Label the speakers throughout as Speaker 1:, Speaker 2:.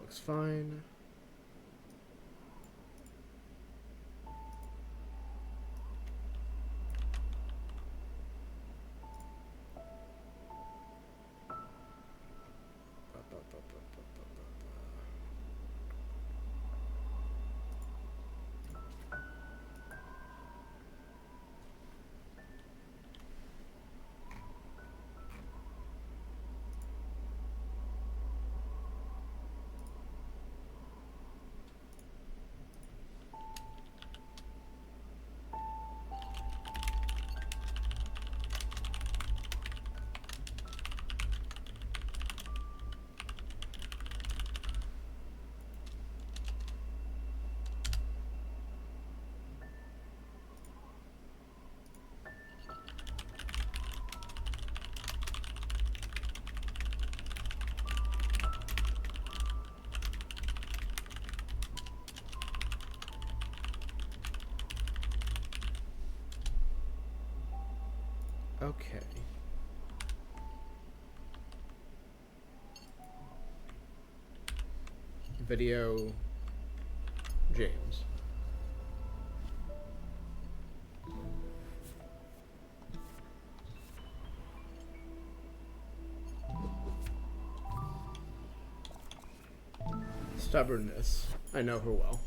Speaker 1: looks fine. Okay. Video James. Stubbornness. I know her well.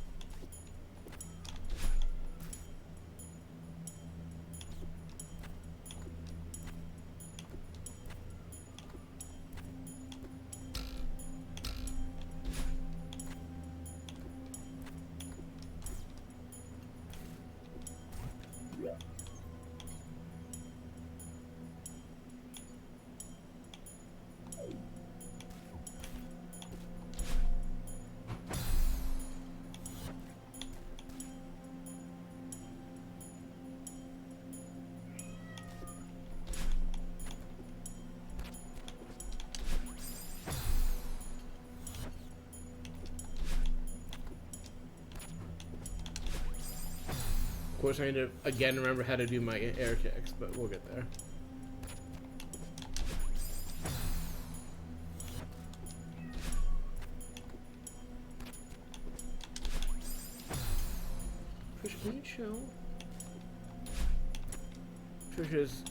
Speaker 1: Of course, I need to again remember how to do my air kicks, but we'll get there. Trish, can you chill? Trish is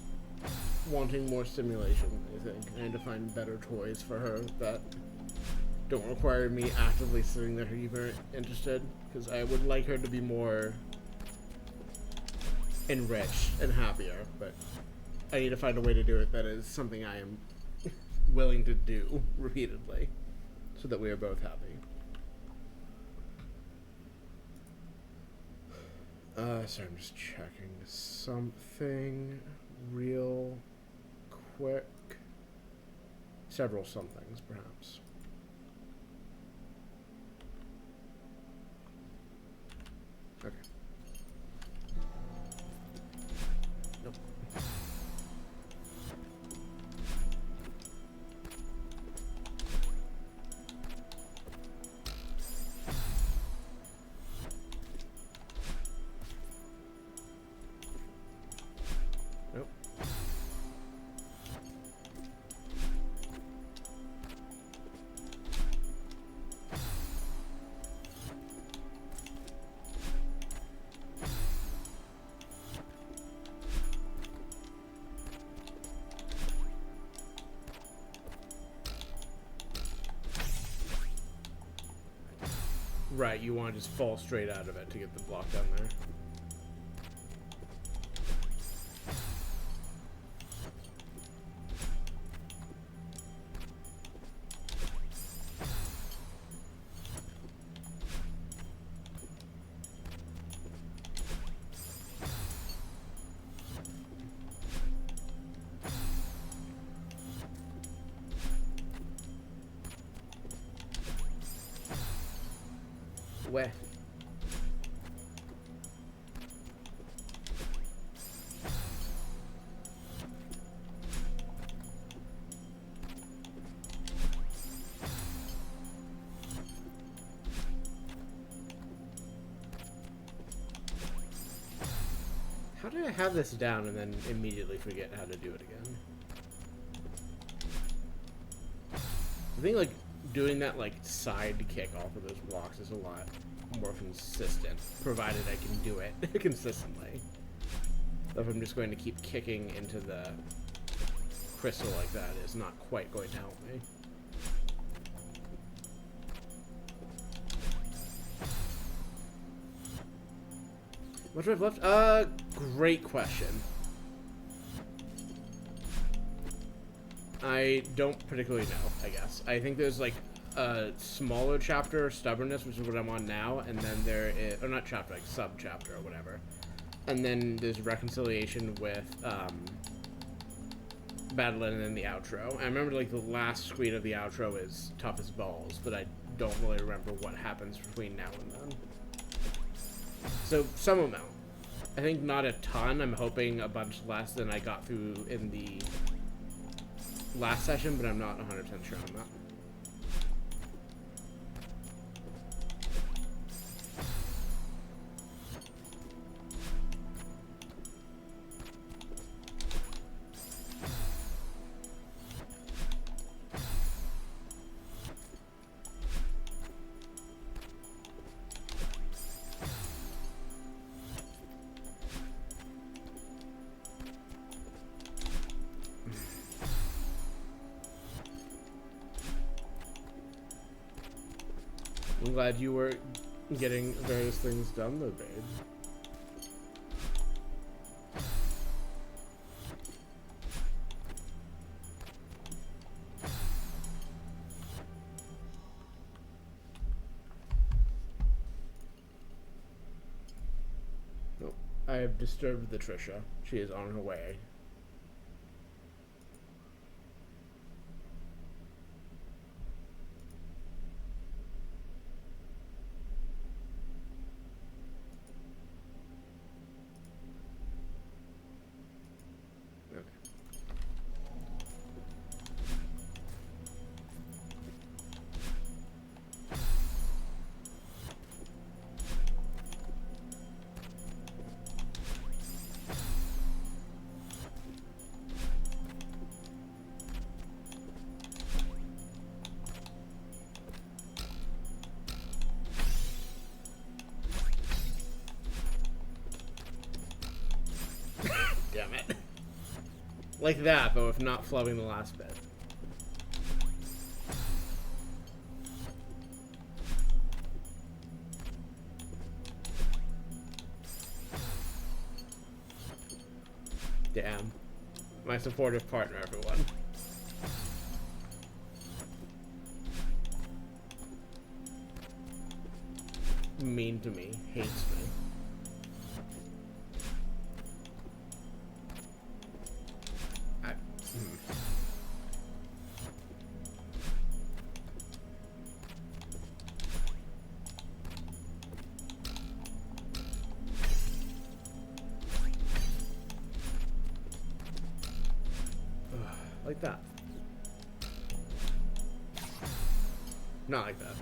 Speaker 1: wanting more stimulation, I think. I need to find better toys for her that don't require me actively sitting there even interested, because I would like her to be more enriched and happier, but I need to find a way to do it that is something I am willing to do repeatedly so that we are both happy. Sorry, I'm just checking something real quick. Several somethings, perhaps. Okay. Nope. Nope. Right, you want to just fall straight out of it to get the block down there. Where? How did I have this down and then immediately forget how to do it again? I think, like, doing that like side kick off of those blocks is a lot more consistent, provided I can do it consistently. If I'm just going to keep kicking into the crystal like that, is not quite going to help me. What do I have left? Great question. I don't particularly know, I guess. I think there's like a smaller chapter, Stubbornness, which is what I'm on now, and then there is, or not chapter, like sub-chapter or whatever. And then there's Reconciliation with Battle and then the outro. I remember like the last screen of the outro is Tough as Balls, but I don't really remember what happens between now and then. So, some amount. I think not a ton. I'm hoping a bunch less than I got through in the last session, but I'm not 100% sure on that. I'm glad you were getting various things done though, babe. Nope. I have disturbed the Trisha. She is on her way. Damn it. Like that, but with not flubbing the last bit. Damn. My supportive partner, everyone. Mean to me. Hates me. Like that. Not like that.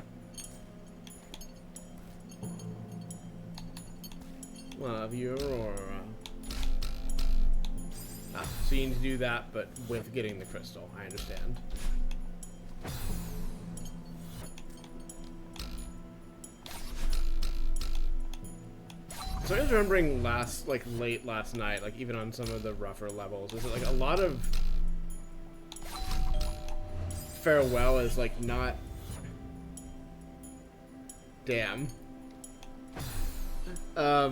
Speaker 1: Love you, Aurora. Ah, so you need to do that, but with getting the crystal. I understand. So I was remembering late last night, like even on some of the rougher levels, is it like a lot of Farewell is like not. Damn. A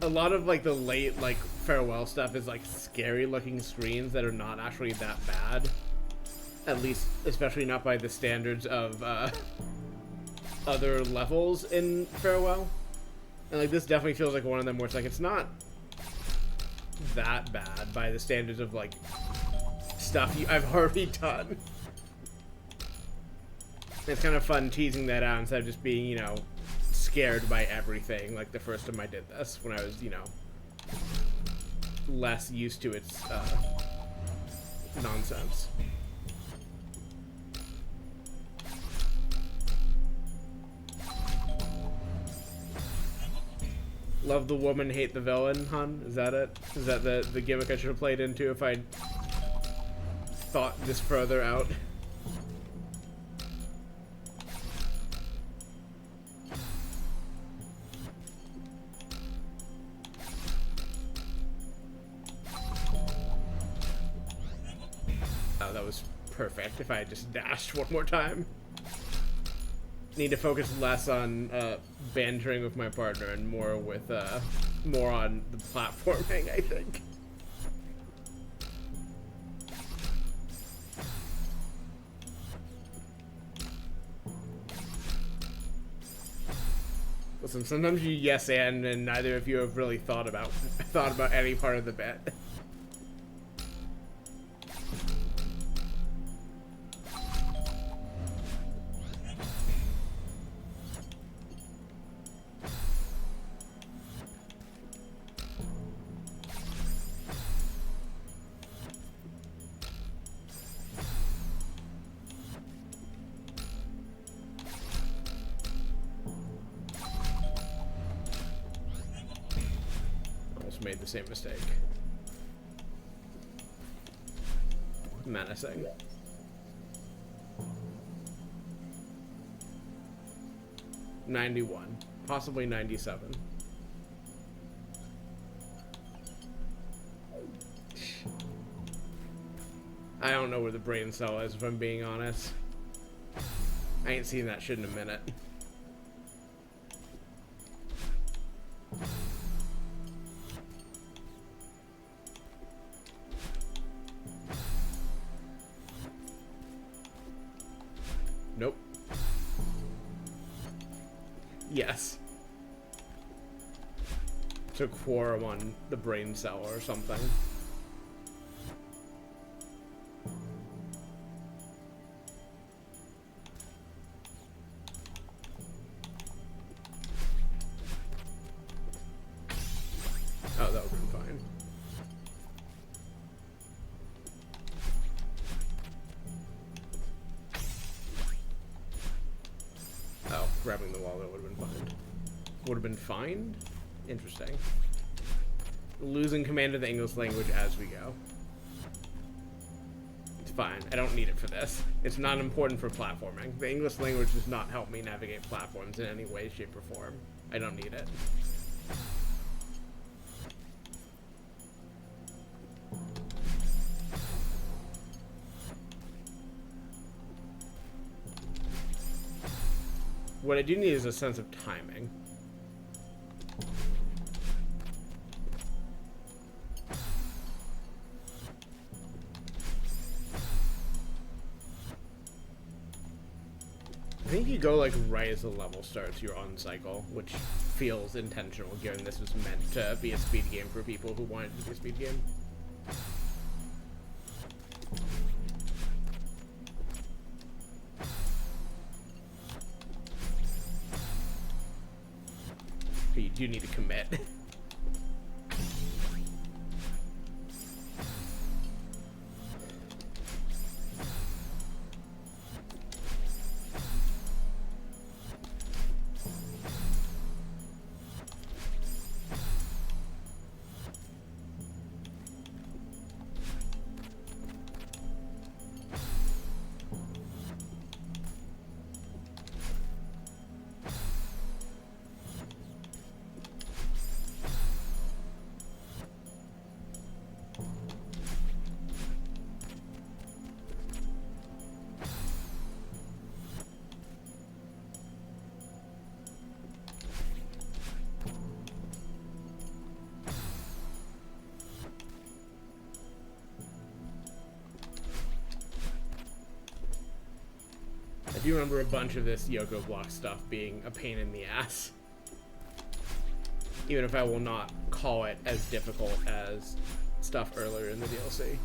Speaker 1: lot of like the late like Farewell stuff is like scary looking screens that are not actually that bad. At least, especially not by the standards of other levels in Farewell. And like this definitely feels like one of them where it's like it's not that bad by the standards of like stuff I've already done. It's kind of fun teasing that out instead of just being, you know, scared by everything like the first time I did this, when I was, you know, less used to its nonsense. Love the woman, hate the villain, hun? Is that it? Is that the gimmick I should have played into if I'd thought this further out? Oh, that was perfect. If I had just dashed one more time. Need to focus less on bantering with my partner and more with more on the platforming, I think. Listen, sometimes you yes and neither of you have really thought about any part of the bit. Made the same mistake. Menacing. 91, possibly 97. I don't know where the brain cell is, if I'm being honest. I ain't seen that shit in a minute. Nope. Yes. To quorum on the brain cell or something. Oh, that would have been fine. Oh, grabbing the wall, that would have been fine. Would have been fine? Interesting. Losing command of the English language as we go. It's fine. I don't need it for this. It's not important for platforming. The English language does not help me navigate platforms in any way, shape, or form. I don't need it. What I do need is a sense of timing. I think you go like right as the level starts, you're on cycle, which feels intentional given this was meant to be a speed game for people who wanted it to be a speed game. But you do need to commit. I do remember a bunch of this Yoko block stuff being a pain in the ass. Even if I will not call it as difficult as stuff earlier in the DLC.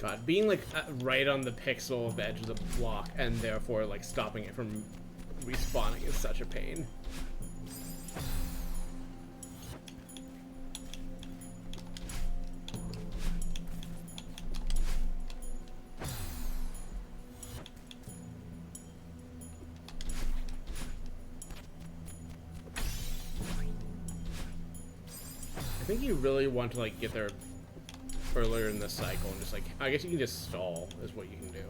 Speaker 1: God, being like right on the pixel of the edge of the block and therefore like stopping it from respawning is such a pain. I think you really want to like get there earlier in the cycle and just like, I guess you can just stall is what you can do.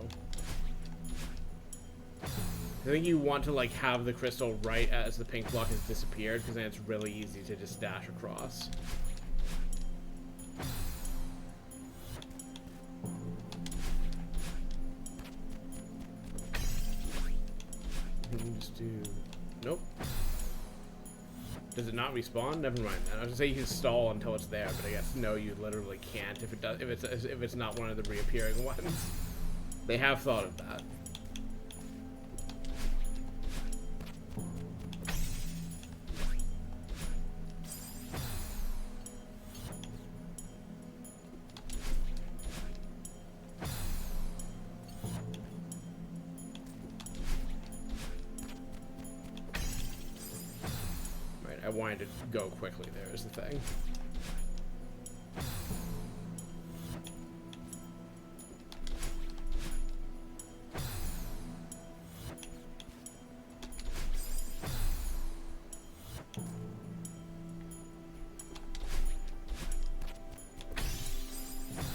Speaker 1: I think you want to like have the crystal right as the pink block has disappeared, because then it's really easy to just dash across. You can just do, nope. Does it not respawn? Never mind. I was gonna say you can stall until it's there, but I guess no, you literally can't if it does. If it's not one of the reappearing ones. They have thought of that. I wanted to go quickly there is the thing.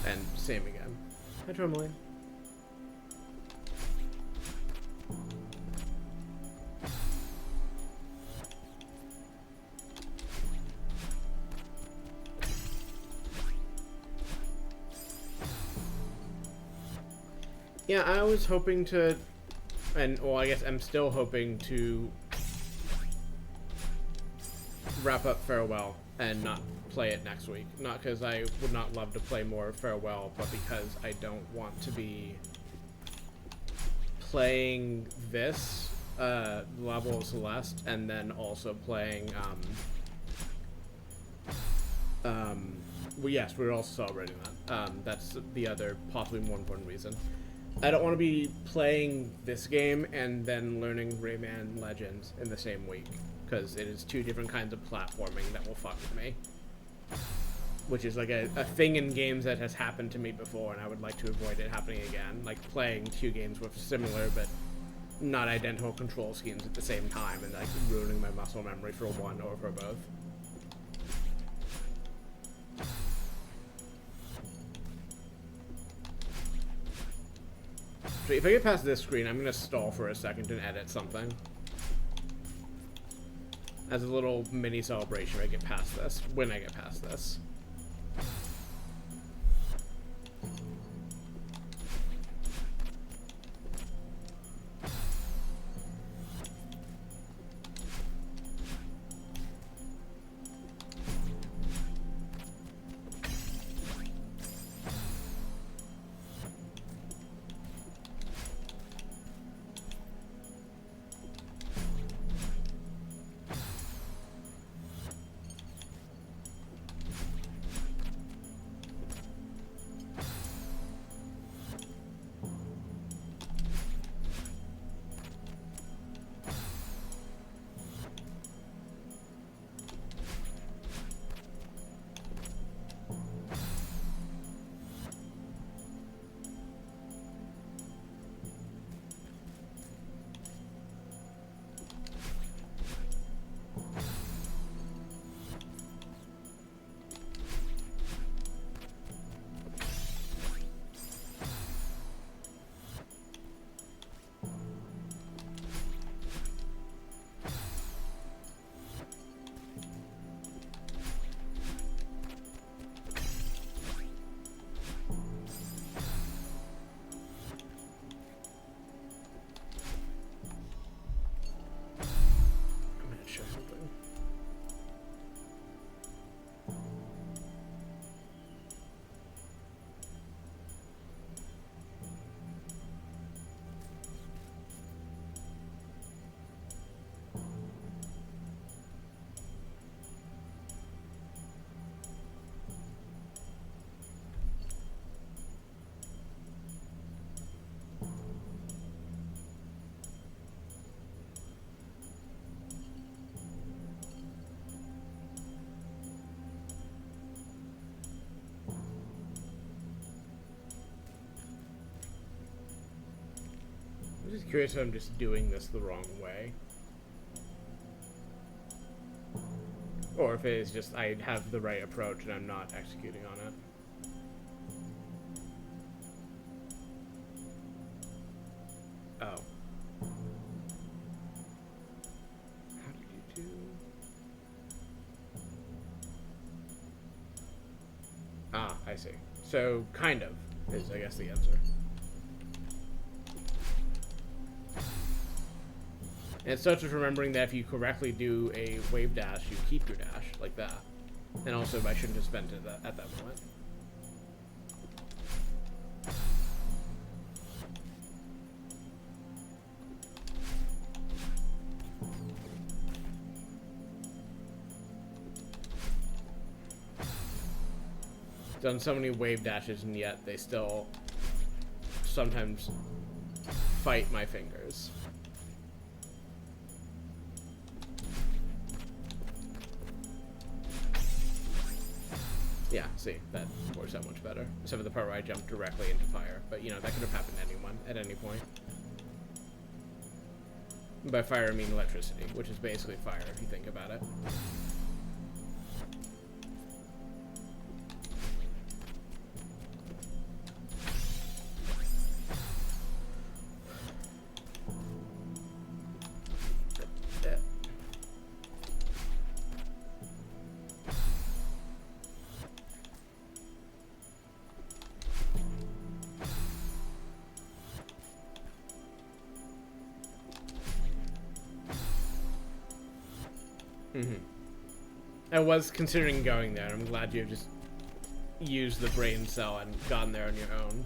Speaker 1: And same again. Hi, Tourmaline. Yeah, I was hoping to, and well, I guess I'm still hoping to wrap up Farewell and not play it next week. Not because I would not love to play more Farewell, but because I don't want to be playing this level of Celeste and then also playing, well, yes, we're also celebrating that. That's the other, possibly more important reason. I don't want to be playing this game and then learning Rayman Legends in the same week, because it is two different kinds of platforming that will fuck with me. Which is like a thing in games that has happened to me before, and I would like to avoid it happening again. Like playing two games with similar but not identical control schemes at the same time, and like ruining my muscle memory for one or for both. So if I get past this screen, I'm gonna stall for a second and edit something. As a little mini celebration, I get past this, when I get past this. Curious if I'm just doing this the wrong way. Or if it is just I have the right approach and I'm not executing on it. Oh. How did you do? Ah, I see. So, kind of, is I guess the answer. And it starts with remembering that if you correctly do a wave dash, you keep your dash, like that. And also, I shouldn't have spent it at that moment. Done so many wave dashes, and yet they still sometimes fight my fingers. Yeah, see, that works out much better. Except for the part where I jumped directly into fire. But, you know, that could have happened to anyone at any point. By fire, I mean electricity, which is basically fire if you think about it. I was considering going there, and I'm glad you've just used the brain cell and gone there on your own.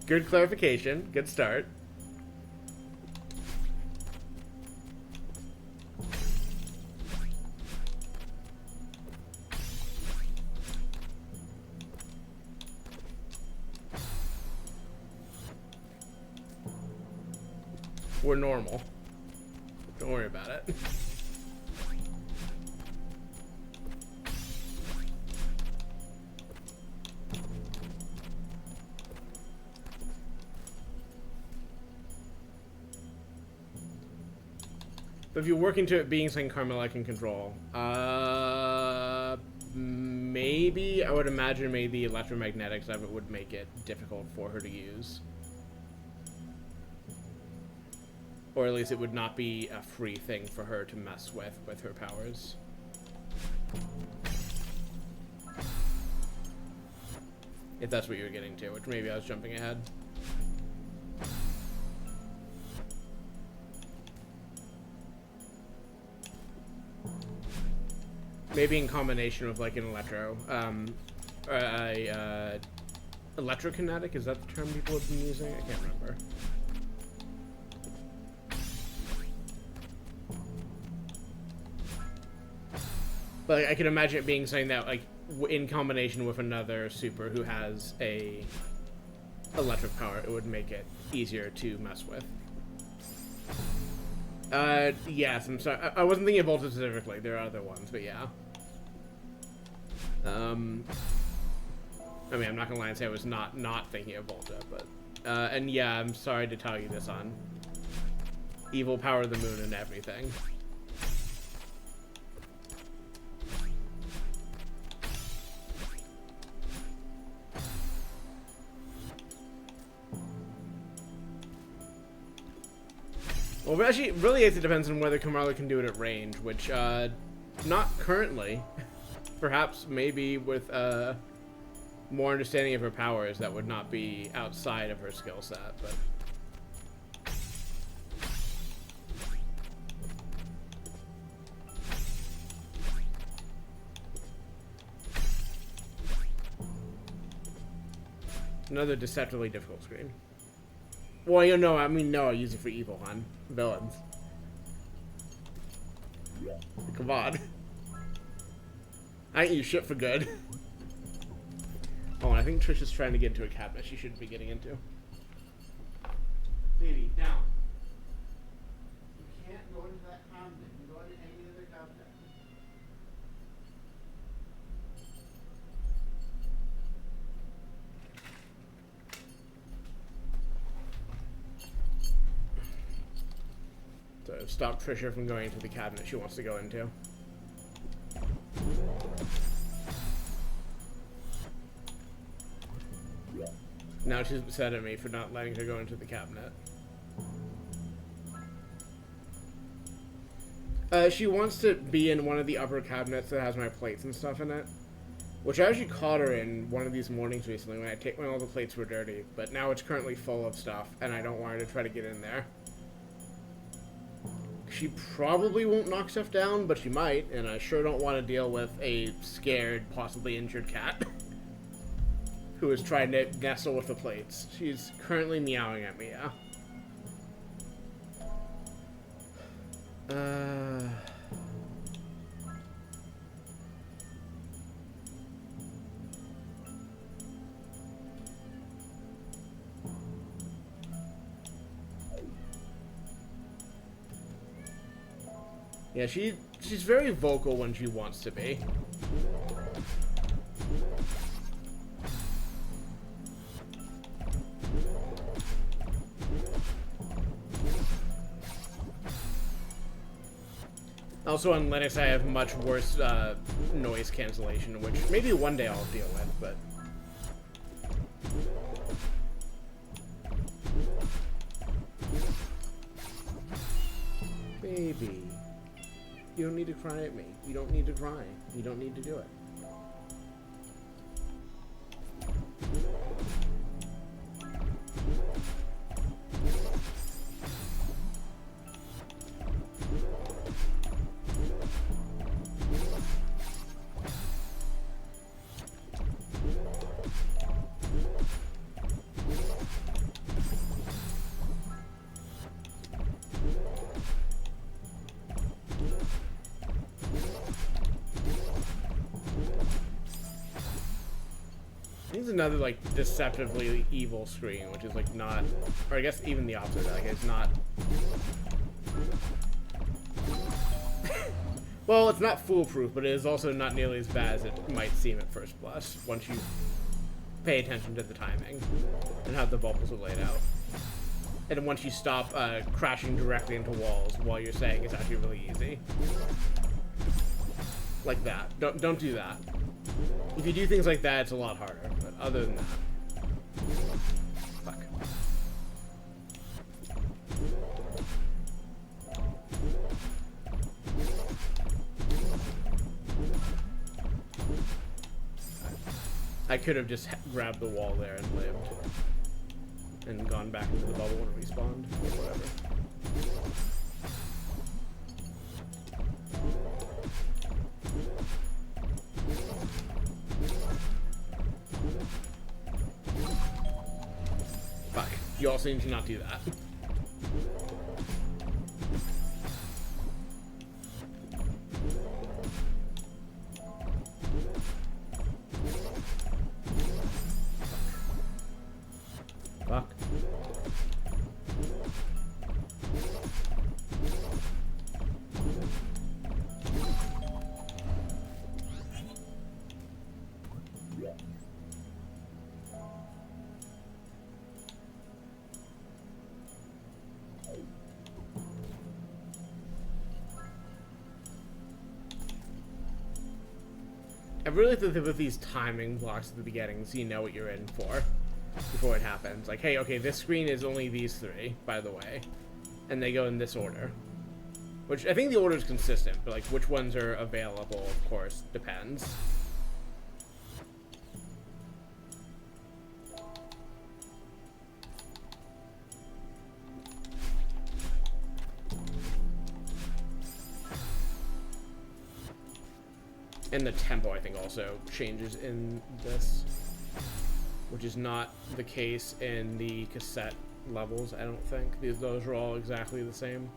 Speaker 1: Good clarification. Good start. We're normal. Don't worry about it. But if you're working to it being something Carmela can control, maybe, I would imagine maybe electromagnetics of it would make it difficult for her to use. Or at least it would not be a free thing for her to mess with her powers. If that's what you were getting to, which maybe I was jumping ahead. Maybe in combination with like an electrokinetic, is that the term people have been using? I can't remember. But I can imagine it being something that, like, in combination with another super who has a electric power, it would make it easier to mess with. Yes, I'm sorry. I wasn't thinking of Volta specifically. There are other ones, but yeah. I mean, I'm not gonna lie and say I was not thinking of Volta, but, and yeah, I'm sorry to tell you this on Evil Power of the Moon and everything. Well, actually, really, it depends on whether Kamala can do it at range, which, not currently. Perhaps, maybe with, more understanding of her powers, that would not be outside of her skill set, but... Another deceptively difficult screen. Well, you know, I mean, no, I use it for evil, hon. Villains. Come on. I ain't use shit for good. Oh, I think Trish is trying to get into a cabinet she shouldn't be getting into. Baby, down. You can't go into that cabinet. You can go into any other cabinet. So stop Trisha from going into the cabinet she wants to go into. Now she's upset at me for not letting her go into the cabinet. She wants to be in one of the upper cabinets that has my plates and stuff in it. Which I actually caught her in one of these mornings recently when all the plates were dirty. But now it's currently full of stuff, and I don't want her to try to get in there. She probably won't knock stuff down, but she might, and I sure don't want to deal with a scared, possibly injured cat who is trying to nestle with the plates. She's currently meowing at me, yeah. Yeah, she's very vocal when she wants to be. Also on Linux I have much worse noise cancellation, which maybe one day I'll deal with, but... Baby, you don't need to cry at me. You don't need to cry. You don't need to do it. Another like deceptively evil screen, which is like not, or I guess even the opposite. Like it's not. Well, it's not foolproof, but it is also not nearly as bad as it might seem at first blush once you pay attention to the timing and how the bubbles are laid out. And once you stop crashing directly into walls while you're saying it's actually really easy, like that. Don't do that. If you do things like that, it's a lot harder. But other than that, fuck. I could have just grabbed the wall there and lived, and gone back into the bubble when it respawned, or whatever. Fuck. You also need to not do that. Fuck. I really think that with these timing blocks at the beginning, so you know what you're in for before it happens. Like, hey, okay, this screen is only these three, by the way, and they go in this order. Which, I think the order is consistent, but like, which ones are available, of course, depends. And the tempo, I think, also changes in this, which is not the case in the cassette levels, I don't think. Those are all exactly the same.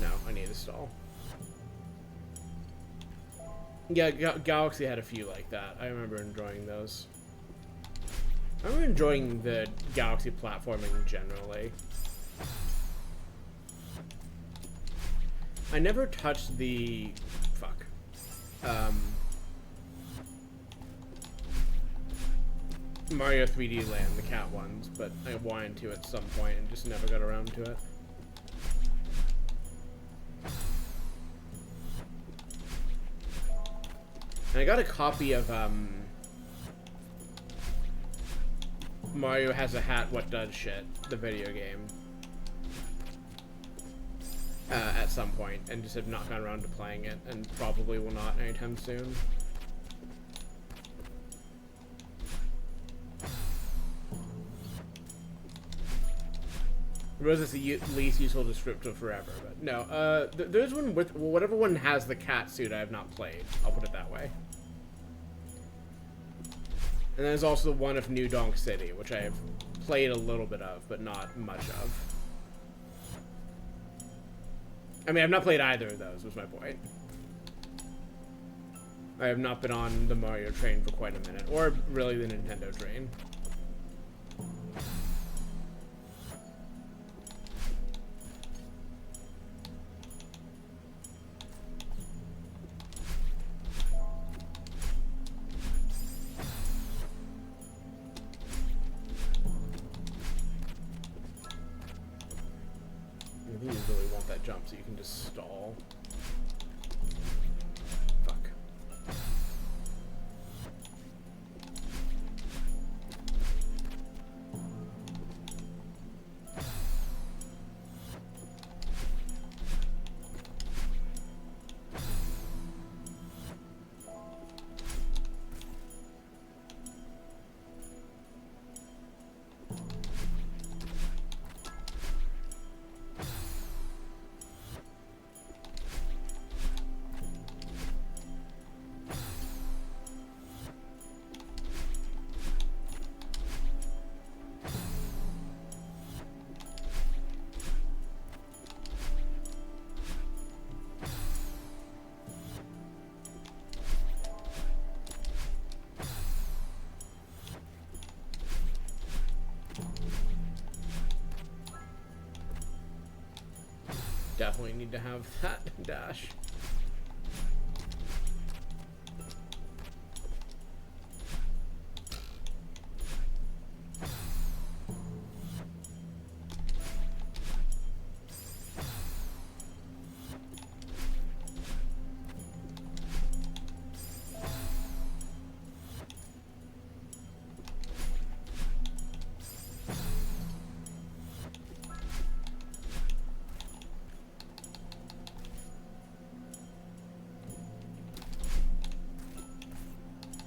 Speaker 1: No, I need to stall. Yeah, Galaxy had a few like that. I remember enjoying those. I remember enjoying the Galaxy platforming generally. I never touched the... fuck. Mario 3D Land, the cat ones, but I wanted to at some point and just never got around to it. And I got a copy of, Mario Has a Hat, What Does Shit, the video game. At some point, and just have not gone around to playing it, and probably will not anytime soon. Rose is the least useful descriptor forever, but no. There's one with whatever one has the cat suit I have not played. I'll put it that way. And there's also the one of New Donk City, which I have played a little bit of, but not much of. I mean, I've not played either of those, was my point. I have not been on the Mario train for quite a minute, or really the Nintendo train. I think you really want that jump so you can just stall. Fuck. Definitely need to have that dash.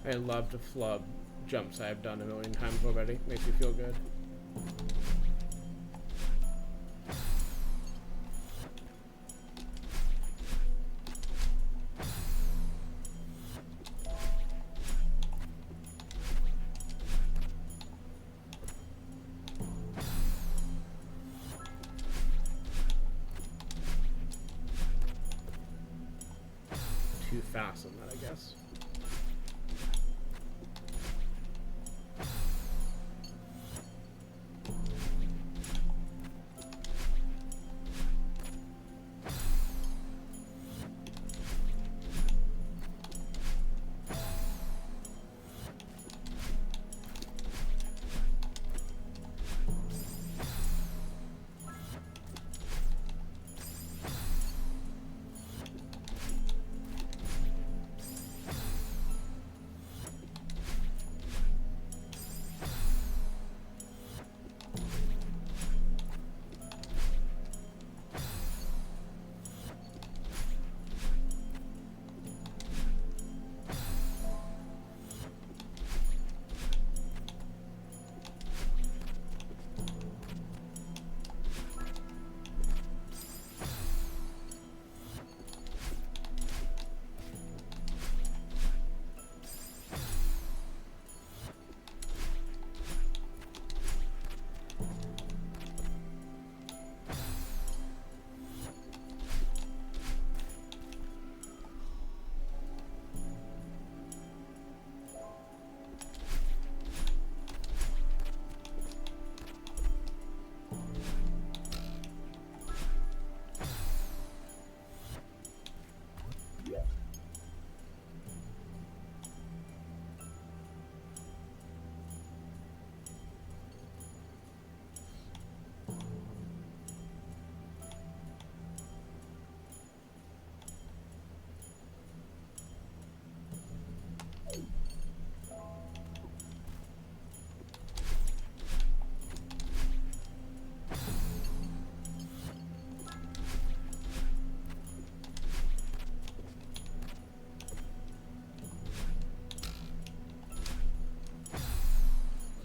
Speaker 1: I love to flub jumps I've done a million times already. Makes me feel good. Too fast on that, I guess.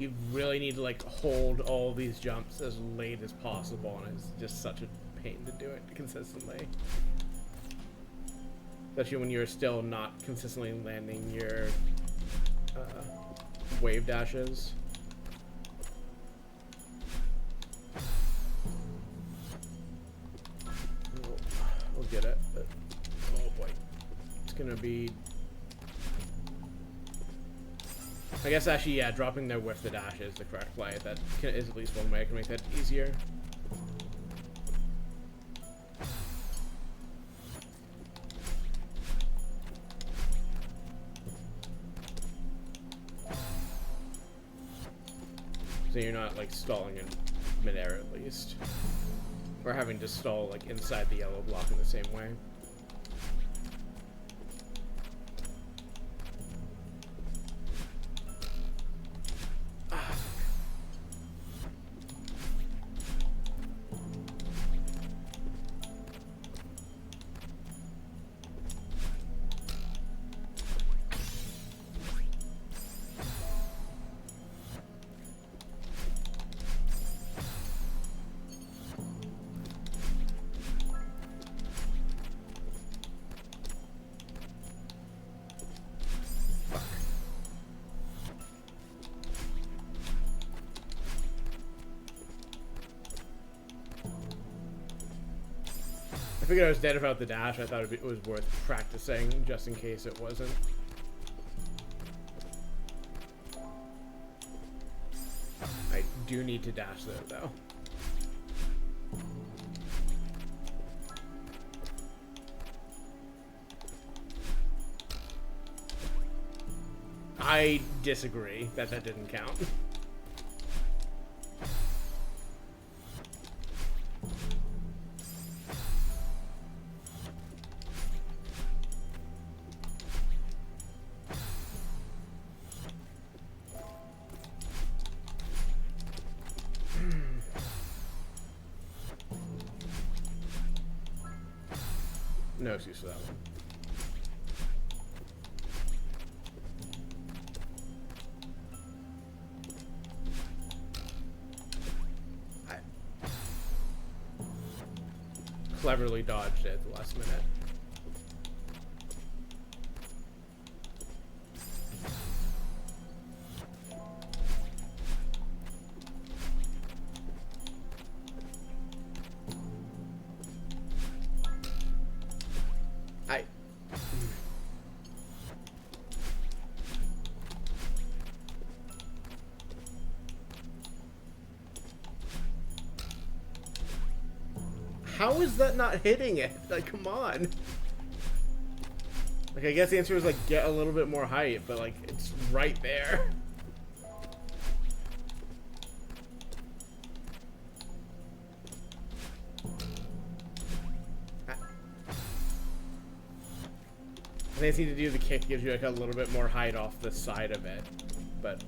Speaker 1: you really need to like hold all these jumps as late as possible, and it's just such a pain to do it consistently. Especially when you're still not consistently landing your wave dashes. We'll get it, but oh boy, it's gonna be. I guess actually, yeah, dropping there with the dash is the correct play. That is at least one way I can make that easier. So you're not like stalling in midair at least. Or having to stall like inside the yellow block in the same way. I figured I was dead without the dash. I thought it was worth practicing just in case it wasn't. I do need to dash there though. I disagree that didn't count. No excuse for that one. I cleverly dodged it at the last minute. How is that not hitting it? Like, come on. Like, I guess the answer is, like, get a little bit more height, but, like, it's right there. I think it's need to do the kick gives you, like, a little bit more height off the side of it. But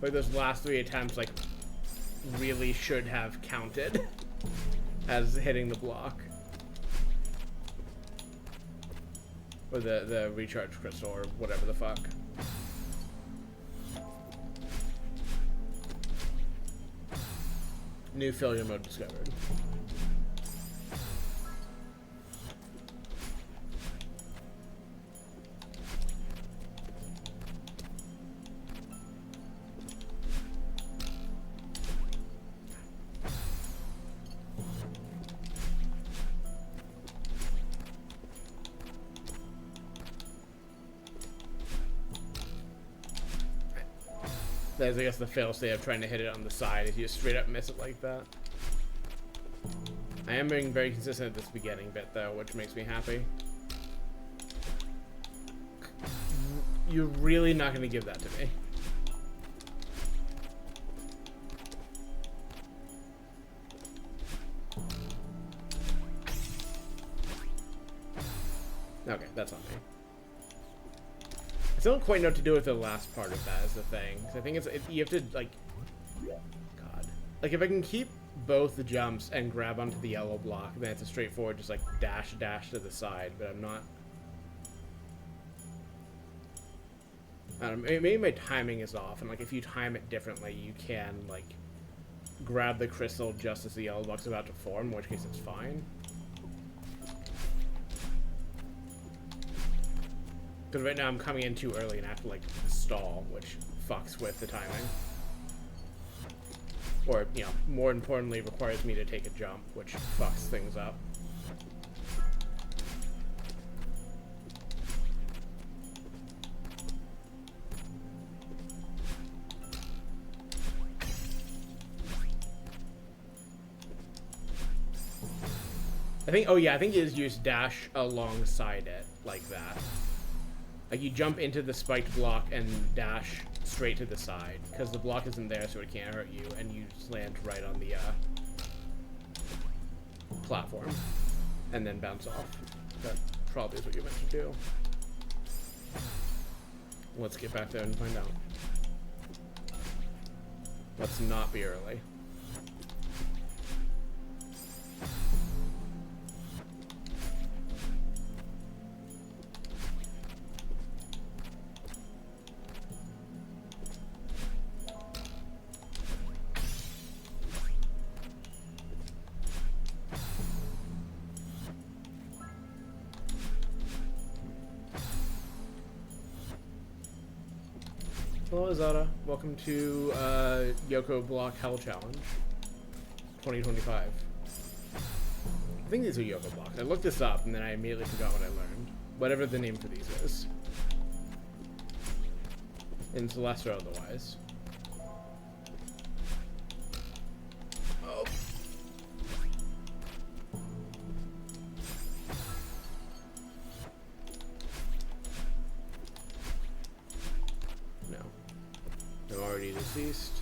Speaker 1: those last 3 attempts, like, really should have counted as hitting the block. Or the recharge crystal or whatever the fuck. New failure mode discovered. That's, I guess, the fail-safe of trying to hit it on the side if you just straight up miss it like that. I am being very consistent at this beginning bit, though, which makes me happy. You're really not going to give that to me. Okay, that's on me. I still don't quite know what to do with the last part of that is the thing. I think you have to, like, God. Like, if I can keep both the jumps and grab onto the yellow block, then it's a straightforward, just, like, dash to the side, but I'm not. Maybe my timing is off, and like if you time it differently, you can like grab the crystal just as the yellow block's about to form, in which case it's fine. Because right now I'm coming in too early and I have to like stall, which fucks with the timing. Or, you know, more importantly, requires me to take a jump, which fucks things up. I think, oh yeah, I think it is used dash alongside it, like that. Like, you jump into the spiked block and dash straight to the side, because the block isn't there, so it can't hurt you, and you just land right on the platform, and then bounce off. That probably is what you're meant to do. Let's get back there and find out. Let's not be early. Hello, Azada. Welcome to Yoko Block Hell Challenge 2025. I think these are Yoko blocks. I looked this up and then I immediately forgot what I learned. Whatever the name for these is. In Celeste or otherwise. Oh. I'm already deceased.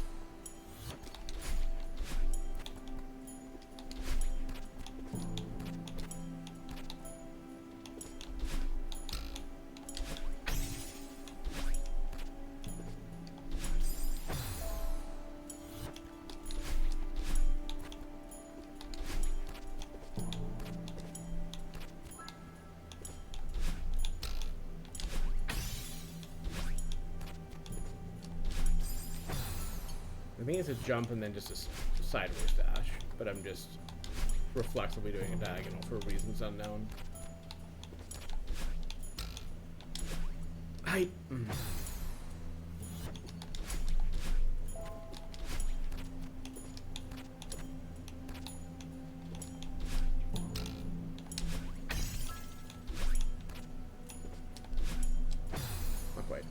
Speaker 1: I think it's a jump and then just a sideways dash, but I'm just reflexively doing a diagonal for reasons unknown. Not quite.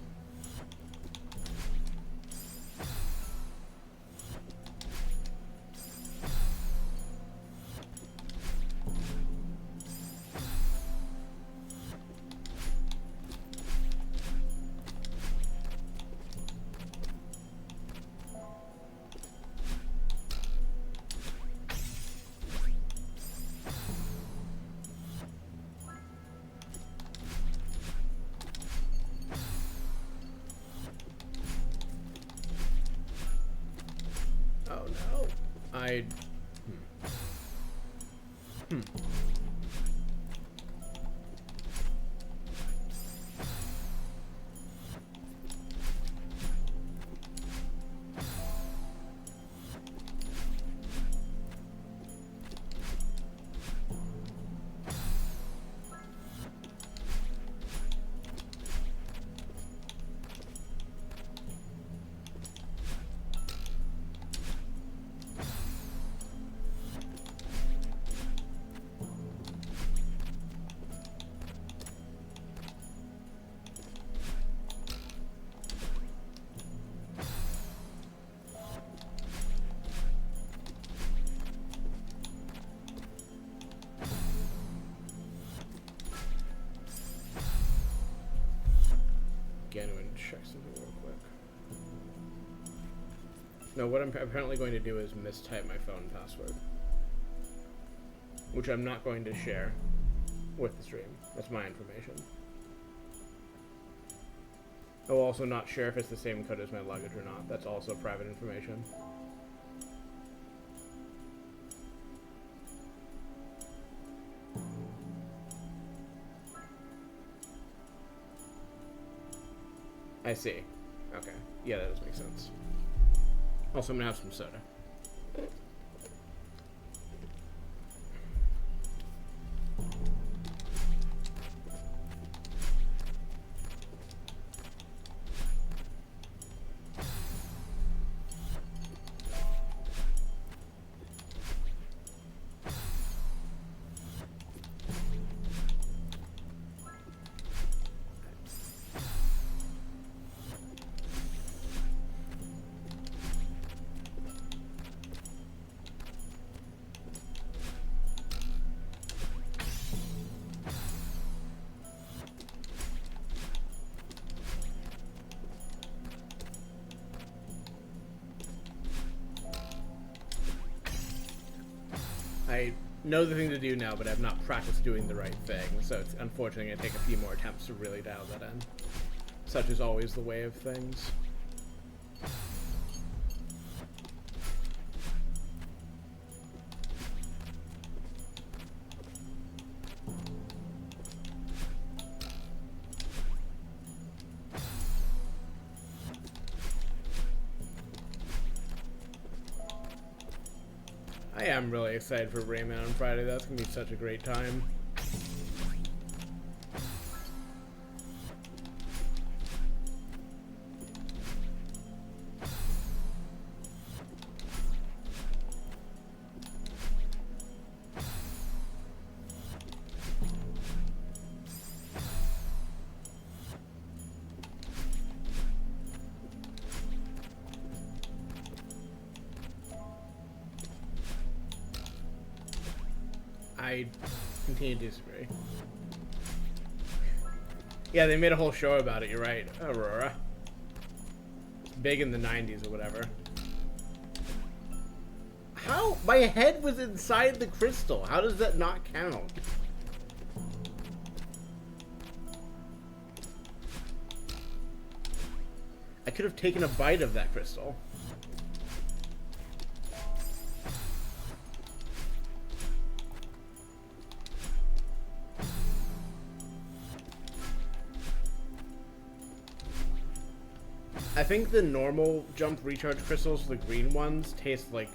Speaker 1: Again, I'm going to check something real quick. No, what I'm apparently going to do is mistype my phone password, which I'm not going to share with the stream. That's my information. I will also not share if it's the same code as my luggage or not. That's also private information. I see. Okay. Yeah, that does make sense. Also, I'm gonna have some soda. I know the thing to do now, but I've not practiced doing the right thing, so it's unfortunately going to take a few more attempts to really dial that in. Such is always the way of things. I am really excited for Rayman on Friday. That's going to be such a great time. I continue to disagree. Yeah, they made a whole show about it, you're right, Aurora. Big in the 90s or whatever. How? My head was inside the crystal. How does that not count? I could have taken a bite of that crystal. I think the normal jump recharge crystals, the green ones, taste like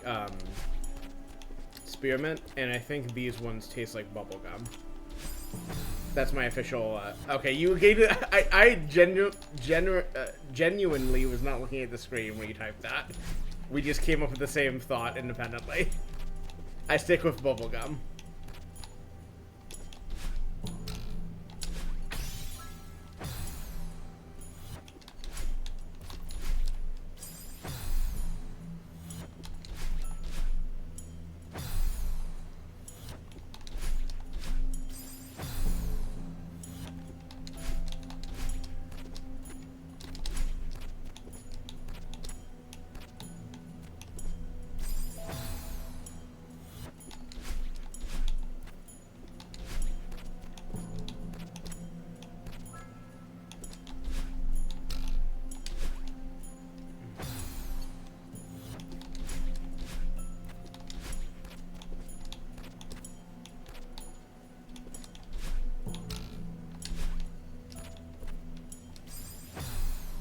Speaker 1: spearmint, and I think these ones taste like bubblegum. That's my official. Okay, you gave it. I genuinely was not looking at the screen when you typed that. We just came up with the same thought independently. I stick with bubblegum.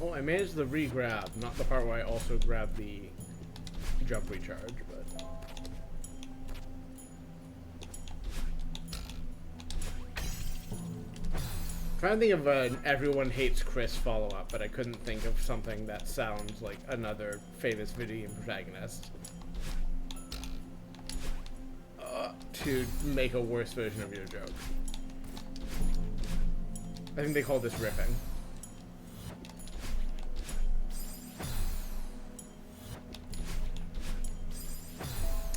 Speaker 1: Oh, I managed the re-grab, not the part where I also grabbed the jump recharge, but... I'm trying to think of an Everyone Hates Chris follow-up, but I couldn't think of something that sounds like another famous video game protagonist. To make a worse version of your joke. I think they call this riffing.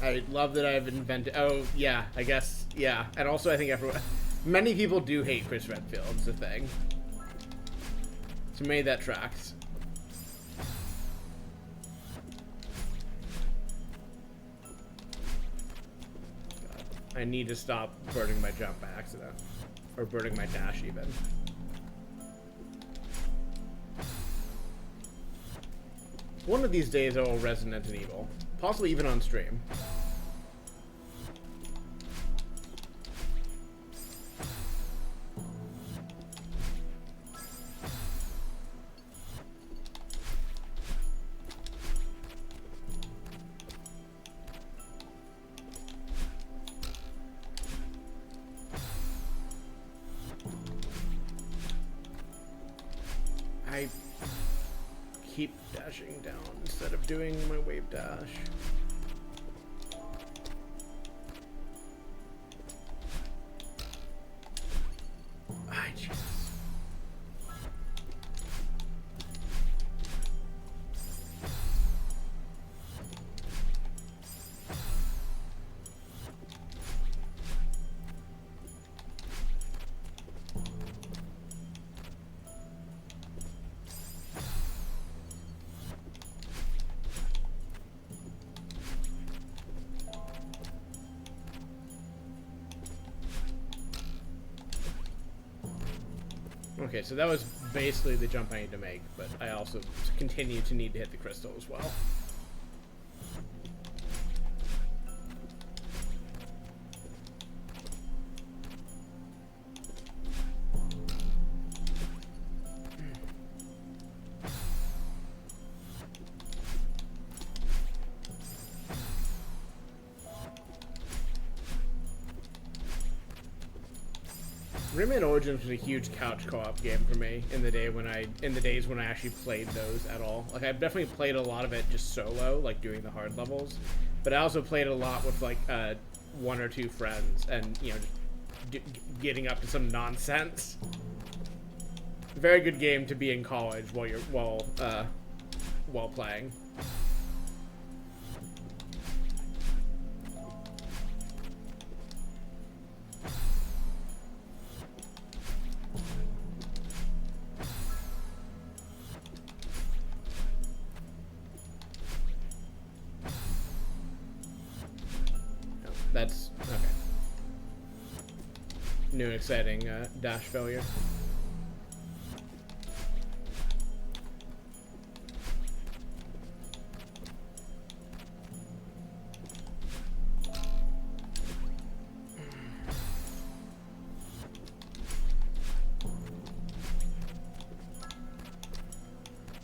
Speaker 1: I love that I've invented. Oh, yeah, I guess, yeah. And also, I think everyone. Many people do hate Chris Redfield, it's a thing. So maybe that tracks. God, I need to stop burning my jump by accident. Or burning my dash, even. One of these days I will Resident Evil. Possibly even on stream. keep dashing down instead of doing my wave dash. Ay, Jesus. Okay, so that was basically the jump I need to make, but I also continue to need to hit the crystal as well. Rayman Origins was a huge couch co-op game for me in the days when I actually played those at all. Like, I've definitely played a lot of it just solo, like doing the hard levels, but I also played a lot with like one or two friends, and you know, just getting up to some nonsense. Very good game to be in college while playing. That's okay. New and exciting dash failure.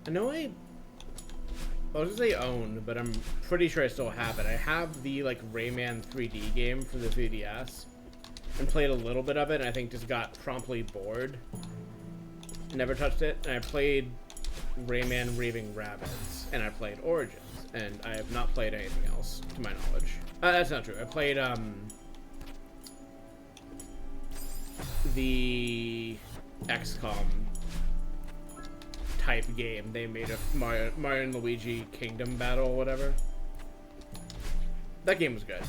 Speaker 1: I know I was gonna say own, but I'm pretty sure I still have it. I have the like Rayman 3D game for the 3DS, and played a little bit of it, and I think just got promptly bored. Never touched it, and I played Rayman Raving Rabbids, and I played Origins, and I have not played anything else to my knowledge. That's not true. I played the XCOM type game they made of Mario and Luigi Kingdom Battle or whatever. That game was good.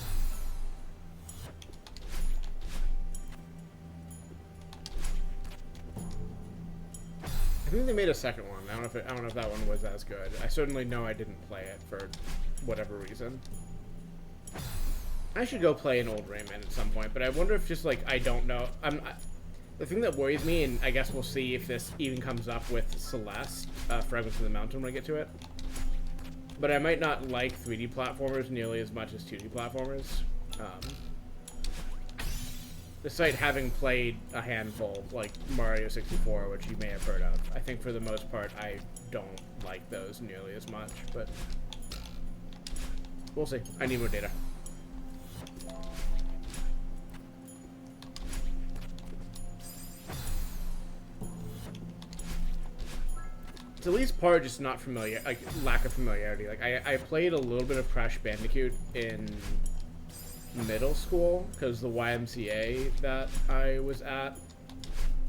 Speaker 1: I think they made a second one. I don't know if that one was as good. I certainly know I didn't play it for whatever reason. I should go play an old Rayman at some point, but I wonder if just like I don't know. The thing that worries me, and I guess we'll see if this even comes up with Celeste, Fragments of the Mountain, when I get to it, but I might not like 3D platformers nearly as much as 2D platformers. Despite having played a handful, like Mario 64, which you may have heard of, I think for the most part I don't like those nearly as much, but we'll see. I need more data. It's at least part just not familiar, like lack of familiarity. Like I played a little bit of Crash Bandicoot in middle school because the YMCA that I was at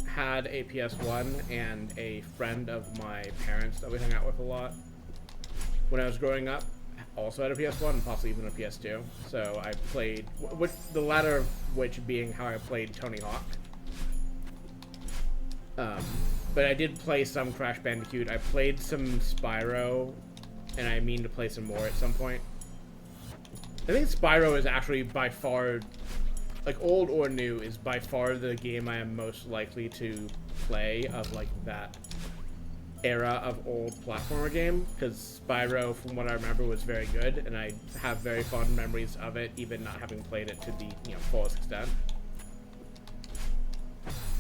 Speaker 1: had a PS1, and a friend of my parents that we hung out with a lot when I was growing up also had a PS1 and possibly even a PS2. So I played, the latter of which being how I played Tony Hawk. But I did play some Crash Bandicoot. I played some Spyro, and I mean to play some more at some point. I think Spyro is actually by far, like old or new, is by far the game I am most likely to play of like that era of old platformer game, because Spyro, from what I remember, was very good, and I have very fond memories of it, even not having played it to the fullest extent.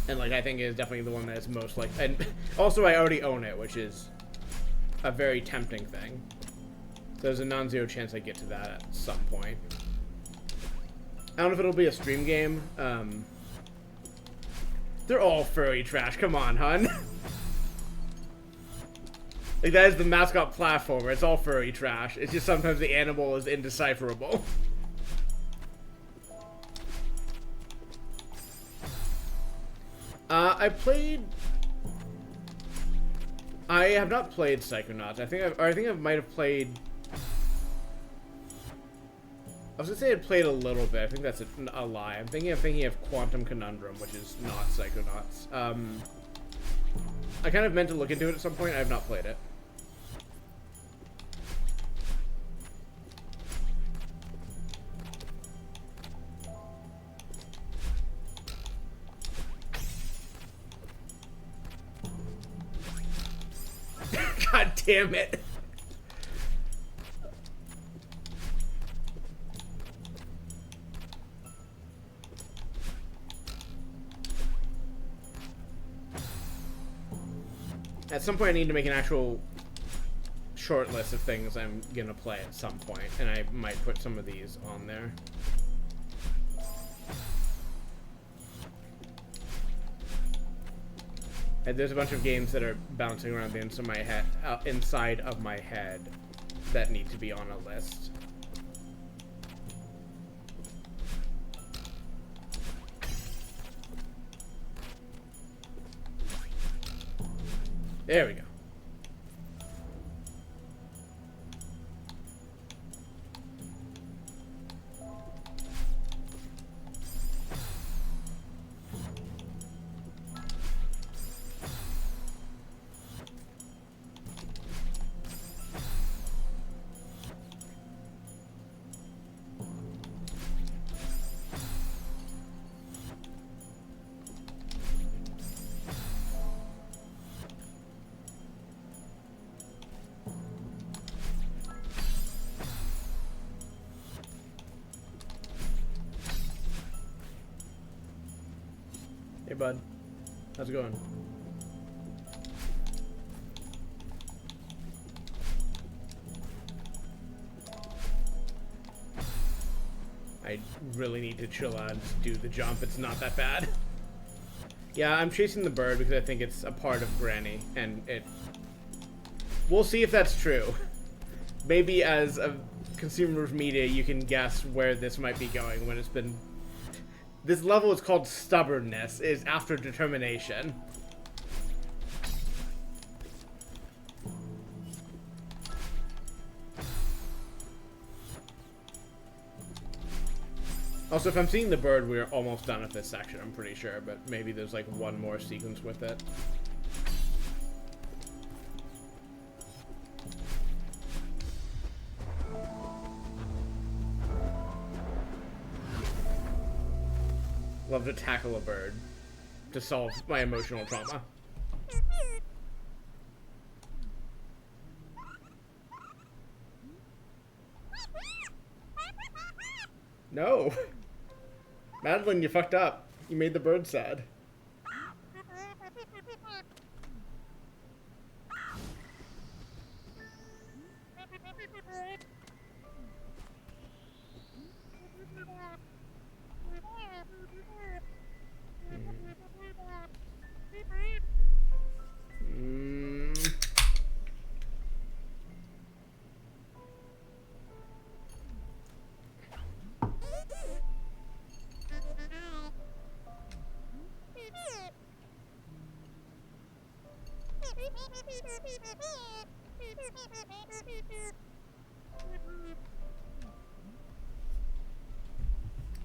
Speaker 1: And like I think it is definitely the one that is most like, and also I already own it, which is a very tempting thing. So there's a non-zero chance I get to that at some point. I don't know if it'll be a stream game. They're all furry trash. Come on, hun. Like, that is the mascot platformer. It's all furry trash. It's just sometimes the animal is indecipherable. I have not played Psychonauts. I think I might have played. I was gonna say I played a little bit. I think that's a lie. I'm thinking of Quantum Conundrum, which is not Psychonauts. I kind of meant to look into it at some point. I have not played it. God damn it. At some point I need to make an actual short list of things I'm gonna play at some point, and I might put some of these on there. And there's a bunch of games that are bouncing around the inside of my head that need to be on a list. There we go. Hey, bud. How's it going? I really need to chill out and just do the jump. It's not that bad. Yeah, I'm chasing the bird because I think it's a part of Granny, and it... We'll see if that's true. Maybe as a consumer of media, you can guess where this might be going when it's been... This level is called Stubbornness, is after Determination. Also, if I'm seeing the bird, we're almost done with this section, I'm pretty sure, but maybe there's like one more sequence with it. Love to tackle a bird to solve my emotional trauma. No! Madeline, you fucked up. You made the bird sad.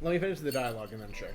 Speaker 1: Let me finish the dialogue and then sure.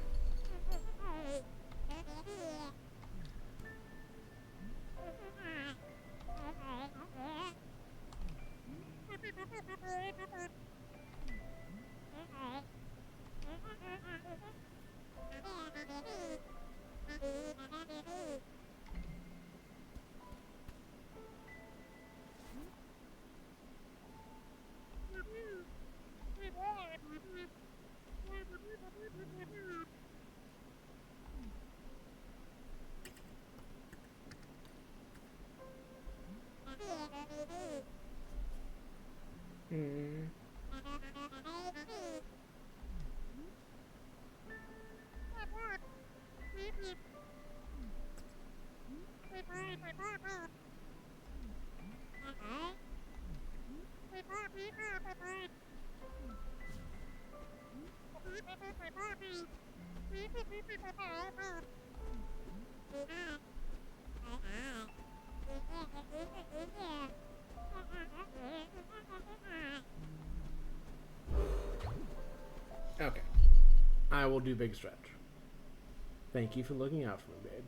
Speaker 1: I will do big stretch. Thank you for looking out for me, babe.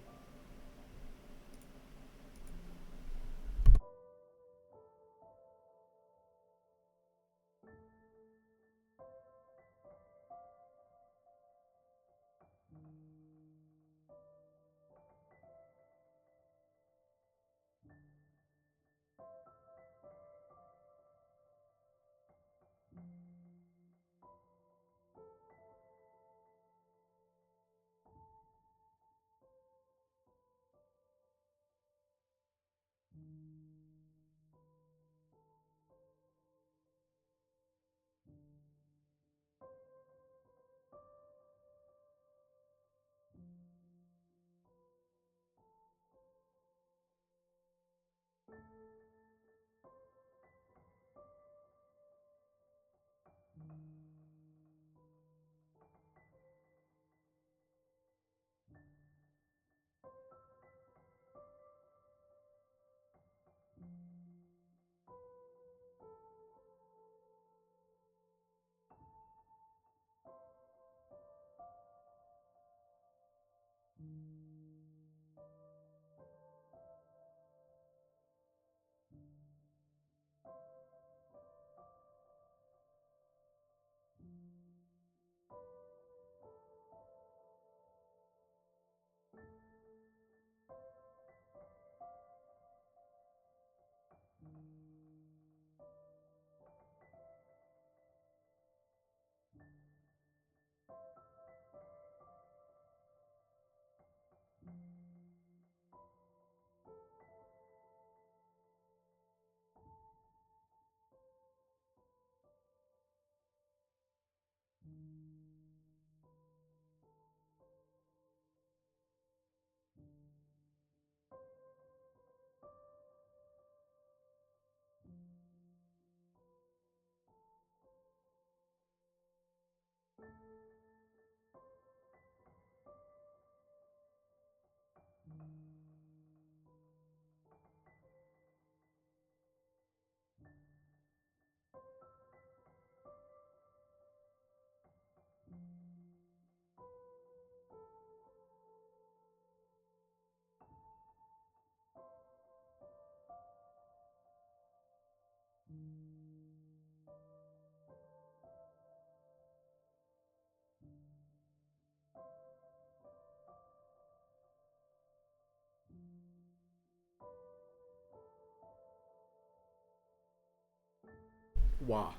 Speaker 1: Wah.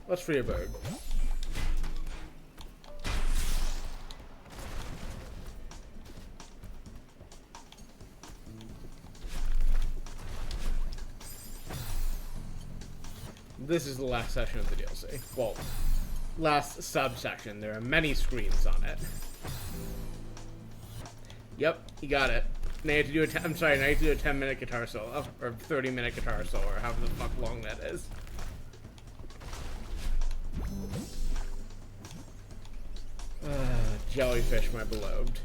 Speaker 1: Let's free a bird. This is the last section of the DLC. Well, last subsection. There are many screens on it. Yep, you got it. Now you have to do a I'm sorry, now you have to do a 10-minute guitar solo. Or 30-minute guitar solo, or however the fuck long that is. Jellyfish, my beloved.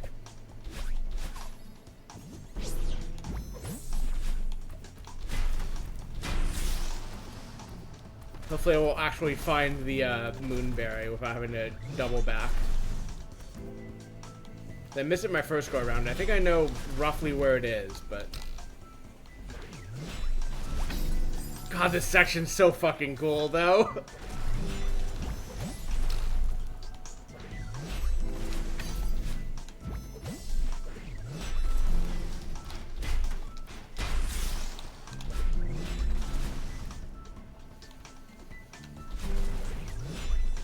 Speaker 1: Hopefully I will actually find the moonberry without having to double back. I missed it my first go around. I think I know roughly where it is, but... God, this section's so fucking cool, though.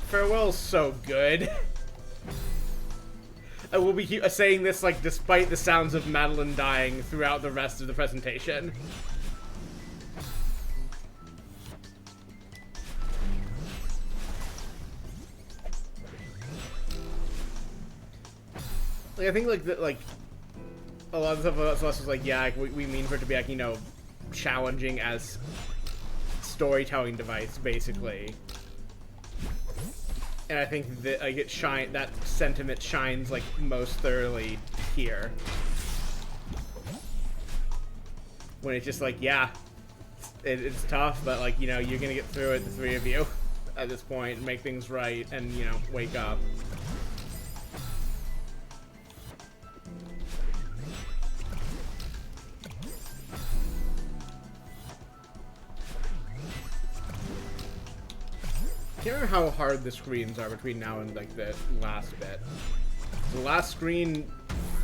Speaker 1: Farewell's so good. I will be saying this, like, despite the sounds of Madeline dying throughout the rest of the presentation. Like, I think, like, a lot of stuff about Celeste was like, yeah, like, we mean for it to be, like, you know, challenging as storytelling device, basically. And I think that, like, that sentiment shines, like, most thoroughly here. When it's just like, yeah, it's tough, but, like, you know, you're gonna get through it, the three of you. at this point and make things right and, you know, wake up. I can't remember how hard the screens are between now and, like, the last bit. The last screen,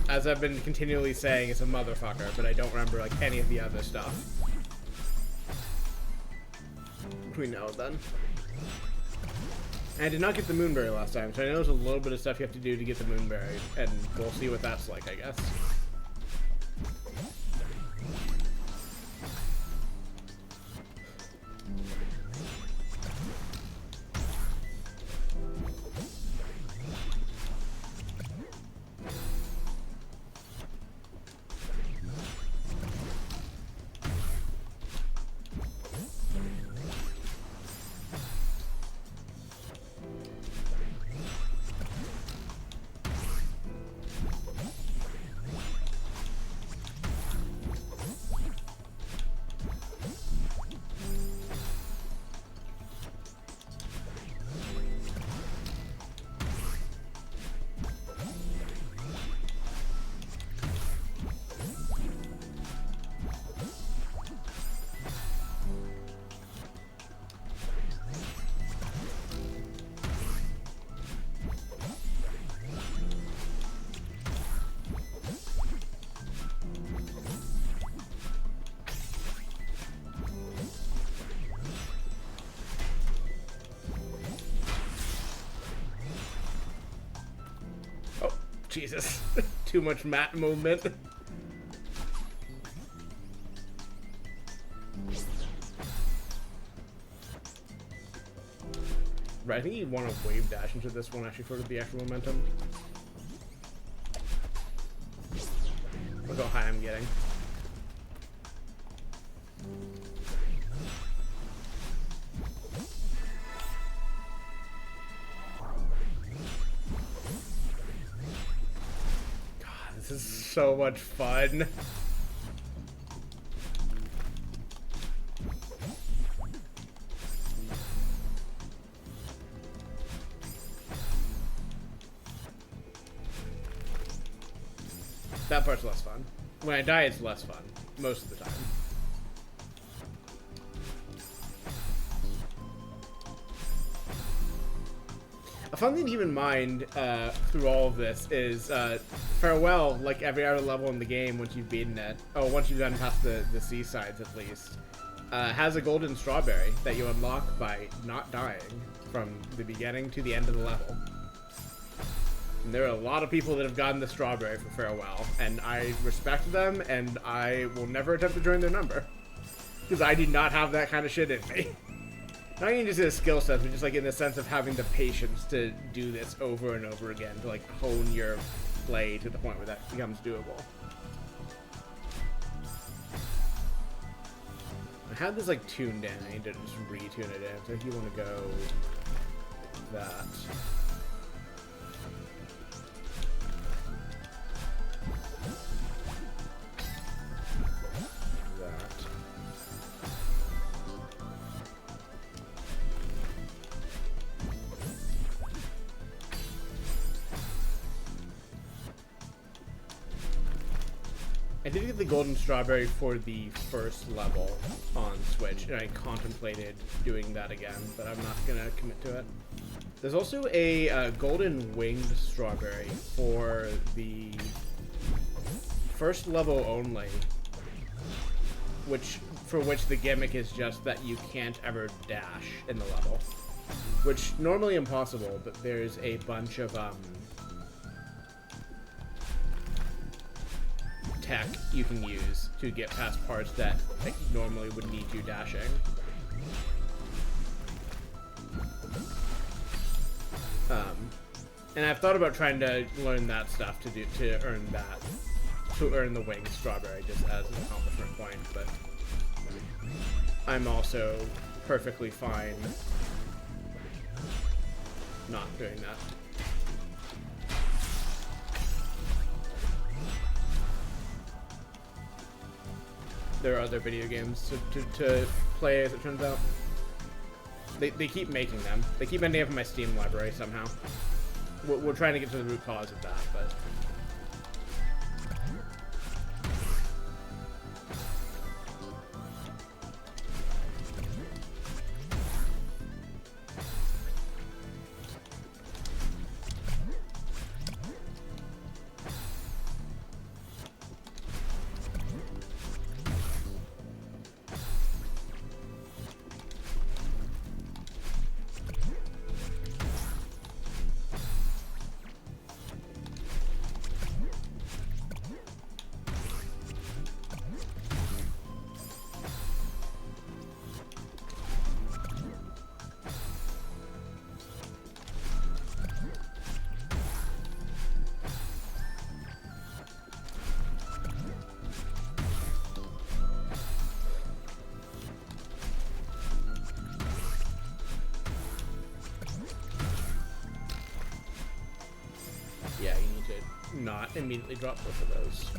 Speaker 1: as I've been continually saying, is a motherfucker, but I don't remember, like, any of the other stuff between now and then. And I did not get the Moonberry last time, so I know there's a little bit of stuff you have to do to get the Moonberry, and we'll see what that's like, I guess. Jesus. Too much mat movement. Right, I think you want to wave dash into this one actually for the extra momentum. Look how high I'm getting. This is so much fun. That part's less fun. When I die, it's less fun. Most of the time. A fun thing to keep in mind through all of this is Farewell, like every other level in the game once you've beaten it, once you've done past the seasides at least, has a golden strawberry that you unlock by not dying from the beginning to the end of the level. And there are a lot of people that have gotten the strawberry for Farewell, and I respect them, and I will never attempt to join their number. Because I do not have that kind of shit in me. Not even just in a skill set, but just like in the sense of having the patience to do this over and over again, to like hone your play to the point where that becomes doable. I had this like tuned in, I need to just retune it in. So if you want to go that. I did get the golden strawberry for the first level on Switch, and I contemplated doing that again, but I'm not gonna commit to it. There's also a golden winged strawberry for the first level only, for which the gimmick is just that you can't ever dash in the level, which normally impossible, but there's a bunch of tech you can use to get past parts that normally would need you dashing. And I've thought about trying to learn that stuff to earn the winged strawberry just as an accomplishment point, but I'm also perfectly fine not doing that. There are other video games to play, as it turns out. They keep making them. They keep ending up in my Steam library somehow. We're trying to get to the root cause of that, but... Yeah, you need to not immediately drop both of those.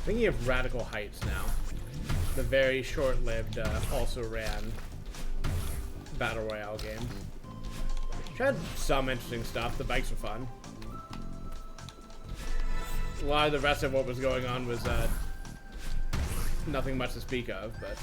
Speaker 1: Thinking of Radical Heights now, the very short-lived, also ran Battle Royale game. Which had some interesting stuff. The bikes were fun. A lot of the rest of what was going on was nothing much to speak of, but...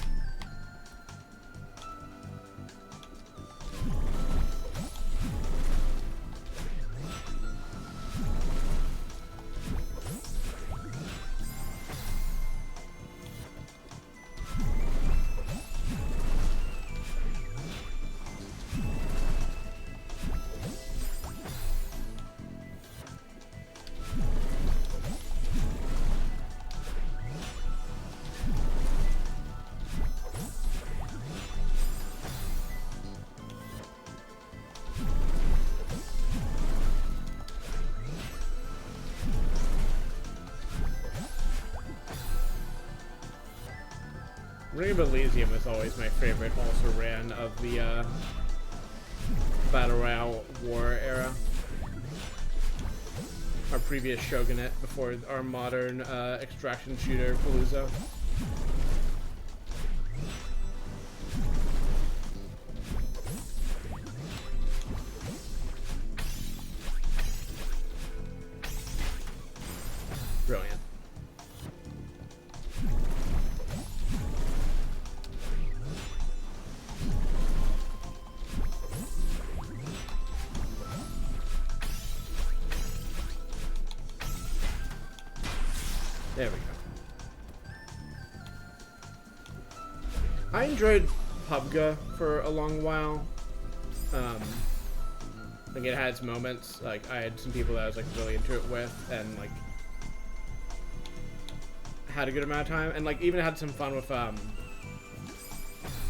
Speaker 1: Ring of Elysium is always my favorite also ran of the Battle Royale War era. Our previous Shogunate before our modern extraction shooter Palooza. Brilliant. There we go. I enjoyed PUBG for a long while. Like it had its moments. Like I had some people that I was like really into it with, and like had a good amount of time, and like even had some fun with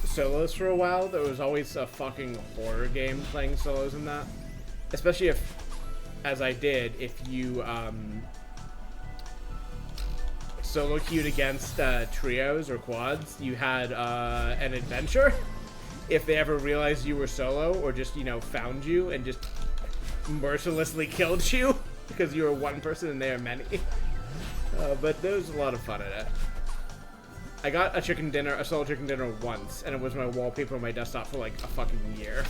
Speaker 1: solos for a while. There was always a fucking horror game playing solos in that, especially if, as I did, if you solo queued against trios or quads, you had an adventure. If they ever realized you were solo, or just, you know, found you and just mercilessly killed you because you were one person and they are many. But there was a lot of fun in it. I got a solo chicken dinner once, and it was my wallpaper on my desktop for like a fucking year.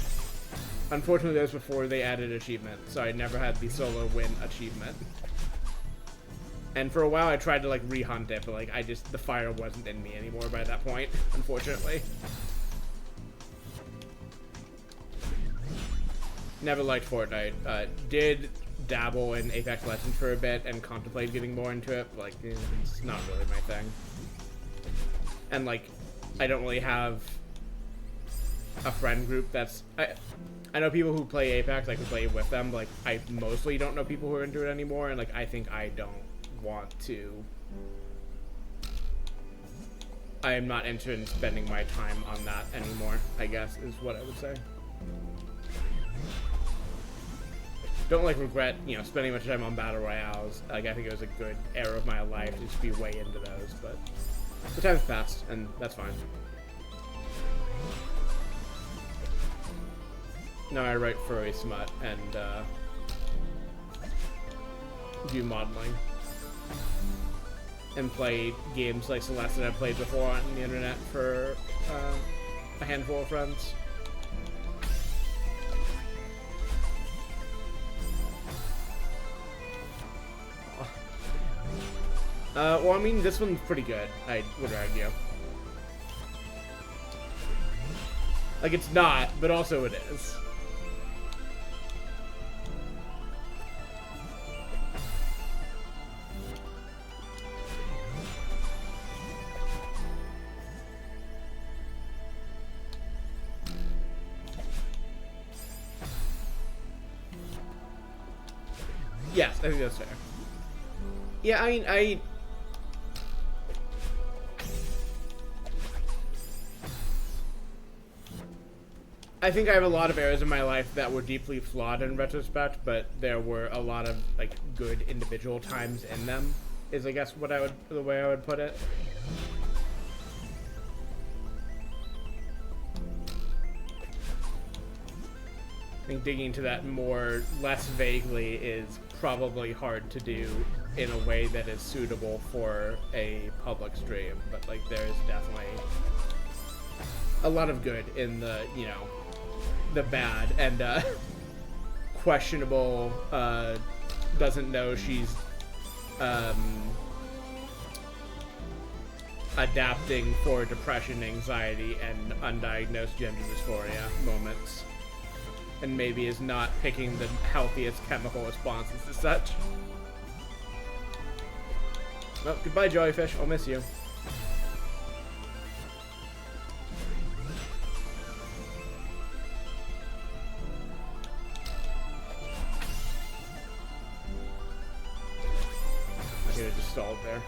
Speaker 1: Unfortunately, that was before they added achievement, so I never had the solo win achievement. And for a while, I tried to like rehunt it, but like the fire wasn't in me anymore by that point, unfortunately. Never liked Fortnite. Did dabble in Apex Legends for a bit and contemplate getting more into it, but, like, it's not really my thing. And, like, I don't really have a friend group that's... I know people who play Apex, I can play with them, but, like, I mostly don't know people who are into it anymore, and, like, I think I don't want to... I am not interested in spending my time on that anymore, I guess, is what I would say. Don't, like, regret, you know, spending much time on Battle Royales. Like, I think it was a good era of my life to just be way into those, but the time's passed, and that's fine. Now I write furry smut and, do modeling. And play games like Celeste that I've played before on the internet for, a handful of friends. Well, I mean, this one's pretty good, I would argue. Like, it's not, but also it is. Yes, I think that's fair. Yeah, I mean, I think I have a lot of areas in my life that were deeply flawed in retrospect, but there were a lot of, like, good individual times in them, is, I guess, the way I would put it. I think digging into that less vaguely is probably hard to do in a way that is suitable for a public stream, but, like, there's definitely a lot of good in the, you know, the bad and questionable, doesn't know she's adapting for depression, anxiety, and undiagnosed gender dysphoria moments, and maybe is not picking the healthiest chemical responses to such. Well, goodbye, Jellyfish. I'll miss you. I could have just stalled there.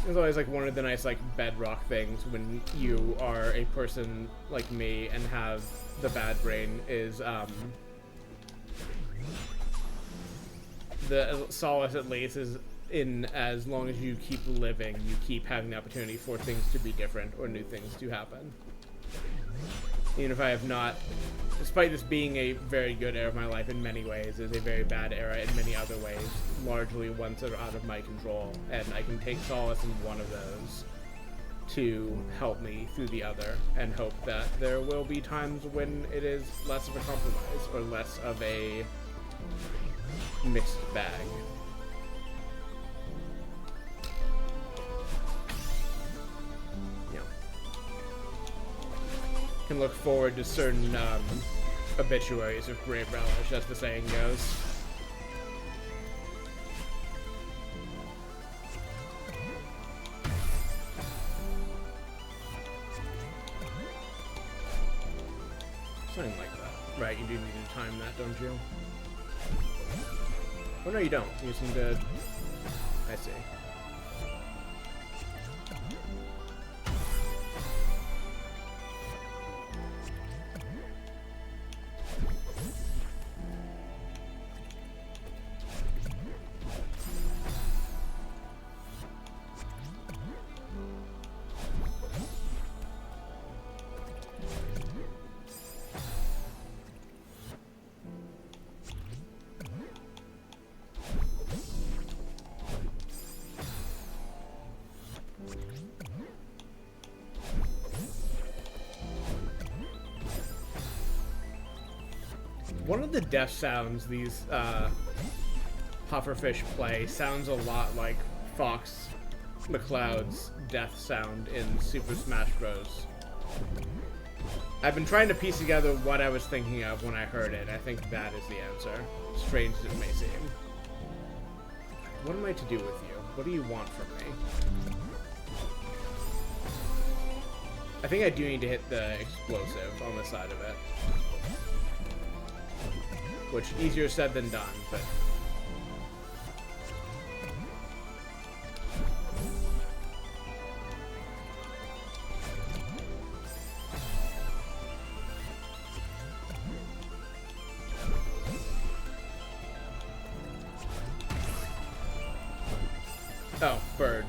Speaker 1: It's always, like, one of the nice, like, bedrock things when you are a person like me and have the bad brain is, the solace, at least, is in as long as you keep living, you keep having the opportunity for things to be different or new things to happen. Even if I have not, despite this being a very good era of my life in many ways, is a very bad era in many other ways, largely ones that are out of my control, and I can take solace in one of those to help me through the other, and hope that there will be times when it is less of a compromise, or less of a mixed bag. Can look forward to certain obituaries of grave relish, as the saying goes. Something like that. Right, you do need to time that, don't you? Oh no, you don't. You seem to... I see. One of the death sounds these pufferfish play sounds a lot like fox McLeod's death sound in Super Smash Bros. I've been trying to piece together what I was thinking of when I heard it. I think that is the answer. Strange as it may seem. What am I to do with you? What do you want from me? I think I do need to hit the explosive on the side of it. Which, easier said than done, but... Oh, bird.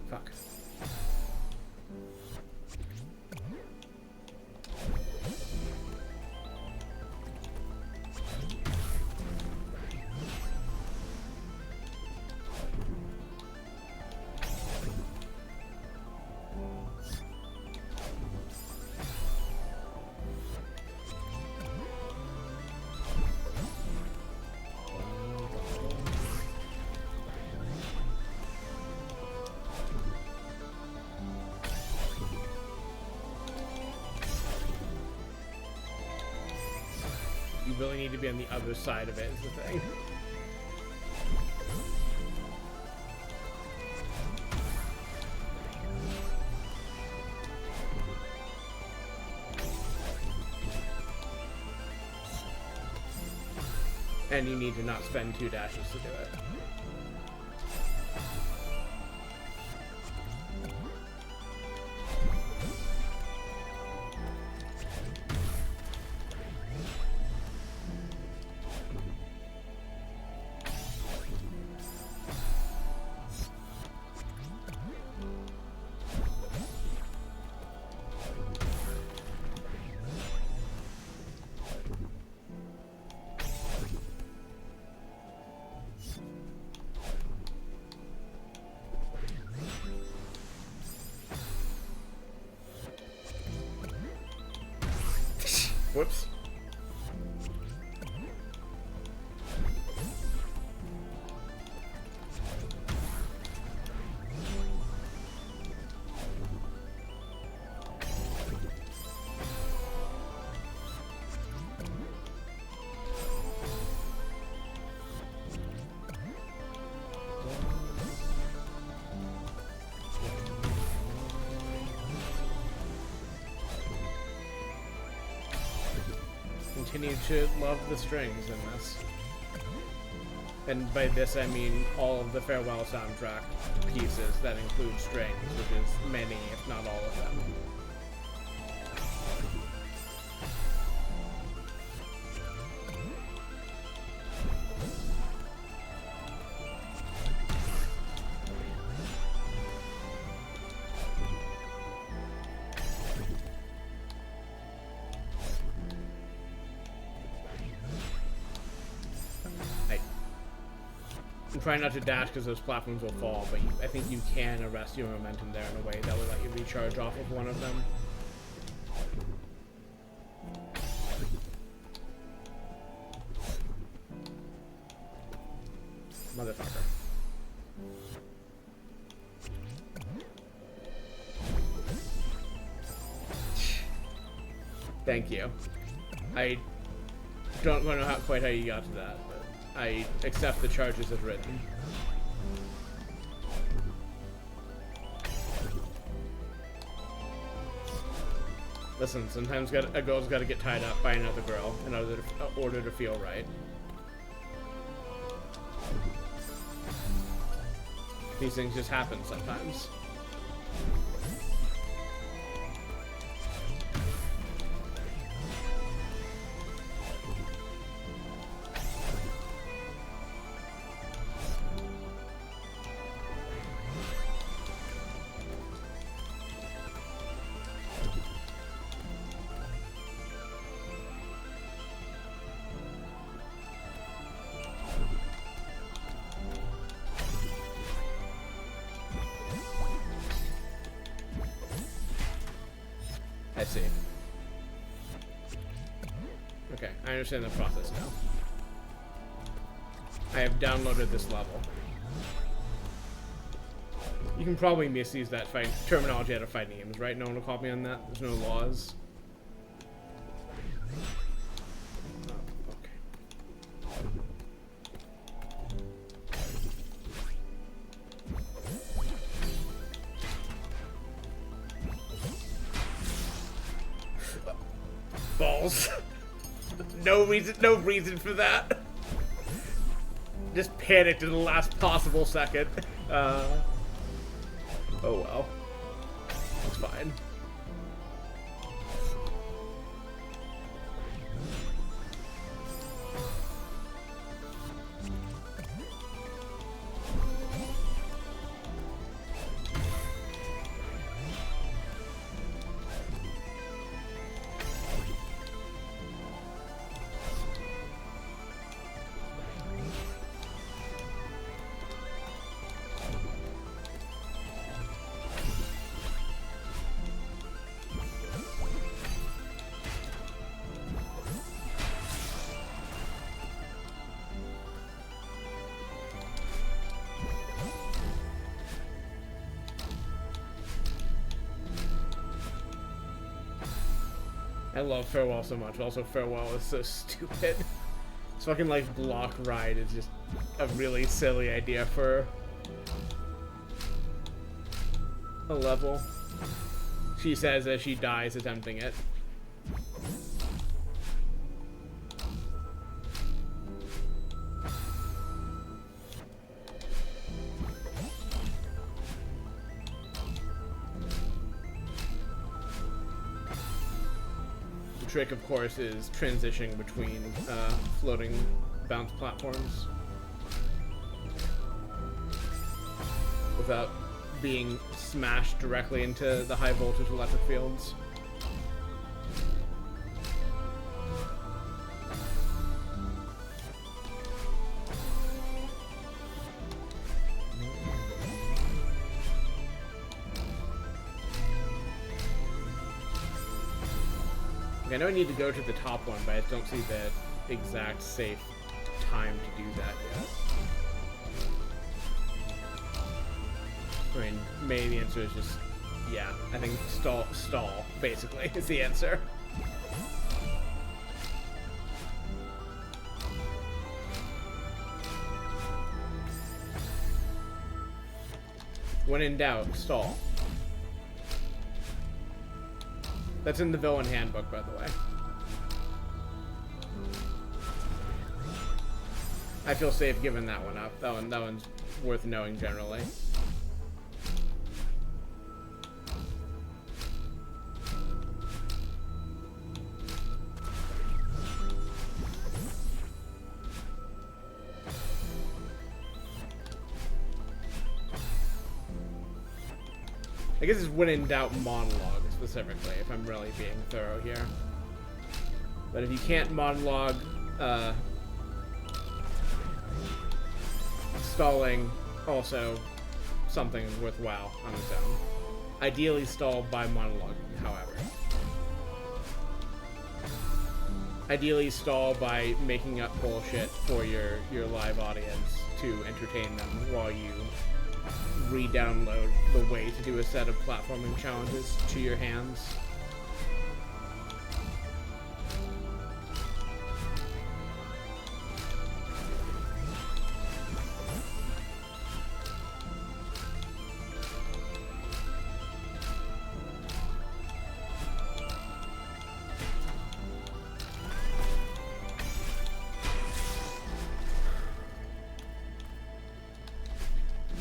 Speaker 1: Fuck. You really need to be on the other side of it, is the thing. And you need to not spend 2 dashes to do it. Whoops. Continue to love the strings in this. And by this I mean all of the Farewell soundtrack pieces that include strings, which is many, if not all of them. I'm trying not to dash because those platforms will fall, but I think you can arrest your momentum there in a way that will let you recharge off of one of them. Motherfucker. Thank you. I don't know quite how you got to that, but I accept the charges as written. Listen, sometimes a girl's got to get tied up by another girl in order to feel right. These things just happen sometimes. I see. Okay, I understand the process now. I have downloaded this level. You can probably misuse that terminology out of fighting games, right? No one will call me on that. There's no laws. Balls. No reason for that. Just panicked in the last possible second. Oh well. That's fine. I love Farewell so much. Also, Farewell is so stupid. This fucking, like, block ride is just a really silly idea for a level. She says as she dies attempting it. Trick, of course, is transitioning between floating bounce platforms without being smashed directly into the high voltage electric fields. I know I need to go to the top one, but I don't see the exact safe time to do that yet. I mean, maybe the answer is just, yeah, I think stall, basically, is the answer. When in doubt, stall. That's in the villain handbook, by the way. I feel safe giving that one up. That one's worth knowing generally. I guess it's when in doubt monologue specifically, if I'm really being thorough here. But if you can't monologue, stalling also something worthwhile on its own. Ideally stall by monologue, however. Ideally stall by making up bullshit for your live audience to entertain them while you re-download the way to do a set of platforming challenges to your hands.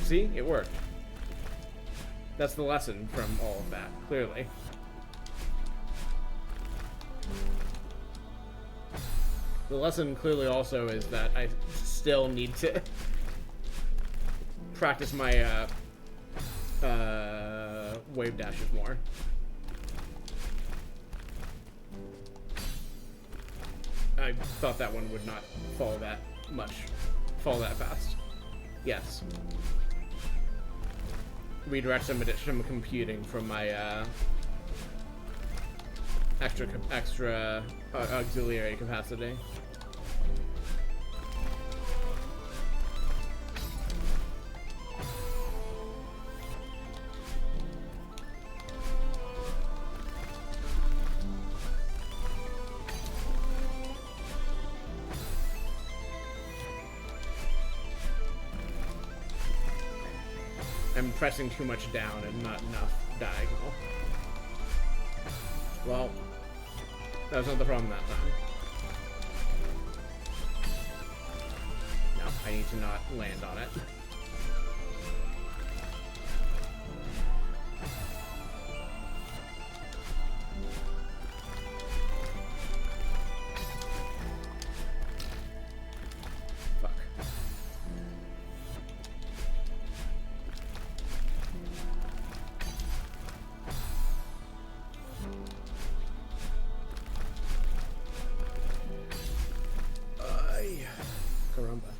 Speaker 1: See? It worked. That's the lesson from all of that, clearly. The lesson clearly also is that I still need to practice my wave dashes more. I thought that one would not fall that fast. Yes. Redirect some computing from my extra auxiliary capacity. I'm pressing too much down and not enough diagonal. Well, that was not the problem that time. No, I need to not land on it. Caramba.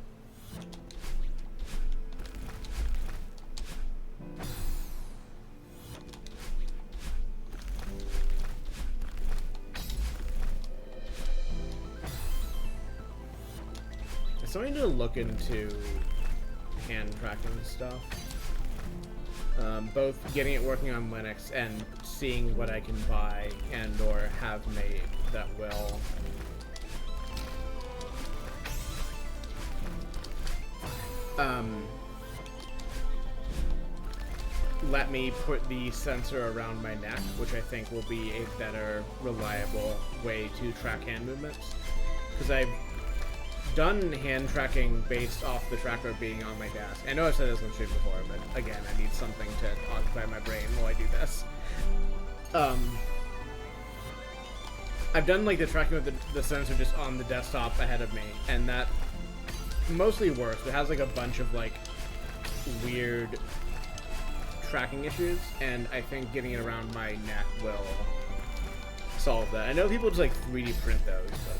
Speaker 1: So I need to look into hand tracking stuff. Both getting it working on Linux and seeing what I can buy and or have made that will let me put the sensor around my neck, which I think will be a better, reliable way to track hand movements. Because I've done hand tracking based off the tracker being on my desk. I know I've said this on stream before, but again, I need something to occupy my brain while I do this. I've done like the tracking with the sensor just on the desktop ahead of me, and that mostly works. It has like a bunch of like weird tracking issues, and I think getting it around my neck will solve that. I know people just like 3D print those, but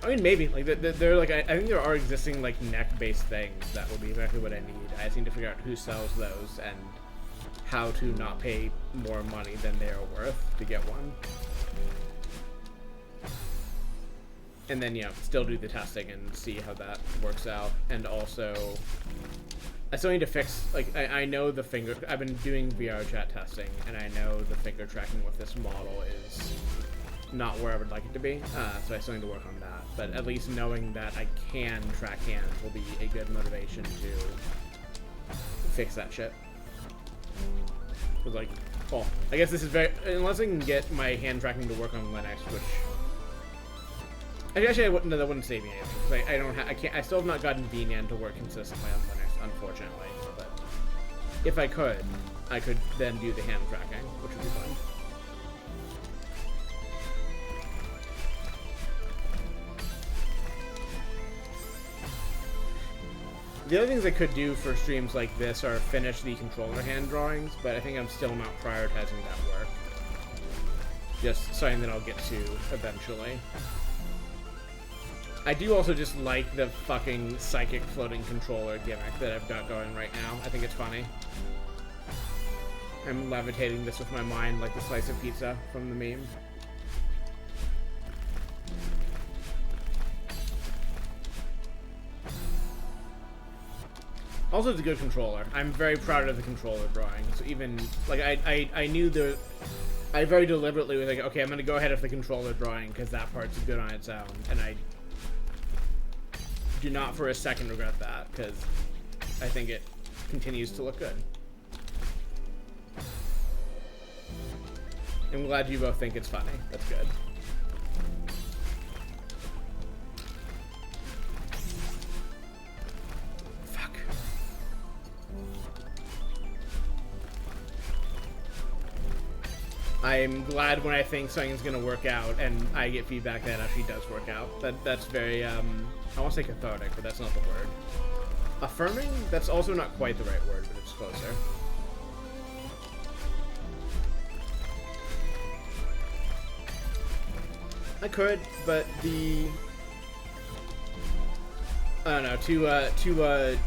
Speaker 1: I mean maybe like they're like I think there are existing like neck-based things that will be exactly what I need. I just need to figure out who sells those and how to not pay more money than they are worth to get one. And then, you know, still do the testing and see how that works out. And also, I still need to fix, like, I know the finger, I've been doing VR chat testing, and I know the finger tracking with this model is not where I would like it to be, so I still need to work on that. But at least knowing that I can track hands will be a good motivation to fix that shit. Because, like, well, I guess this is very, unless I can get my hand tracking to work on Linux, which, actually, that wouldn't save me anything, because I still have not gotten VNAND to work consistently on Linux, unfortunately. But if I could then do the hand tracking, which would be fun. The other things I could do for streams like this are finish the controller hand drawings, but I think I'm still not prioritizing that work. Just something that I'll get to eventually. I do also just like the fucking psychic floating controller gimmick that I've got going right now. I think it's funny. I'm levitating this with my mind like the slice of pizza from the meme. Also, it's a good controller. I'm very proud of the controller drawing. So even, like, I knew I very deliberately was like, okay, I'm going to go ahead with the controller drawing because that part's good on its own. And I do not for a second regret that, because I think it continues to look good. I'm glad you both think it's funny. That's good. Fuck. I'm glad when I think something's gonna work out and I get feedback that it actually does work out. That's very, I want to say cathartic, but that's not the word. Affirming? That's also not quite the right word, but it's closer. I could, but I don't know, to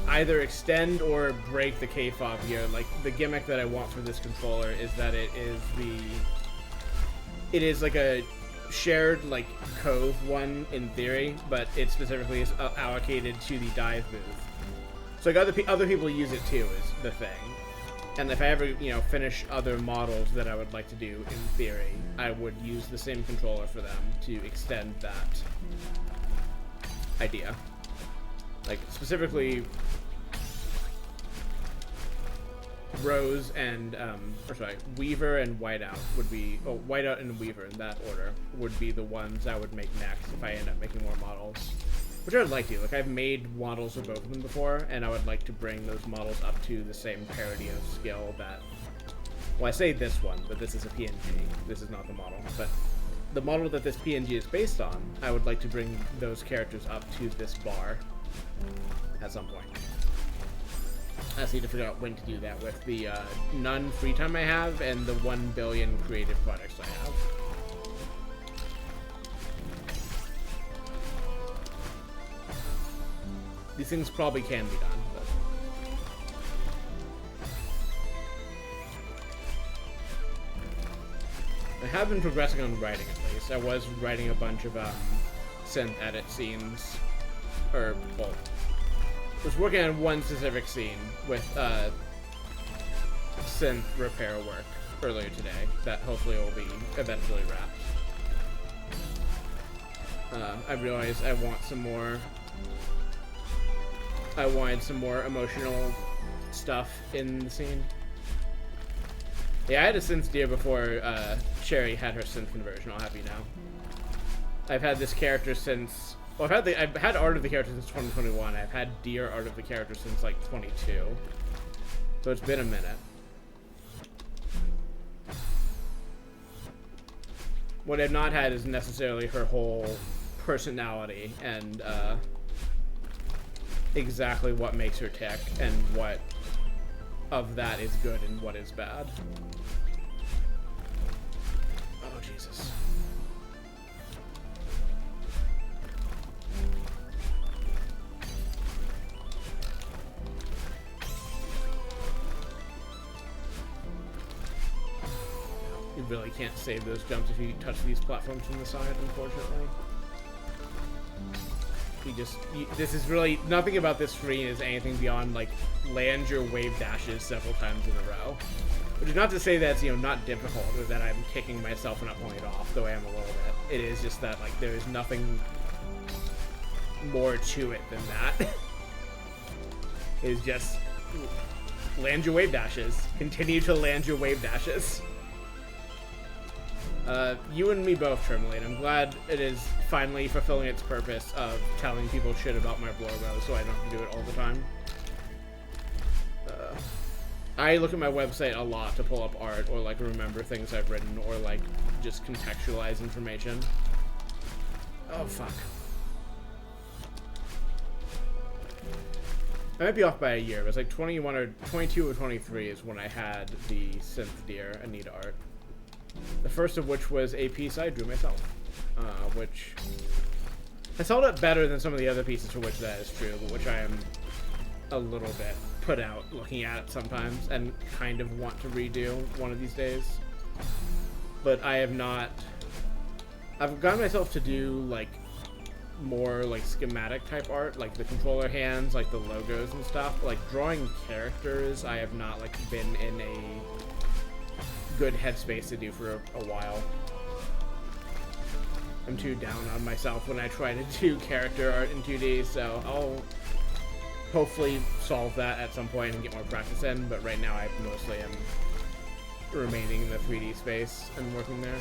Speaker 1: either extend or break the K-fob here, like, the gimmick that I want for this controller is that it is it is like a shared like cove one in theory, but it specifically is allocated to the dive booth. So like other people use it too is the thing. And if I ever, finish other models that I would like to do in theory, I would use the same controller for them to extend that idea. Like specifically Rose and Weaver and Whiteout would be Whiteout and Weaver in that order would be the ones I would make next if I end up making more models. Which I would like to. Like, I've made models of both of them before, and I would like to bring those models up to the same parity of skill that... Well, I say this one, but this is a PNG. This is not the model. But the model that this PNG is based on, I would like to bring those characters up to this bar at some point. I just need to figure out when to do that with the none free time I have and the 1 billion creative projects I have. These things probably can be done, but... I have been progressing on writing, at least. I was writing a bunch of synth edit scenes, or, well, I was working on one specific scene with synth repair work earlier today that hopefully will be eventually wrapped. I realized I want some more... I wanted some more emotional stuff in the scene. Yeah, I had a synth deer before Sherry had her synth conversion, I'll have you know. I've had this character since... Well, I've had art of the character since 2021. I've had deer art of the character since, like, 22. So it's been a minute. What I've not had is necessarily her whole personality and, exactly what makes her tick and what of that is good and what is bad. Oh, Jesus. You really can't save those jumps if you touch these platforms from the side, unfortunately. This is really, nothing about this screen is anything beyond, like, land your wave dashes several times in a row. Which is not to say that's, not difficult, or that I'm kicking myself and not pulling it off, though I am a little bit. It is just that, like, there is nothing more to it than that. It is just, land your wave dashes. Continue to land your wave dashes. You and me both, Termalate. I'm glad it is finally fulfilling its purpose of telling people shit about my blorbo so I don't have to do it all the time. I look at my website a lot to pull up art or, like, remember things I've written or, like, just contextualize information. Oh, fuck. I might be off by a year. It was like 21 or 22 or 23 is when I had the synth deer Anita art. The first of which was a piece I drew myself, which has held up better than some of the other pieces for which that is true, but which I am a little bit put out looking at it sometimes and kind of want to redo one of these days. But I have not... I've gotten myself to do, like, more, like, schematic type art, like the controller hands, like the logos and stuff. Like, drawing characters, I have not, like, been in a good headspace to do for a while. I'm too down on myself when I try to do character art in 2D, so I'll hopefully solve that at some point and get more practice in, but right now I mostly am remaining in the 3D space and working there.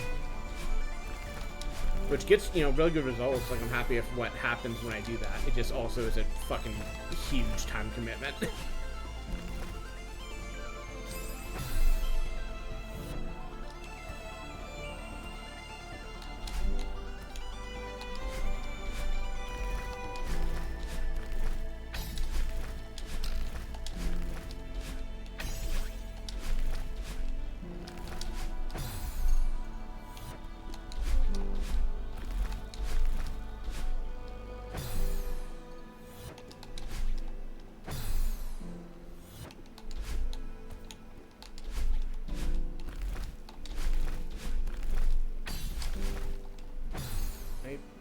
Speaker 1: Which gets, really good results. Like, I'm happy with what happens when I do that. It just also is a fucking huge time commitment.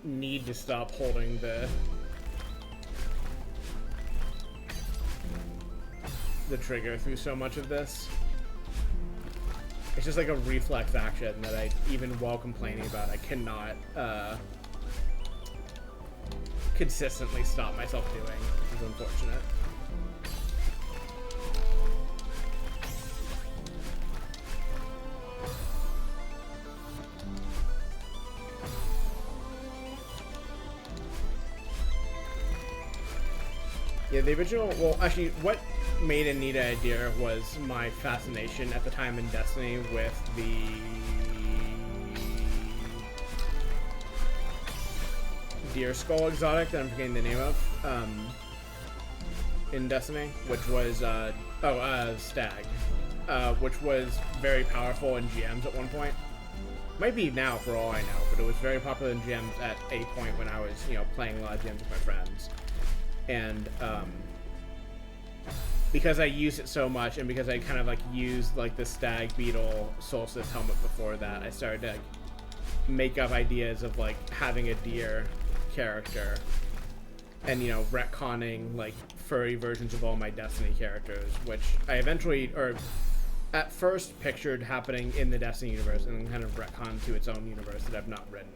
Speaker 1: need to stop holding the trigger through so much of this. It's just like a reflex action that I, even while complaining about, I cannot consistently stop myself doing, which is unfortunate. Yeah, the original, well, actually, what made a neat idea was my fascination at the time in Destiny with the deer skull exotic that I'm forgetting the name of in Destiny, which was stag, which was very powerful in GMs at one point. Might be now for all I know, but it was very popular in GMs at a point when I was, you know, playing a lot of GMs with my friends. And because I used it so much, and because I kind of like used like the stag beetle solstice helmet before that, I started to like, make up ideas of like having a deer character, and you know, retconning like furry versions of all my Destiny characters, which I eventually, or at first pictured happening in the Destiny universe, and then kind of retconned to its own universe that I've not written.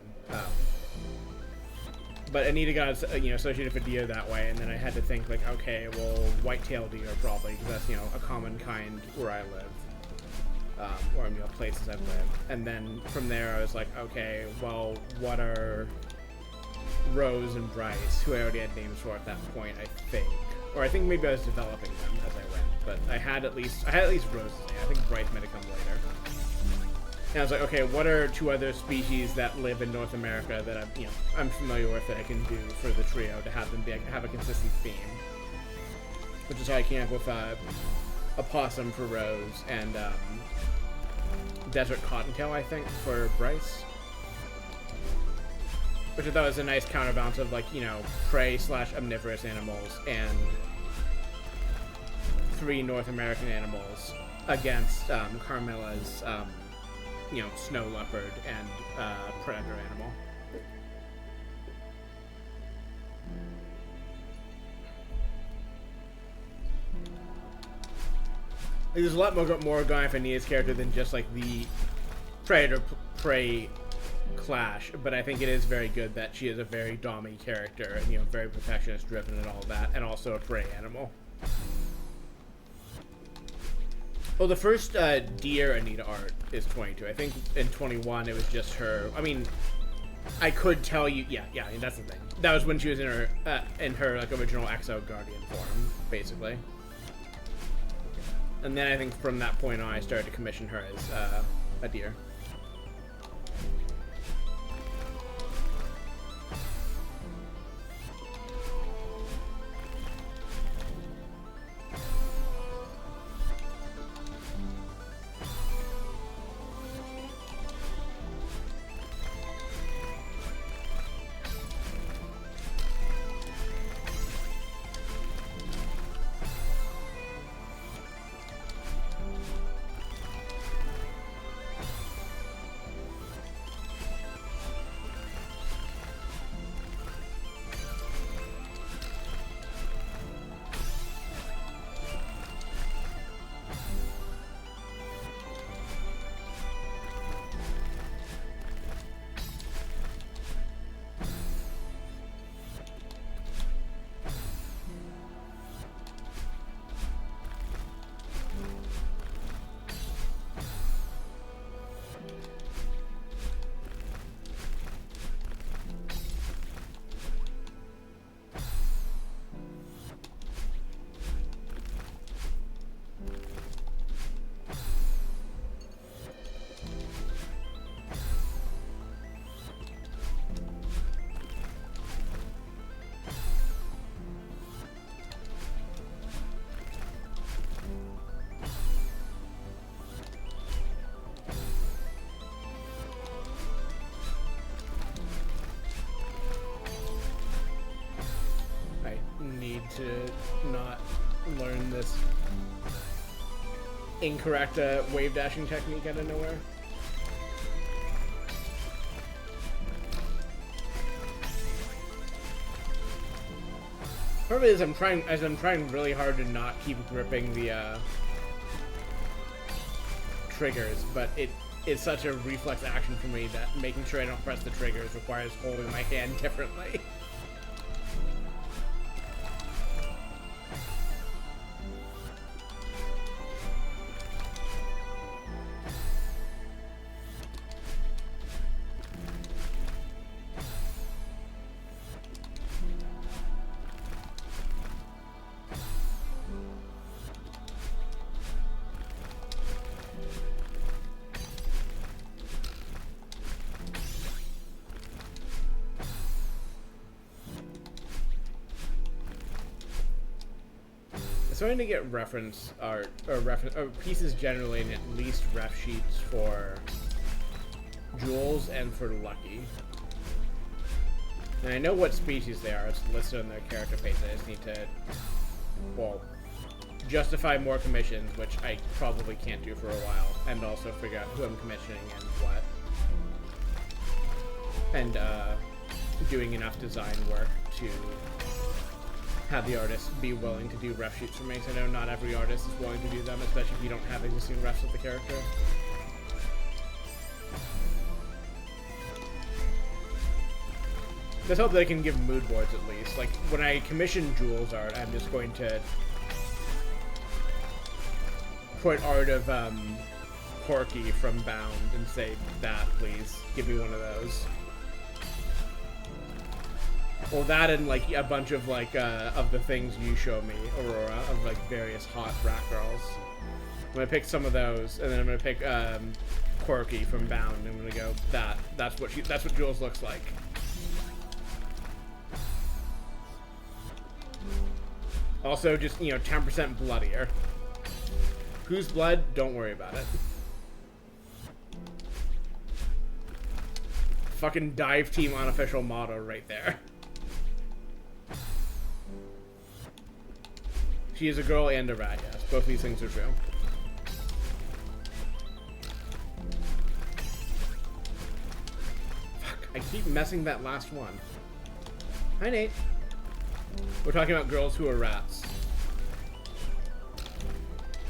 Speaker 1: But Anita got, you know, associated with deer that way, and then I had to think, like, okay, well, white-tailed deer probably, because that's, you know, a common kind where I live, or, you know, places I've lived. And then from there, I was like, okay, well, what are Rose and Bryce, who I already had names for at that point, I think. Or I think maybe I was developing them as I went, but I had at least Rose's name. I think Bryce might have come later. And I was like, okay, what are two other species that live in North America that I'm familiar with that I can do for the trio to have them have a consistent theme? Which is how I came up with a possum for Rose and desert cottontail, I think, for Bryce. Which I thought was a nice counterbalance of, like, you know, prey/omnivorous animals and 3 North American animals against Carmilla's you know, snow leopard and predator animal. There's a lot more going on for Nia's character than just like the predator-prey clash, but I think it is very good that she is a very dommy character and, you know, very protectionist-driven and all that, and also a prey animal. Well, the first Deer Anita art is 22. I think in 21 it was just her. I mean, I could tell you. Yeah. I mean, that's the thing. That was when she was in her like original Exo Guardian form, basically. And then I think from that point on, I started to commission her as a deer. To not learn this incorrect wave dashing technique out of nowhere. Part of it is I'm trying really hard to not keep gripping the triggers, but it is such a reflex action for me that making sure I don't press the triggers requires holding my hand differently. Starting to get reference art or pieces generally, and at least ref sheets for Jules and for Lucky. And I know what species they are. It's listed on their character page. I just need to, well, justify more commissions, which I probably can't do for a while, and also figure out who I'm commissioning and what, and doing enough design work to have the artist be willing to do ref sheets for me, because I know not every artist is willing to do them, especially if you don't have existing refs of the character. Let's hope that I can give mood boards at least. Like, when I commission Jules art, I'm just going to put art of Corky from Bound and say, that, please. Give me one of those. Well, that and, like, a bunch of, like, of the things you show me, Aurora, of, like, various hot rat girls. I'm gonna pick some of those, and then I'm gonna pick, Quirky from Bound, and I'm gonna go, that's what Jules looks like. Also, just, you know, 10% bloodier. Whose blood? Don't worry about it. Fucking dive team unofficial motto right there. She is a girl and a rat, yes. Both these things are true. Fuck, I keep messing that last one. Hi, Nate. We're talking about girls who are rats.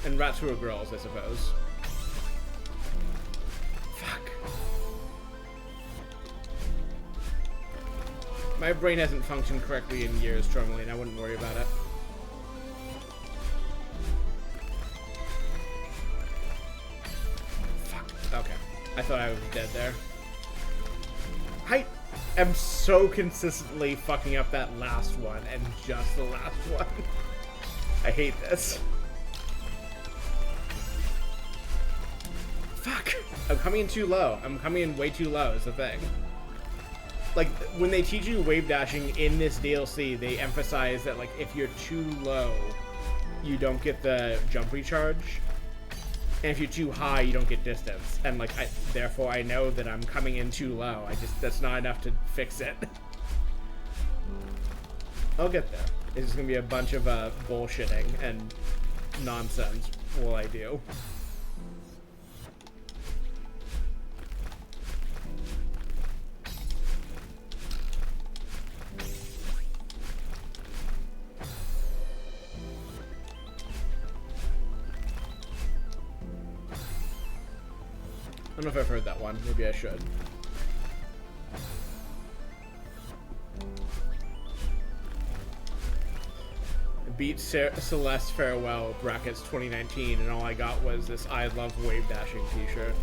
Speaker 1: And rats who are girls, I suppose. Fuck. My brain hasn't functioned correctly in years, Tourmaline. I wouldn't worry about it. Okay. I thought I was dead there. I am so consistently fucking up that last one, and just the last one. I hate this. Fuck. I'm coming in too low. I'm coming in way too low is the thing. Like, when they teach you wave dashing in this DLC, they emphasize that, like, if you're too low, you don't get the jump recharge. And if you're too high, you don't get distance. And, like, therefore I know that I'm coming in too low. That's not enough to fix it. I'll get there. It's just gonna be a bunch of, bullshitting and nonsense while I do. I don't know if I've heard that one. Maybe I should. I beat Celeste Farewell, brackets 2019, and all I got was this I Love Wave Dashing t-shirt.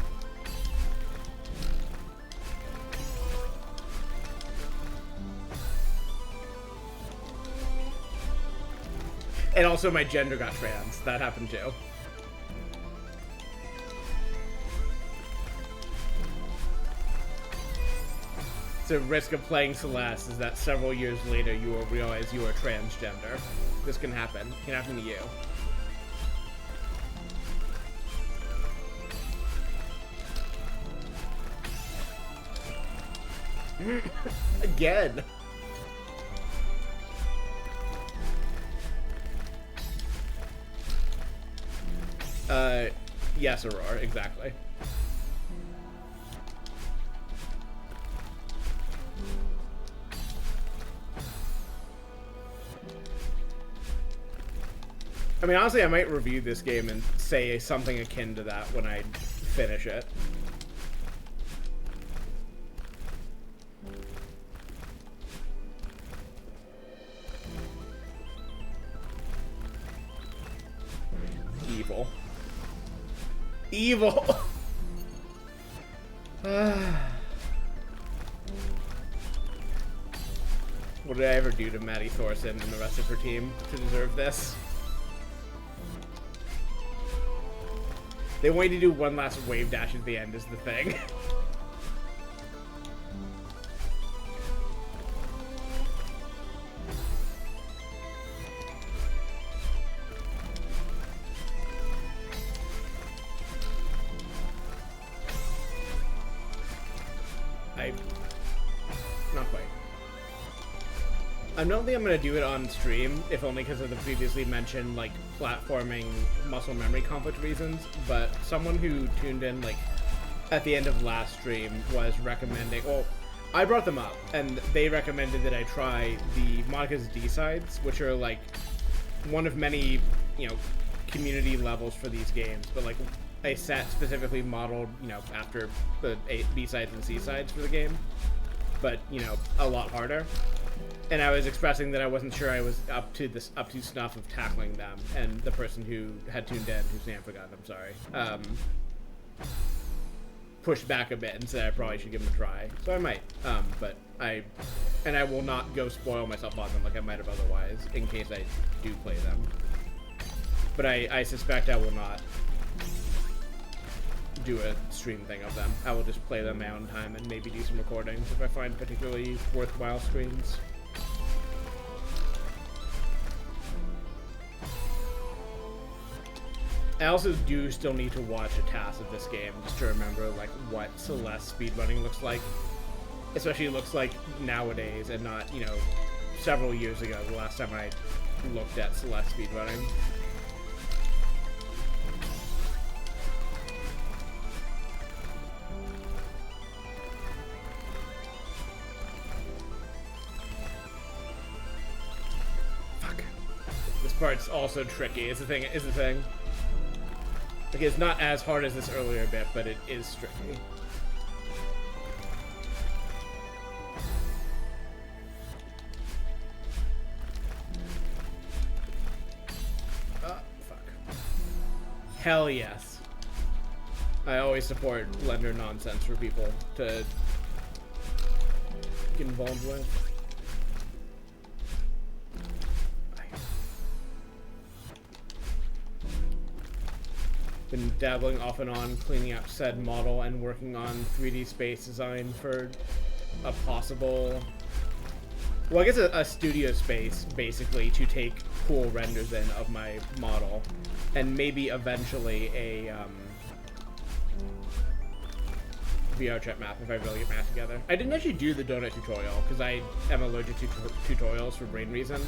Speaker 1: And also my gender got trans. That happened too. The risk of playing Celeste is that several years later you will realize you are transgender. This can happen. It can happen to you. Again. Yes, Aurora, exactly. I mean, honestly, I might review this game and say something akin to that when I finish it. Evil. Evil! What did I ever do to Maddie Thorson and the rest of her team to deserve this? They want you to do one last wave dash at the end is the thing. Not quite. I don't think I'm going to do it on stream, if only because of the previously mentioned, like, platforming muscle memory conflict reasons, but someone who tuned in, like, at the end of last stream was recommending, well, I brought them up, and they recommended that I try the Monica's D-sides, which are, like, one of many, you know, community levels for these games, but, like, a set specifically modeled, you know, after the B-sides and C-sides for the game, but, you know, a lot harder. And I was expressing that I wasn't sure I was up to snuff of tackling them, and the person who had tuned in, whose name I forgot, I'm sorry, pushed back a bit and said I probably should give them a try. So I might, but I will not go spoil myself on them like I might have otherwise, in case I do play them. But I suspect I will not do a stream thing of them. I will just play them my own time and maybe do some recordings if I find particularly worthwhile streams. I also do still need to watch a task of this game just to remember like what Celeste speedrunning looks like. Especially looks like nowadays and not, you know, several years ago, the last time I looked at Celeste speedrunning. This part's also tricky. Is the thing. Like, it's not as hard as this earlier bit, but it is tricky. Fuck. Hell yes. I always support blender nonsense for people to get involved with. Been dabbling off and on, cleaning up said model and working on 3D space design for a possible, well, I guess a studio space, basically, to take cool renders in of my model, and maybe eventually a VR chat map if I really get math together. I didn't actually do the donut tutorial, because I am allergic to tutorials for brain reasons.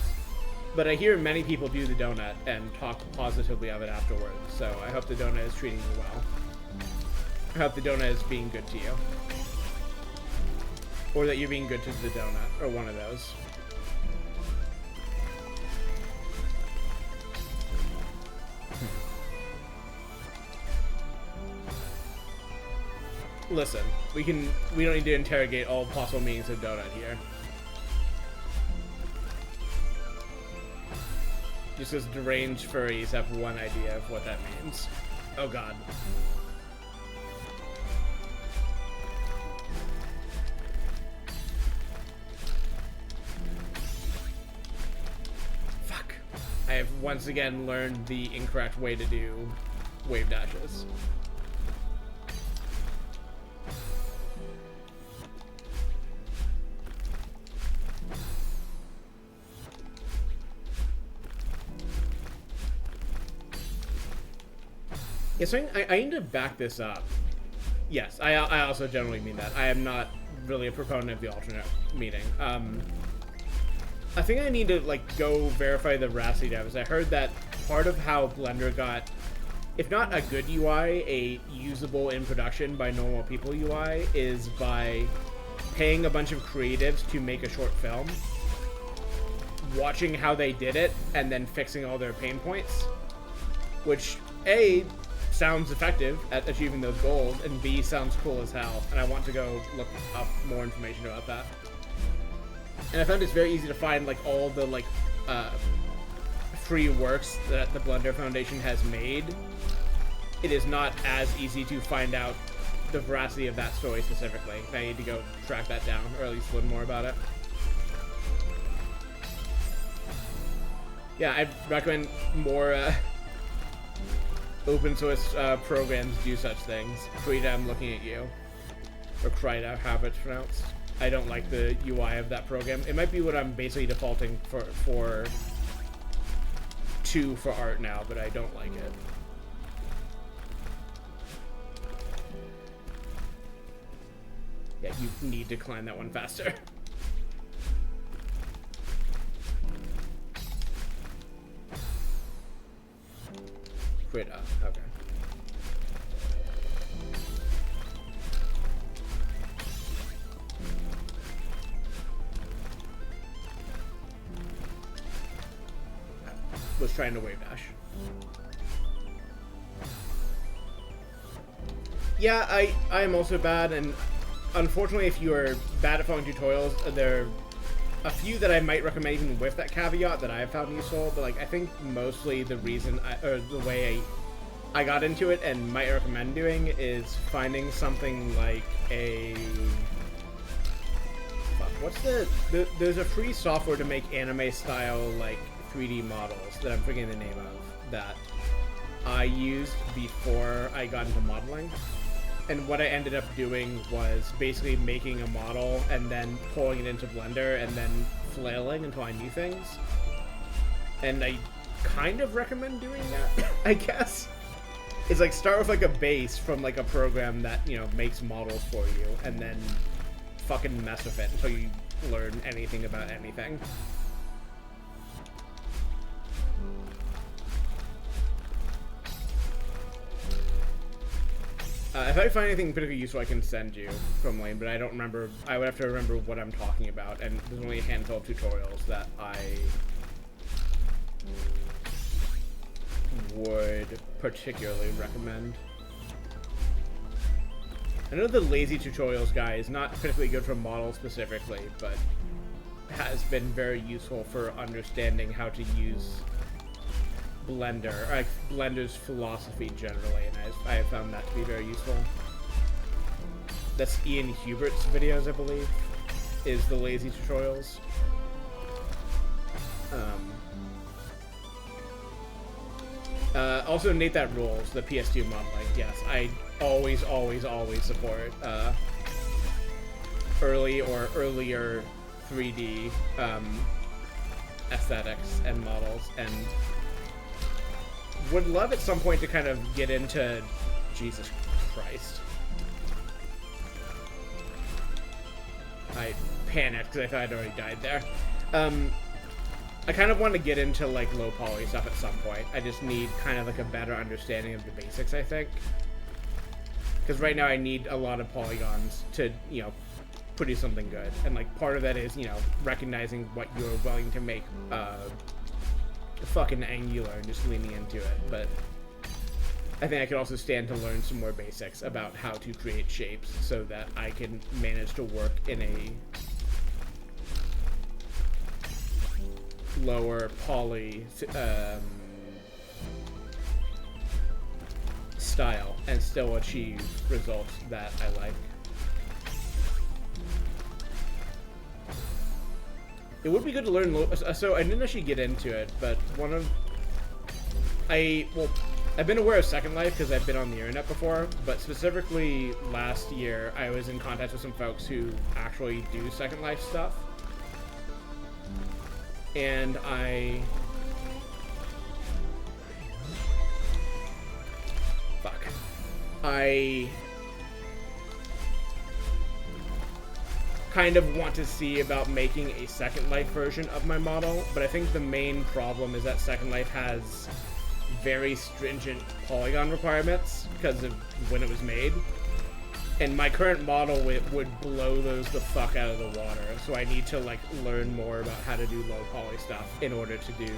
Speaker 1: But I hear many people do the donut and talk positively of it afterwards, so I hope the donut is treating you well. I hope the donut is being good to you. Or that you're being good to the donut, or one of those. Listen, we don't need to interrogate all possible meanings of donut here. Just because deranged furries have one idea of what that means. Oh god. Fuck. I have once again learned the incorrect way to do wave dashes. Yeah, so I need to back this up. Yes, I also generally mean that. I am not really a proponent of the alternate meaning. I think I need to, like, go verify the veracity of it. I heard that part of how Blender got, if not a good UI, a usable in production by normal people UI, is by paying a bunch of creatives to make a short film. watching how they did it and then fixing all their pain points, which A, sounds effective at achieving those goals, and B, sounds cool as hell, and I want to go look up more information about that. And I found it's very easy to find like all the like free works that the Blender Foundation has made. It is not as easy to find out the veracity of that story specifically. I need to go track that down, or at least learn more about it. Yeah, I'd recommend more open source programs do such things. Krita, I'm looking at you. Or Krita, however it's pronounced. I don't like the UI of that program. It might be what I'm basically defaulting for art now, but I don't like it. Yeah, you need to climb that one faster. Krita, okay. Was trying to wave dash. Yeah, I am also bad, and unfortunately, if you are bad at following tutorials, there are a few that I might recommend even with that caveat that I have found useful, but like I think mostly the reason or the way I got into it and might recommend doing is finding something like a what's there's a free software to make anime style like 3D models that I'm forgetting the name of that I used before I got into modeling. And what I ended up doing was basically making a model and then pulling it into Blender and then flailing until I knew things. And I kind of recommend doing that, I guess. It's like start with like a base from like a program that, you know, makes models for you and then fucking mess with it until you learn anything about anything. If I find anything particularly useful, I can send you from Lane, but I don't remember. I would have to remember what I'm talking about, and there's only a handful of tutorials that I would particularly recommend. I know the lazy tutorials guy is not particularly good for models specifically, but has been very useful for understanding how to use Blender, or like Blender's philosophy generally, and I have found that to be very useful. That's Ian Hubert's videos, I believe, is the lazy tutorials. Also, Nate That Rules, the PS2 modeling. Yes, I always support early or earlier 3D aesthetics and models, and would love at some point to kind of get into Jesus Christ. I panicked because I thought I'd already died there. I kind of want to get into like low poly stuff at some point. I just need kind of like a better understanding of the basics, I think. Because right now I need a lot of polygons to, you know, produce something good. And like part of that is, you know, recognizing what you're willing to make fucking angular and just leaning into it. But I think I could also stand to learn some more basics about how to create shapes so that I can manage to work in a lower poly style and still achieve results that I like. It would be good to learn, so I didn't actually get into it, but I've been aware of Second Life because I've been on the internet before, but specifically last year I was in contact with some folks who actually do Second Life stuff. And I kind of want to see about making a Second Life version of my model, but I think the main problem is that Second Life has very stringent polygon requirements because of when it was made. And my current model would blow those the fuck out of the water. So I need to like learn more about how to do low poly stuff in order to do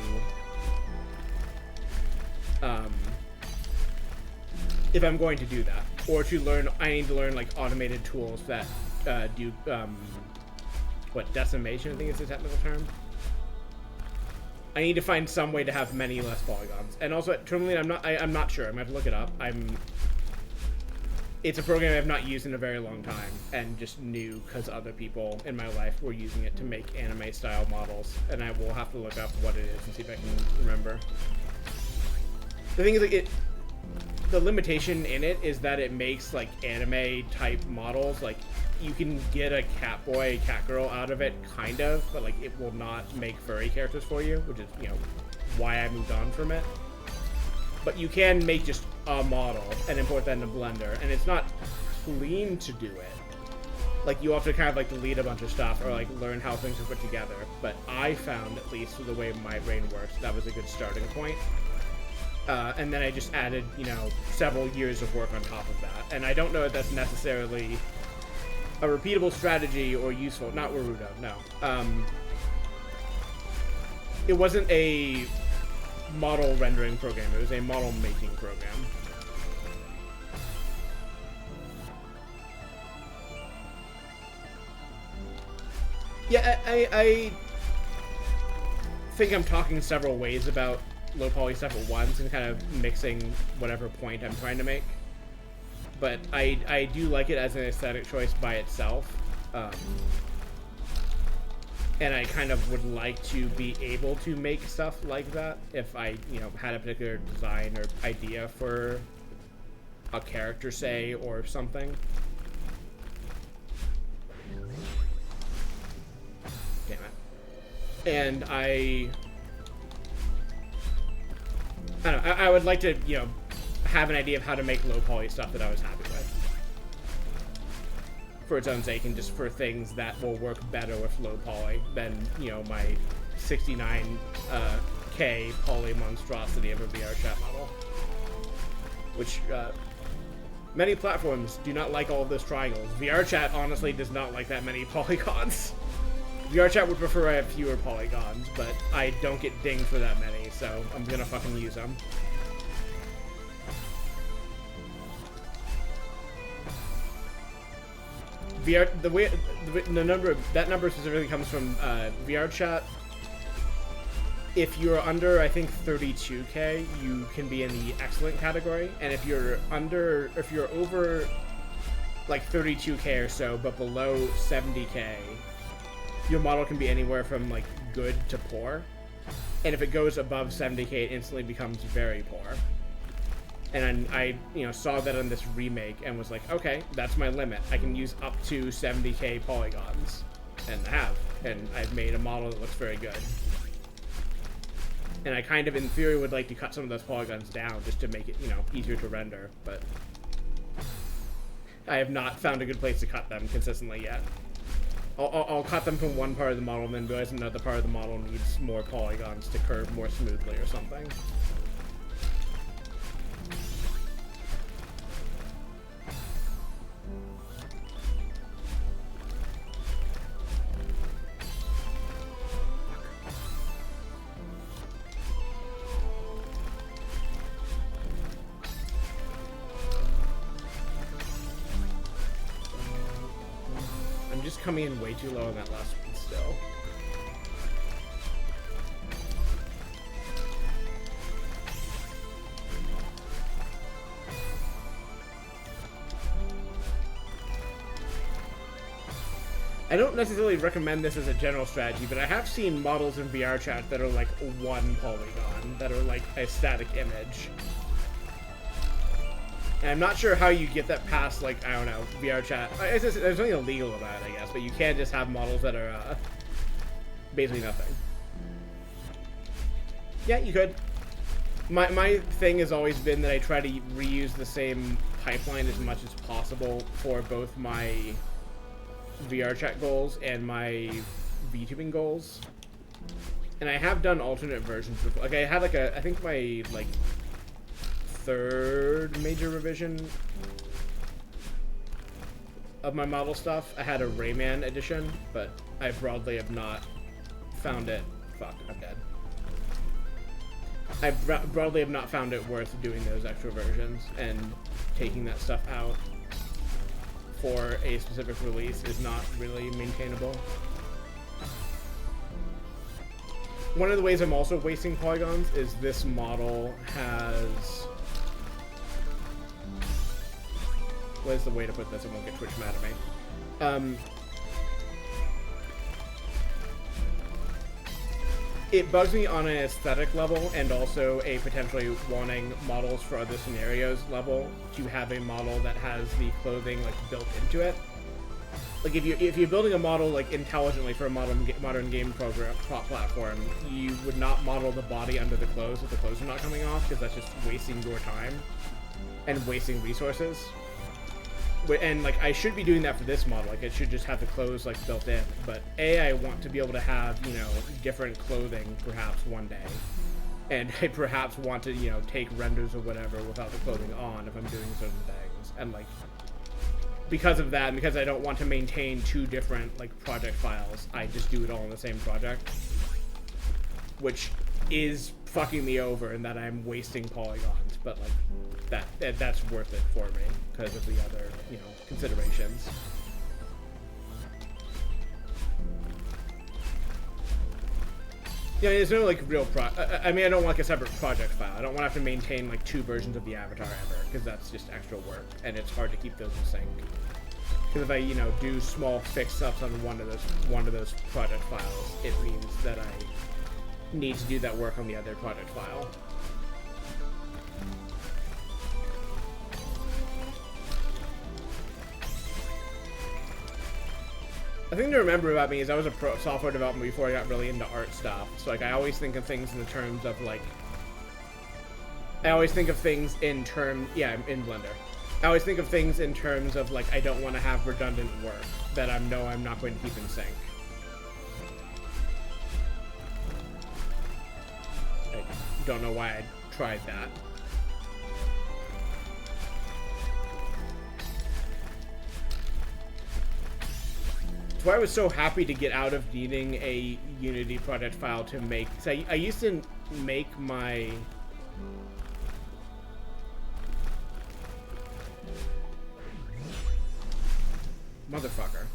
Speaker 1: if I'm going to do that. Or to learn, I need to learn like automated tools that do what, decimation I think is the technical term. I need to find some way to have many less polygons. And also at Tourmaline, I'm not sure. I'm gonna have to look it up. It's a program I've not used in a very long time, and just new because other people in my life were using it to make anime-style models, and I will have to look up what it is and see if I can remember. The thing is, like, the limitation in it is that it makes, like, anime-type models. Like, you can get a Catboy, Catgirl out of it, kind of, but, like, it will not make furry characters for you, which is, you know, why I moved on from it. But you can make just a model and import that into Blender, and it's not clean to do it. Like, you have to kind of like delete a bunch of stuff or like learn how things are put together. But I found, at least with the way my brain works, that was a good starting point. And then I just added, you know, several years of work on top of that. And I don't know if that's necessarily a repeatable strategy or useful. Not Warudo, no. It wasn't a model rendering program. It was a model making program. Yeah, I think I'm talking several ways about low poly stuff at once and kind of mixing whatever point I'm trying to make. But I do like it as an aesthetic choice by itself. And I kind of would like to be able to make stuff like that if I, you know, had a particular design or idea for a character, say, or something. Damn it. And I don't know, I would like to, you know, have an idea of how to make low poly stuff that I was happy with. For its own sake, and just for things that will work better with low poly than, you know, my 69K poly monstrosity of a VR chat model. Which, many platforms do not like all of those triangles. VR chat honestly does not like that many polygons. VR chat would prefer I have fewer polygons, but I don't get dinged for that many, so I'm gonna fucking use them. VR, the number, that number specifically comes from VR chat. If you're under, I think, 32K, you can be in the excellent category, and if you're over like 32K or so, but below 70K, your model can be anywhere from like good to poor, and if it goes above 70K, it instantly becomes very poor. And I, you know, saw that on this remake and was like, okay, that's my limit. I can use up to 70K polygons, and I have, and I've made a model that looks very good. And I kind of, in theory, would like to cut some of those polygons down just to make it, you know, easier to render, but I have not found a good place to cut them consistently yet. I'll cut them from one part of the model and then realize another part of the model needs more polygons to curve more smoothly or something. Coming in way too low on that last one still. I don't necessarily recommend this as a general strategy, but I have seen models in VR chat that are like one polygon, that are like a static image. And I'm not sure how you get that past, like, I don't know, VR chat. There's nothing illegal about it, I guess, but you can't just have models that are, basically nothing. Yeah, you could. My thing has always been that I try to reuse the same pipeline as much as possible for both my VR chat goals and my VTubing goals. And I have done alternate versions before. Like, I had, like, I think my, like, third major revision of my model stuff. I had a Rayman edition, but I broadly have not found it. Fuck, I'm dead. I broadly have not found it worth doing those extra versions, and taking that stuff out for a specific release is not really maintainable. One of the ways I'm also wasting polygons is this model has... What is the way to put this? I won't get Twitch mad at me. It bugs me on an aesthetic level, and also a potentially wanting models for other scenarios level to have a model that has the clothing like built into it. Like if you're building a model like intelligently for a modern game platform, you would not model the body under the clothes if the clothes are not coming off, because that's just wasting your time and wasting resources. And like I should be doing that for this model, like it should just have the clothes like built in, but I want to be able to have, you know, different clothing perhaps one day, and I perhaps want to, you know, take renders or whatever without the clothing on if I'm doing certain things. And like because of that, and because I don't want to maintain two different like project files, I just do it all in the same project, which is fucking me over in that I'm wasting polygons, but like that's worth it for me because of the other, you know, considerations. Yeah, there's no like real I mean, I don't want like a separate project file. I don't want to have to maintain like two versions of the avatar ever, because that's just extra work, and it's hard to keep those in sync. Because if I, you know, do small fix-ups on one of those project files, it means that I need to do that work on the other project file. The thing to remember about me is I was a software developer before I got really into art stuff. So like I always think of things in the terms of like, I always think of things in terms, yeah, in Blender. I always think of things in terms of like I don't want to have redundant work that I'm not going to keep in sync. I don't know why I tried that. That's why I was so happy to get out of needing a Unity project file to make. So I used to make my motherfucker.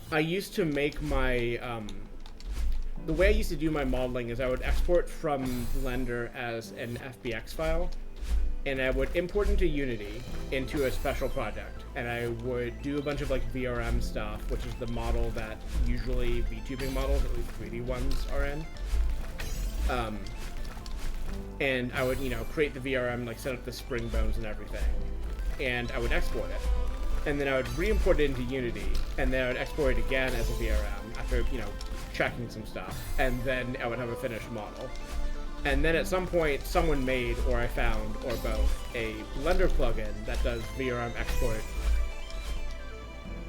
Speaker 1: I used to make my the way I used to do my modeling is I would export from Blender as an FBX file, and I would import into Unity into a special project, and I would do a bunch of like VRM stuff, which is the model that usually VTubing models, at least 3D ones, are in. And I would, you know, create the VRM, like set up the spring bones and everything, and I would export it. And then I would re-import it into Unity, and then I would export it again as a VRM after, you know, checking some stuff, and then I would have a finished model. And then at some point, someone made, or I found, or both, a Blender plugin that does VRM export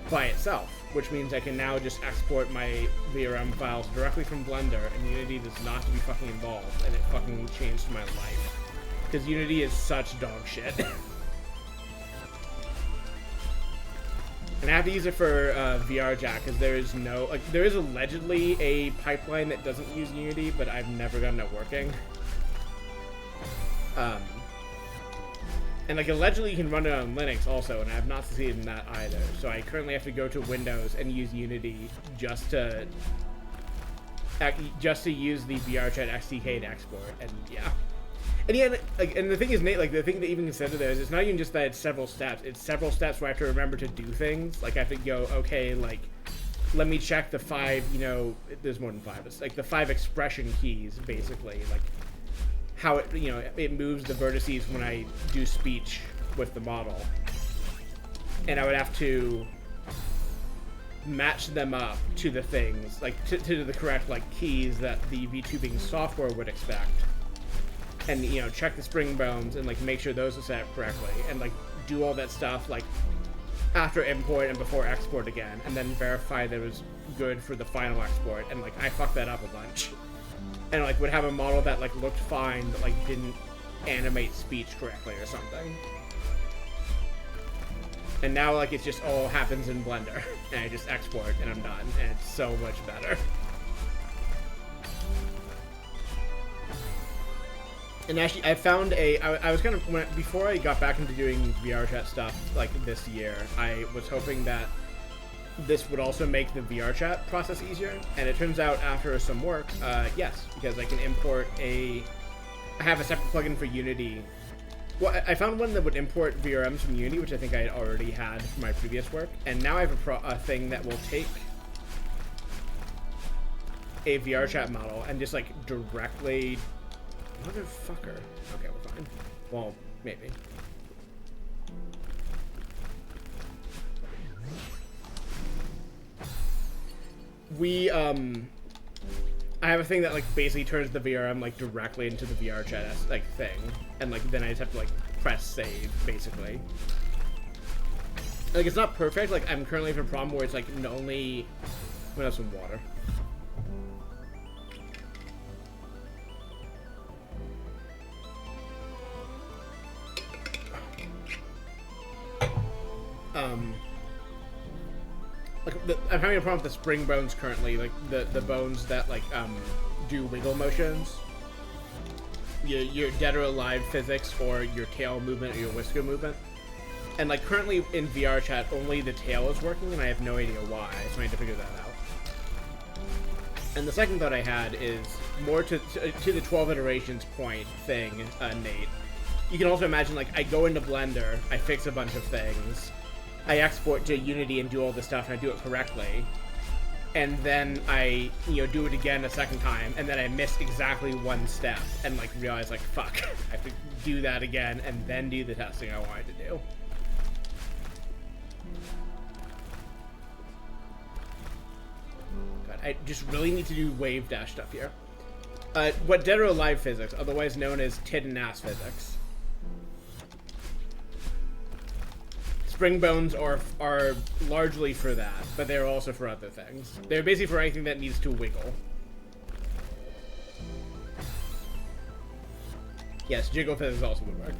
Speaker 1: by itself, which means I can now just export my VRM files directly from Blender, and Unity does not have to be fucking involved, and it fucking changed my life. Because Unity is such dog shit. And I have to use it for VRJack, because there is no, like, there is allegedly a pipeline that doesn't use Unity, but I've never gotten it working. And like allegedly you can run it on Linux also, and I have not succeeded in that either. So I currently have to go to Windows and use Unity just to use the VRChat XDK to export, and yeah. And yeah, like, and the thing is, Nate, like the thing to even consider there is it's not even just that it's several steps. It's several steps where I have to remember to do things. Like I have to go, okay, like let me check the 5, you know, there's more than 5. It's like the 5 expression keys, basically, like how it, you know, it moves the vertices when I do speech with the model. And I would have to match them up to the things, like to the correct like keys that the VTubing software would expect. And, you know, check the spring bones and like make sure those are set up correctly, and like do all that stuff like after import and before export again, and then verify that it was good for the final export. And like I fucked that up a bunch, and like would have a model that like looked fine but like didn't animate speech correctly or something. And now, like, it just all happens in Blender. And I just export, and I'm done. And it's so much better. And actually, I found I was kind of, before I got back into doing VRChat stuff, like, this year, I was hoping that this would also make the VRChat process easier. And it turns out, after some work, yes, because I can import I have a separate plugin for Unity. Well, I found one that would import VRMs from Unity, which I think I had already had for my previous work. And now I have a thing that will take a VRChat model and just, like, directly... Motherfucker. Okay, we're fine. Well, maybe. I have a thing that, like, basically turns the VRM, like, directly into the VRChat, like, thing. And, like, then I just have to, like, press save, basically. Like, it's not perfect. Like, I'm currently having a problem where it's, like, only... I'm gonna have some water. Like, I'm having a problem with the spring bones currently, like, the bones that, like, do wiggle motions. Your dead or alive physics, or your tail movement, or your whisker movement. And, like, currently in VRChat, only the tail is working, and I have no idea why, so I need to figure that out. And the second thought I had is, more to the 12 iterations point thing, Nate. You can also imagine, like, I go into Blender, I fix a bunch of things, I export to Unity and do all this stuff, and I do it correctly. And then I, do it again a second time, and then I miss exactly one step, and, like, realize, like, fuck, I have to do that again, and then do the testing I wanted to do. God, I just really need to do wave dash stuff here. What dead or alive physics, otherwise known as tit and ass physics. Spring bones are largely for that, but they're also for other things. They're basically for anything that needs to wiggle. Yes, jiggle physics also would work.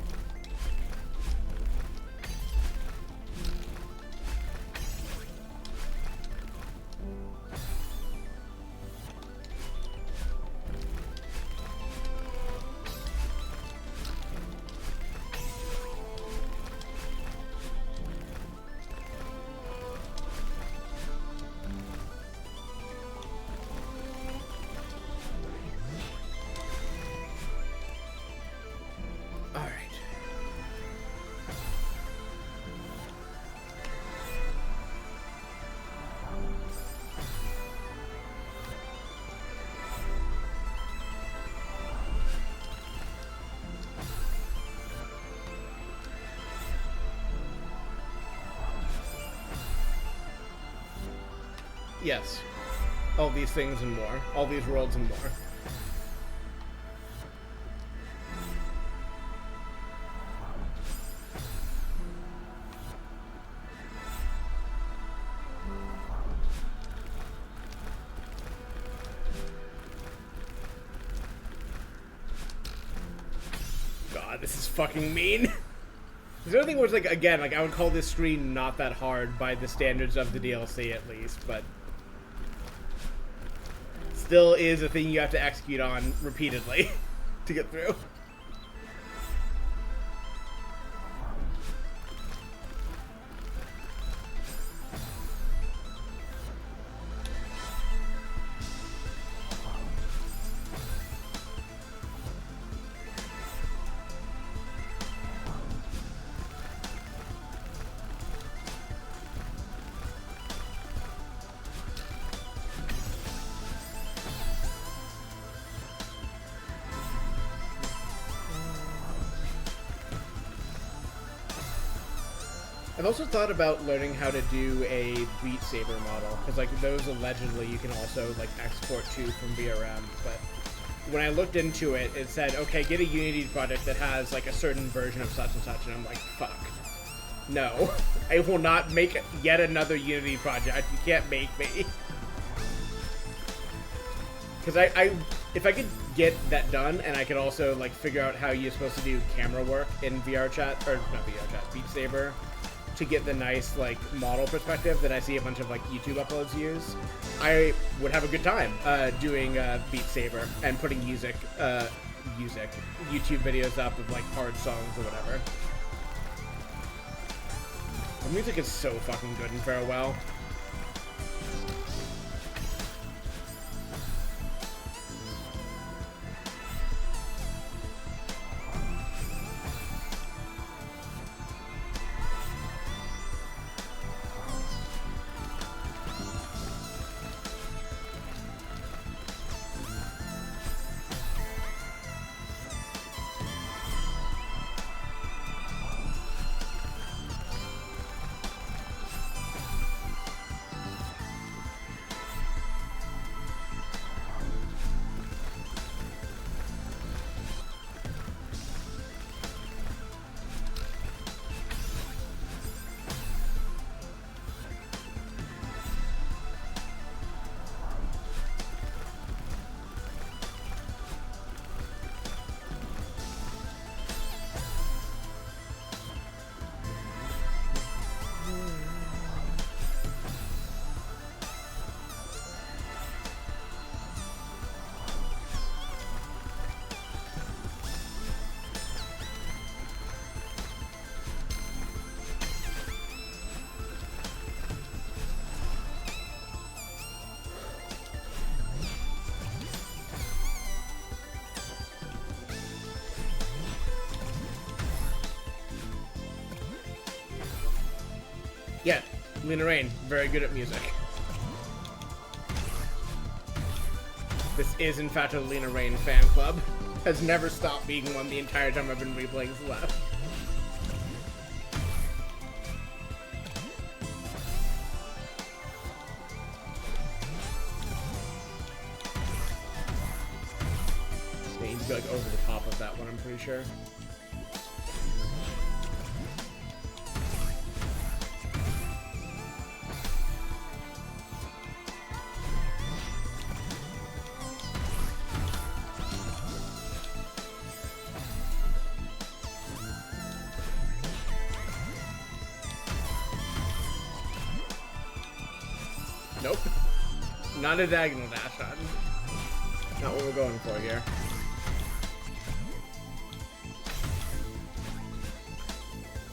Speaker 1: Yes. All these things and more. All these worlds and more. God, this is fucking mean. The other thing was, like, again, like, I would call this screen not that hard by the standards of the DLC, at least, but... still is a thing you have to execute on repeatedly to get through. I've also thought about learning how to do a Beat Saber model, because, like, those allegedly you can also, like, export to from VRM, but when I looked into it, it said, okay, get a Unity project that has, like, a certain version of such and such, and I'm like, fuck. No. I will not make yet another Unity project. You can't make me. Because if I could get that done, and I could also, like, figure out how you're supposed to do camera work in VRChat, or not VRChat, Beat Saber,
Speaker 2: to get the nice like model perspective that I see a bunch of like YouTube uploads use, I would have a good time doing Beat Saber and putting YouTube videos up of like hard songs or whatever. The music is so fucking good in Farewell. Yeah, Lena Raine, very good at music. This is, in fact, a Lena Raine fan club. Has never stopped being one the entire time I've been replaying Celeste. They need to be like over the top of that one, I'm pretty sure. Nope. Not a diagonal dash on. Not what we're going for here.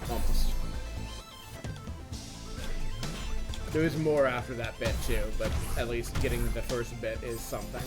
Speaker 2: Almost. There was more after that bit too, but at least getting the first bit is something.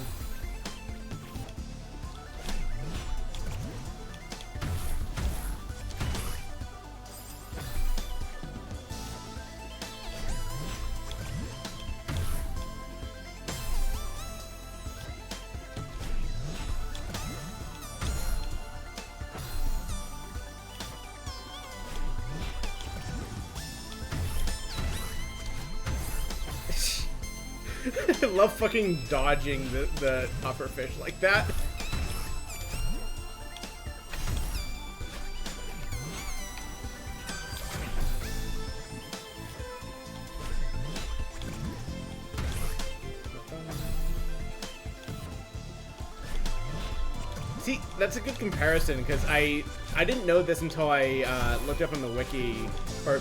Speaker 2: I love fucking dodging the upper fish like that. See, that's a good comparison, because I didn't know this until I looked up on the wiki, or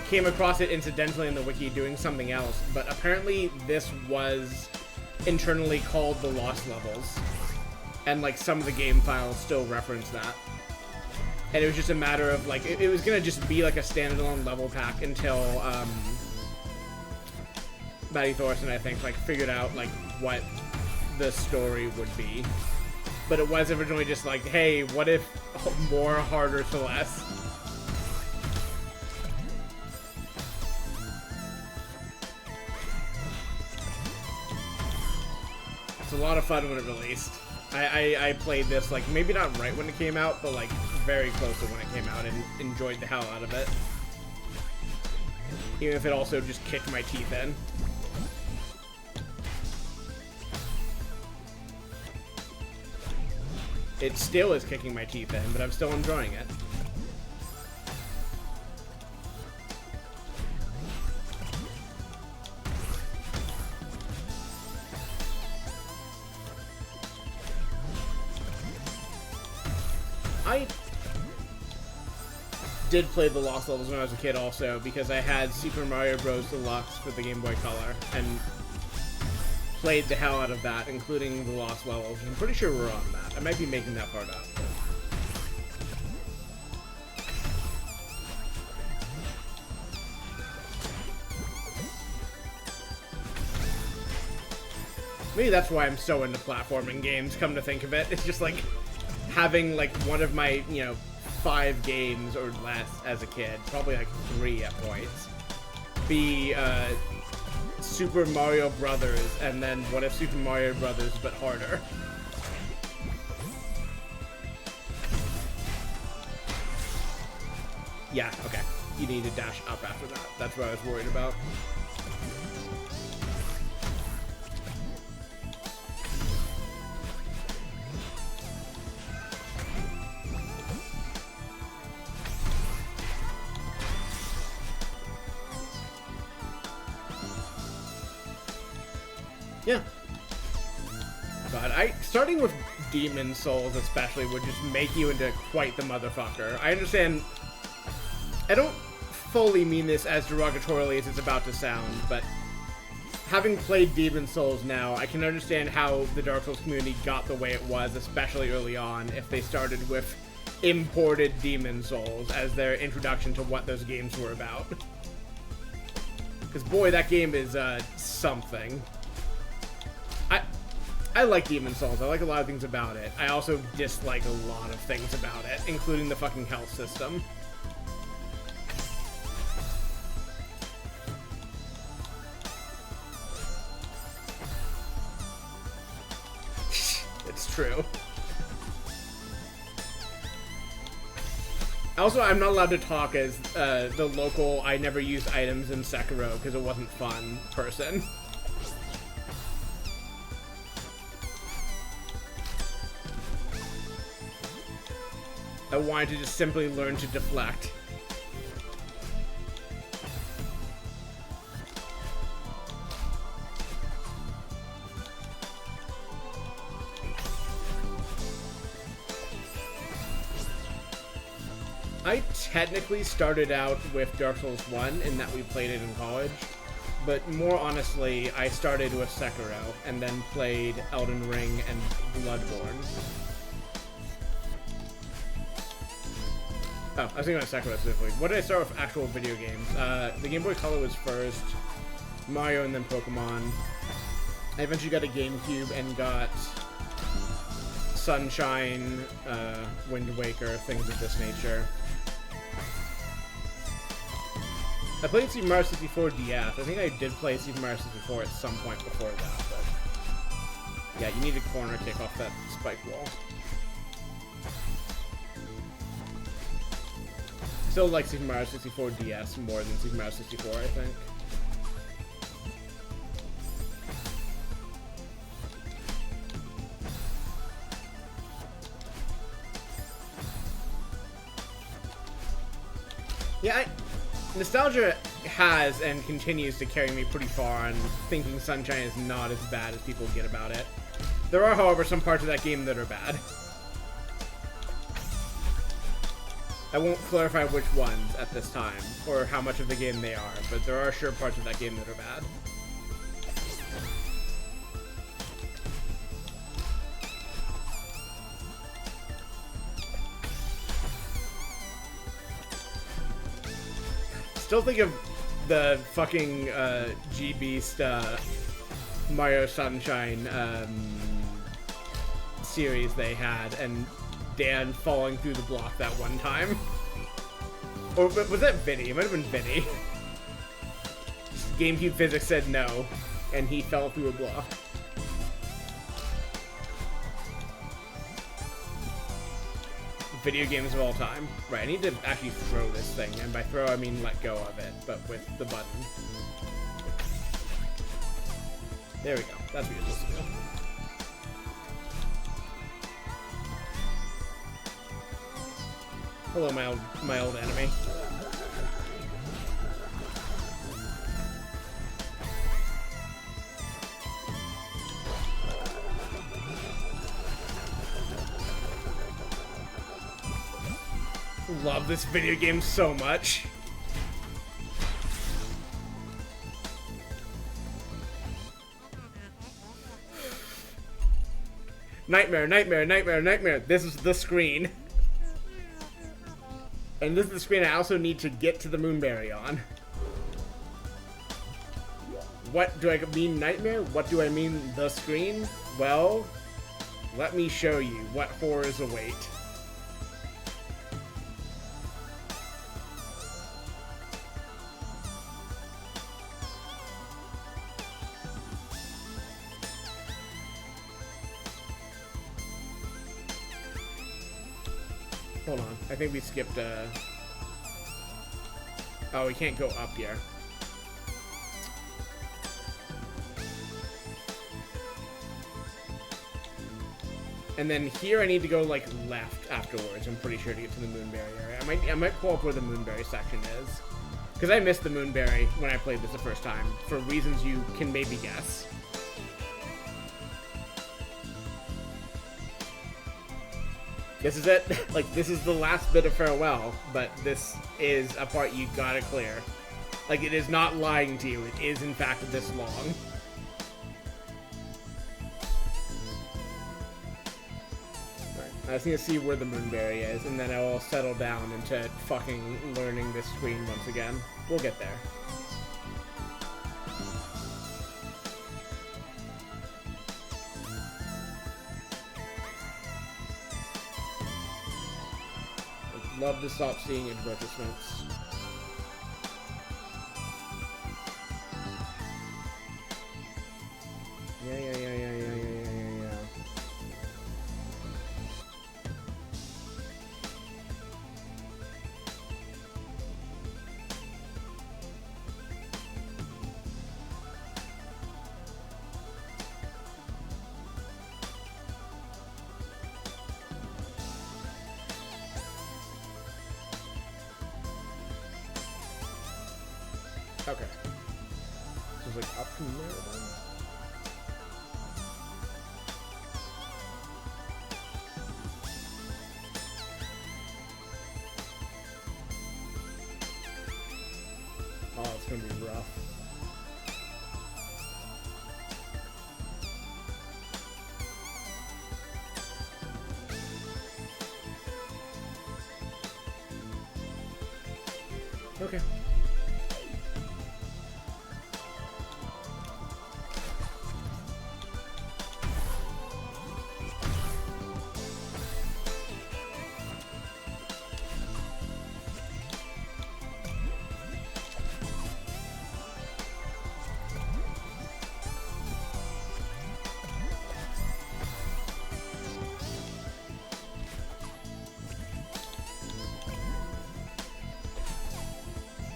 Speaker 2: came across it incidentally in the wiki doing something else, but apparently this was internally called the Lost Levels, and like some of the game files still reference that. And it was just a matter of like, it was gonna just be like a standalone level pack until Maddie Thorson, I think, like figured out like what the story would be. But it was originally just like, hey, what if more harder to less? It's a lot of fun when it released. I played this, like, maybe not right when it came out, but, like, very close to when it came out, and enjoyed the hell out of it. Even if it also just kicked my teeth in. It still is kicking my teeth in, but I'm still enjoying it. did play the Lost Levels when I was a kid also, because I had Super Mario Bros. Deluxe for the Game Boy Color, and played the hell out of that, including the Lost Levels. I'm pretty sure we're on that. I might be making that part up. Maybe that's why I'm so into platforming games, come to think of it. It's just like having like one of my, 5 games or less as a kid, probably like 3 at points, be Super Mario Brothers, and then what if Super Mario Brothers but harder? Yeah, okay. You need to dash up after that. That's what I was worried about. Yeah. But starting with Demon Souls especially would just make you into quite the motherfucker. I understand, I don't fully mean this as derogatorily as it's about to sound, but having played Demon Souls now, I can understand how the Dark Souls community got the way it was, especially early on, if they started with imported Demon Souls as their introduction to what those games were about. Because boy, that game is something. I like Demon Souls. I like a lot of things about it. I also dislike a lot of things about it, including the fucking health system. It's true. Also, I'm not allowed to talk as the local I never used items in Sekiro because it wasn't fun person. I wanted to just simply learn to deflect. I technically started out with Dark Souls 1 in that we played it in college, but more honestly, I started with Sekiro and then played Elden Ring and Bloodborne. Oh, I was thinking about Sekiro specifically. What did I start with actual video games? The Game Boy Color was first, Mario and then Pokemon. I eventually got a GameCube and got Sunshine, Wind Waker, things of this nature. I played Super Mario 64 DS. I think I did play Super Mario 64 at some point before that, but yeah, you need a corner kick off that spike wall. Still like Super Mario 64 DS more than Super Mario 64, I think. Yeah, nostalgia has and continues to carry me pretty far on thinking Sunshine is not as bad as people get about it. There are, however, some parts of that game that are bad. I won't clarify which ones at this time, or how much of the game they are, but there are sure parts of that game that are bad. Still think of the fucking G-Beast Mario Sunshine series they had, and Dan falling through the block that one time. Or was that Vinny? It might have been Vinny. GameCube physics said no, and he fell through a block. Video games of all time. Right, I need to actually throw this thing, and by throw I mean let go of it, but with the button. There we go. That's what you're supposed to do. Hello, my old enemy. love this video game so much. Nightmare, nightmare, nightmare, nightmare. This is the screen. And this is the screen I also need to get to the Moonberry on. What do I mean nightmare? What do I mean the screen? Well, let me show you what horrors await. Hold on, I think we skipped oh, we can't go up here. And then here I need to go like left afterwards, I'm pretty sure, to get to the Moonberry area. I might pull up where the Moonberry section is. Because I missed the Moonberry when I played this the first time, for reasons you can maybe guess. This is it. Like, this is the last bit of farewell, but this is a part you gotta clear. Like, it is not lying to you. It is, in fact, this long. Alright, I just need to see where the Moonberry is, and then I will settle down into fucking learning this screen once again. We'll get there. Love to stop seeing advertisements. Yeah. Okay. So it's like up from there then? Oh, it's gonna be rough. Okay.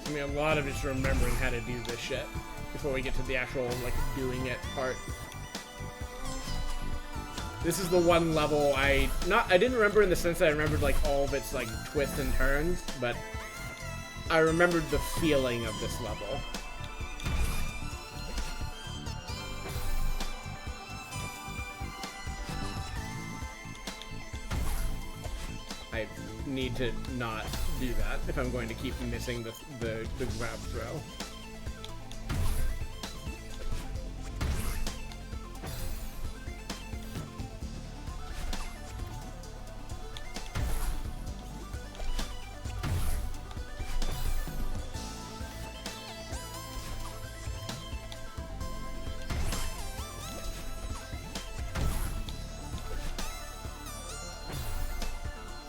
Speaker 2: I mean, a lot of it's remembering how to do this shit before we get to the actual, like, doing it part. This is the one level I didn't remember in the sense that I remembered, like, all of its, like, twists and turns, but I remembered the feeling of this level. I need to not do that if I'm going to keep missing the grab throw.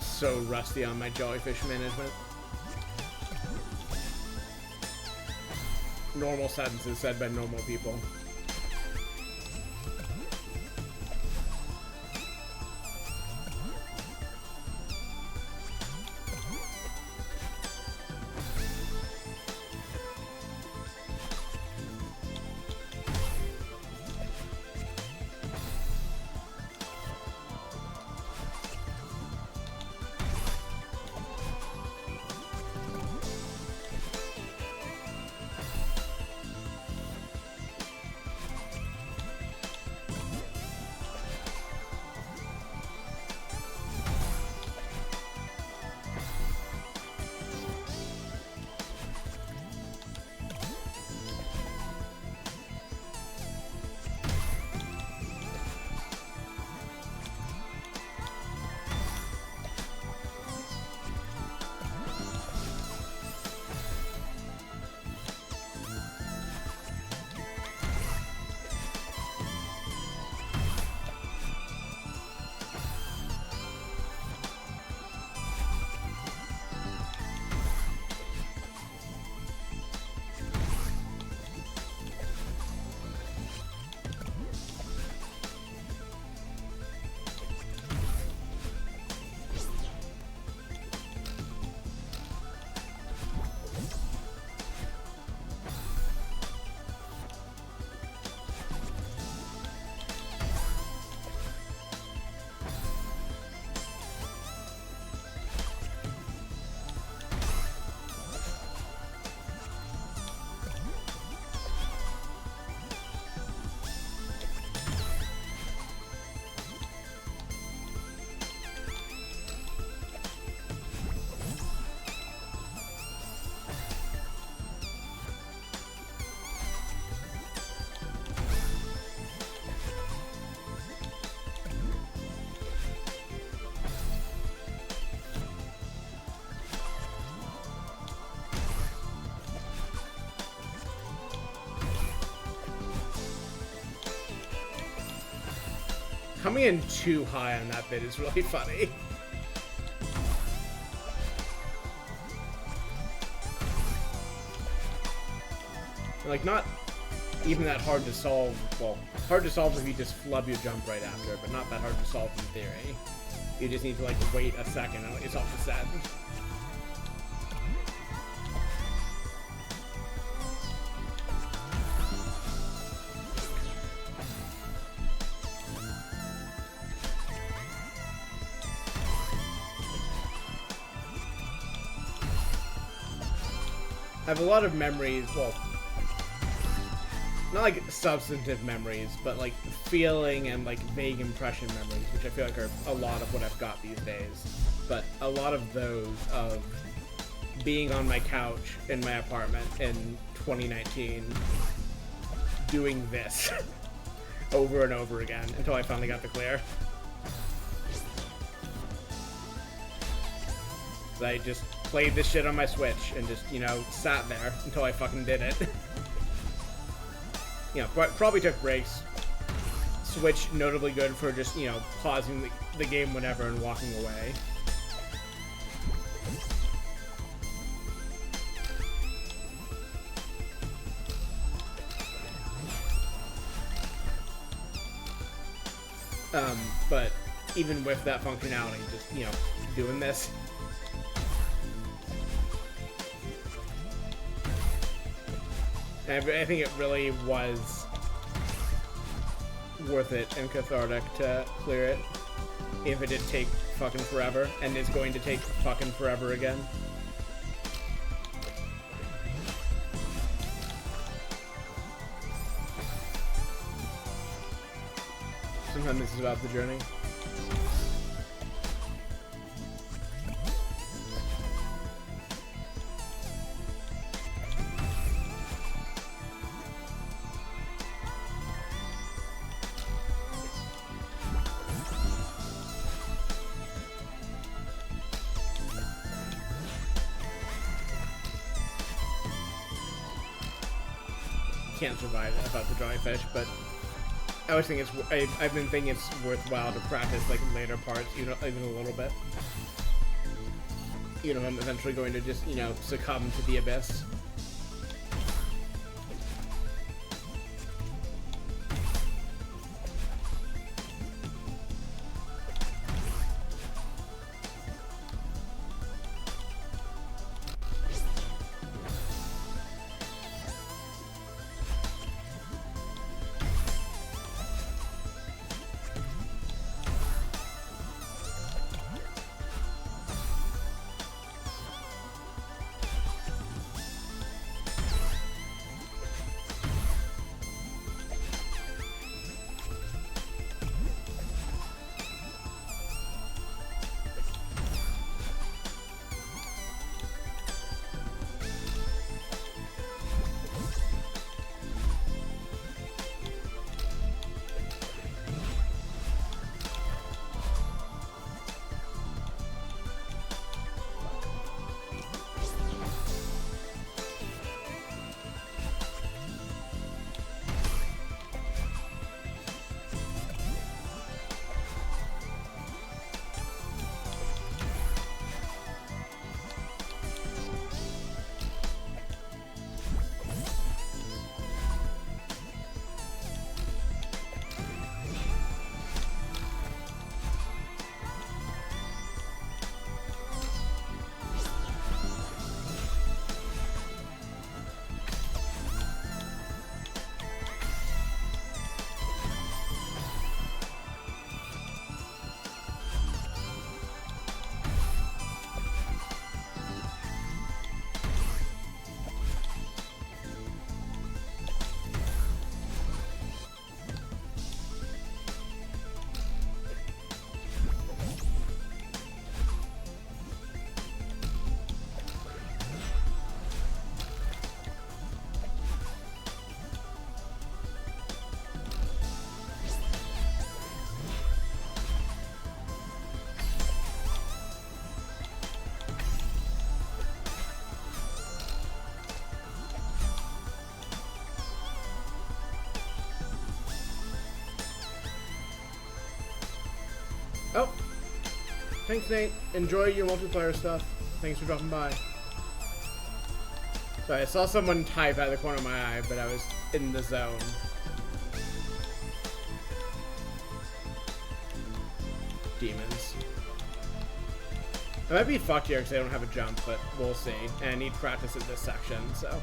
Speaker 2: So rusty on my jellyfish management. Normal sentences said by normal people. coming in too high on that bit is really funny. Like, not even that hard to solve. Well, hard to solve if you just flub your jump right after, but not that hard to solve in theory. You just need to, like, wait a second and let yourself descend. I have a lot of memories, well, not like substantive memories, but like feeling and like vague impression memories, which I feel like are a lot of what I've got these days. But a lot of those of being on my couch in my apartment in 2019, doing this over and over again until I finally got the clear. I just played this shit on my Switch and just, you know, sat there until I fucking did it. You know, probably took breaks. Switch notably good for just, you know, pausing the game whenever and walking away. But even with that functionality, just, you know, doing this. I think it really was worth it and cathartic to clear it, if it did take fucking forever, and it's going to take fucking forever again. Sometimes this is about the journey. Can't survive about the jellyfish, but I always think I've been thinking it's worthwhile to practice like later parts, even a little bit. You know, I'm eventually going to just, you know, succumb to the abyss. Oh! Thanks, Nate. Enjoy your multiplayer stuff. Thanks for dropping by. Sorry, I saw someone type out of the corner of my eye, but I was in the zone. Demons. I might be fucked here because I don't have a jump, but we'll see. And I need practice at this section, so.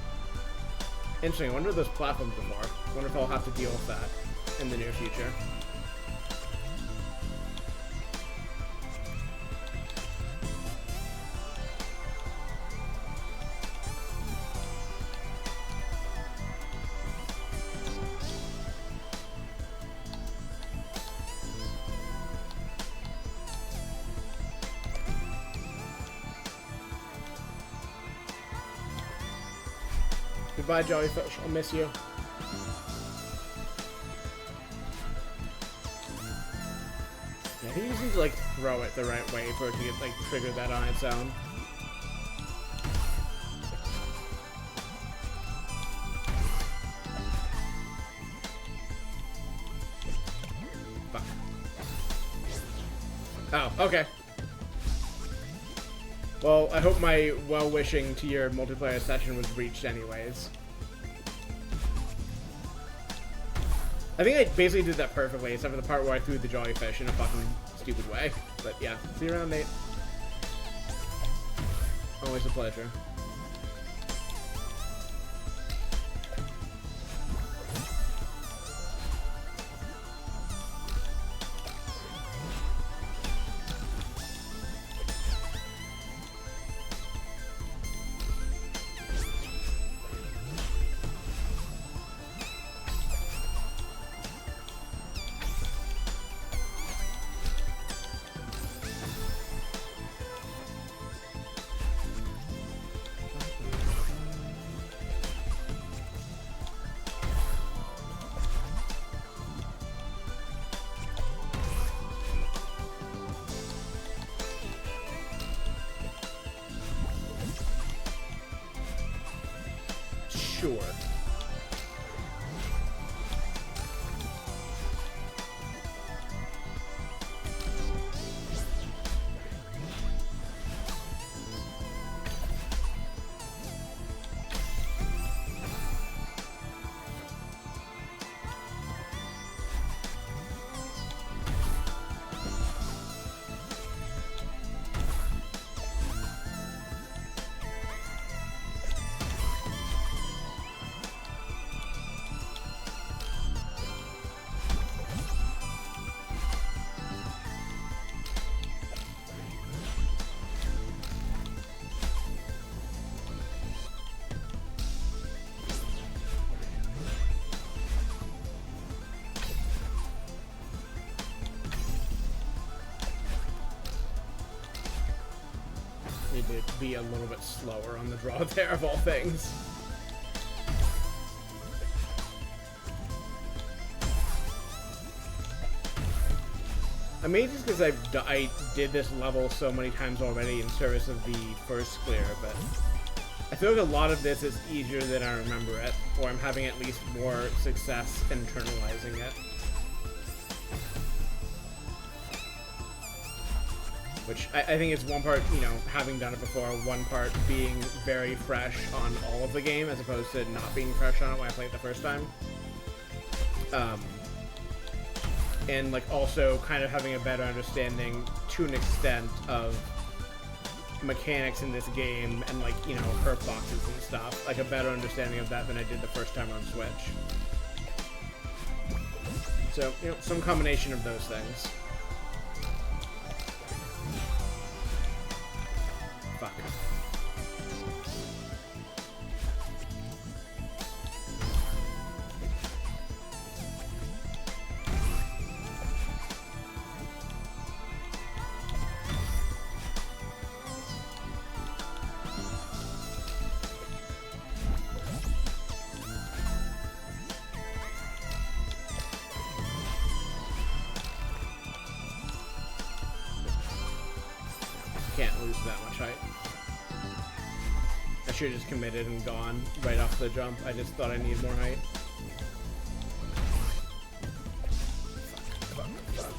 Speaker 2: Interesting, I wonder what those platforms are for. I wonder if I'll have to deal with that in the near future. Goodbye, Jellyfish. I'll miss you. Yeah, I think you just need to, like, throw it the right way for it to get, like, trigger that on its own. Fuck. Oh, okay. Well, I hope my well-wishing to your multiplayer session was reached anyways. I think I basically did that perfectly, except for the part where I threw the jellyfish in a fucking stupid way. But yeah, see you around, Nate. Always a pleasure. Sure. Need to be a little bit slower on the draw there, of all things. I mean, just because I did this level so many times already in service of the first clear, but I feel like a lot of this is easier than I remember it, or I'm having at least more success internalizing it. Which I think is one part, you know, having done it before, one part being very fresh on all of the game as opposed to not being fresh on it when I played it the first time. And like also kind of having a better understanding to an extent of mechanics in this game and like, you know, herb boxes and stuff. Like a better understanding of that than I did the first time on Switch. So, you know, some combination of those things. Fuck. Can't lose that much height. I should have just committed and gone right off the jump. I just thought I needed more height. Fuck, fuck, fuck.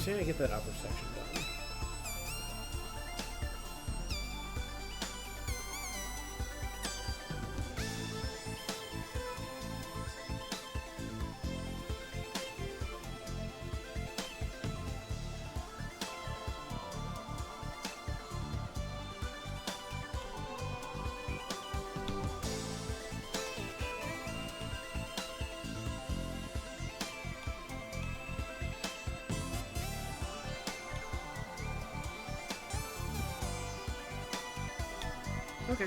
Speaker 2: just trying to get that upper section done. Okay.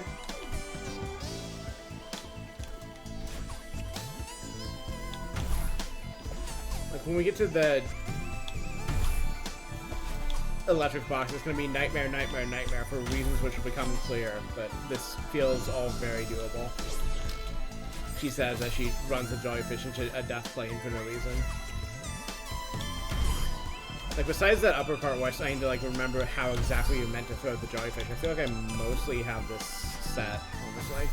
Speaker 2: Like when we get to the electric box, it's going to be nightmare, nightmare, nightmare for reasons which will become clear, but this feels all very doable. She says as she runs a jellyfish into a death plane for no reason. Like, besides that upper part where I'm starting to, like, remember how exactly you meant to throw the jellyfish, I feel like I mostly have this set, honestly.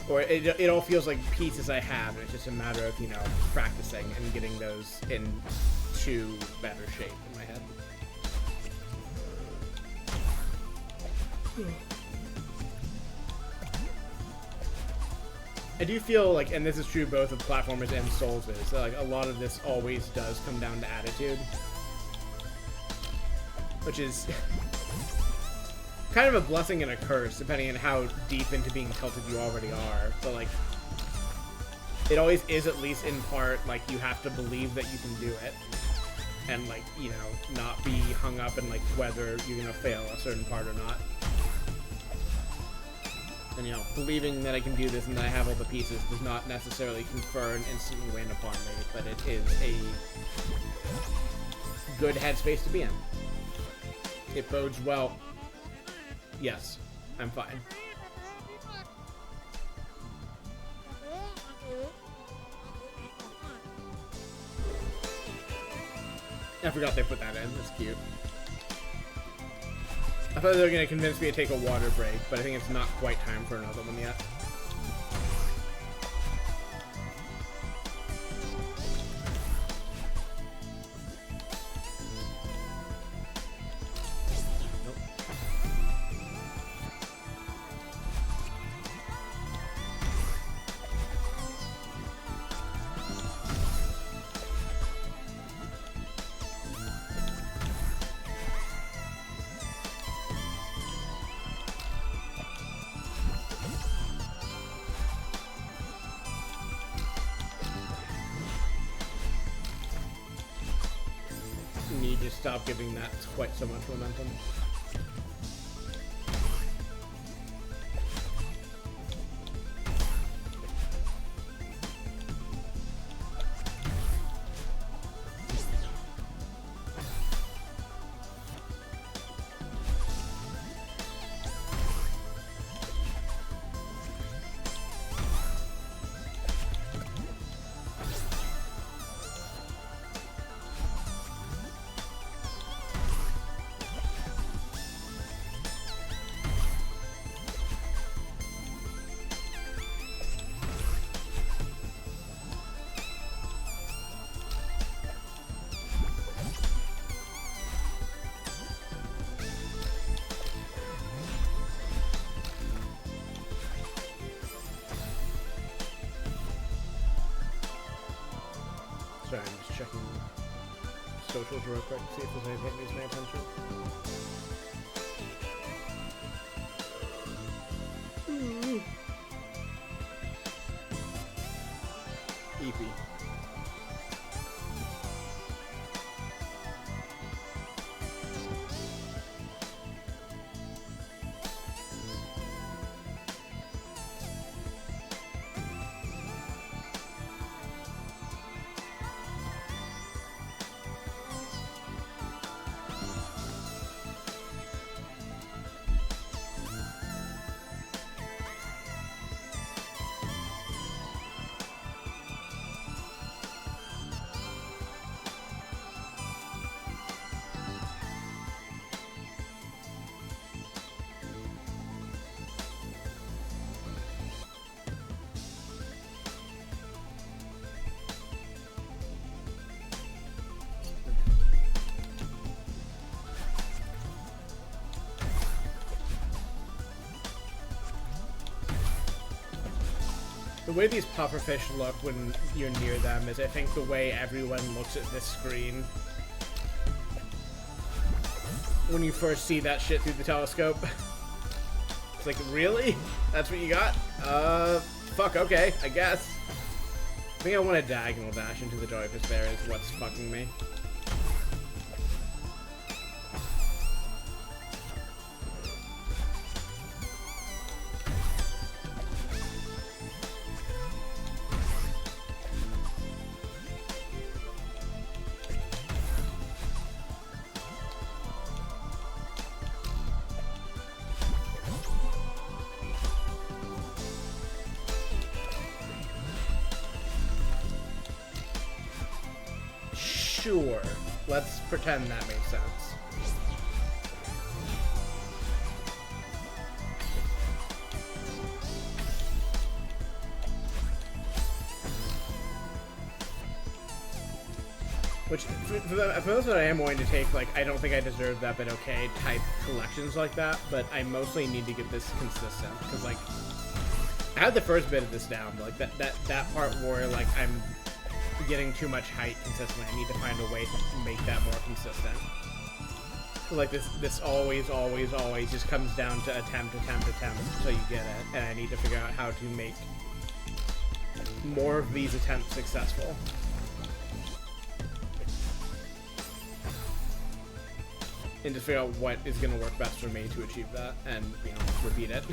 Speaker 2: Or it all feels like pieces I have, and it's just a matter of, you know, practicing and getting those into better shape in my head. I do feel like, and this is true both of platformers and Souls, is that, like, a lot of this always does come down to attitude. Which is kind of a blessing and a curse, depending on how deep into being tilted you already are. But, like, it always is, at least in part, like, you have to believe that you can do it. And, like, you know, not be hung up in, like, whether you're gonna fail a certain part or not. And, you know, believing that I can do this and that I have all the pieces does not necessarily confer an instant win upon me, but it is a good headspace to be in. It bodes well. Yes, I'm fine. I forgot they put that in. That's cute. I thought they were going to convince me to take a water break, but I think it's not quite time for another one yet. Need to stop giving that quite so much momentum. Sorry, I'm just checking socials real quick to see if there's anything that needs my attention. EP. The way these pufferfish look when you're near them is, I think, the way everyone looks at this screen when you first see that shit through the telescope. It's like, really? That's what you got? Fuck, okay, I guess. I think I want a diagonal dash into the jellyfish there is what's fucking me. Sure. Let's pretend that makes sense. Which, for those that I am willing to take, like, I don't think I deserve that, but okay, type collections like that, but I mostly need to get this consistent, because, like, I had the first bit of this down, but, like, that part where, like, I'm getting too much height consistently. I need to find a way to make that more consistent. So like this always just comes down to attempt until you get it, and I need to figure out how to make more of these attempts successful. And just figure out what is going to work best for me to achieve that, and, you know, repeat it.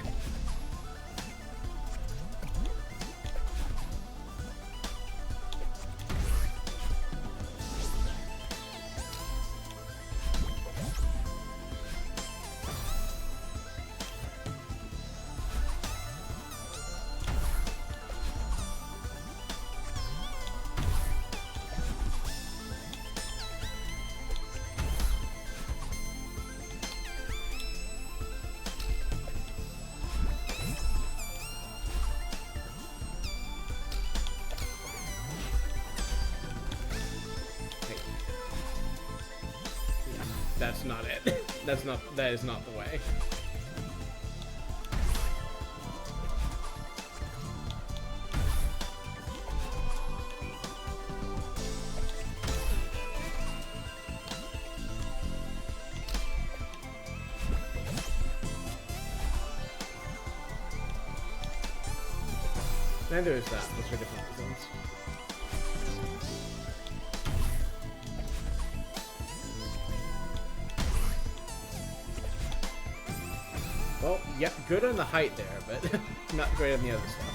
Speaker 2: That's not it. That is not the way. Neither is that. Those are different reasons. Well, yeah, good on the height there, but not great on the other stuff.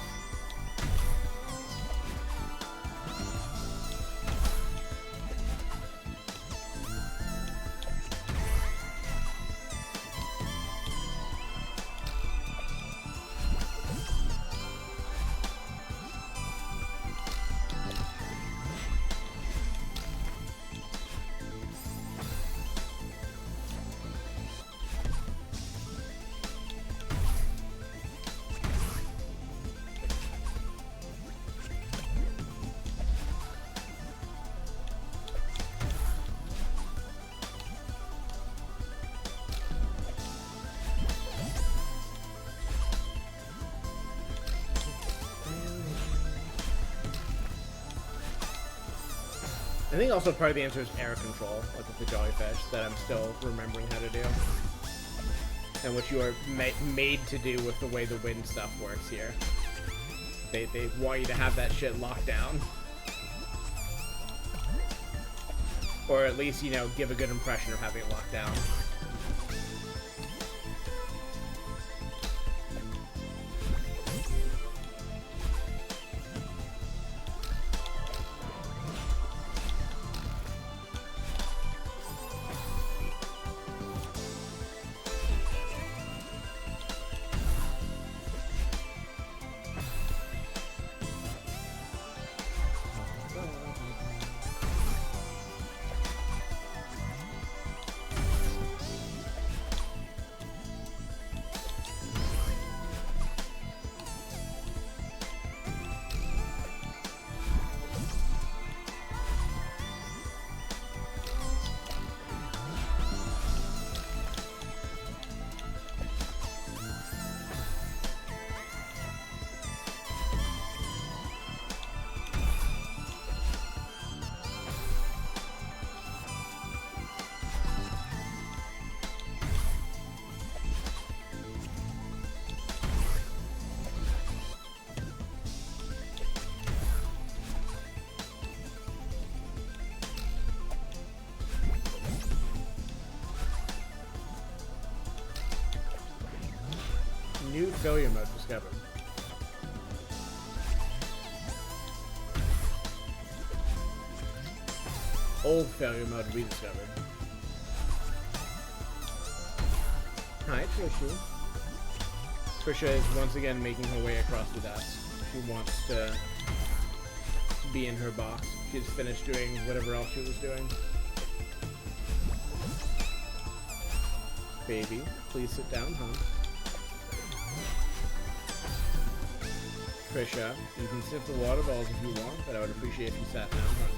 Speaker 2: I think also part of the answer is air control, like with the jellyfish, that I'm still remembering how to do. And which you are made to do with the way the wind stuff works here. They want you to have that shit locked down. Or at least, you know, give a good impression of having it locked down. New failure mode discovered. Old failure mode rediscovered. Hi, Trishy. Trisha is once again making her way across the desk. She wants to be in her box. She's finished doing whatever else she was doing. Baby, please sit down, huh? Trisha, you can sip the water balls if you want, but I would appreciate if you sat down, huh?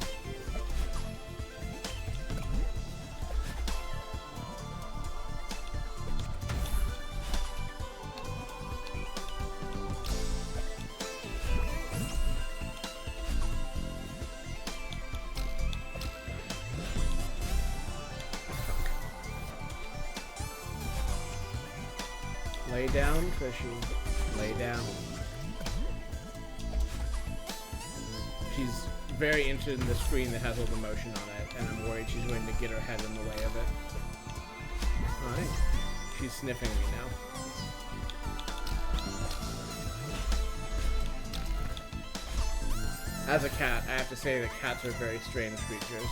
Speaker 2: Lay down, Trishy. Lay down. She's very interested in the screen that has all the motion on it, and I'm worried she's going to get her head in the way of it. Alright. She's sniffing me now. As a cat, I have to say that cats are very strange creatures.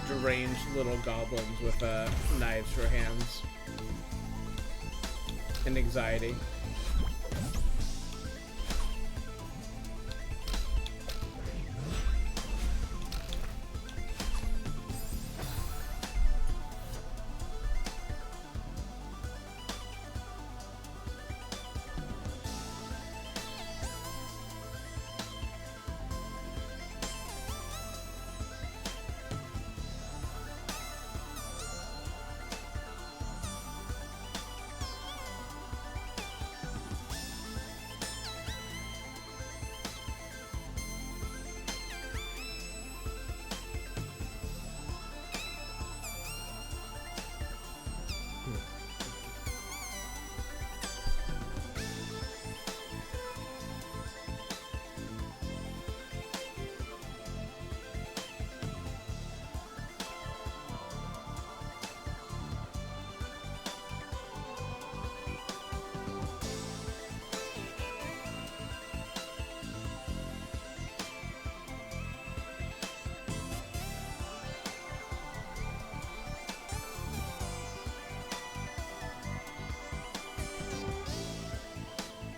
Speaker 2: Deranged little goblins with knives for hands and anxiety.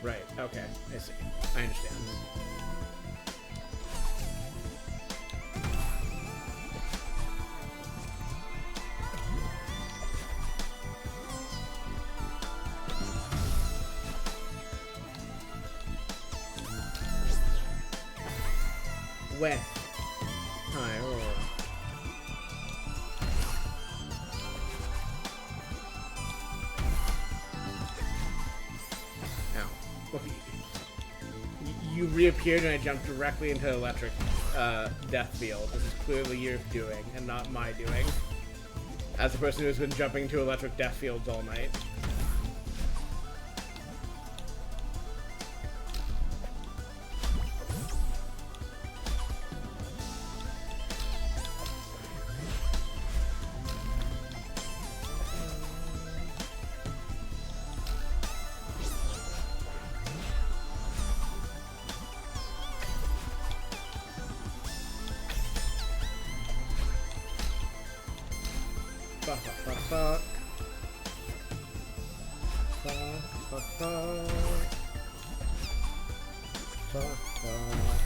Speaker 2: Right, okay, I see. I understand. Where? Hi, oh. You reappeared and I jumped directly into electric death field. This is clearly your doing and not my doing. As a person who's been jumping to electric death fields all night. Fuck, fuck, fuck, fuck. Fuck, fuck, fuck. Fuck, fuck.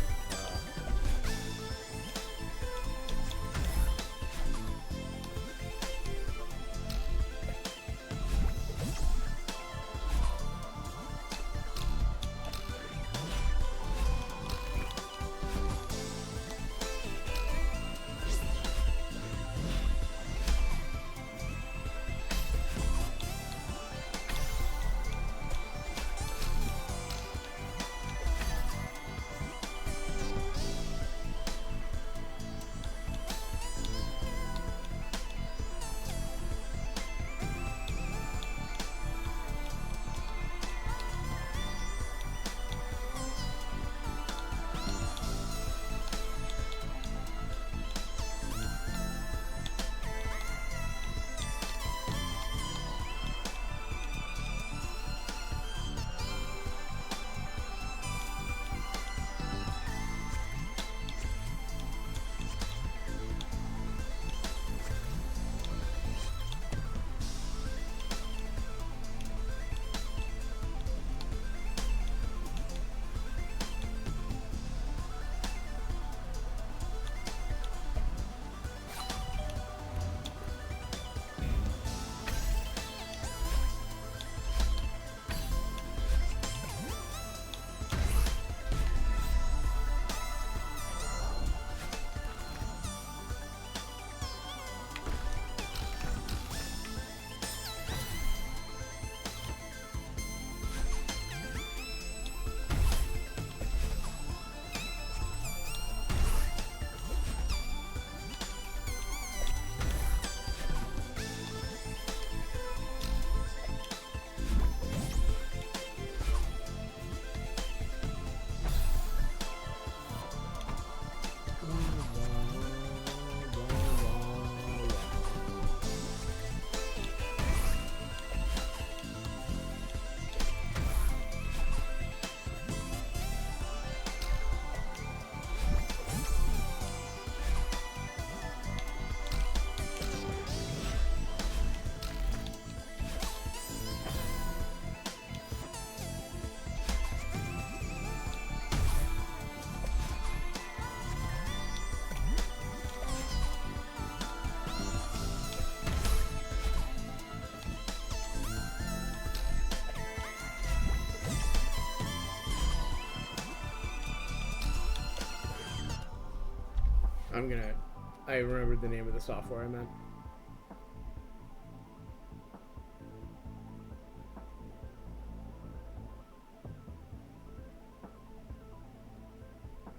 Speaker 2: I remembered the name of the software I meant.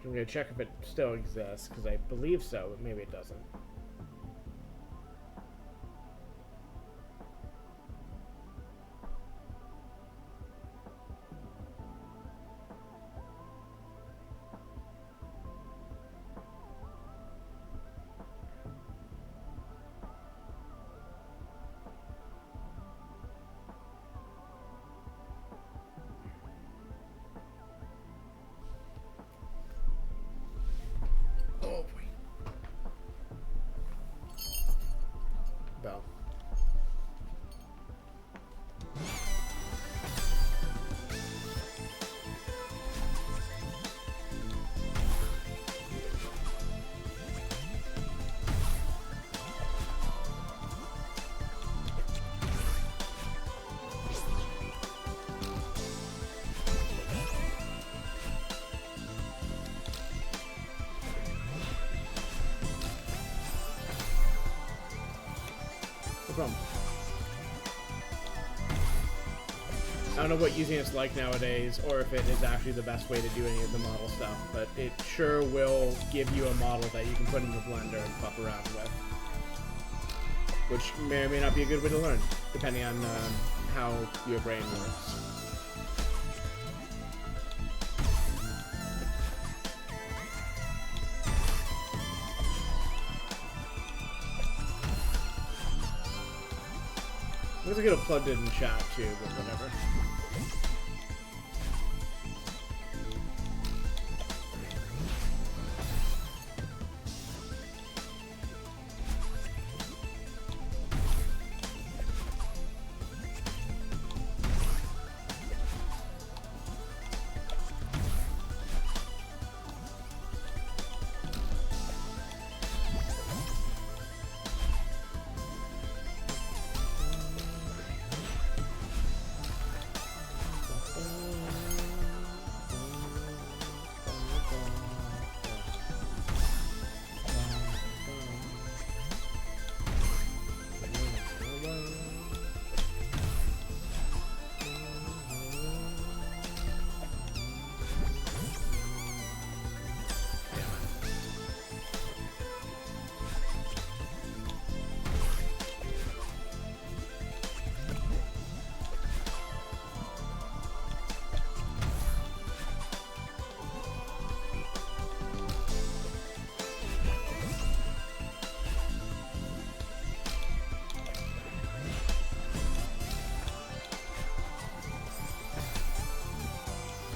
Speaker 2: I'm gonna check if it still exists, because I believe so, but maybe it doesn't. Oh boy. Bell. No problem. I don't know what using it's like nowadays, or if it is actually the best way to do any of the model stuff, but it sure will give you a model that you can put in the blender and fuck around with. Which may or may not be a good way to learn, depending on how your brain works. I guess I could have plugged it in chat too, but whatever.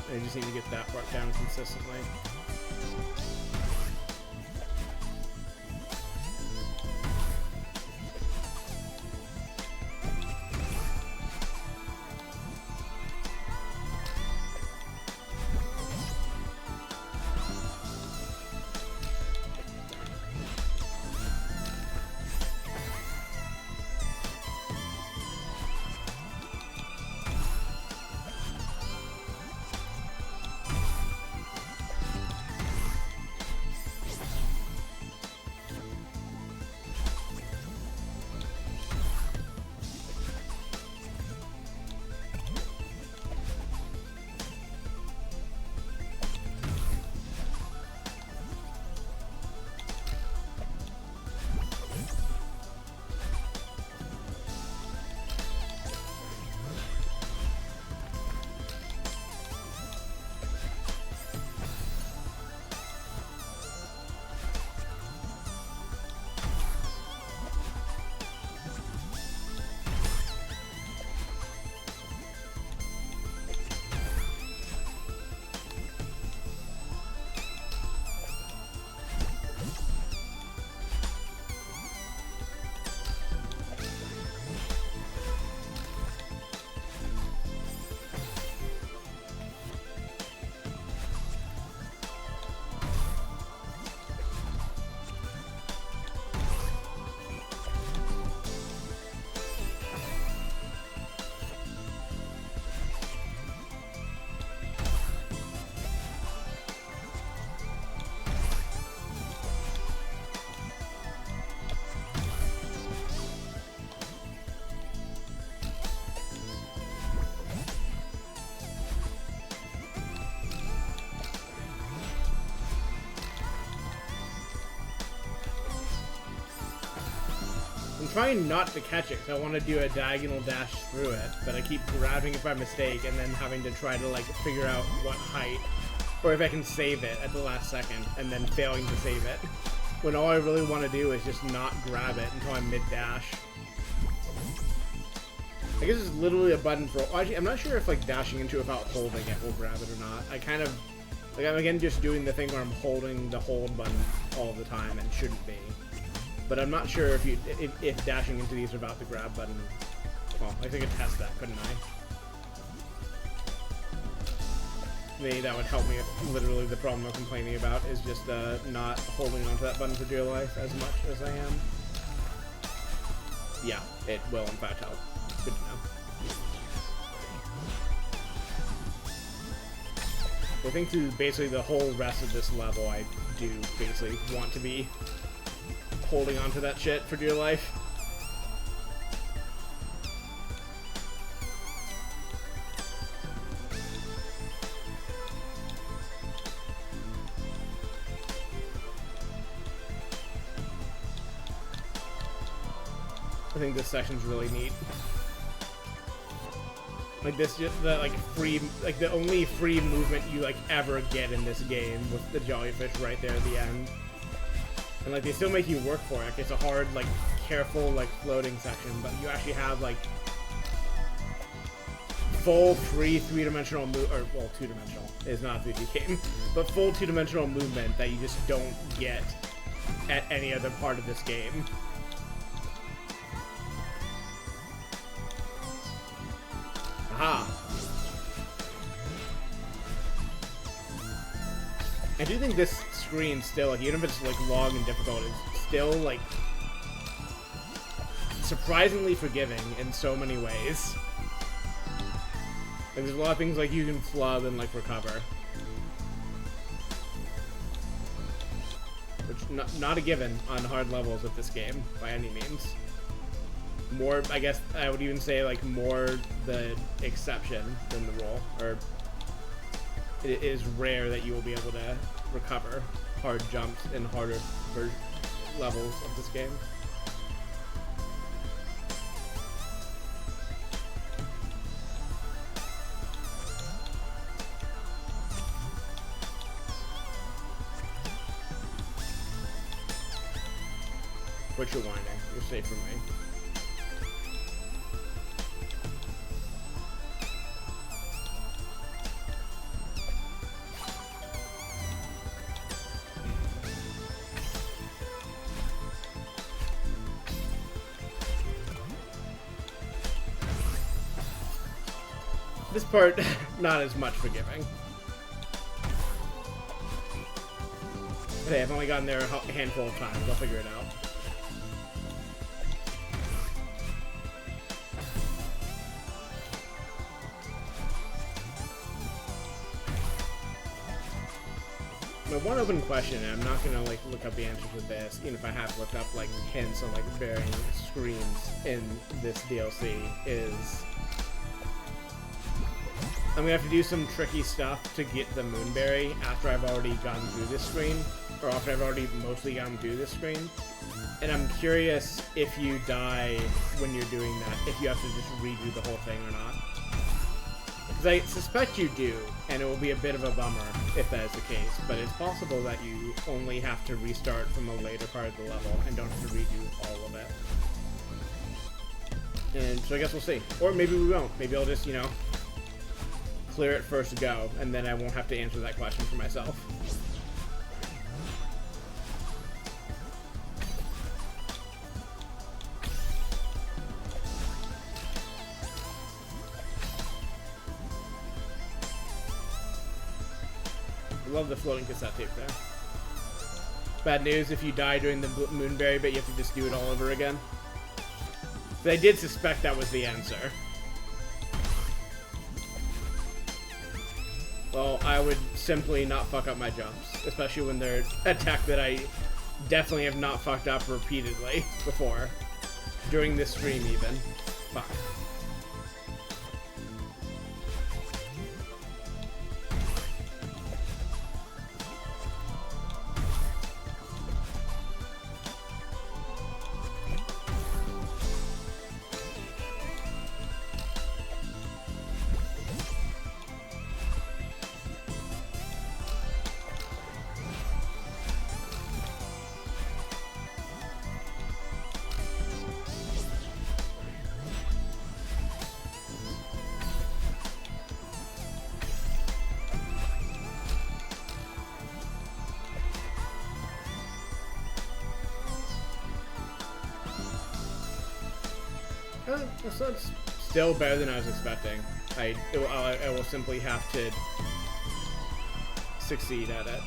Speaker 2: I just need to get that part down consistently. trying not to catch it, because I want to do a diagonal dash through it, but I keep grabbing it by mistake and then having to try to, like, figure out what height, or if I can save it at the last second, and then failing to save it. When all I really want to do is just not grab it until I'm mid-dash. I guess it's literally a button for... Actually, I'm not sure if, like, dashing into it without holding it will grab it or not. I kind of... Like, I'm again just doing the thing where I'm holding the hold button all the time and shouldn't be. But I'm not sure if dashing into these without the grab button... Well, I think I could test that, couldn't I? Maybe that would help me if literally the problem I'm complaining about is just not holding onto that button for dear life as much as I am. Yeah, it will in fact help. Good to know. I think through basically the whole rest of this level, I do basically want to be holding onto that shit for dear life. I think this section's really neat. Like this, just the like free, like the only free movement you like ever get in this game with the jellyfish right there at the end. And like they still make you work for it. It's a hard, like careful, like floating section, but you actually have like full free three-dimensional or well, two-dimensional. It's not a 3D game, but full two-dimensional movement that you just don't get at any other part of this game. Aha! I do think this screen still, like, even if it's like long and difficult, is still like surprisingly forgiving in so many ways. Like, there's a lot of things like you can flub and like recover, which not a given on hard levels of this game by any means. More, I guess I would even say, like, more the exception than the rule. Or it is rare that you will be able to recover hard jumps in harder levels of this game. But you're whining. You're safe from me. This part, not as much forgiving. Hey, I've only gotten there a handful of times. I'll figure it out. But one open question, and I'm not gonna like look up the answer to this, even if I have looked up like hints on like varying screens in this DLC, is I'm gonna have to do some tricky stuff to get the Moonberry after I've already gone through this screen, or after I've already mostly gone through this screen. And I'm curious if you die when you're doing that, if you have to just redo the whole thing or not. Because I suspect you do, and it will be a bit of a bummer if that is the case, but it's possible that you only have to restart from a later part of the level and don't have to redo all of it. And so I guess we'll see. Or maybe we won't. Maybe I'll just, you know, clear it first go, and then I won't have to answer that question for myself. I love the floating cassette tape there. Bad news if you die during the Moonberry, but you have to just do it all over again. But I did suspect that was the answer. Well, I would simply not fuck up my jumps, especially when they're a tech that I definitely have not fucked up repeatedly before. During this stream, even. Fuck. That's still better than I was expecting. I will simply have to succeed at it.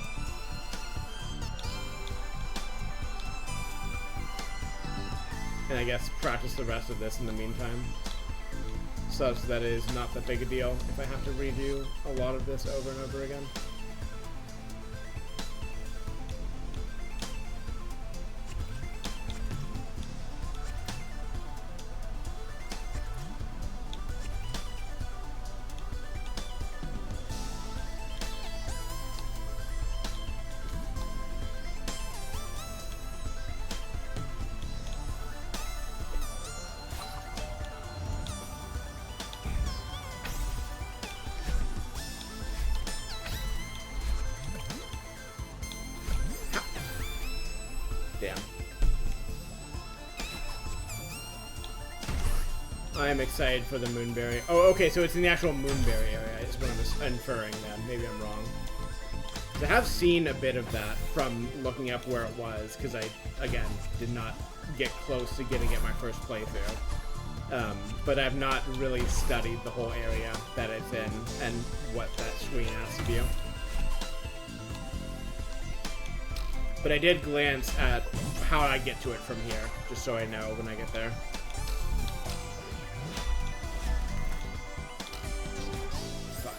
Speaker 2: And I guess practice the rest of this in the meantime. Such that it is not that big a deal if I have to redo a lot of this over and over again. Damn. I am excited for the Moonberry. Oh, okay, so it's in the actual Moonberry area is what I'm inferring then. Maybe I'm wrong. I have seen a bit of that from looking up where it was, because I, again, did not get close to getting it my first playthrough. But I've not really studied the whole area that it's in and what that screen asks of you. But I did glance at how I get to it from here, just so I know when I get there. Fuck.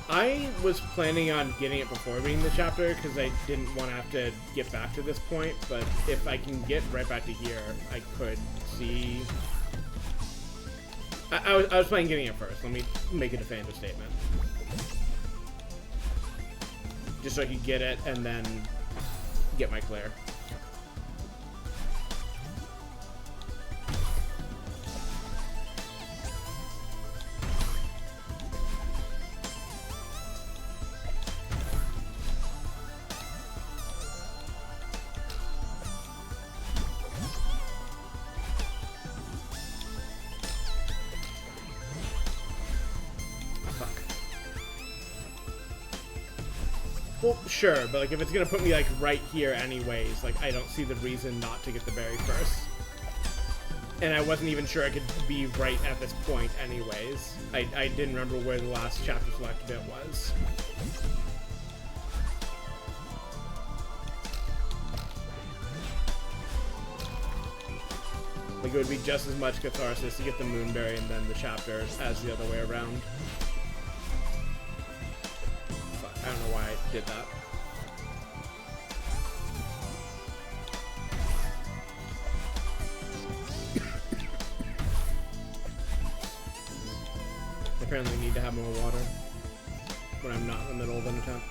Speaker 2: I was planning on getting it before reading the chapter because I didn't want to have to get back to this point, but if I can get right back to here, I could see... I was planning on getting it first. Let me make a definitive statement. Just so I could get it and then get my clear. Well, sure, but like if it's gonna put me like right here anyways, like I don't see the reason not to get the berry first. And I wasn't even sure I could be right at this point anyways. I didn't remember where the last chapter select bit was. Like it would be just as much catharsis to get the Moonberry and then the chapter as the other way around. I don't know why I did that. I apparently need to have more water when I'm not in the middle of an attempt.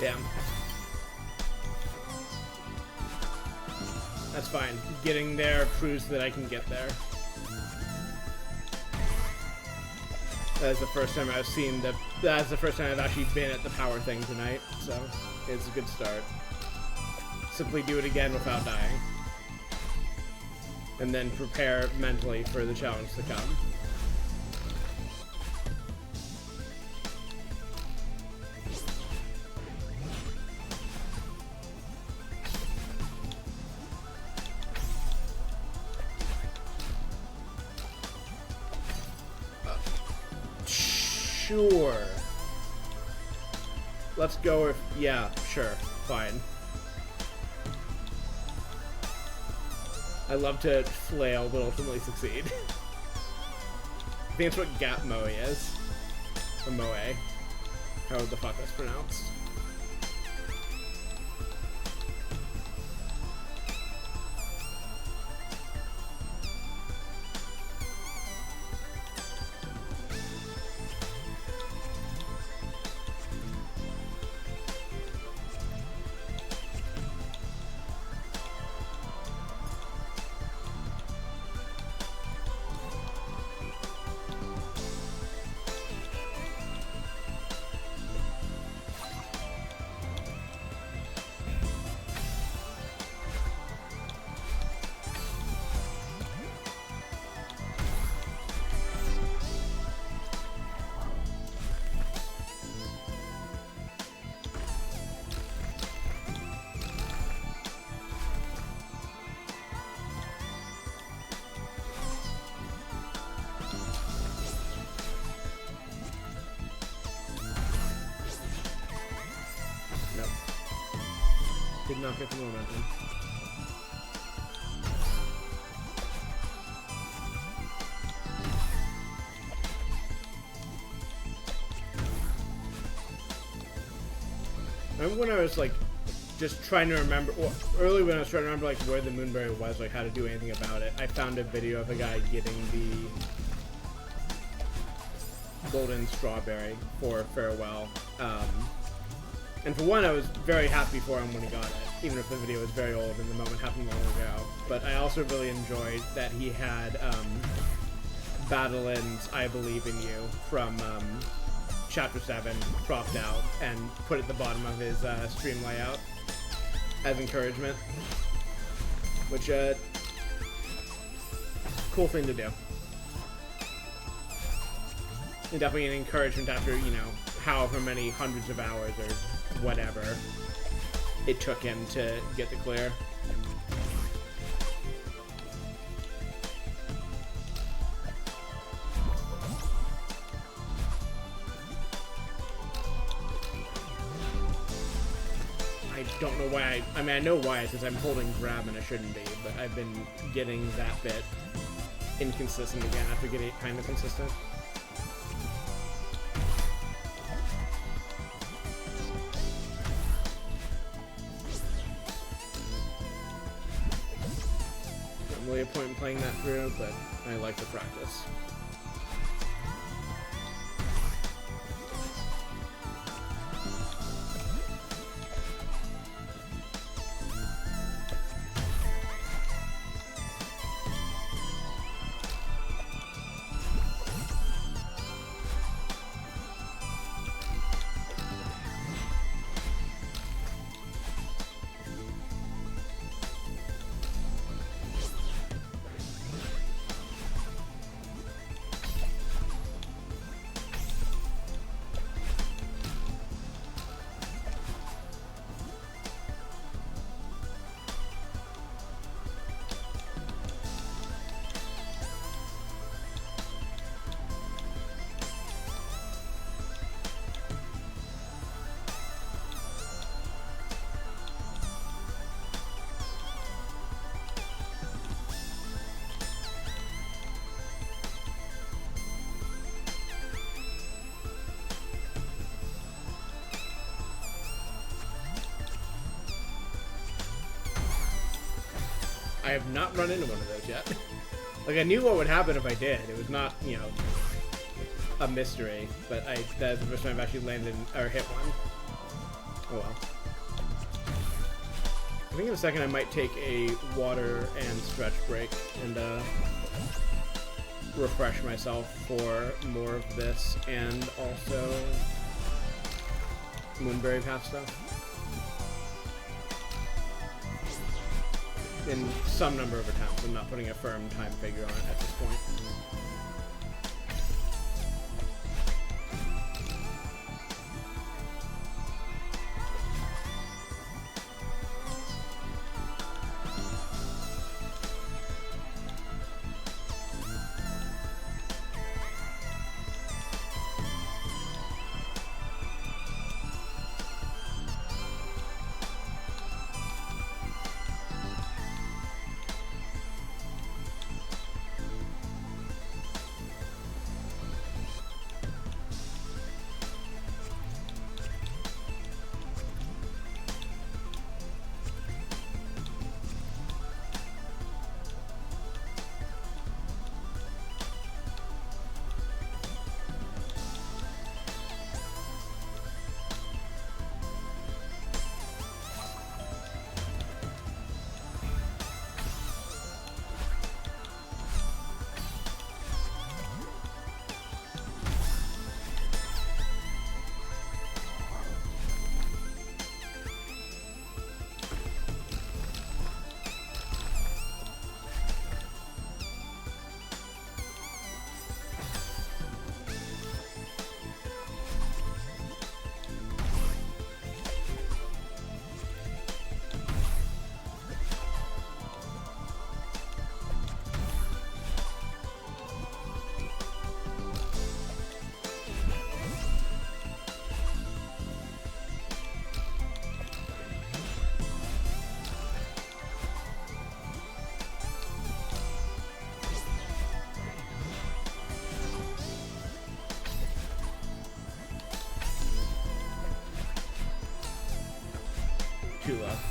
Speaker 2: Yeah. That's fine. Getting there proves that I can get there. That's the first time I've seen the... That's the first time I've actually been at the power thing tonight, so it's a good start. Simply do it again without dying. And then prepare mentally for the challenge to come. Sure. Let's go with... Yeah, sure. Fine. I love to flail, but ultimately succeed. I think that's what Gap Moe is. Or Moe. However the fuck that's pronounced. Did not get the momentum. I remember when I was like just trying to remember, well, early when I was trying to remember like where the Moonberry was, like how to do anything about it, I found a video of a guy getting the golden strawberry for Farewell. And for one, I was very happy for him when he got it, even if the video was very old and the moment happened long ago. But I also really enjoyed that he had Battleland's I Believe in You from Chapter 7 cropped out and put at the bottom of his stream layout as encouragement. Which, cool thing to do. And definitely an encouragement after, you know, however many hundreds of hours or whatever it took him to get the clear. I don't know why I mean, I know why, it's because I'm holding grab and I shouldn't be, but I've been getting that bit inconsistent again after getting it kind of consistent. Really a point in playing that through, but I like the practice. I have not run into one of those yet. Like, I knew what would happen if I did. It was not, you know, a mystery, but that's the first time I've actually landed or hit one. Oh well. I think in a second I might take a water and stretch break and refresh myself for more of this and also Moonberry Path stuff. In some number of attempts. I'm not putting a firm time figure on it at this point. Two left.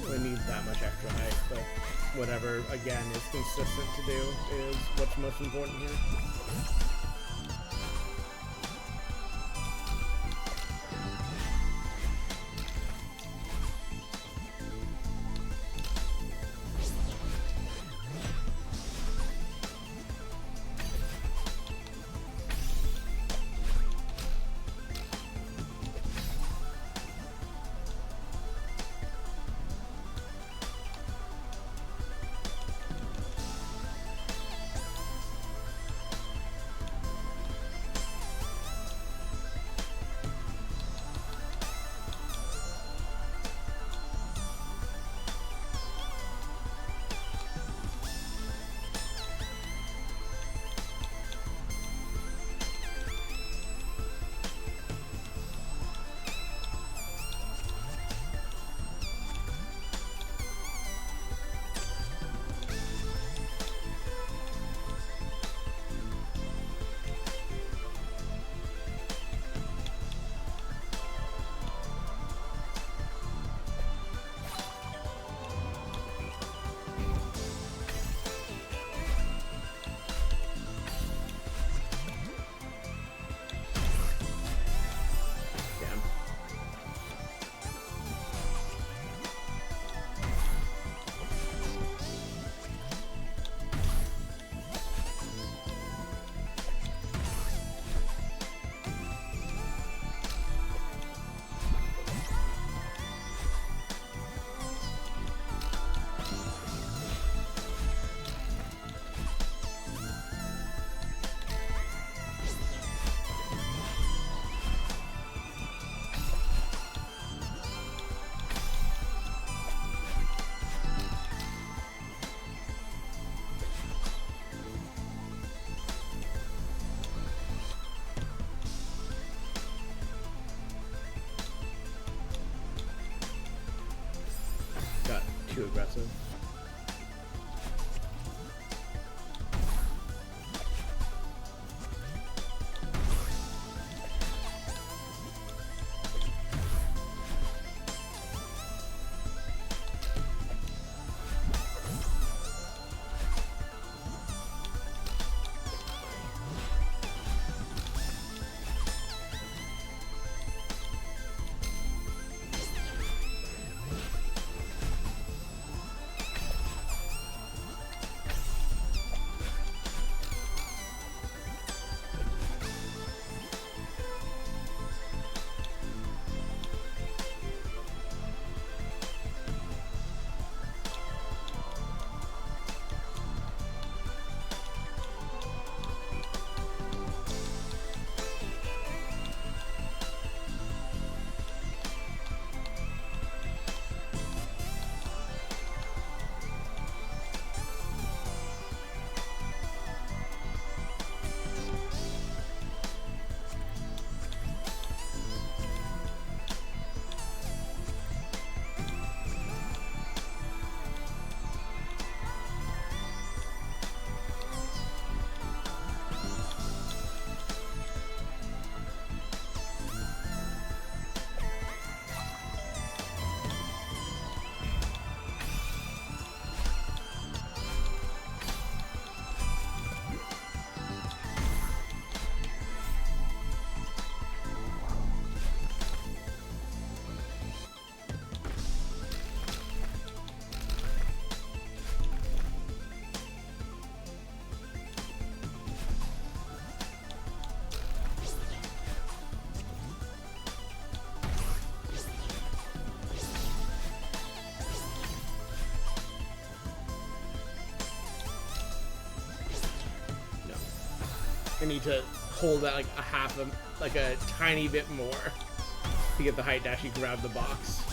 Speaker 2: I need that much extra height, but whatever, again, is consistent to do is what's most important here. Too aggressive. I need to hold that like like a tiny bit more to get the height to actually grab the box.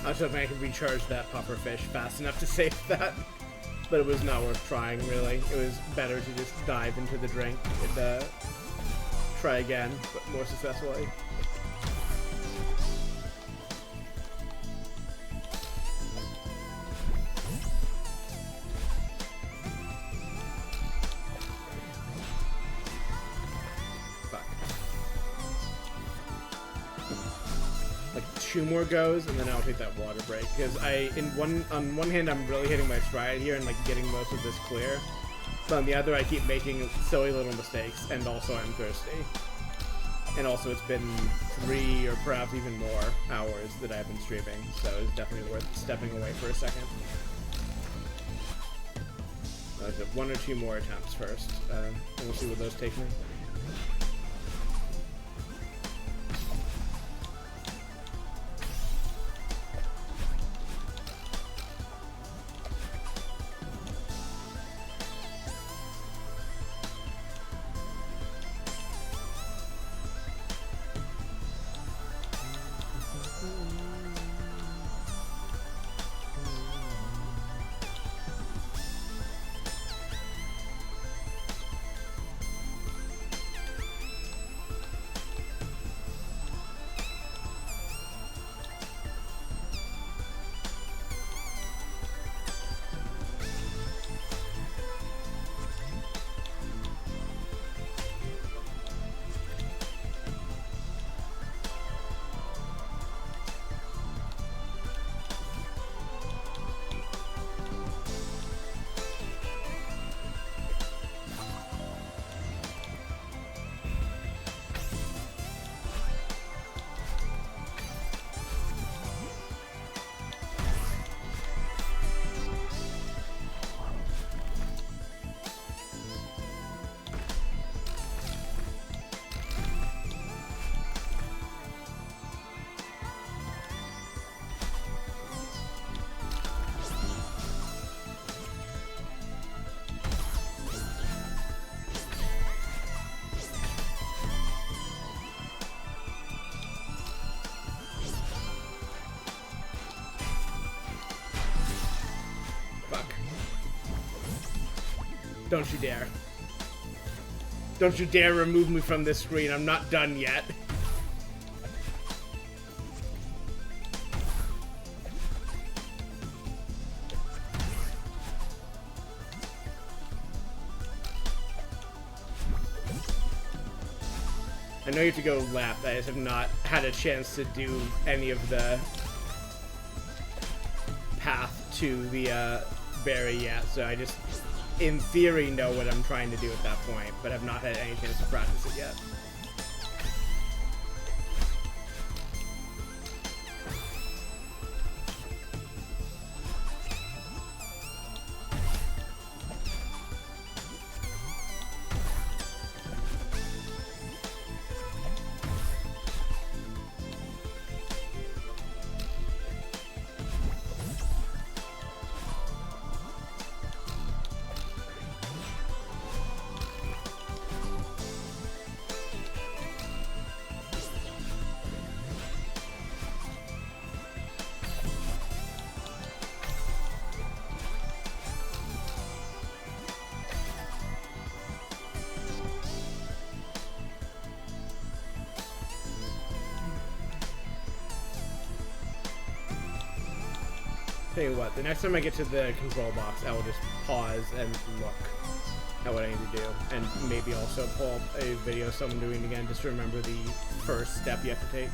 Speaker 2: I was hoping I could recharge that puffer fish fast enough to save that, but it was not worth trying, really. It was better to just dive into the drink and try again, but more successfully. Two more goes, and then I'll take that water break. Because on one hand, I'm really hitting my stride here and like getting most of this clear, but on the other, I keep making silly little mistakes, and also I'm thirsty. And also, it's been 3 or perhaps even more hours that I've been streaming, so it's definitely worth stepping away for a second. I'll have 1 or 2 more attempts first, and we'll see where those take me. Don't you dare. Don't you dare remove me from this screen. I'm not done yet. I know you have to go left. I just have not had a chance to do any of the path to the berry yet, so I just, in theory, know what I'm trying to do at that point, but have not had any chance to practice it yet. Tell you what, the next time I get to the control box, I will just pause and look at what I need to do. And maybe also pull up a video of someone doing it again, just to remember the first step you have to take.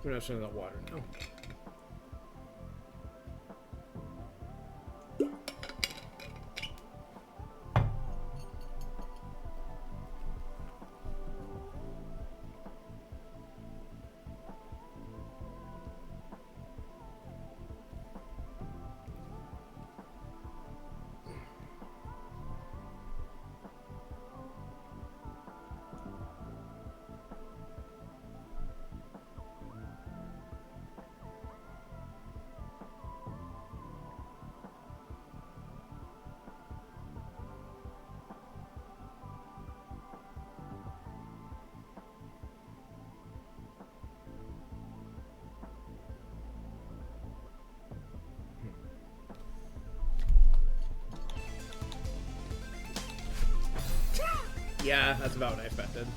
Speaker 2: We're not showing that water now. Yeah, that's about what I expected.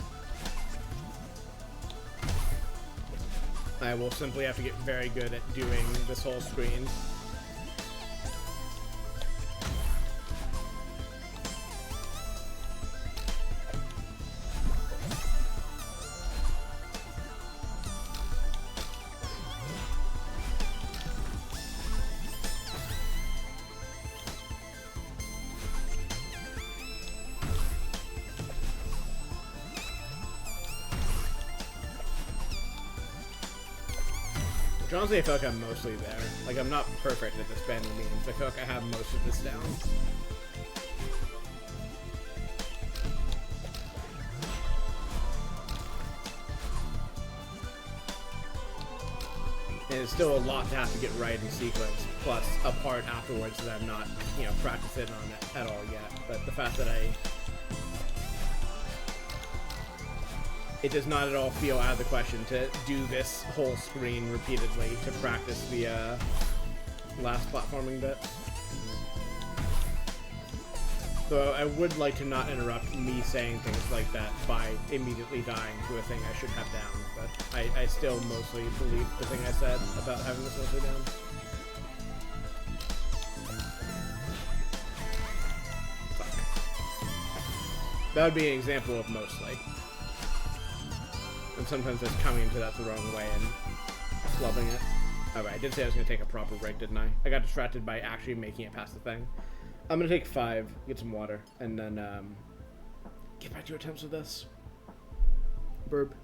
Speaker 2: I will simply have to get very good at doing this whole screen. Honestly, I feel like I'm mostly there. Like, I'm not perfect at this by any means, but I feel like I have most of this down. And it's still a lot to have to get right in sequence, plus a part afterwards that I'm not, you know, practicing on it at all yet. But the fact that it does not at all feel out of the question to do this whole screen repeatedly to practice the last platforming bit. Though I would like to not interrupt me saying things like that by immediately dying to a thing I should have down, but I still mostly believe the thing I said about having this mostly down. Fuck. That would be an example of mostly. And sometimes just coming into that the wrong way and flubbing it. Alright, I did say I was going to take a proper break, didn't I? I got distracted by actually making it past the thing. I'm going to take 5, get some water, and then get back to your attempts with this. Burp.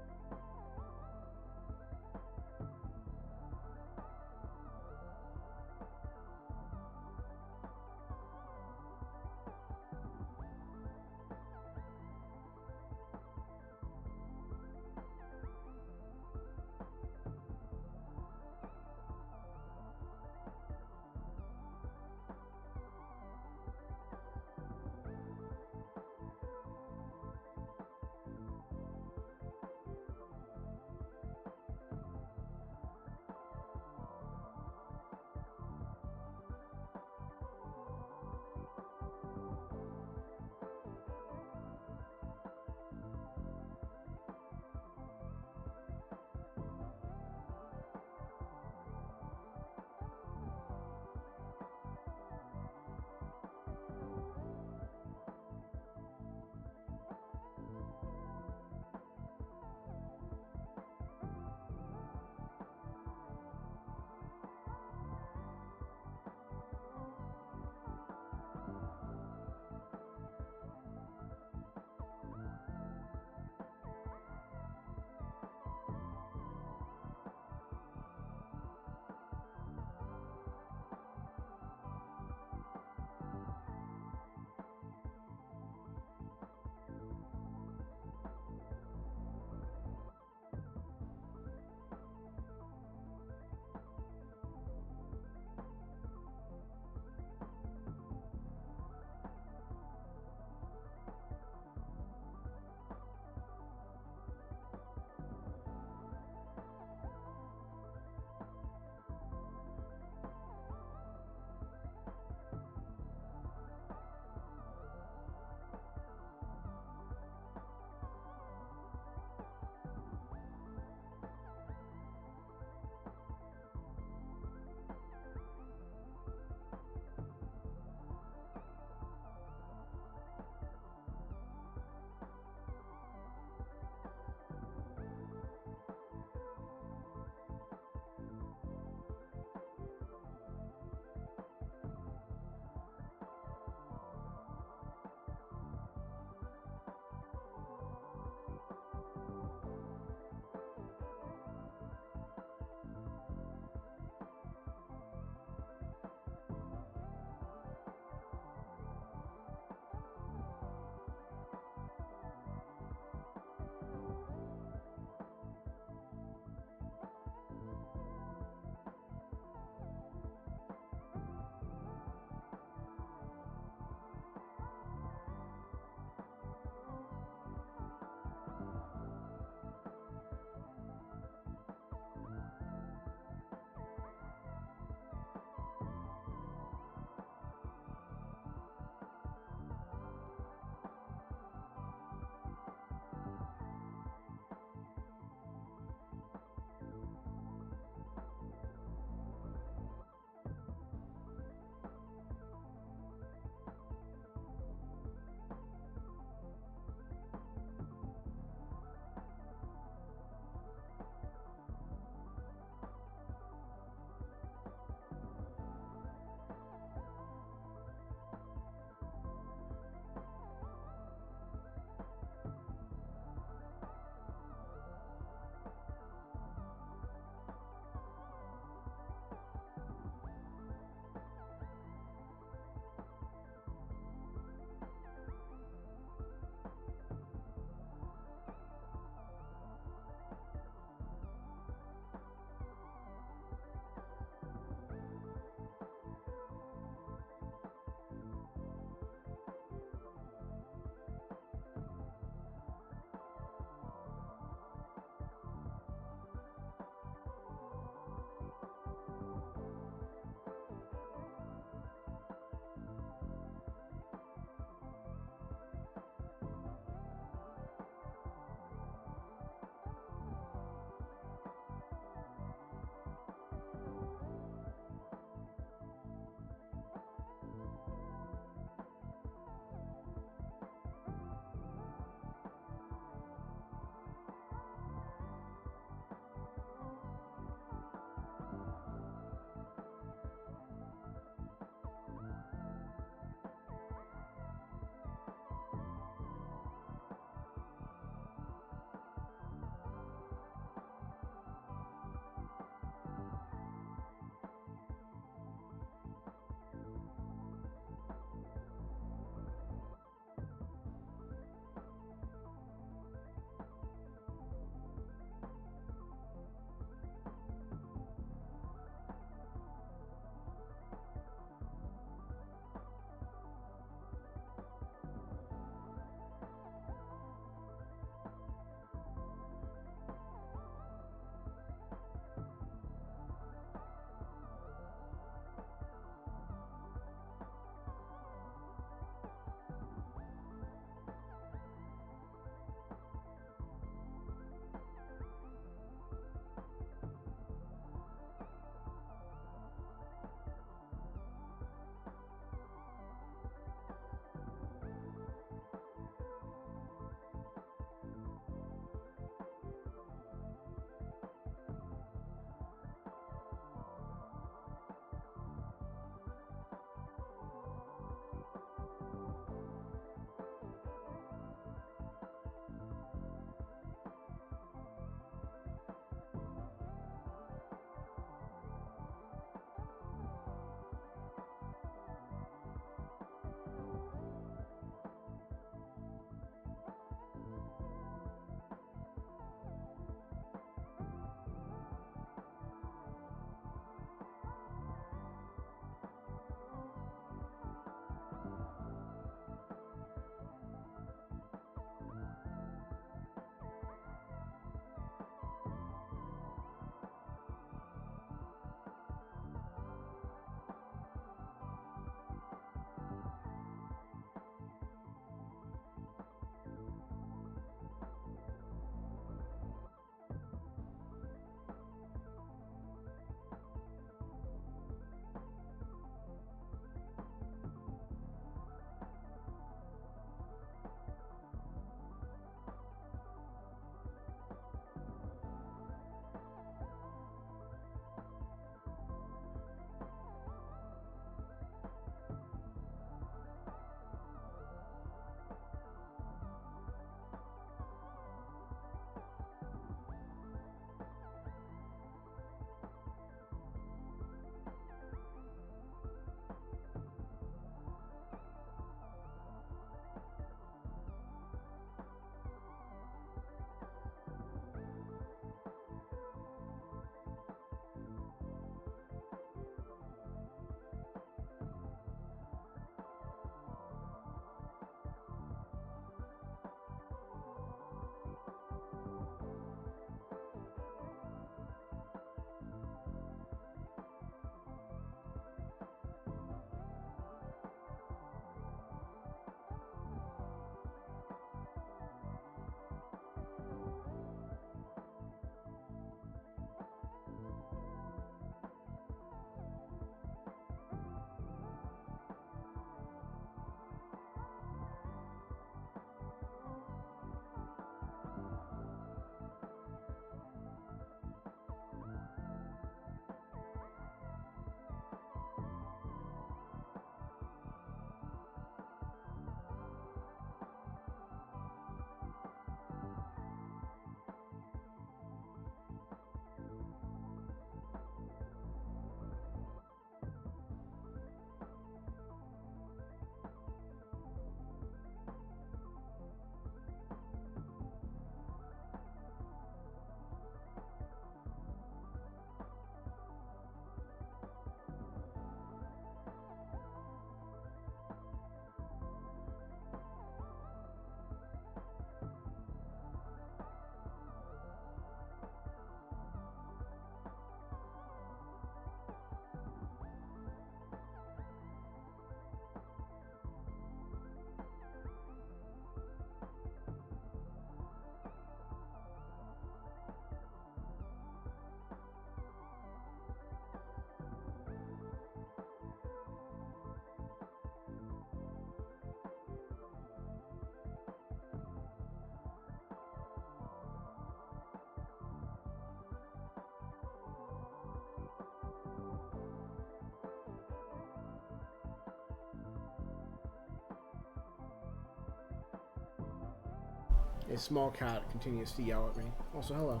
Speaker 2: A small cat continues to yell at me. Also, hello.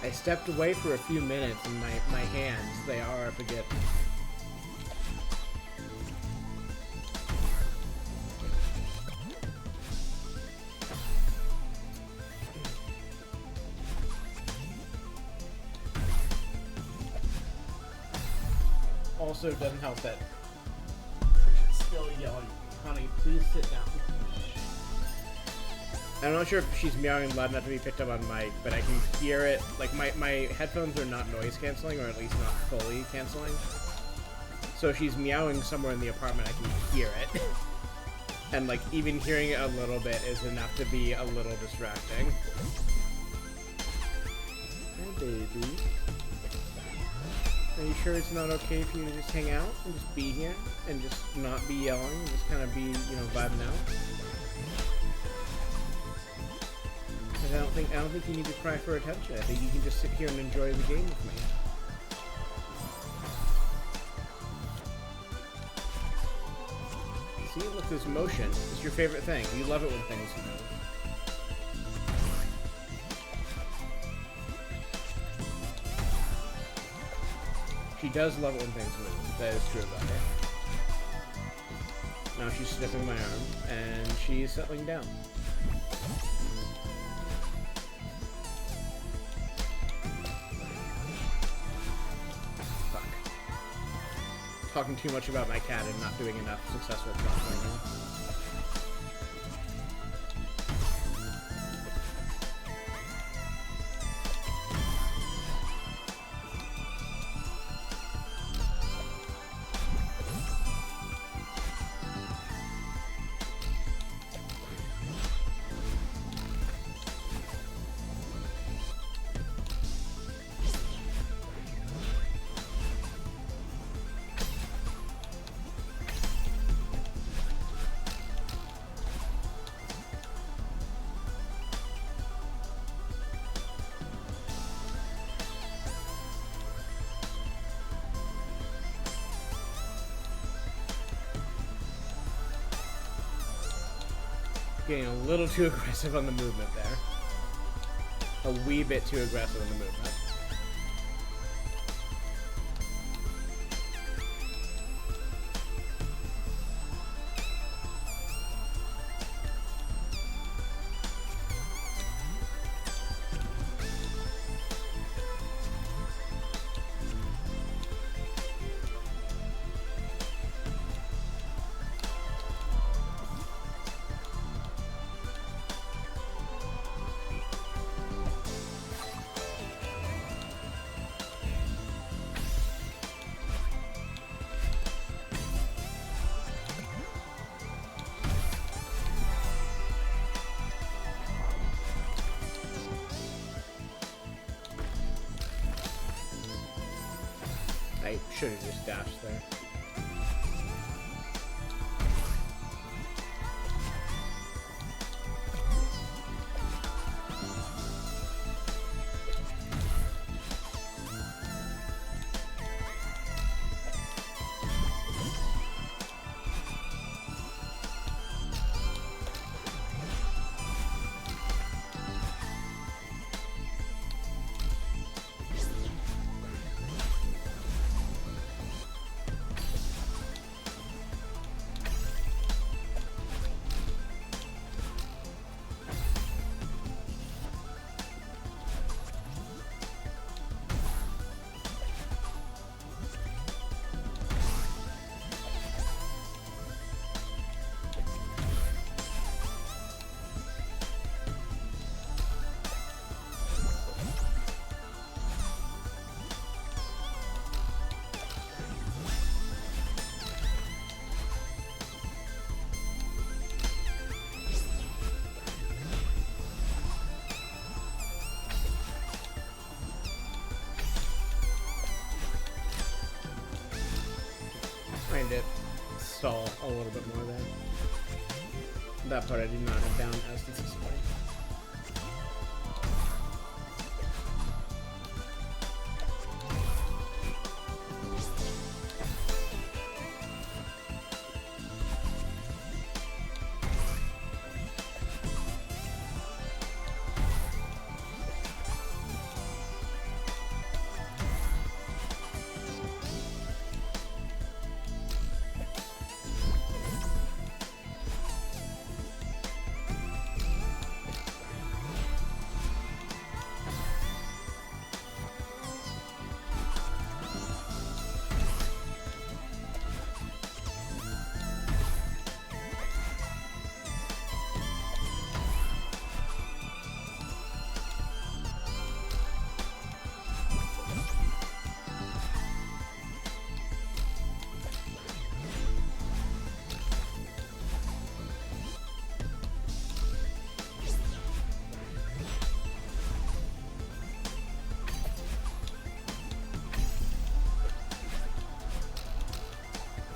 Speaker 2: I stepped away for a few minutes and my hands, they are up again. Also, it doesn't help that she's still yelling, honey, please sit down. I'm not sure if she's meowing loud enough to be picked up on mic, but I can hear it. Like, my headphones are not noise canceling, or at least not fully canceling. So if she's meowing somewhere in the apartment, I can hear it. And, like, even hearing it a little bit is enough to be a little distracting. Hi, baby. Are you sure it's not okay for you to just hang out and just be here and just not be yelling and just kind of be, you know, vibing out? I don't think you need to cry for attention. I think you can just sit here and enjoy the game with me. See, look, there's motion. It's your favorite thing. You love it when things move. She does love it when things move. That is true about her. Now she's sniffing my arm, and she's settling down. Talking too much about my cat and not doing enough successful cross-learning. Getting a little too aggressive on the movement there. A wee bit too aggressive on the movement. I should have just dashed there. stall a little bit more there. That part I did not have down as consistently.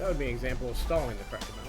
Speaker 2: That would be an example of stalling the correct amount.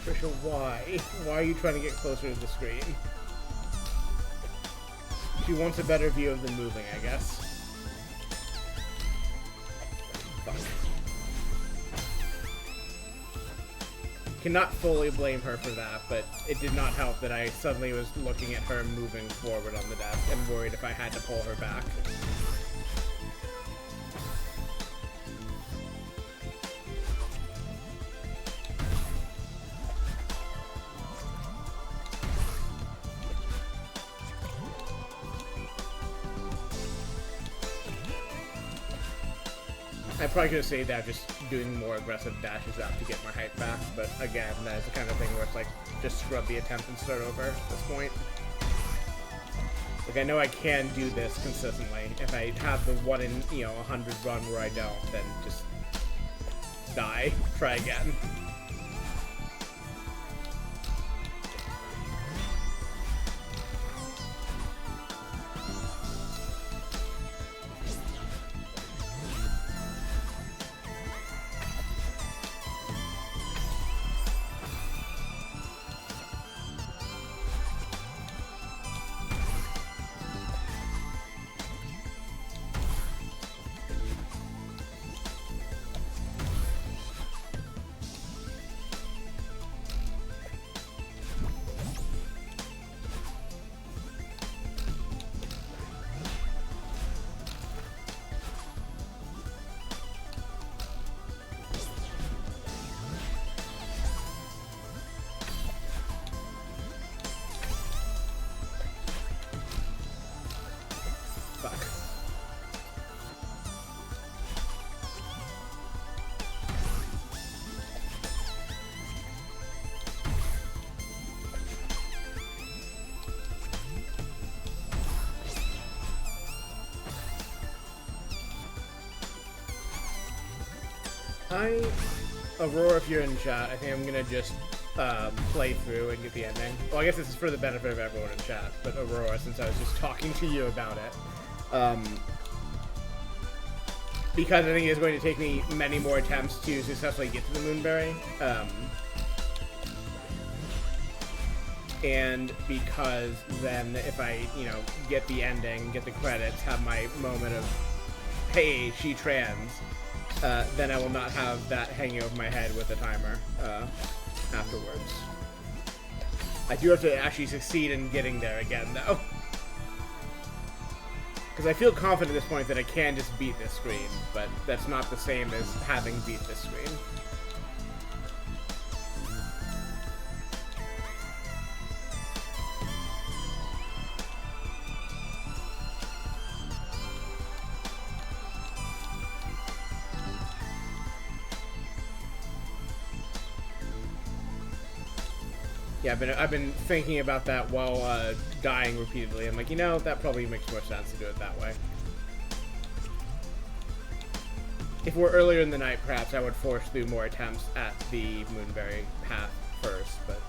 Speaker 2: Trisha, why? Why are you trying to get closer to the screen? She wants a better view of the moving, I guess. Fuck. Cannot fully blame her for that, but it did not help that I suddenly was looking at her moving forward on the desk and worried if I had to pull her back. I probably could have saved that just doing more aggressive dashes up to get my height back, but again, that is the kind of thing where it's like, just scrub the attempt and start over at this point. Like, I know I can do this consistently. If I have the 1 in, 100 run where I don't, then just die. Try again. Aurora, if you're in chat, I think I'm gonna just play through and get the ending. Well, I guess this is for the benefit of everyone in chat, but Aurora, since I was just talking to you about it, because I think it's going to take me many more attempts to successfully get to the Moonberry, and because then if I, get the ending, get the credits, have my moment of, hey, she trans, then I will not have that hanging over my head with a timer afterwards. I do have to actually succeed in getting there again, though. Because I feel confident at this point that I can just beat this screen, but that's not the same as having beat this screen. Yeah, I've been thinking about that while dying repeatedly. I'm like, that probably makes more sense to do it that way. If we're earlier in the night, perhaps I would force through more attempts at the Moonberry path first, but...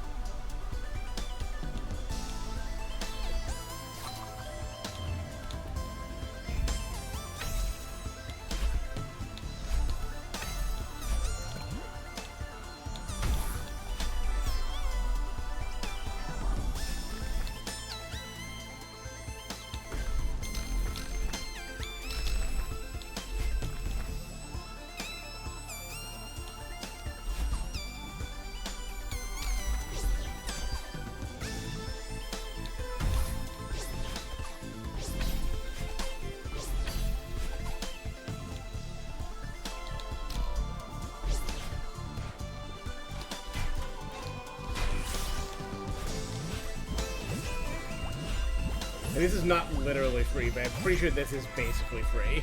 Speaker 2: This is not literally free, but I'm pretty sure this is basically free.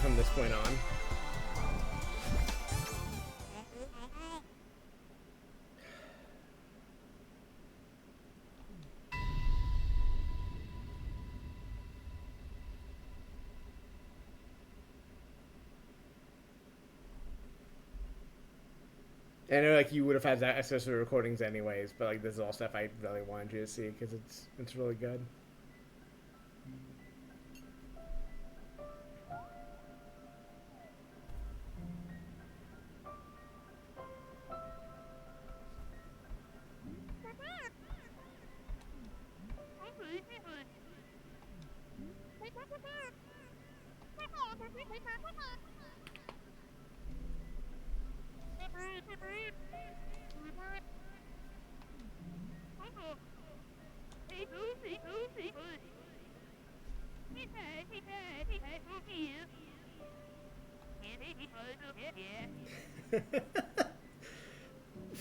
Speaker 2: From this point on. I know, you would have had access to the recordings anyways, but, this is all stuff I really wanted you to see, because it's really good.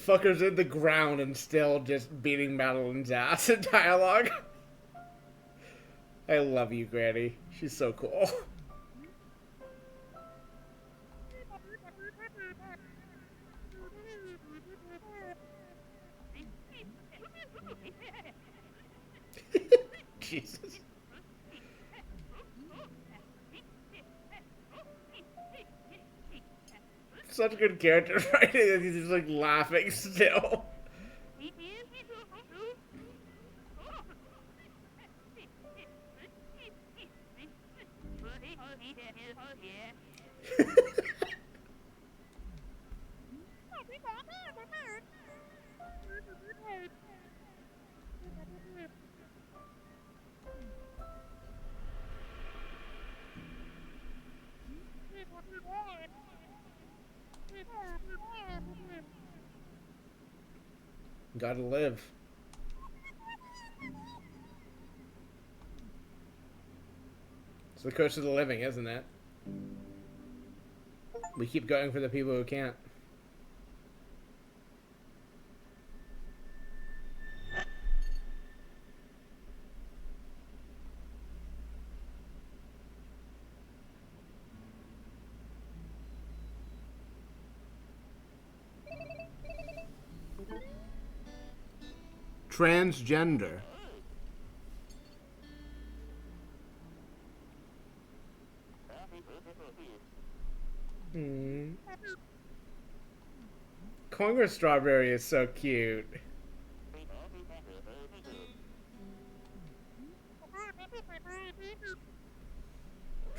Speaker 2: Fucker's in the ground and still just beating Madeline's ass in dialogue. I love you, Granny. She's so cool. Jesus. Such a good character writing. He's just laughing still. Gotta live. It's the curse of the living, isn't it? We keep going for the people who can't. Transgender. Hmm. Conger Strawberry is so cute.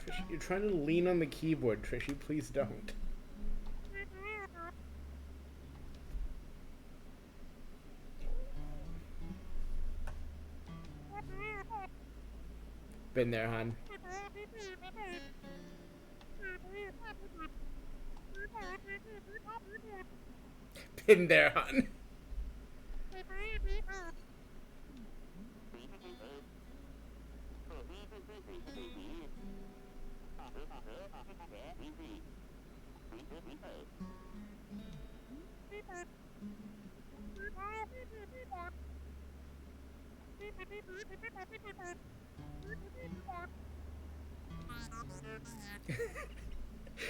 Speaker 2: Trishy, you're trying to lean on the keyboard, Trishy. Please don't. Been there, hon. Been there, hon.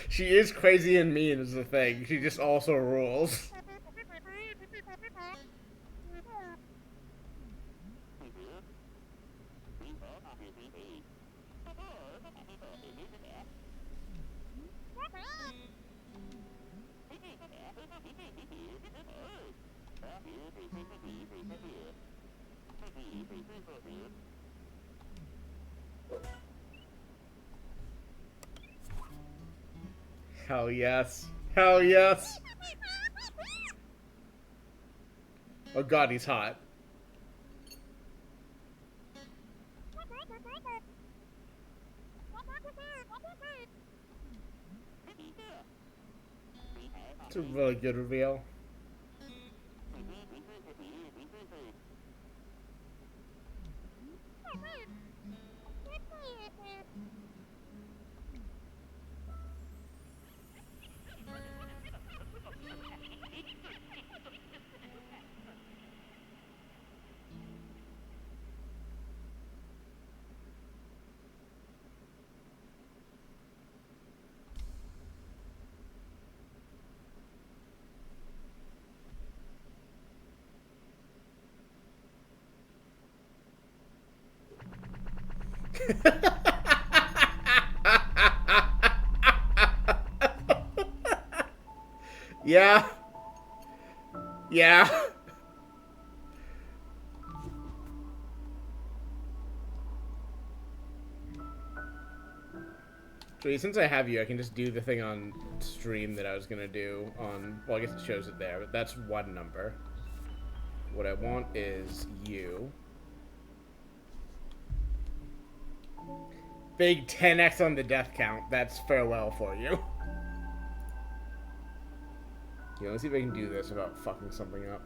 Speaker 2: She is crazy and mean is the thing. She just also rules. Hell yes. Hell yes. Oh god, he's hot. It's a really good reveal. Yeah. Yeah. So since I have you, I can just do the thing on stream that I was gonna do on. Well, I guess it shows it there, but that's one number. What I want is you. Big 10x on the death count. That's farewell for you. Yeah, let's see if I can do this without fucking something up.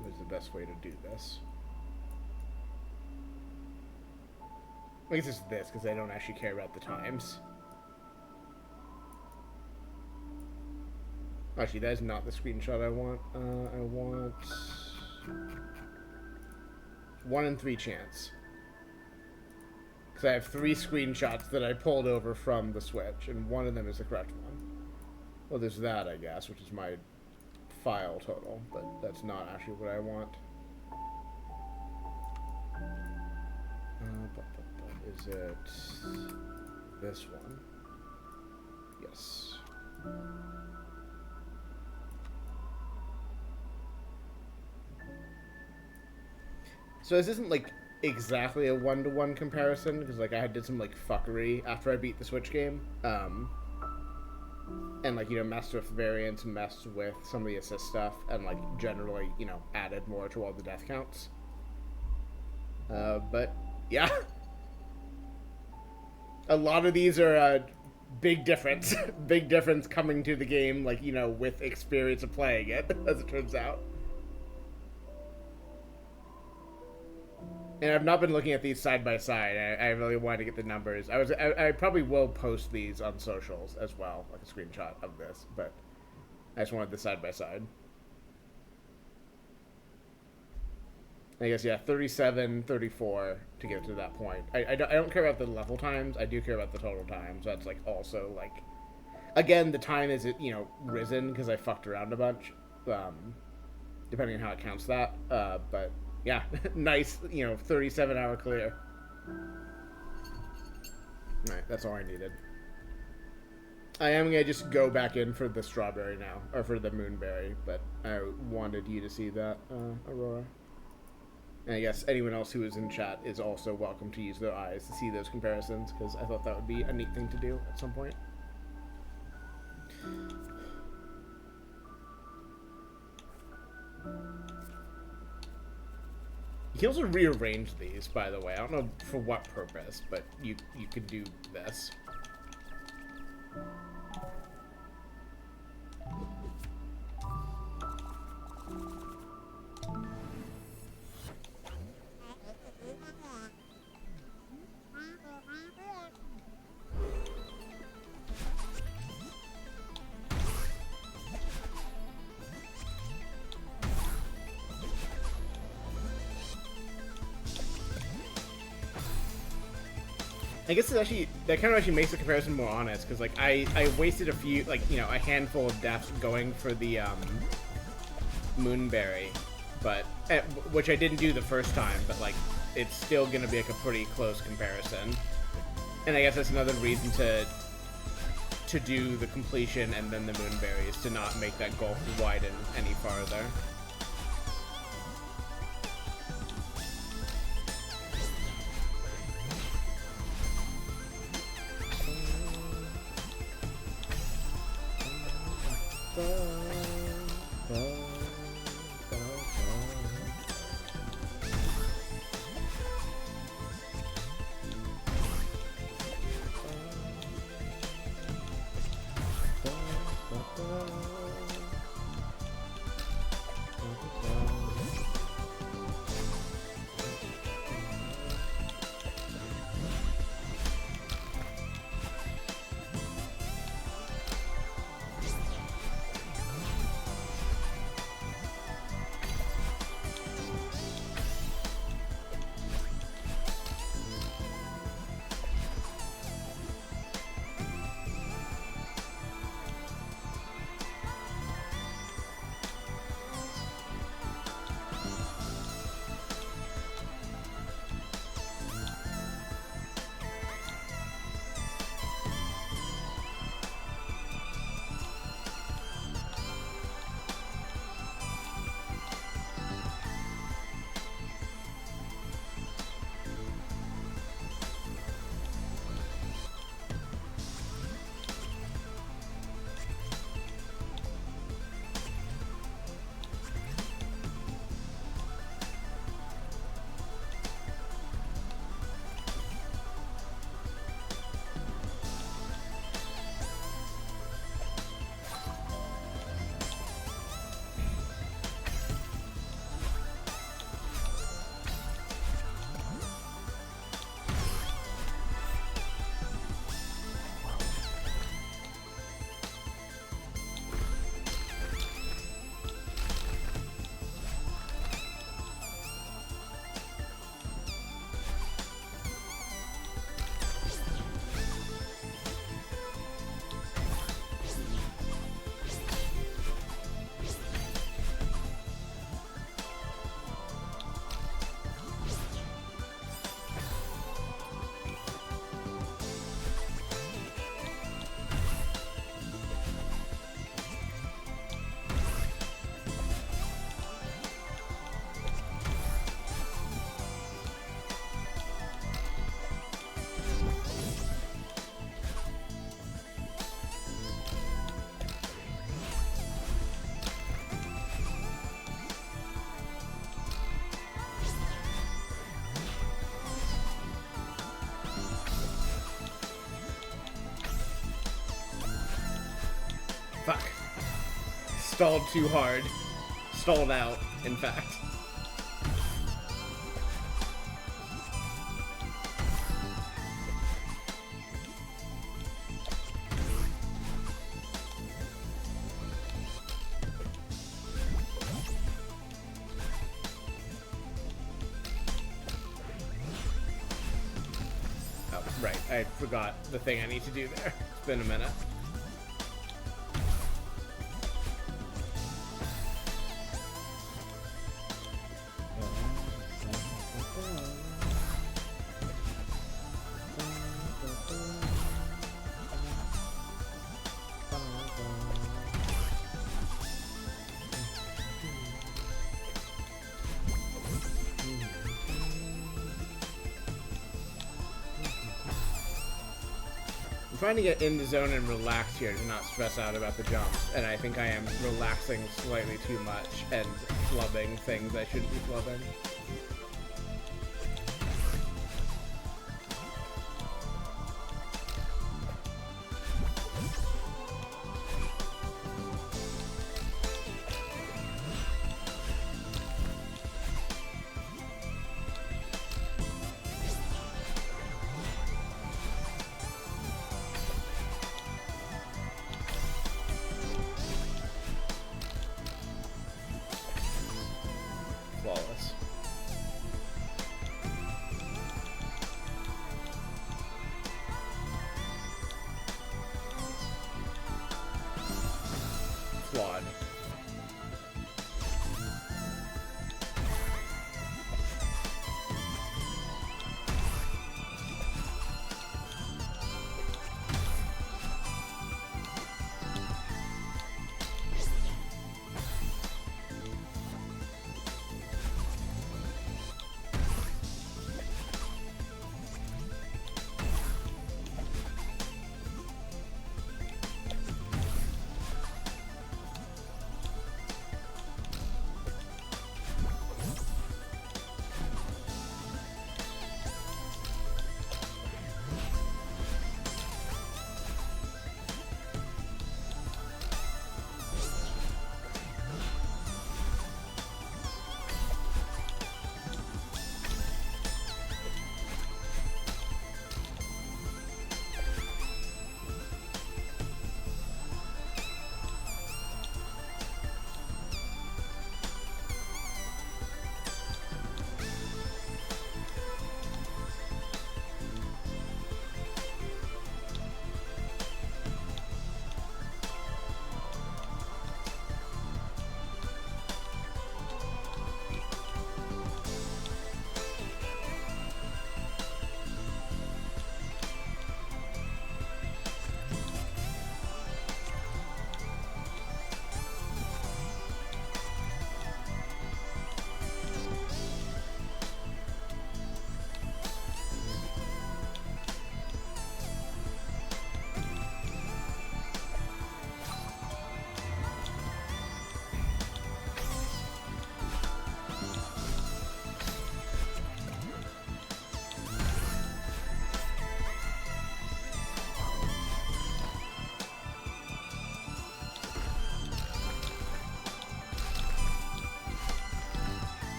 Speaker 2: What's the best way to do this? I guess it's this, because I don't actually care about the times. Actually, that is not the screenshot I want. I want 1 in 3 chance. Because I have 3 screenshots that I pulled over from the Switch, and one of them is the correct one. Well, there's that, I guess, which is my file total, but that's not actually what I want. Is it this one? Yes. So this isn't like exactly a 1-to-1 comparison because like I did some like fuckery after I beat the Switch game. and like, you know, messed with variants, messed with some of the assist stuff, and like generally, you know, added more to all the death counts. But yeah, a lot of these are big difference, big difference coming to the game, like, you know, with experience of playing it, as it turns out. And I've not been looking at these side by side. I really wanted to get the numbers. I probably will post these on socials as well, like a screenshot of this, but I just wanted the side by side. I guess, yeah, 37, 34 to get to that point. I don't care about the level times. I do care about the total times. That's, like, also, like... Again, the time is, you know, risen because I fucked around a bunch, depending on how it counts that. But, yeah, nice, you know, 37-hour clear. Alright, that's all I needed. I am going to just go back in for the strawberry now, or for the moonberry, but I wanted you to see that, Aurora. And I guess anyone else who is in chat is also welcome to use their eyes to see those comparisons, because I thought that would be a neat thing to do at some point. You can also rearrange these, by the way. I don't know for what purpose, but you could do this. I guess it's actually, that kind of actually makes the comparison more honest, because, like, I wasted a few, like, you know, a handful of deaths going for the, Moonberry, but, which I didn't do the first time, but, like, it's still gonna be, like, a pretty close comparison. And I guess that's another reason to do the completion and then the Moonberry, is to not make that gulf widen any farther. Fuck. Stalled too hard. Stalled out, in fact. Oh, right. I forgot the thing I need to do there. It's been a minute. I'm trying to get in the zone and relax here to not stress out about the jumps, and I think I am relaxing slightly too much and flubbing things I shouldn't be flubbing. Flawless. Flawed.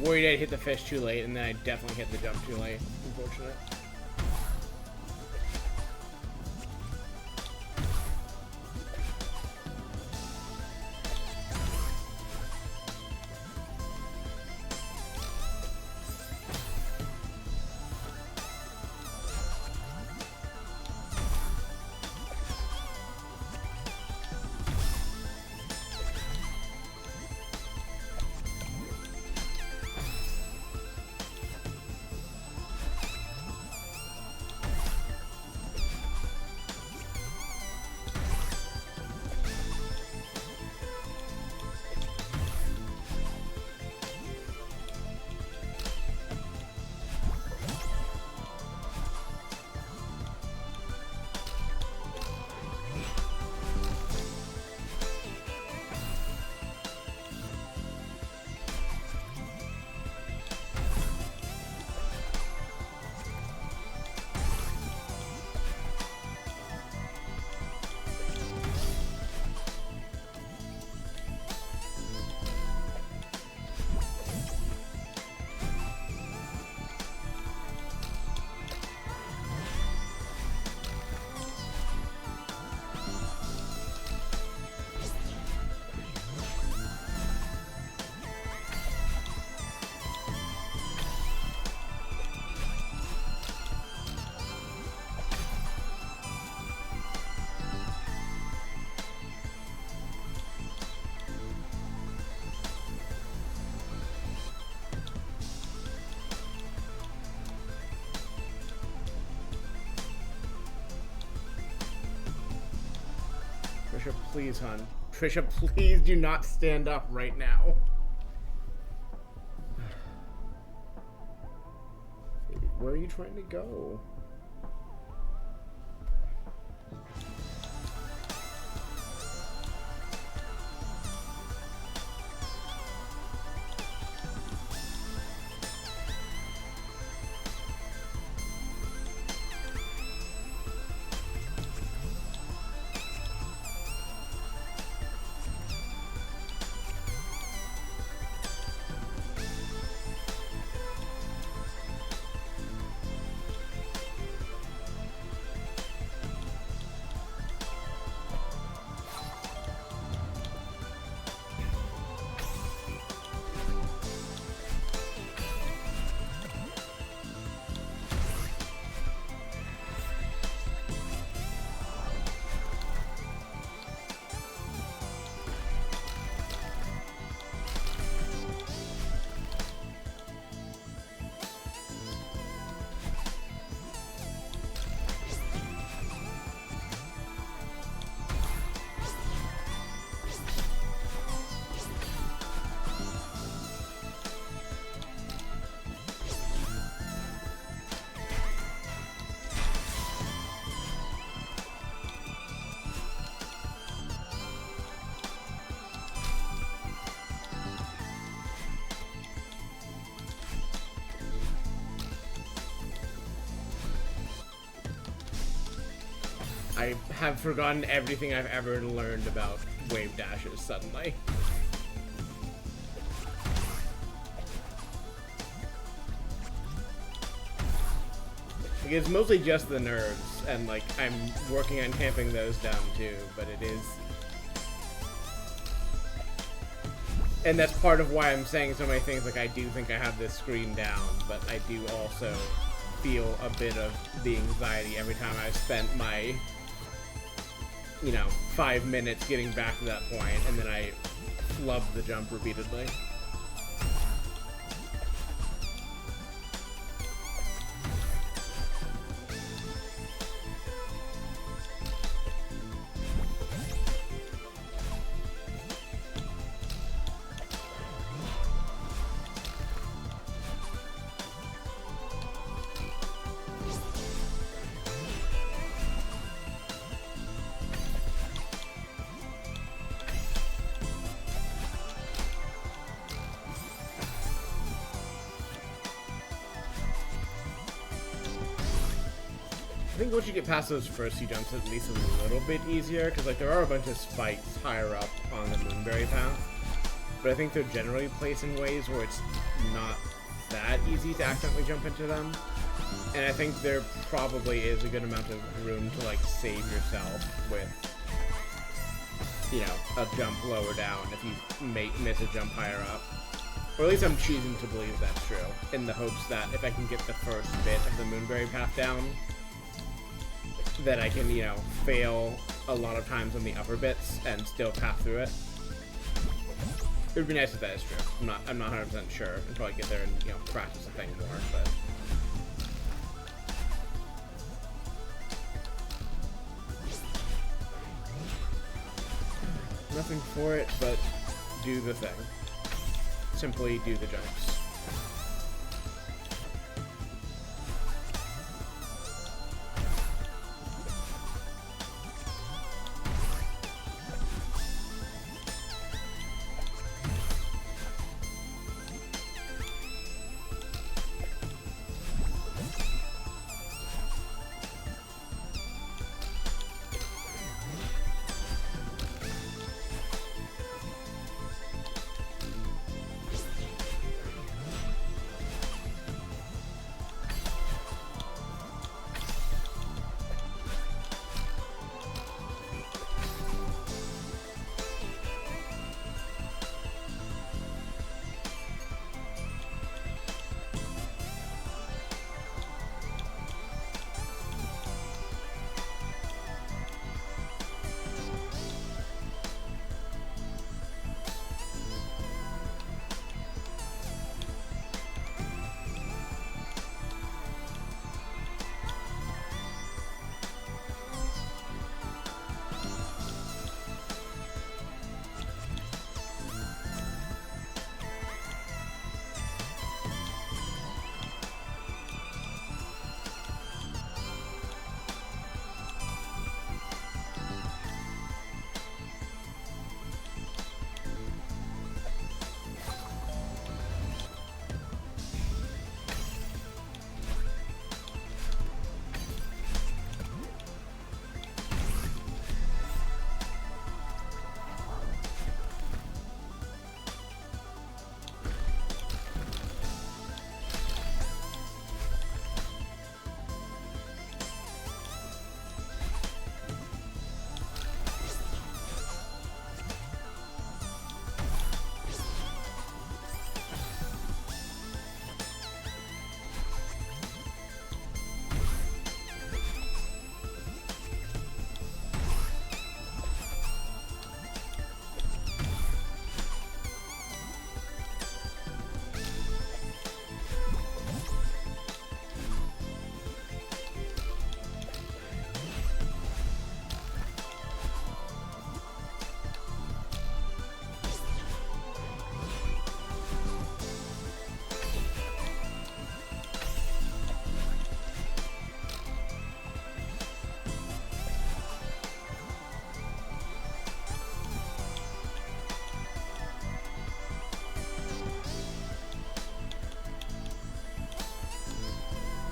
Speaker 2: Worried I'd hit the fish too late, and then I definitely hit the jump too late. Unfortunate. Trisha, please, hon. Trisha, please do not stand up right now. Where are you trying to go? I have forgotten everything I've ever learned about wave dashes suddenly. Like, it's mostly just the nerves, and like I'm working on tamping those down too, but it is... And that's part of why I'm saying so many things, like I do think I have this screen down, but I do also feel a bit of the anxiety every time I've spent my, you know, 5 minutes getting back to that point, and then I flub the jump repeatedly. I think once you get past those first few jumps, it's at least a little bit easier, because like there are a bunch of spikes higher up on the Moonberry path, but I think they're generally placed in ways where it's not that easy to accidentally jump into them, and I think there probably is a good amount of room to like save yourself with, you know, a jump lower down if you miss a jump higher up. Or at least I'm choosing to believe that's true, in the hopes that if I can get the first bit of the Moonberry path down, that I can, you know, fail a lot of times on the upper bits and still path through it. It would be nice if that is true. I'm not 100% sure. I'd probably get there and, you know, practice the thing more, but... Nothing for it, but do the thing. Simply do the jumps.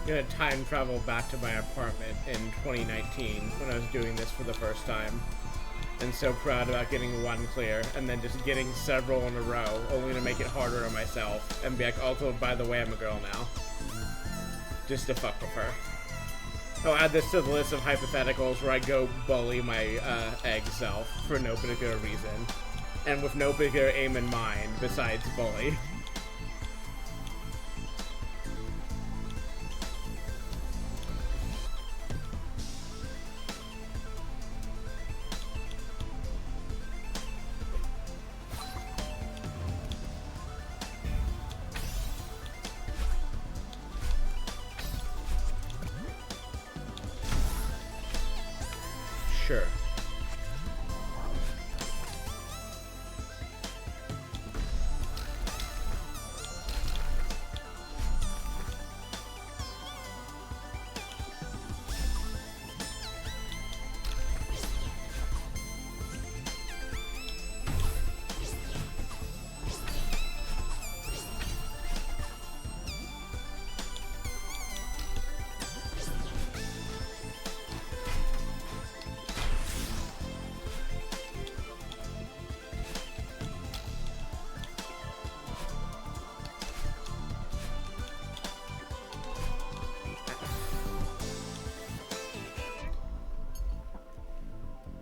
Speaker 2: gonna time travel back to my apartment in 2019 when I was doing this for the first time. And so proud about getting one clear, and then just getting several in a row, only to make it harder on myself, and be like, also, by the way, I'm a girl now. Just to fuck with her. I'll add this to the list of hypotheticals where I go bully my egg self for no particular reason. And with no particular aim in mind, besides bully. Sure.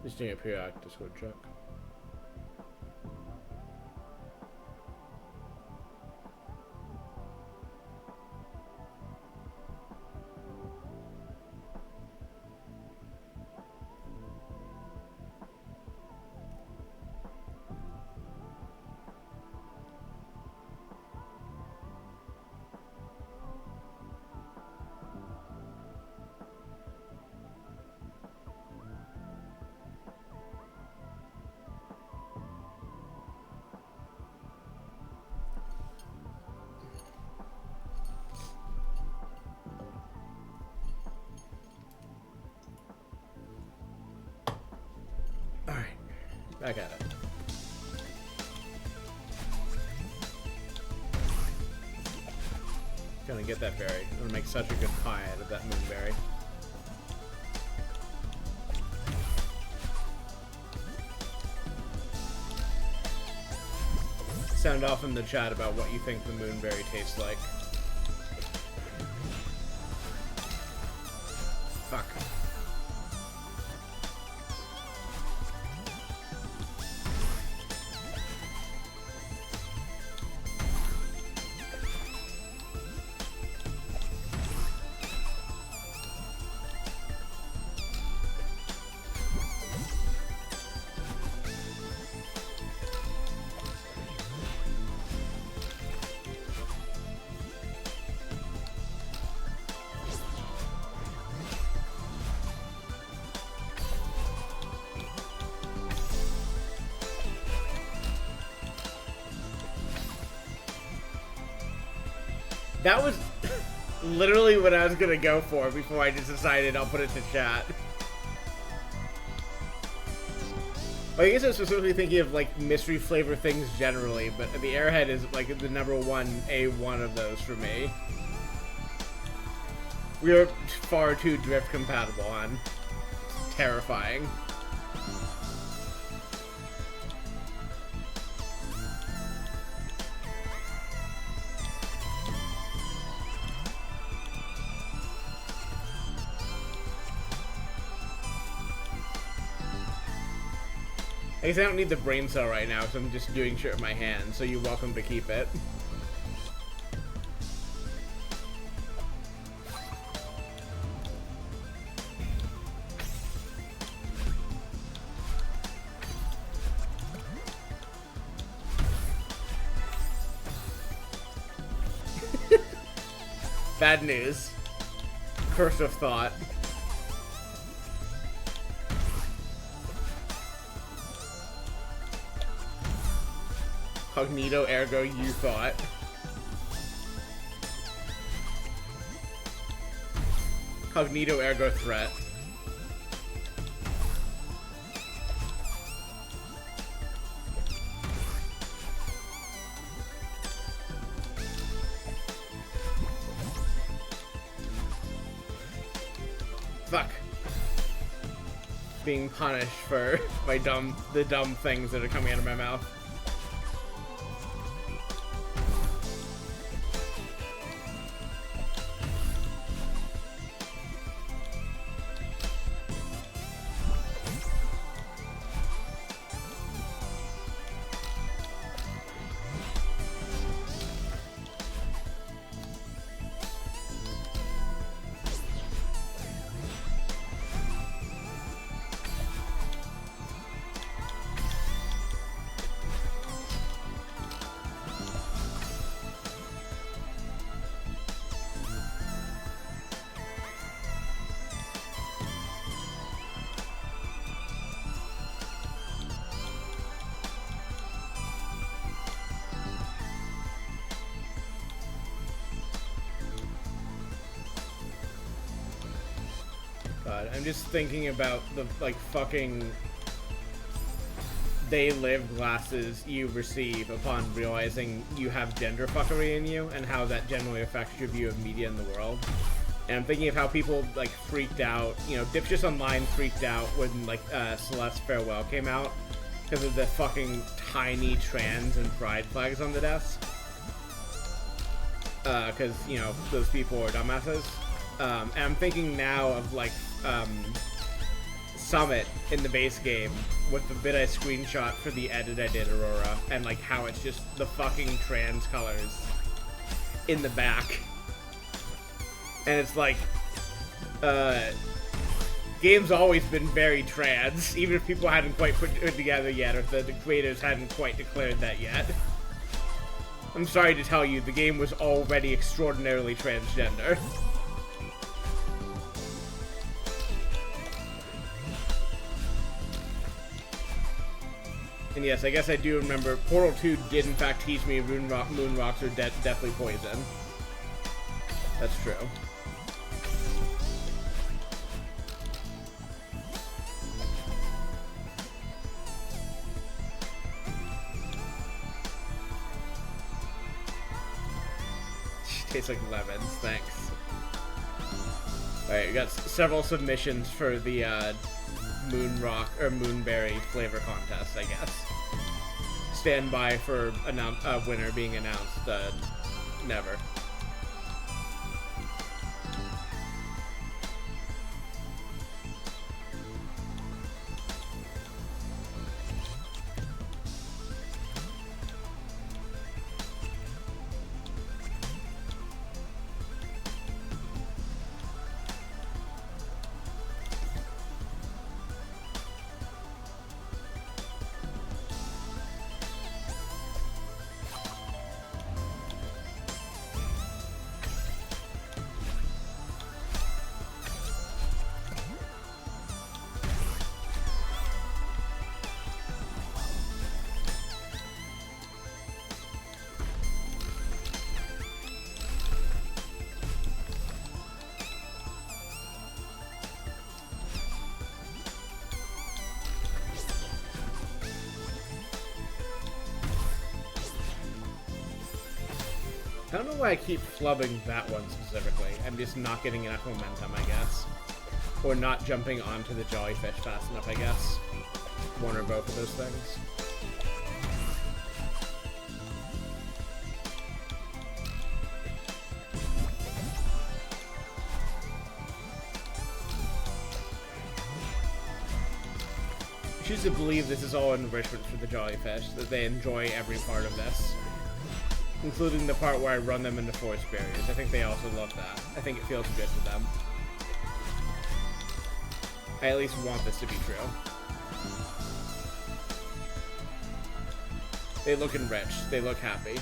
Speaker 2: Just doing a periodic Discord check. Back at it. Gonna get that berry. I'm gonna make such a good pie out of that moonberry. Sound off in the chat about what you think the moonberry tastes like. Fuck. That was literally what I was gonna go for before I just decided I'll put it to chat. I guess I was specifically thinking of like mystery flavor things generally, but the Airhead is like the number one A1 of those for me. We are far too drift compatible on. It's terrifying. I guess I don't need the brain cell right now, because I'm just doing shit with my hands, so you're welcome to keep it. Bad news. Curse of thought. Cognito ergo you thought. Cognito ergo threat. Fuck. Being punished for the dumb things that are coming out of my mouth. God, I'm just thinking about the, like, fucking they live glasses you receive upon realizing you have gender fuckery in you, and how that generally affects your view of media in the world. And I'm thinking of how people, like, freaked out, you know, Dipshits Online freaked out when, like, Celeste Farewell came out, because of the fucking tiny trans and pride flags on the desk. Because, you know, those people are dumbasses. And I'm thinking now of, like, Summit in the base game with the bit I screenshot for the edit I did, Aurora, and, like, how it's just the fucking trans colors in the back. And it's like, game's always been very trans, even if people hadn't quite put it together yet, or the creators hadn't quite declared that yet. I'm sorry to tell you, the game was already extraordinarily transgender. And yes, I guess I do remember Portal 2 did in fact teach me moon rocks are deathly poison. That's true. Tastes like lemons, thanks. Alright, we got several submissions for the moon rock or moonberry flavor contest, I guess. Stand by for a winner being announced never. I don't know why I keep flubbing that one specifically. I'm just not getting enough momentum, I guess. Or not jumping onto the jellyfish fast enough, I guess. One or both of those things. I choose to believe this is all enrichment for the jellyfish, that they enjoy every part of this. Including the part where I run them into forest barriers. I think they also love that. I think it feels good to them. I at least want this to be true. They look enriched. They look happy.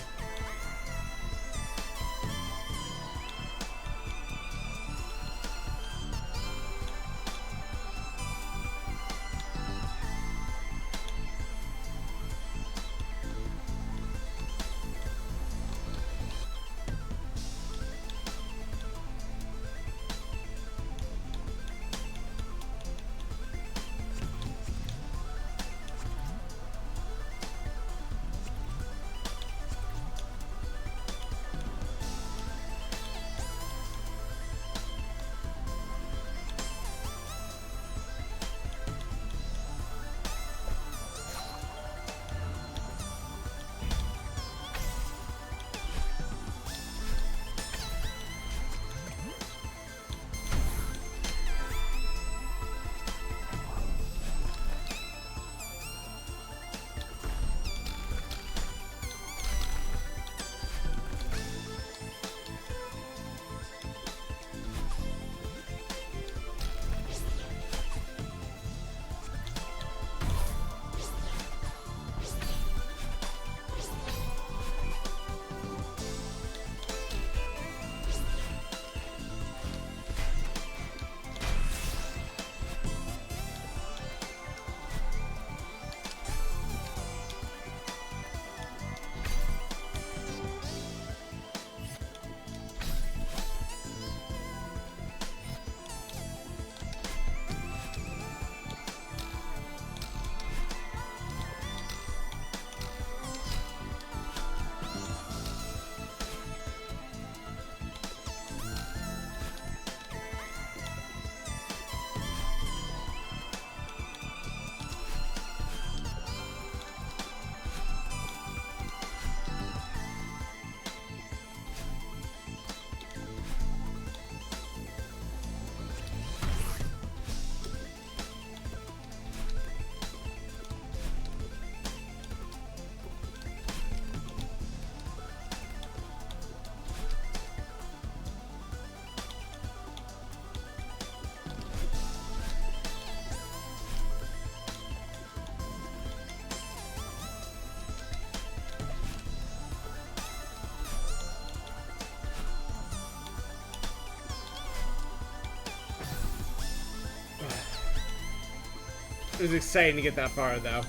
Speaker 2: It was exciting to get that far, though.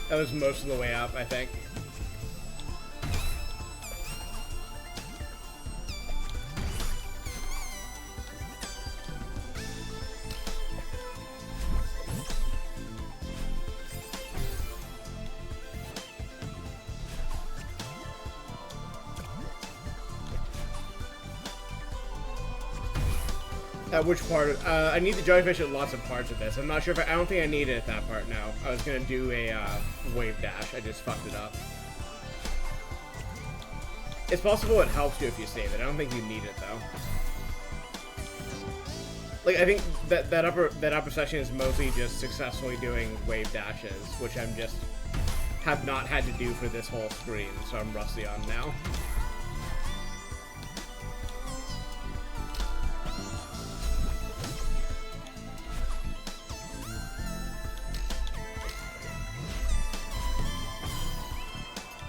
Speaker 2: That was most of the way up, I think. Which part? I need the jellyfish at lots of parts of this. I'm not sure if I don't think I need it at that part now. I was gonna do a wave dash. I just fucked it up. It's possible it helps you if you save it. I don't think you need it though. Like I think that upper section is mostly just successfully doing wave dashes, which I'm just have not had to do for this whole screen, so I'm rusty on now.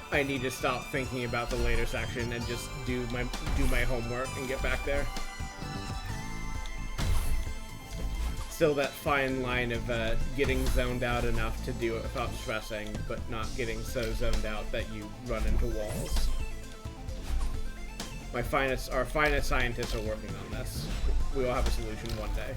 Speaker 2: I need to stop thinking about the later section and just do my homework and get back there. Still that fine line of getting zoned out enough to do it without stressing, but not getting so zoned out that you run into walls. Our finest scientists are working on this. We will have a solution one day.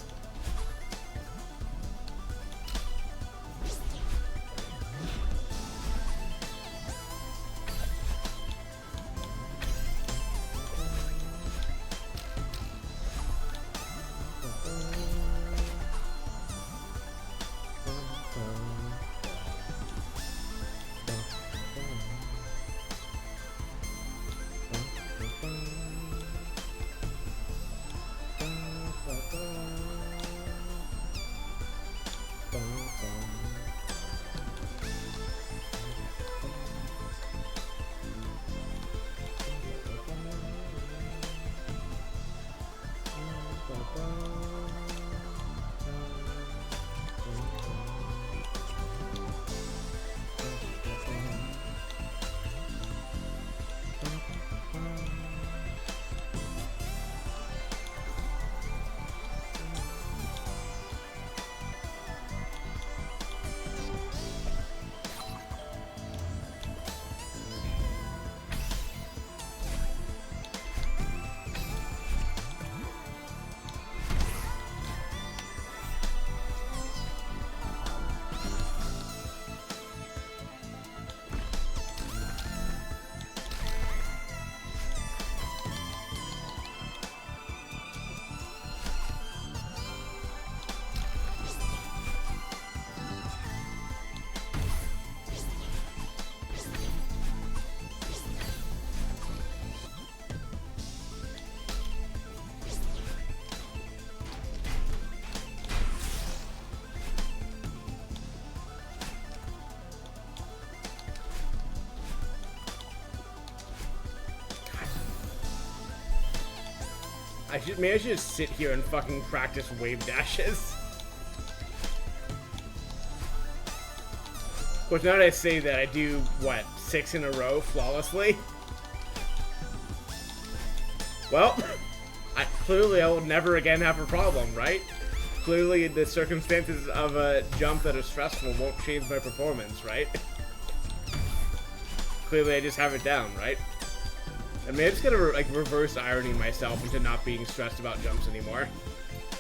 Speaker 2: Maybe I should just sit here and fucking practice wave dashes. Which now that I say that, I do, what, 6 in a row flawlessly? Well, clearly I will never again have a problem, right? Clearly the circumstances of a jump that are stressful won't change my performance, right? Clearly I just have it down, right? I mean, I'm just gonna like reverse irony myself into not being stressed about jumps anymore.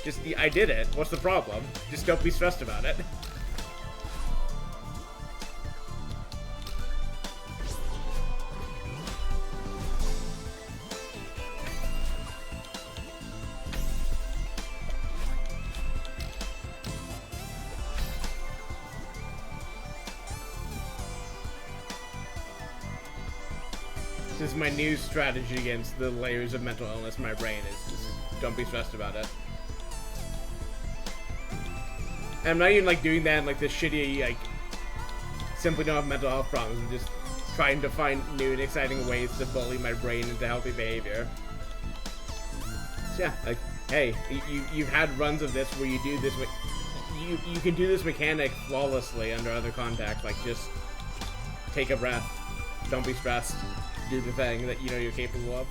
Speaker 2: Just, I did it. What's the problem? Just don't be stressed about it. This is my new strategy against the layers of mental illness in my brain, is just don't be stressed about it. And I'm not even like doing that in like this shitty, like, simply don't have mental health problems. I'm just trying to find new and exciting ways to bully my brain into healthy behavior. So yeah, like, hey, you've had runs of this where you do this, you can do this mechanic flawlessly under other contact. Like, just take a breath, don't be stressed. Do the thing that you know you're capable of.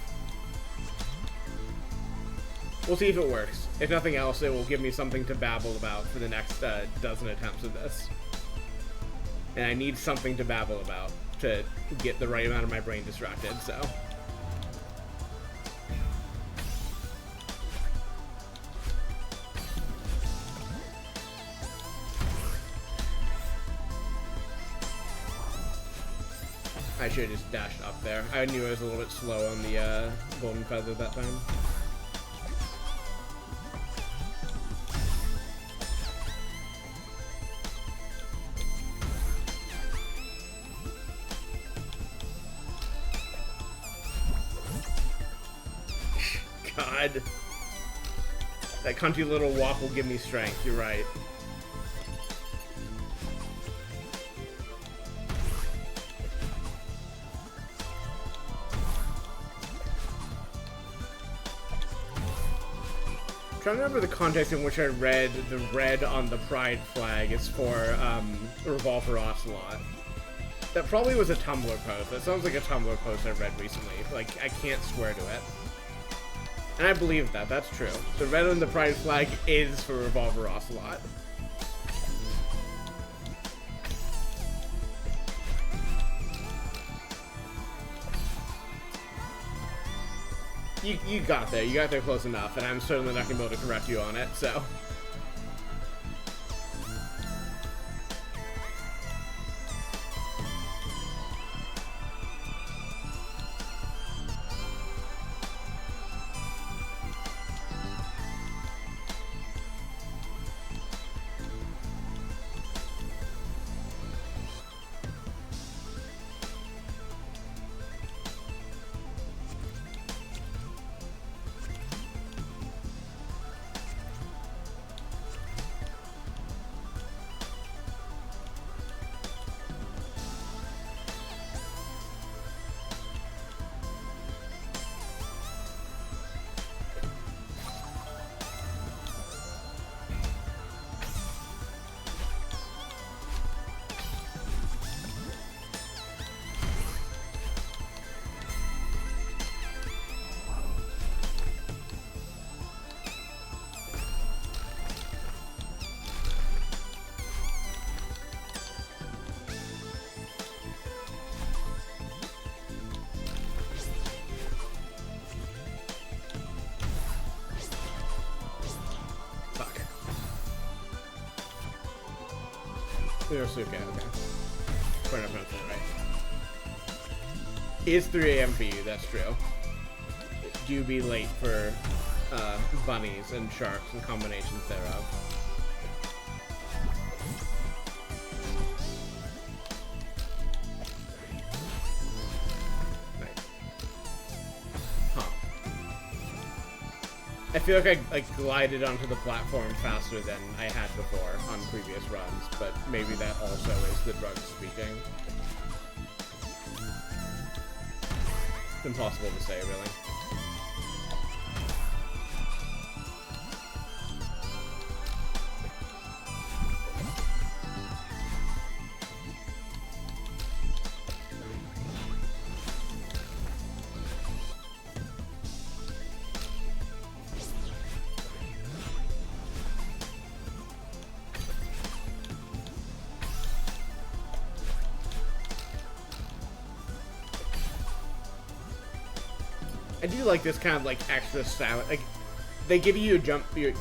Speaker 2: We'll see if it works. If nothing else, it will give me something to babble about for the next dozen attempts of this. And I need something to babble about to get the right amount of my brain distracted, so... I should have just dashed up there. I knew I was a little bit slow on the golden feather that time. God. That country little walk will give me strength, you're right. I'm trying to remember the context in which I read the red on the pride flag is for Revolver Ocelot. That probably was a Tumblr post. That sounds like a Tumblr post I read recently. Like, I can't swear to it. And I believe that. That's true. The red on the pride flag is for Revolver Ocelot. You got there. You got there close enough, and I'm certainly not going to be able to correct you on it, so... Yosuke, okay. Fair enough, that's right. It's 3 AM for you, that's true. Do be late for bunnies and sharks and combinations thereof. Nice. Huh. I feel like I glided onto the platform faster than I had before on previous runs, but maybe that also is the drug speaking. It's impossible to say, really. I do like this kind of like extra style. Like they give you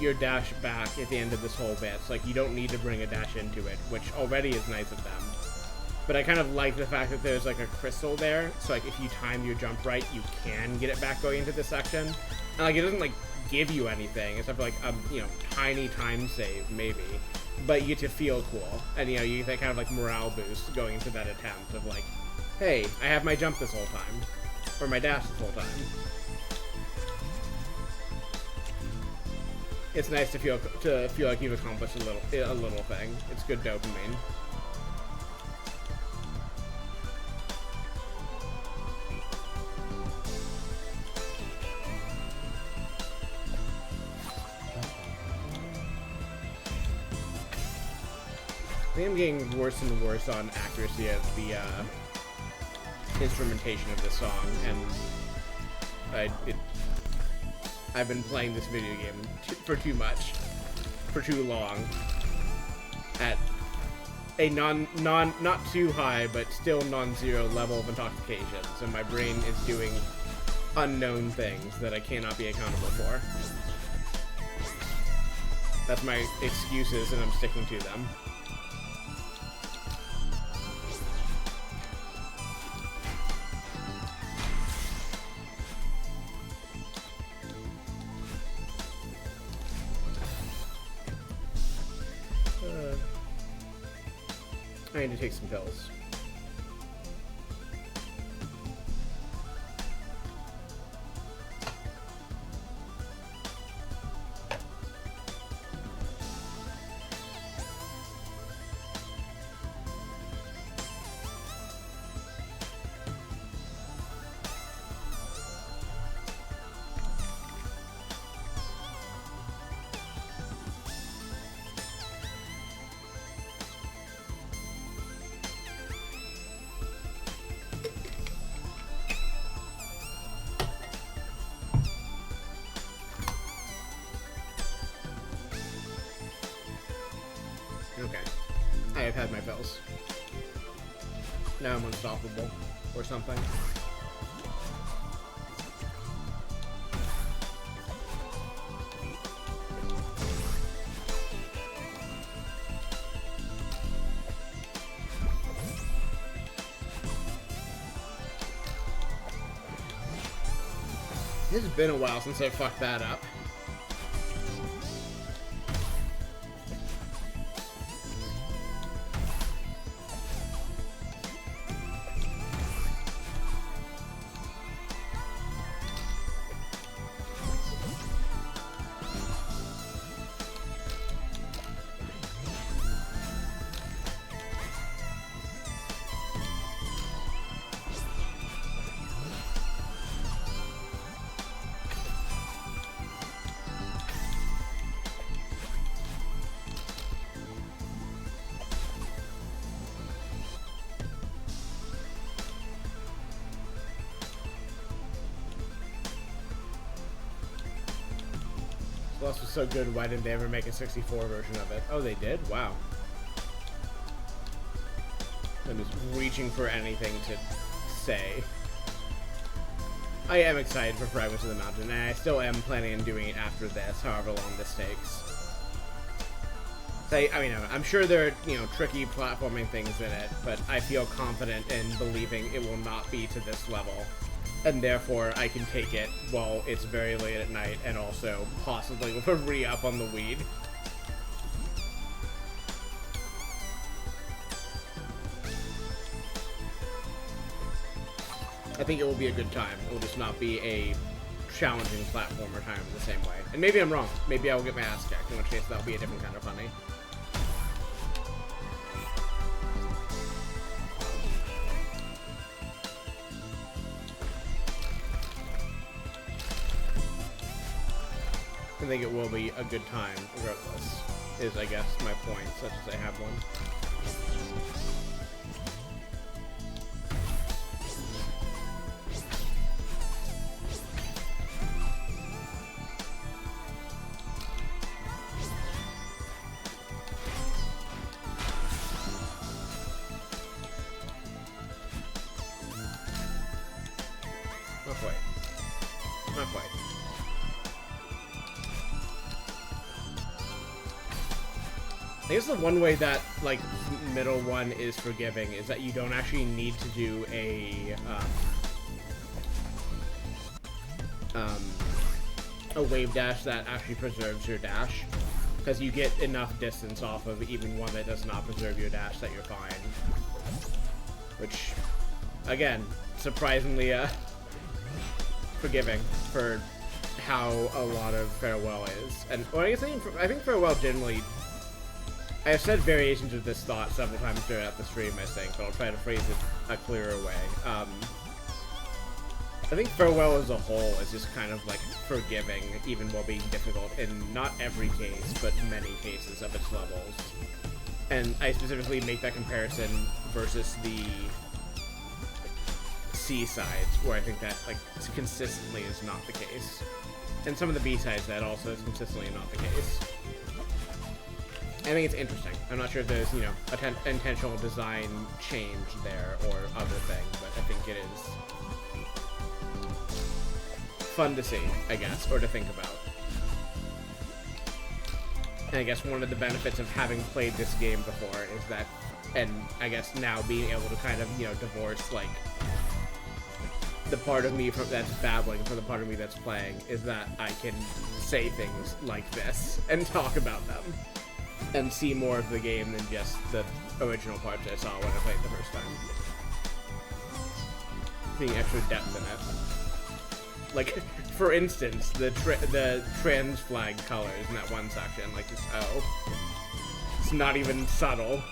Speaker 2: your dash back at the end of this whole bit. So like you don't need to bring a dash into it, which already is nice of them. But I kind of like the fact that there's like a crystal there. So like if you time your jump right, you can get it back going into this section. And like it doesn't like give you anything except for like a tiny time save maybe. But you get to feel cool, and you get that kind of like morale boost going into that attempt of like, hey, I have my jump this whole time, or my dash this whole time. It's nice to feel like you've accomplished a little thing. It's good dopamine. I think I'm getting worse and worse on accuracy of the I've been playing this video game for too much, for too long, at a not too high, but still non-zero level of intoxication. So my brain is doing unknown things that I cannot be accountable for. That's my excuses, and I'm sticking to them. I need to take some pills. Okay. I have had my pills. Now I'm unstoppable. Or something. It's been a while since I fucked that up. Plus was so good, why didn't they ever make a 64 version of it? Oh, they did? Wow. I'm just reaching for anything to say. I am excited for Fragments of the Mountain, and I still am planning on doing it after this, however long this takes. I mean, I'm sure there are, tricky platforming things in it, but I feel confident in believing it will not be to this level. And therefore, I can take it while it's very late at night, and also possibly with a re-up on the weed. I think it will be a good time. It will just not be a challenging platformer time in the same way. And maybe I'm wrong. Maybe I will get my ass kicked, in which case that'll be a different kind of funny. I think it will be a good time, regardless, is, I guess, my point, such as I have one. Not quite. Not quite. I guess the one way that, like, middle one is forgiving is that you don't actually need to do a wave dash that actually preserves your dash, because you get enough distance off of even one that does not preserve your dash that you're fine. Which, again, surprisingly, forgiving for how a lot of Farewell is. And, well, I think Farewell generally... I have said variations of this thought several times throughout the stream, I think, but I'll try to phrase it a clearer way. I think Farewell as a whole is just kind of, like, forgiving, even while being difficult in not every case, but many cases of its levels. And I specifically make that comparison versus the C-sides, where I think that, like, consistently is not the case. And some of the B-sides, that also is consistently not the case. I think it's interesting. I'm not sure if there's, you know, intentional design change there or other thing, but I think it is fun to see, I guess, or to think about. And I guess one of the benefits of having played this game before is that, and I guess now being able to kind of, you know, divorce, like, the part of me that's babbling from the part of me that's playing, is that I can say things like this and talk about them and see more of the game than just the original parts I saw when I played the first time. Seeing extra depth in it. Like, for instance, the trans flag colors in that one section, like, it's not even subtle.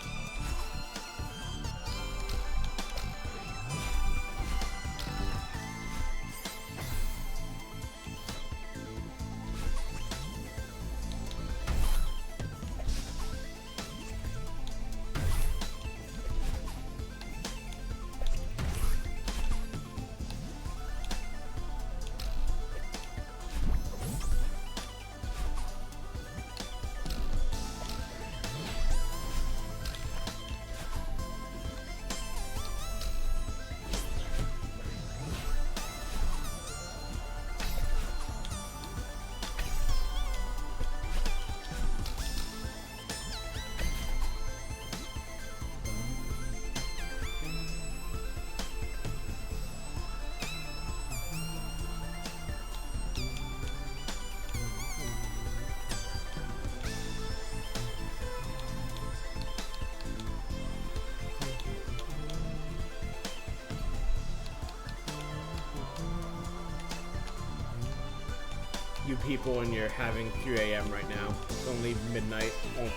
Speaker 2: You people, and you're having 3 a.m. right now. It's only midnight, well,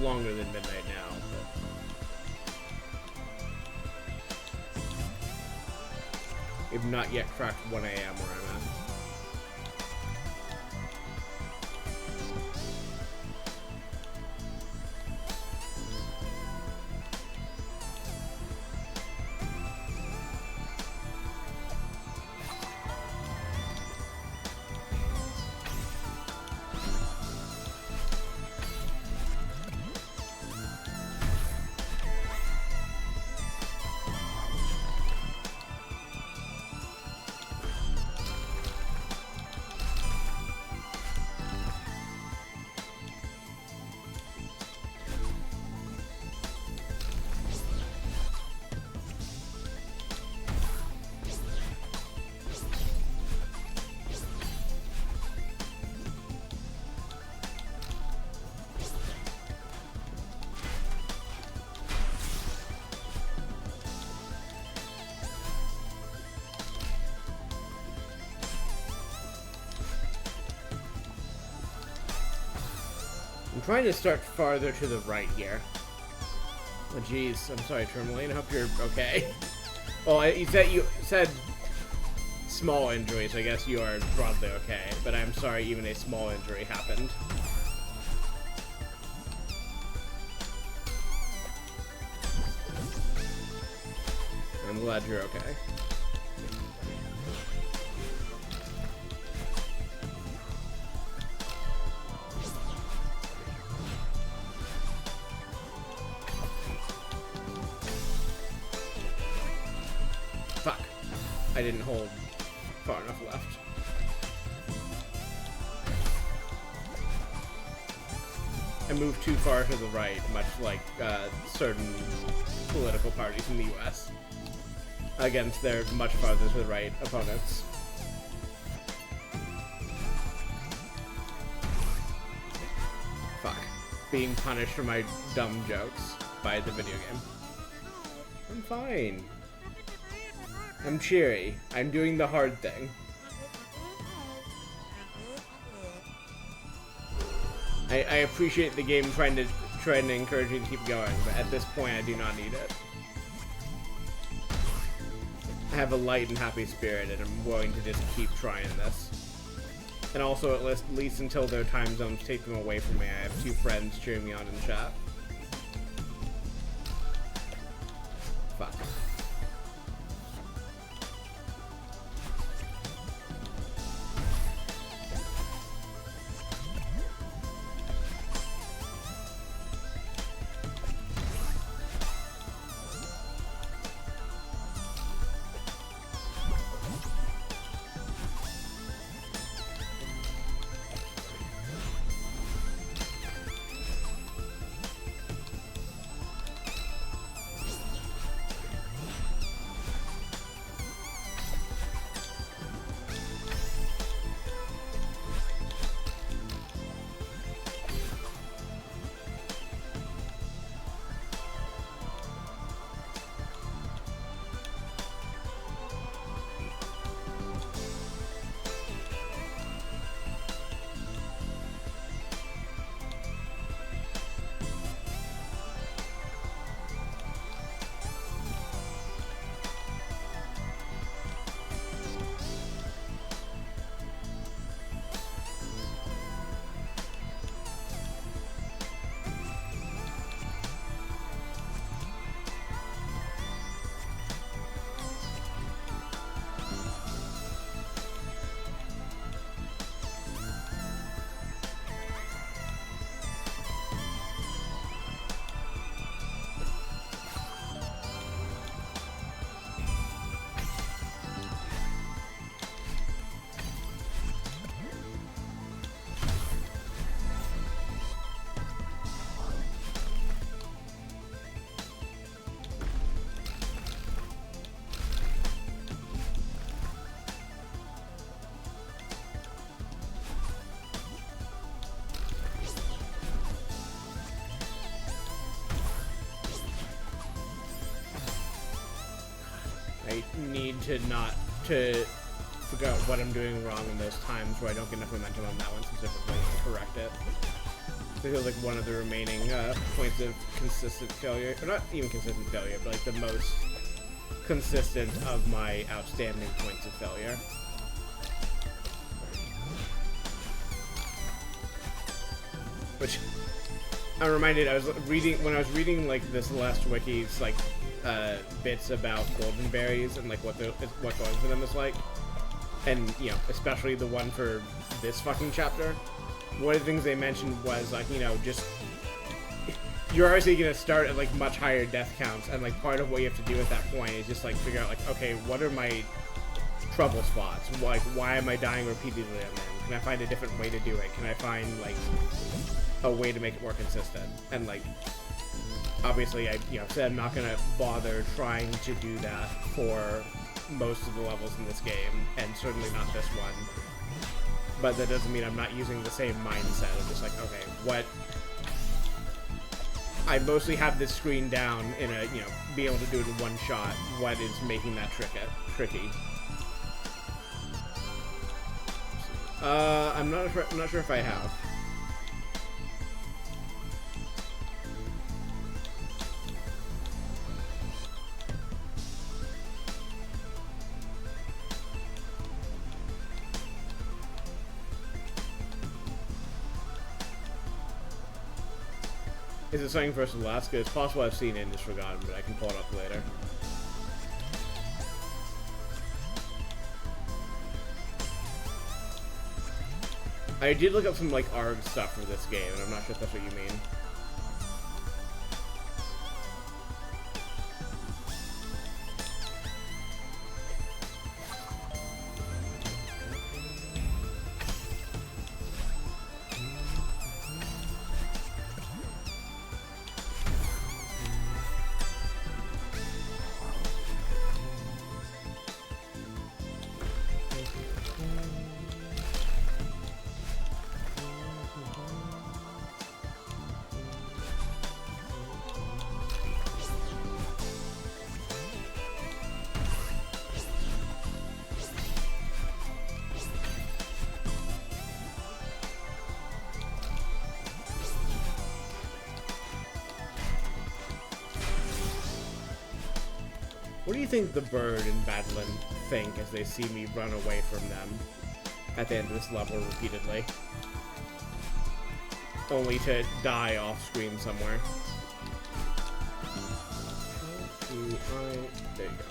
Speaker 2: longer than midnight now. But we've not yet cracked 1 a.m. where I'm at. I'm trying to start farther to the right here. Oh, jeez. I'm sorry, Tourmaline. I hope you're okay. Well, you said small injuries. I guess you are broadly okay, but I'm sorry even a small injury happened. I'm glad you're okay. Fuck. I didn't hold far enough left. I moved too far to the right, much like certain political parties in the US against their much farther to the right opponents. Fuck. Being punished for my dumb jokes by the video game. I'm fine. I'm cheery. I'm doing the hard thing. I appreciate the game trying to encourage me to keep going, but at this point I do not need it. I have a light and happy spirit, and I'm willing to just keep trying this. And also, at least until their time zones take them away from me, I have 2 friends cheering me on in the chat. Fuck. need to not to figure out what I'm doing wrong in those times where I don't get enough momentum on that one specifically and correct it. So it feels like one of the remaining points of consistent failure, or not even consistent failure, but like the most consistent of my outstanding points of failure. Which I'm reminded, when I was reading like this last wiki's like bits about golden berries and like what going for them is like, and you know, especially the one for this fucking chapter. One of the things they mentioned was like, you know, just you're obviously gonna start at like much higher death counts, and like part of what you have to do at that point is just like figure out like, okay, what are my trouble spots? Like, why am I dying repeatedly on them? Can I find a different way to do it? Can I find like a way to make it more consistent? And like, obviously, I said I'm not gonna bother trying to do that for most of the levels in this game, and certainly not this one. But that doesn't mean I'm not using the same mindset of just like, okay, what? I mostly have this screen down in a, you know, be able to do it in one shot. What is making that tricky? I'm not sure if I have. Is it something versus Alaska? It's possible I've seen it and just forgotten, but I can pull it up later. I did look up some like ARG stuff for this game, and I'm not sure if that's what you mean. What do you think the bird and Badland think as they see me run away from them at the end of this level repeatedly? Only to die off screen somewhere. There you go.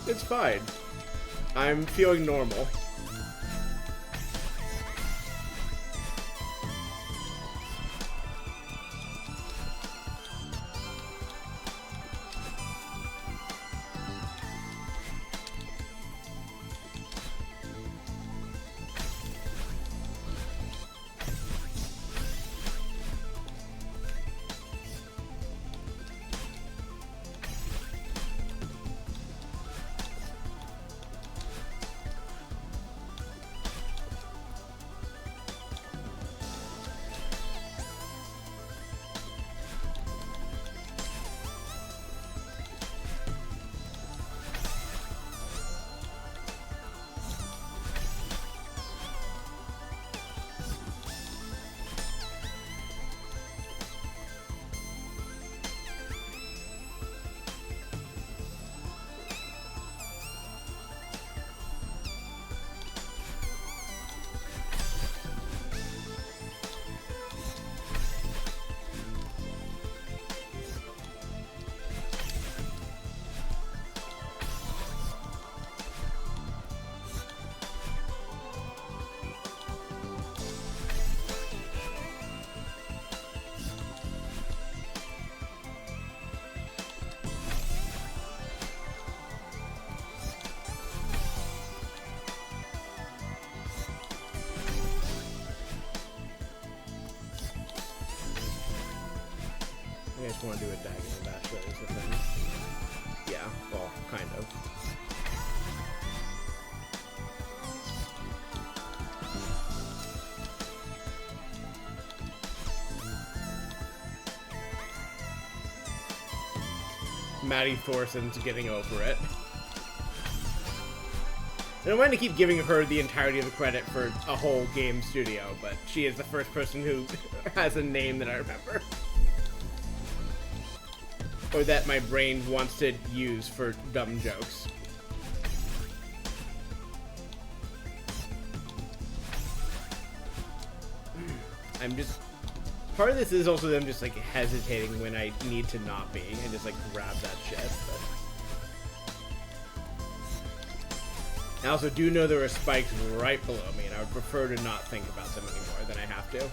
Speaker 2: It's fine. I'm feeling normal. just want to do a Dagon and Dash, that is the thing. Yeah, well, kind of. Maddie Thorson's getting over it. And I'm going to keep giving her the entirety of the credit for a whole game studio, but she is the first person who has a name that I remember. Or that my brain wants to use for dumb jokes. I'm just... Part of this is also them just, like, hesitating when I need to not be, and just, like, grab that shit, but... I also do know there are spikes right below me, and I would prefer to not think about them anymore than I have to.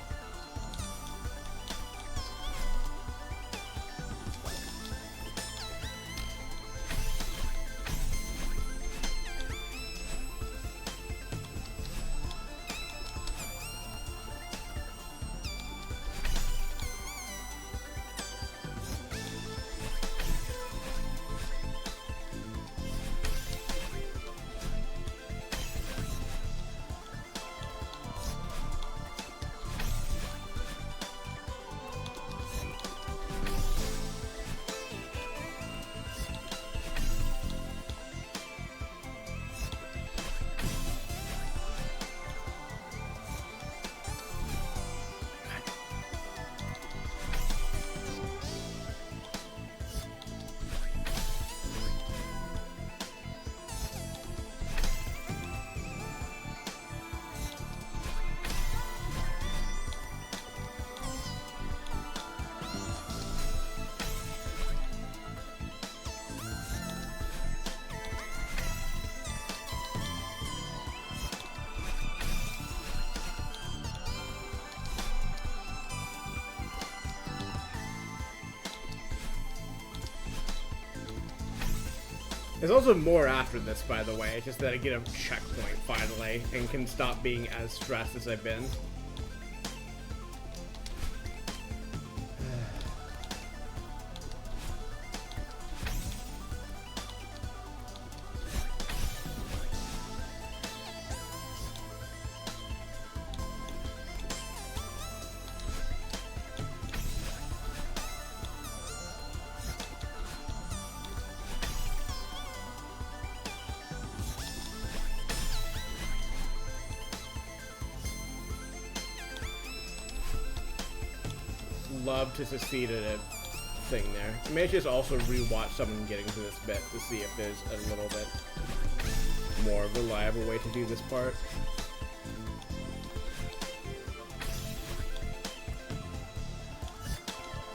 Speaker 2: There's also more after this, by the way. It's just that I get a checkpoint, finally, and can stop being as stressed as I've been. Love to succeed at a thing there. I may just also rewatch someone getting to this bit to see if there's a little bit more reliable way to do this part.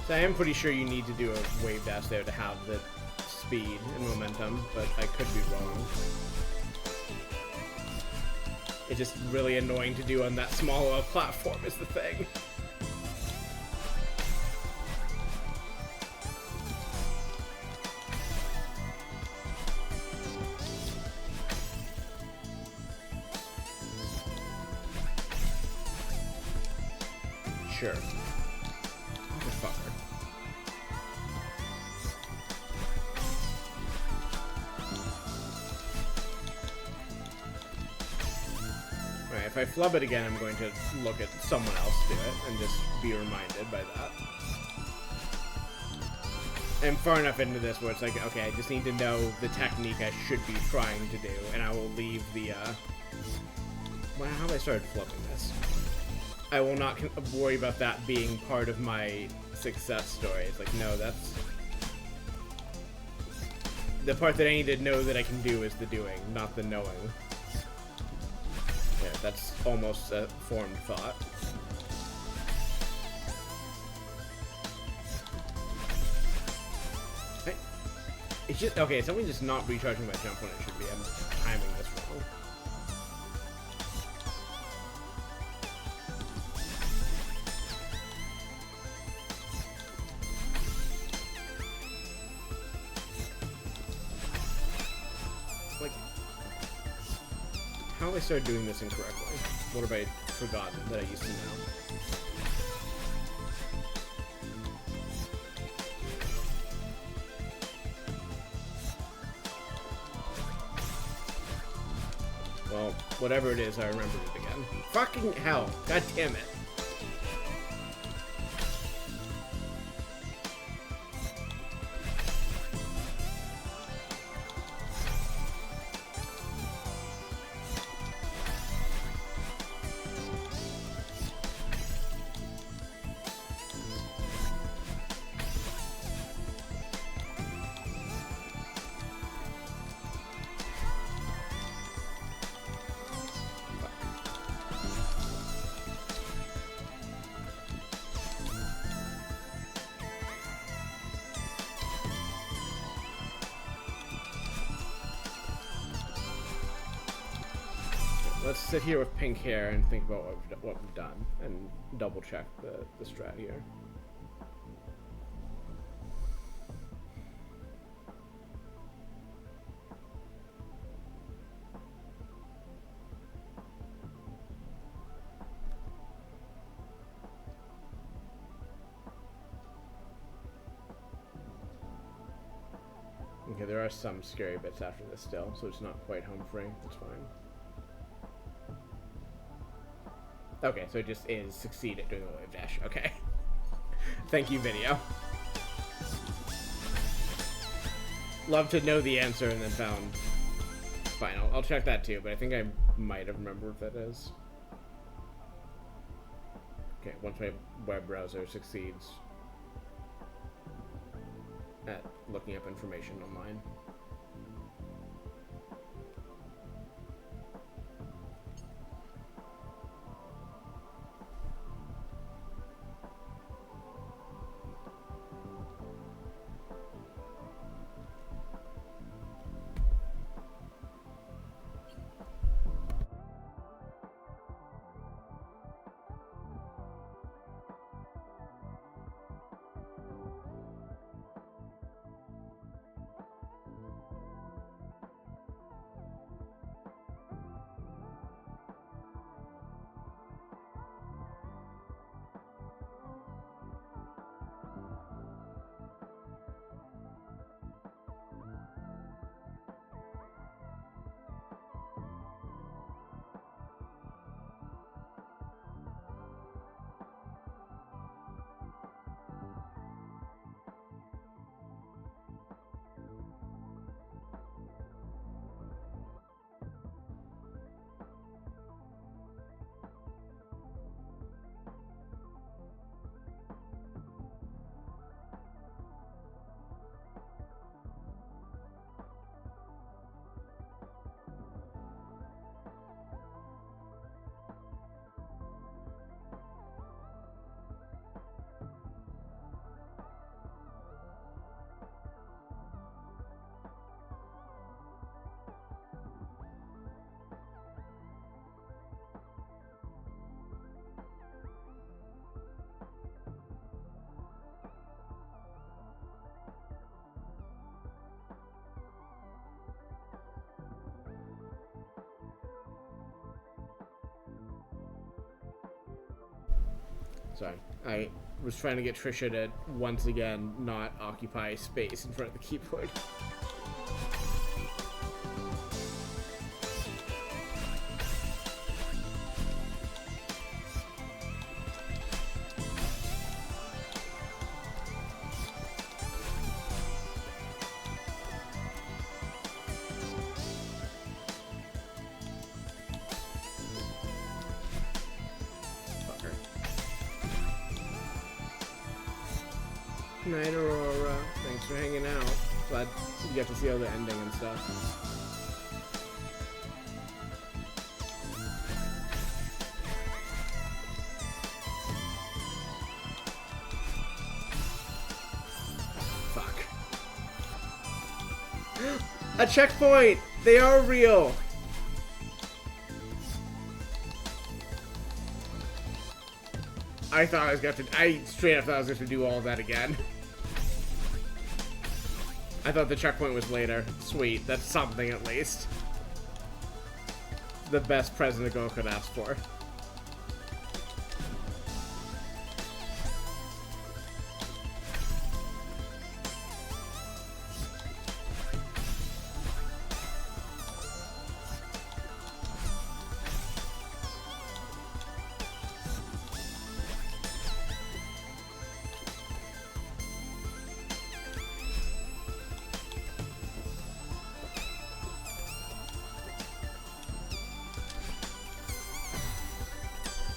Speaker 2: So I am pretty sure you need to do a wave dash there to have the speed and momentum, but I could be wrong. It's just really annoying to do on that small of a platform is the thing. Sure. Motherfucker. Alright, if I flub it again, I'm going to look at someone else do it and just be reminded by that. I'm far enough into this where it's like, okay, I just need to know the technique I should be trying to do, and I will leave the, Wow, how have I started flubbing this? I will not worry about that being part of my success story. It's like, no, that's... The part that I need to know that I can do is the doing, not the knowing. Yeah, that's almost a formed thought. It's just... Okay, it's something just not recharging my jump when it should be. I'm timing this wrong. How have I started doing this incorrectly? What have I forgotten that I used to know? Well, whatever it is, I remembered it again. Fucking hell. God damn it. Let's sit here with pink hair and think about what we've done and double check the strat here. Okay, there are some scary bits after this still, so it's not quite home free. That's fine. Okay, so it just is succeed at doing a wave dash. Okay. Thank you, video. Love to know the answer and then found. Fine, I'll check that too, but I think I might have remembered what that is. Okay, once my web browser succeeds at looking up information online. Sorry, I was trying to get Trisha to, once again, not occupy space in front of the keyboard. Night, Aurora. Thanks for hanging out. Glad you get to see all the ending and stuff. Fuck. A checkpoint! They are real! I thought I was going to. I straight up thought I was going to do all of that again. I thought the checkpoint was later. Sweet, that's something at least. The best present a girl could ask for.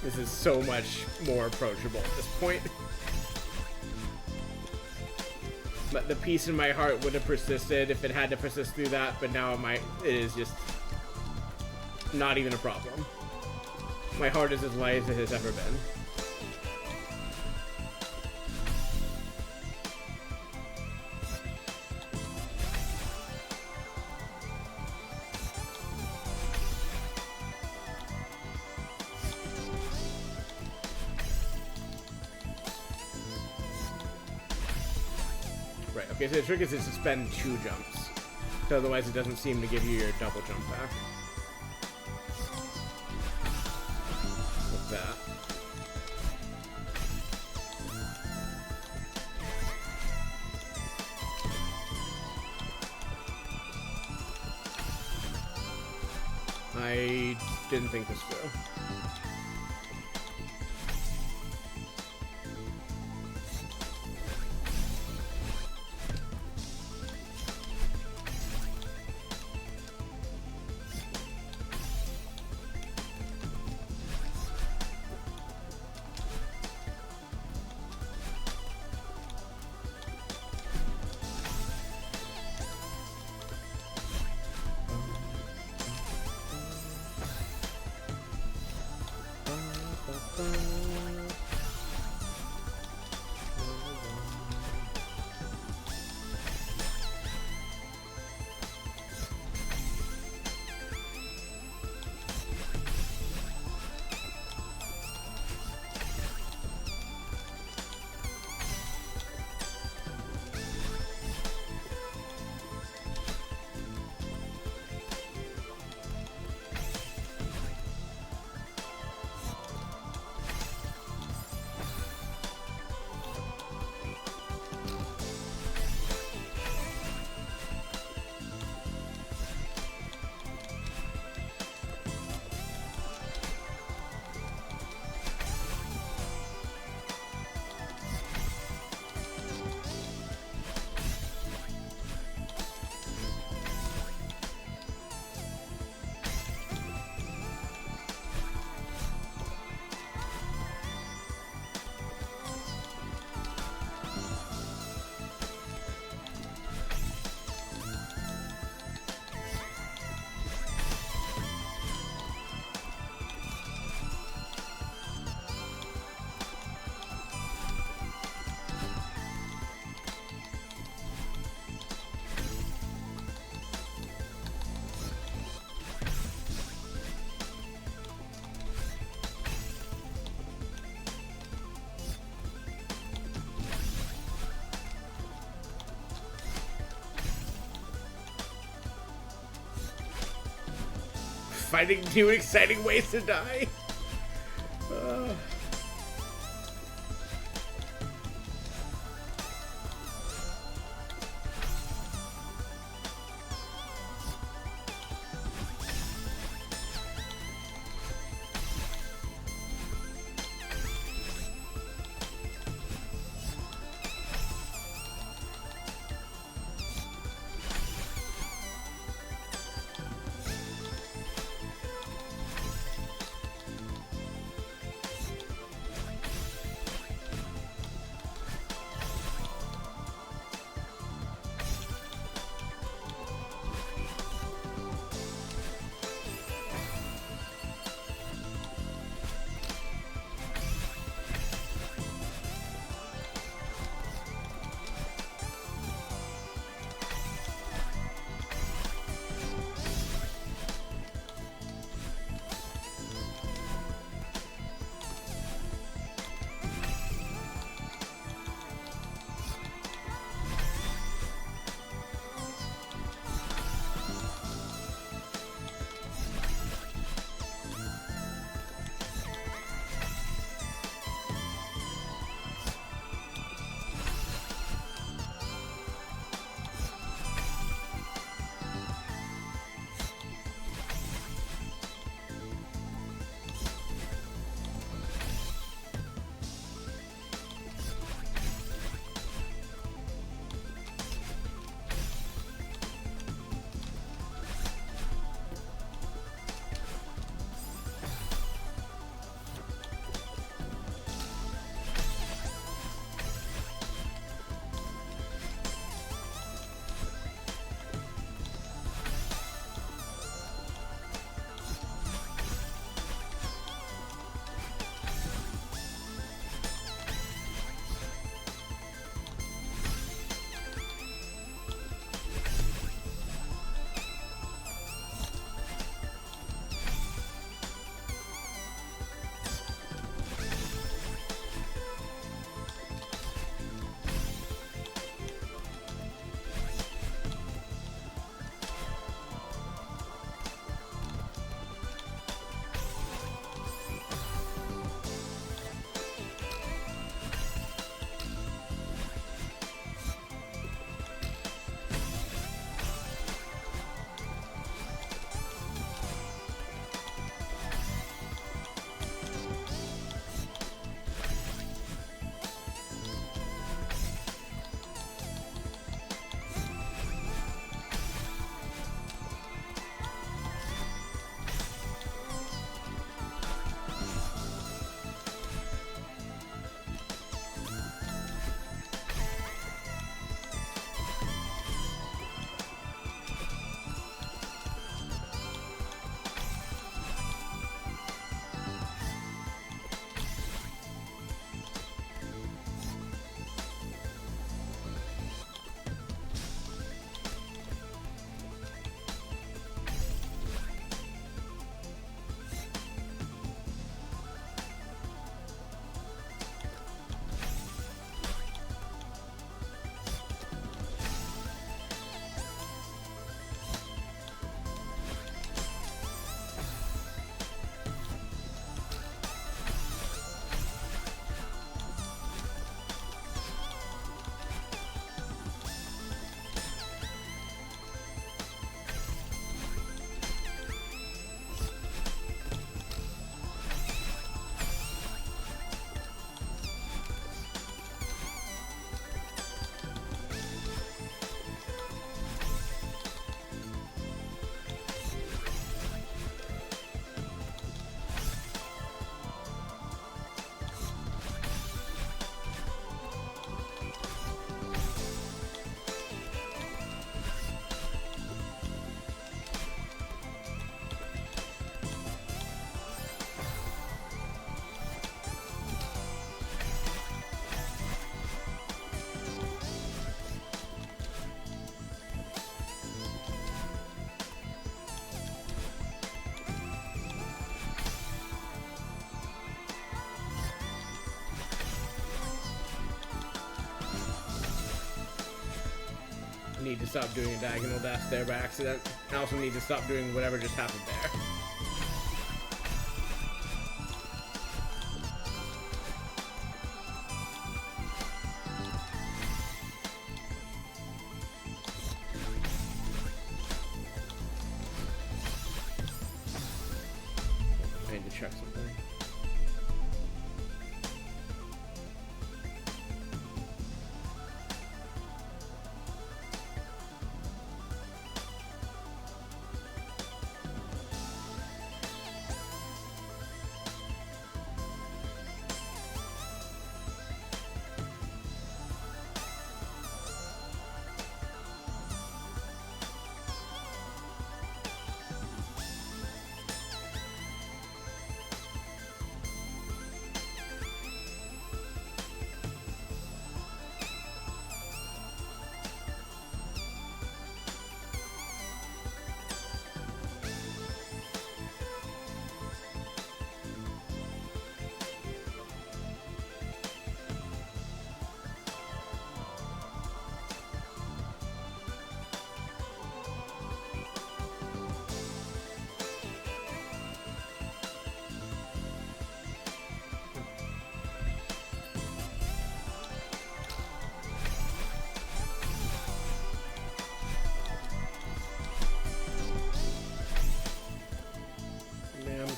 Speaker 2: This is so much more approachable at this point. But the peace in my heart would have persisted if it had to persist through that, but now it is just not even a problem. My heart is as light as it has ever been. Right, okay, so the trick is to spend 2 jumps. So otherwise it doesn't seem to give you your double jump back. Like that. I didn't think this through. Finding new exciting ways to die. need to stop doing a diagonal dash there by accident. I also need to stop doing whatever just happened there. I need to check something.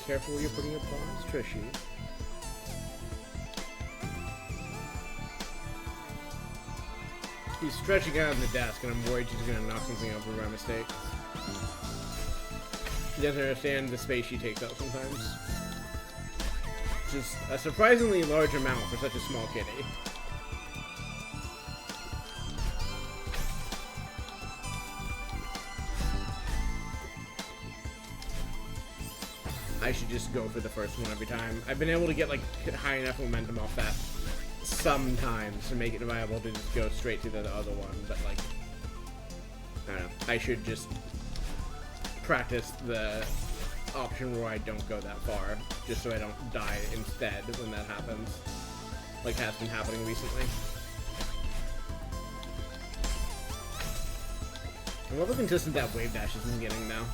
Speaker 2: Careful where you're putting your paws, Trishy. He's stretching out on the desk, and I'm worried she's gonna knock something over by mistake. She doesn't understand the space she takes up sometimes. Just a surprisingly large amount for such a small kitty. I should just go for the first one every time. I've been able to get like high enough momentum off that sometimes to make it viable to just go straight to the other one, but like, I don't know. I should just practice the option where I don't go that far, just so I don't die instead when that happens, like has been happening recently. I love how consistent that wave dash has been getting now.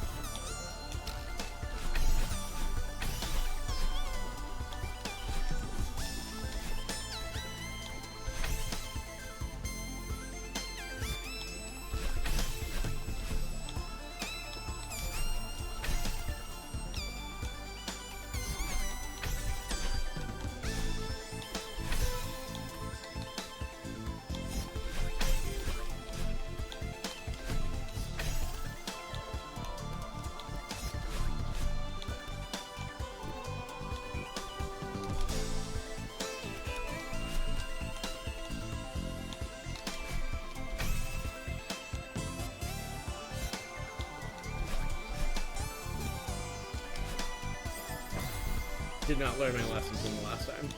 Speaker 2: Did not learn my lessons from the last time.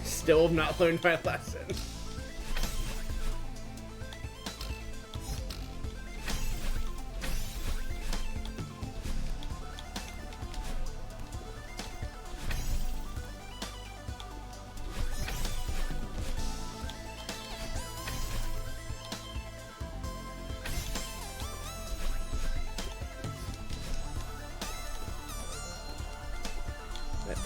Speaker 2: Still have not learned my lesson.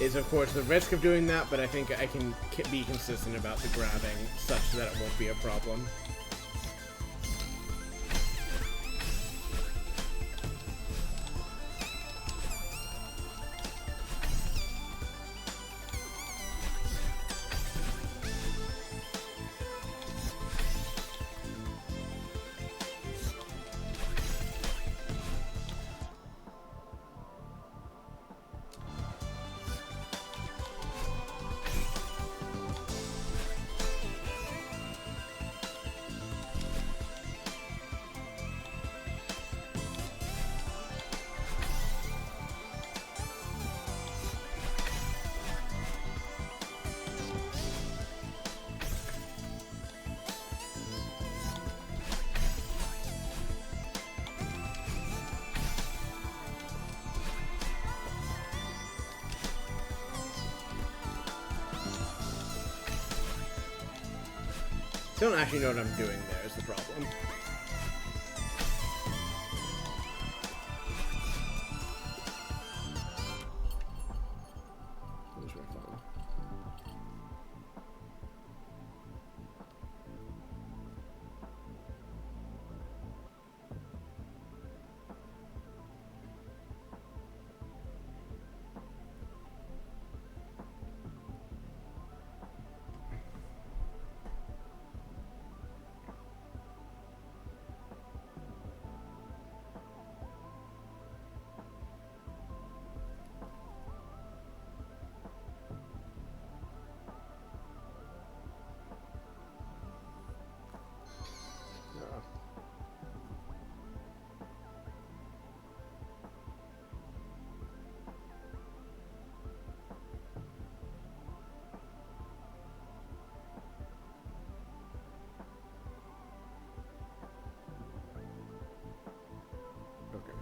Speaker 2: Is of course the risk of doing that, but I think I can be consistent about the grabbing such that it won't be a problem. Still don't actually know what I'm doing there is the problem. Where's my phone? Okay.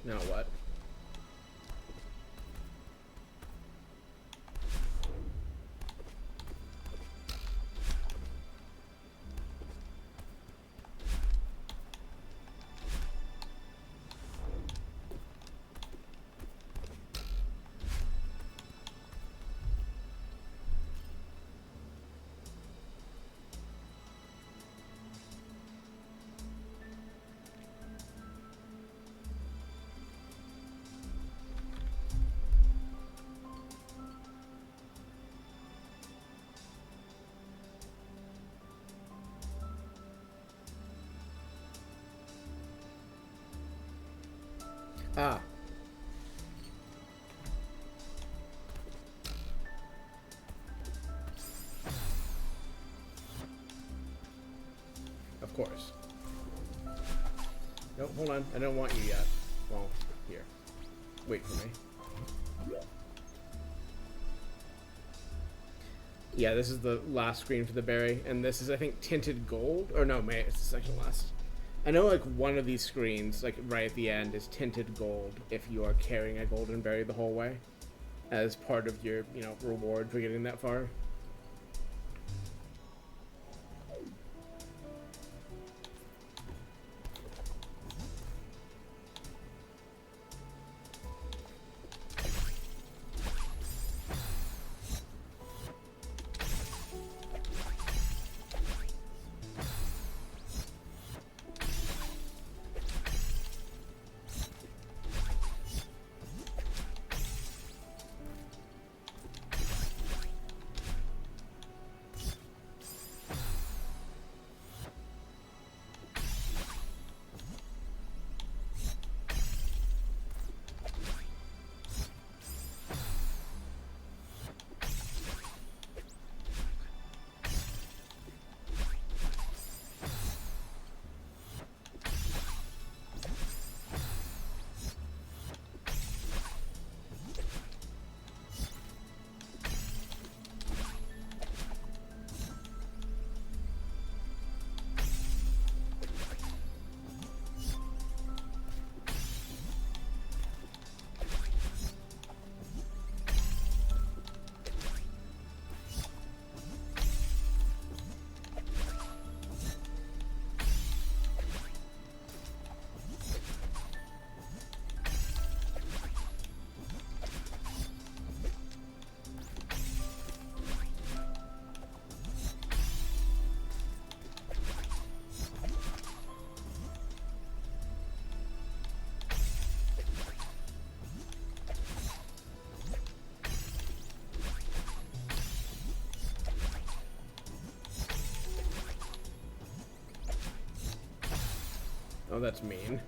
Speaker 2: Now what? Ah. Of course. No, hold on. I don't want you yet. Well, here. Wait for me. Yeah, this is the last screen for the berry, and this is, I think, tinted gold. Or no, it's the second last. I know, like, one of these screens, like, right at the end, is tinted gold if you are carrying a golden berry the whole way as part of your, you know, reward for getting that far. Oh, that's mean.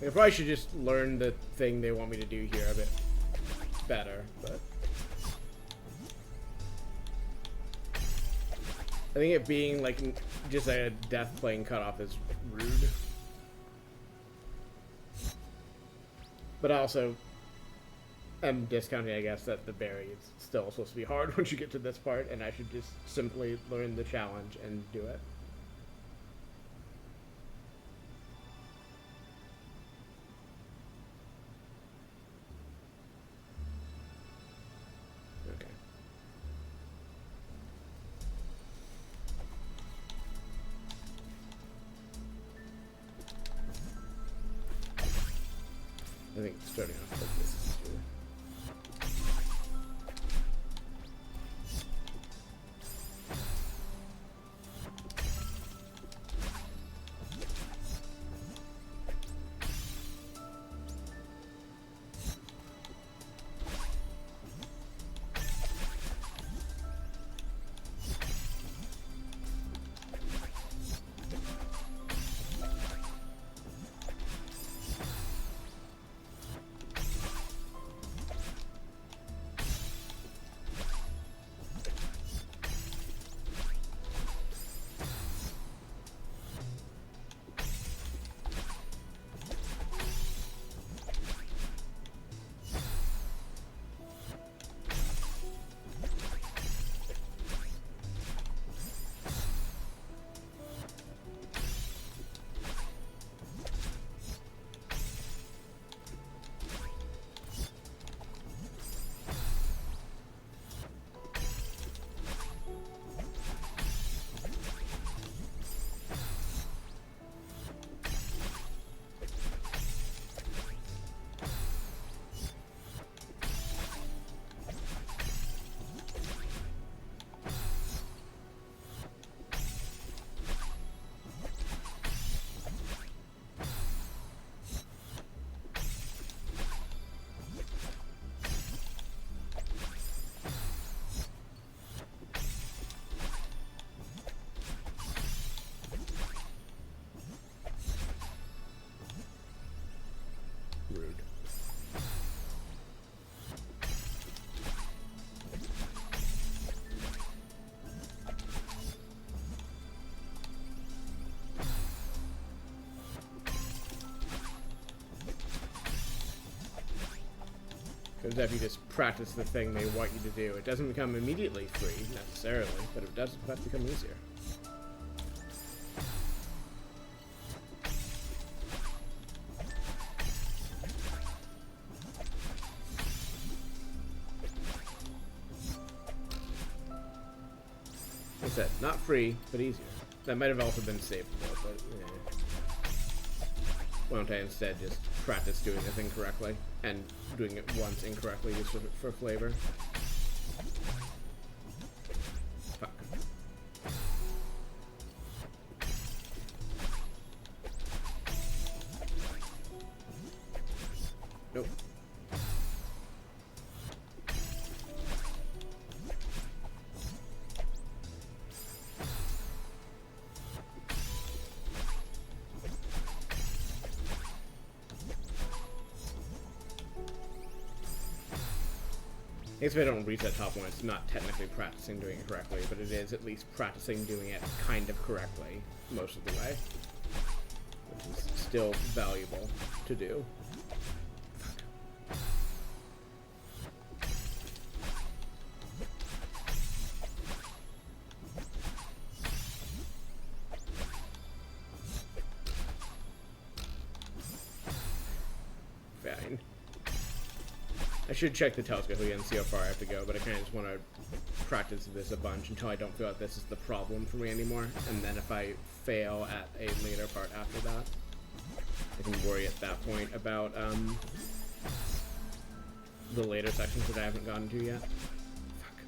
Speaker 2: I probably should just learn the thing they want me to do here a bit better, but I think it being like just a death plane cutoff is rude. But I also am discounting, I guess, that the berry is still supposed to be hard once you get to this part, and I should just simply learn the challenge and do it. I think starting off like this is easier. Rude. Because if you just practice the thing they want you to do, it doesn't become immediately free, necessarily, but it does become easier. Like I said, not free, but easier. That might have also been saved, but yeah. Why don't I instead just practice doing the thing correctly and doing it once incorrectly just for flavor? Fuck. Nope. I guess if I don't reach that top one, it's not technically practicing doing it correctly, but it is at least practicing doing it kind of correctly most of the way, which is still valuable to do. Fine. I should check the telescope again and see how far I have to go, but I kind of just want to practice this a bunch until I don't feel like this is the problem for me anymore, and then if I fail at a later part after that, I can worry at that point about the later sections that I haven't gotten to yet. Fuck.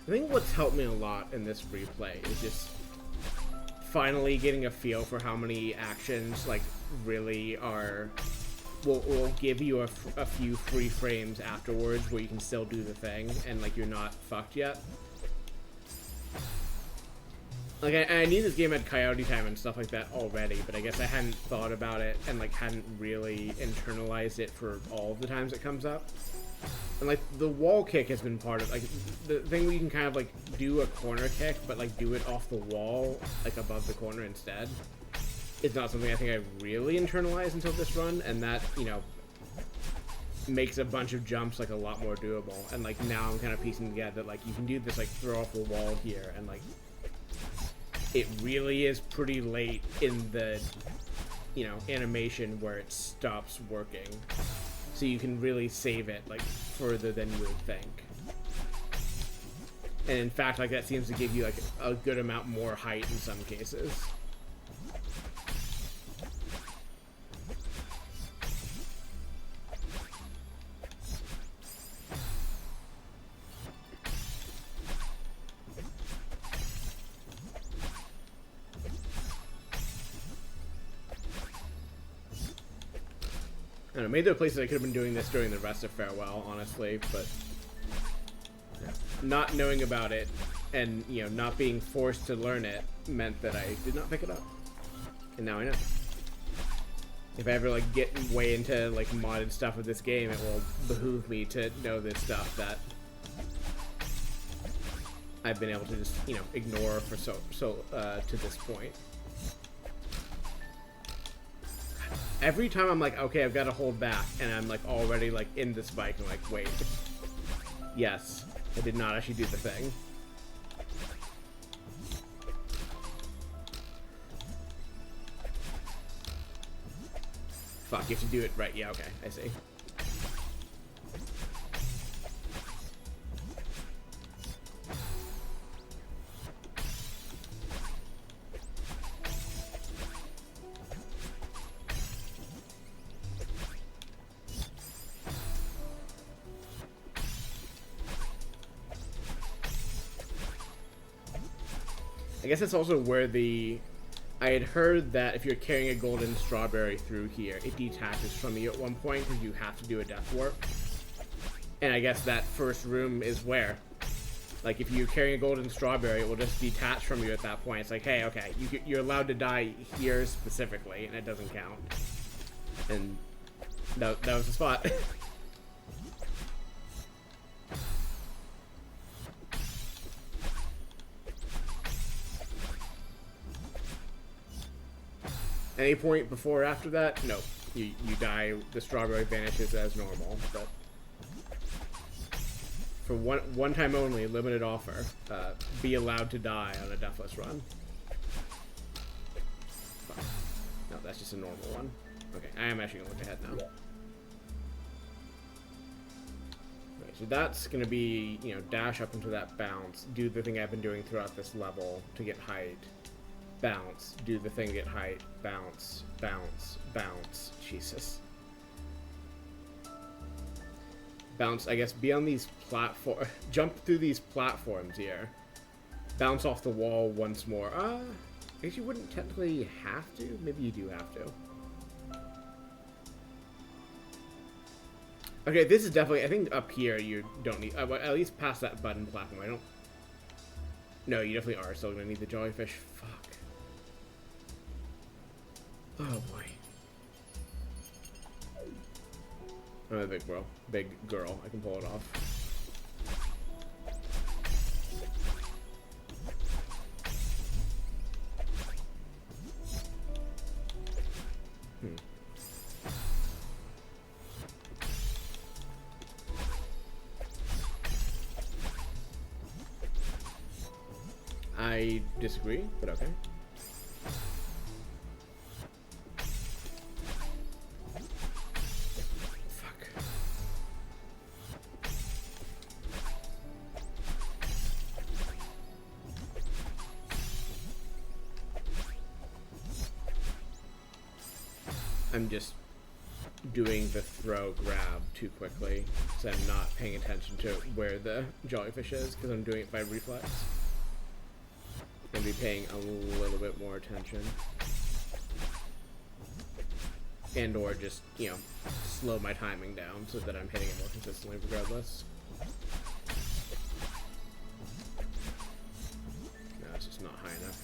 Speaker 2: I think what's helped me a lot in this replay is just finally getting a feel for how many actions like really are will give you a few free frames afterwards where you can still do the thing and like you're not fucked yet. Like I knew this game had coyote time and stuff like that already, but I guess I hadn't thought about it and like hadn't really internalized it for all of the times it comes up. And like the wall kick has been part of like the thing where you can kind of like do a corner kick but like do it off the wall like above the corner instead. It's not something I think I really internalized until this run, and that, you know, makes a bunch of jumps like a lot more doable. And like now I'm kind of piecing together that like you can do this like throw off the wall here, and like it really is pretty late in the, you know, animation where it stops working. So you can really save it like further than you would think. And in fact, like that seems to give you like a good amount more height in some cases. I don't know, maybe there are places I could have been doing this during the rest of Farewell, honestly, but not knowing about it and, you know, not being forced to learn it meant that I did not pick it up. And now I know. If I ever, like, get way into, like, modded stuff with this game, it will behoove me to know this stuff that I've been able to just, you know, ignore for to this point. Every time I'm like, okay, I've got to hold back, and I'm like already like in the spike, and like, wait, yes, I did not actually do the thing. Fuck, you have to do it right. Yeah, okay, I see. I guess that's also where I had heard that if you're carrying a golden strawberry through here, it detaches from you at one point because you have to do a death warp. And I guess that first room is where, like, if you're carrying a golden strawberry, it will just detach from you at that point. It's like, hey, okay, you're allowed to die here specifically, and it doesn't count. And that was the spot. Any point before or after that, no. You die, the strawberry vanishes as normal, but for one time only, limited offer, be allowed to die on a deathless run. Fuck. No, that's just a normal one. Okay, I am actually gonna look ahead now. Okay, so that's gonna be, you know, dash up into that bounce, do the thing I've been doing throughout this level to get height. Bounce, do the thing, get height, bounce, bounce, bounce. Jesus. Bounce, I guess, be on these platforms, jump through these platforms here. Bounce off the wall once more. I guess you wouldn't technically have to. Maybe you do have to. Okay, this is definitely, I think up here you don't need, at least past that button platform, I don't. No, you definitely are still gonna need the jellyfish. Fuck. Oh boy. I'm a big girl. I can pull it off. I disagree, but okay. I'm just doing the throw grab too quickly, so I'm not paying attention to where the jellyfish is because I'm doing it by reflex. I'm gonna be paying a little bit more attention. And or just, you know, slow my timing down so that I'm hitting it more consistently regardless. No, it's just not high enough.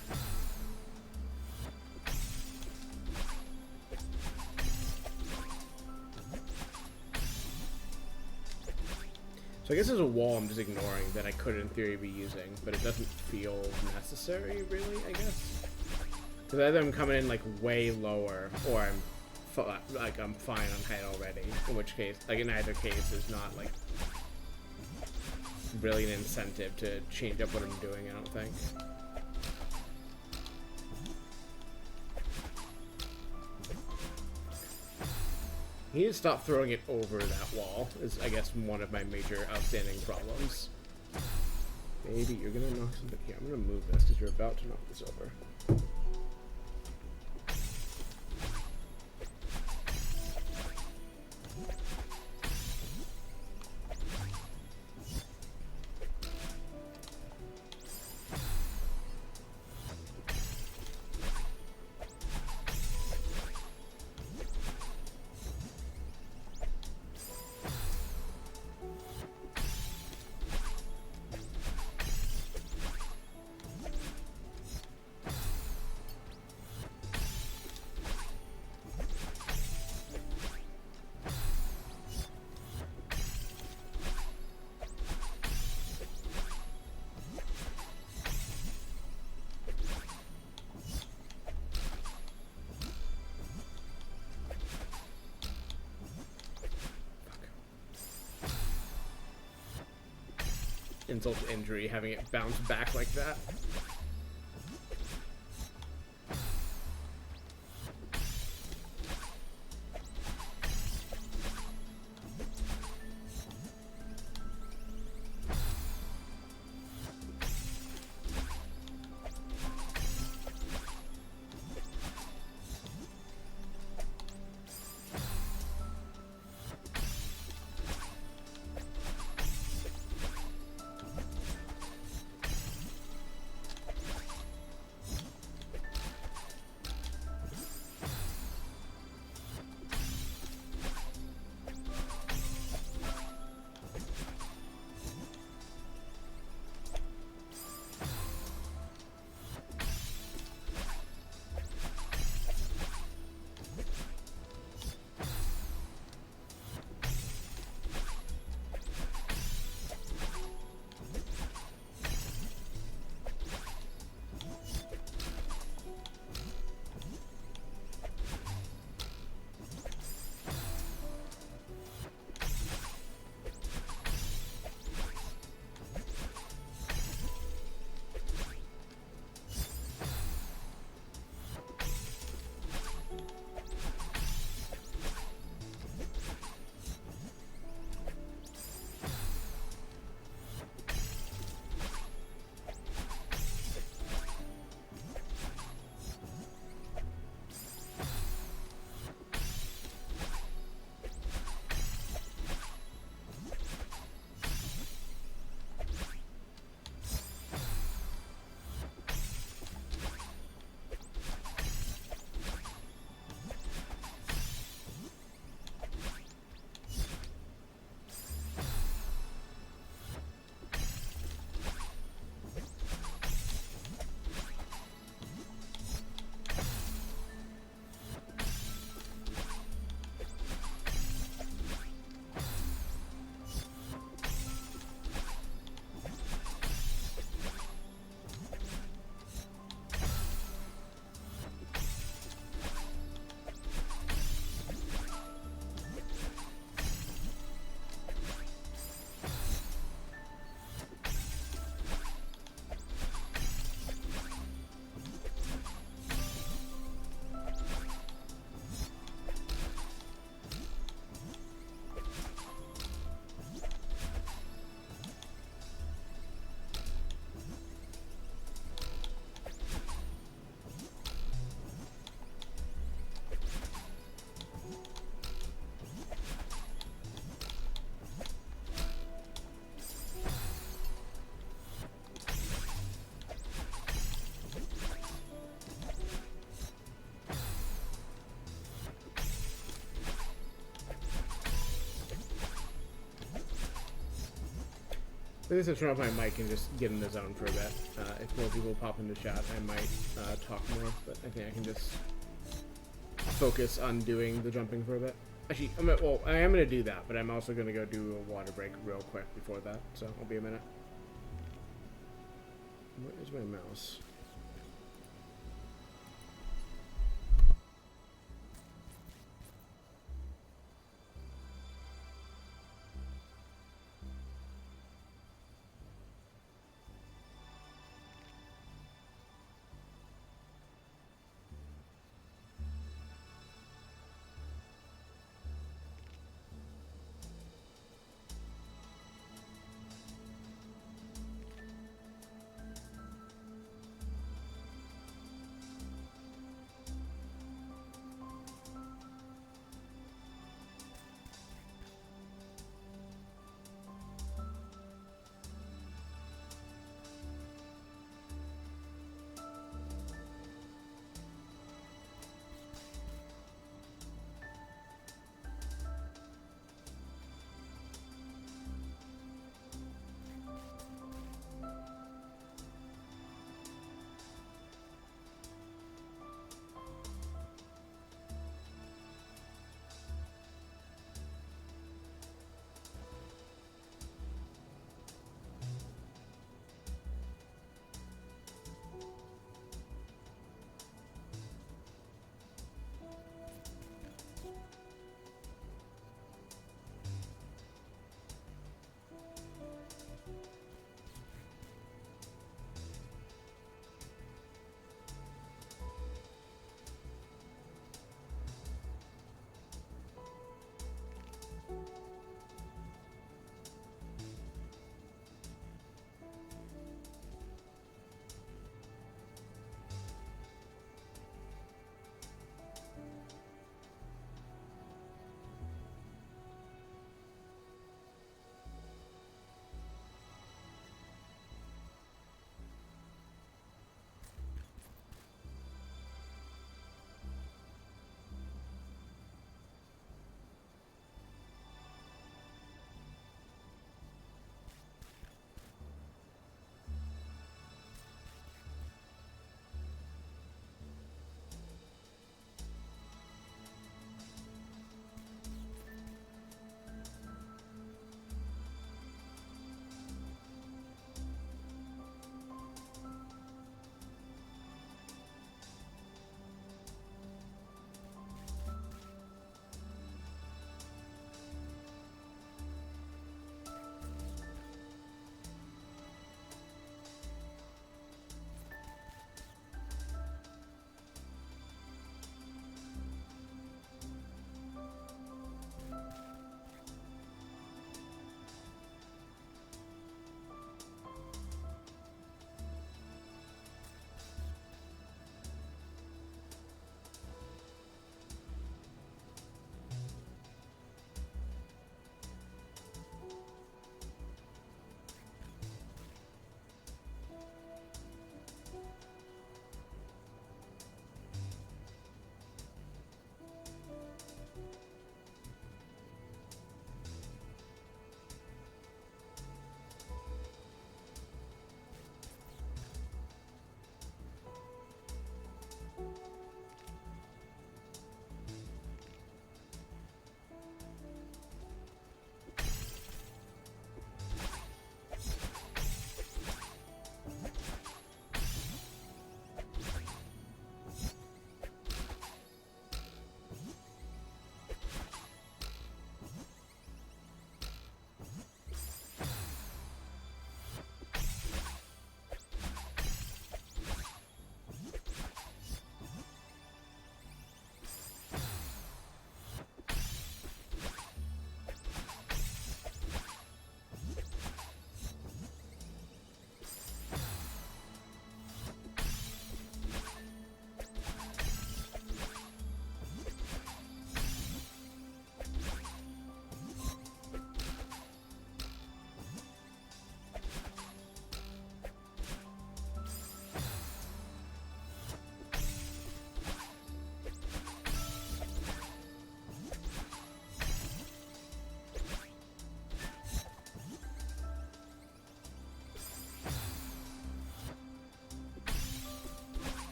Speaker 2: So I guess there's a wall I'm just ignoring that I could in theory be using, but it doesn't feel necessary really, I guess. Because either I'm coming in like way lower, or I'm I'm fine on height already. In which case, like in either case, there's not like really an incentive to change up what I'm doing. I don't think. You need to stop throwing it over that wall, is I guess one of my major outstanding problems. Maybe you're gonna knock something here. I'm gonna move this because you're about to knock this over. Insult to injury, having it bounce back like that. Maybe since turn off my mic and just get in the zone for a bit. If more people pop into chat, I might talk more, but I think I can just focus on doing the jumping for a bit. Actually, I am going to do that, but I'm also going to go do a water break real quick before that, so I'll be a minute. Where is my mouse?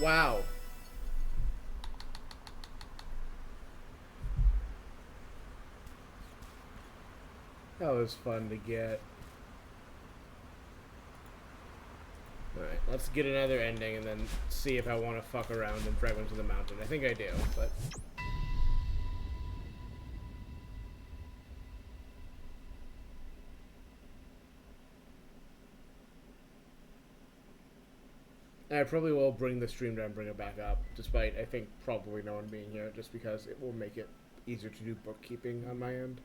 Speaker 2: Wow. That was fun to get. Alright, let's get another ending and then see if I want to fuck around in Fragments of the Mountain. I think I do, but... I probably will bring the stream down and bring it back up, despite, I think, probably no one being here, just because it will make it easier to do bookkeeping on my end.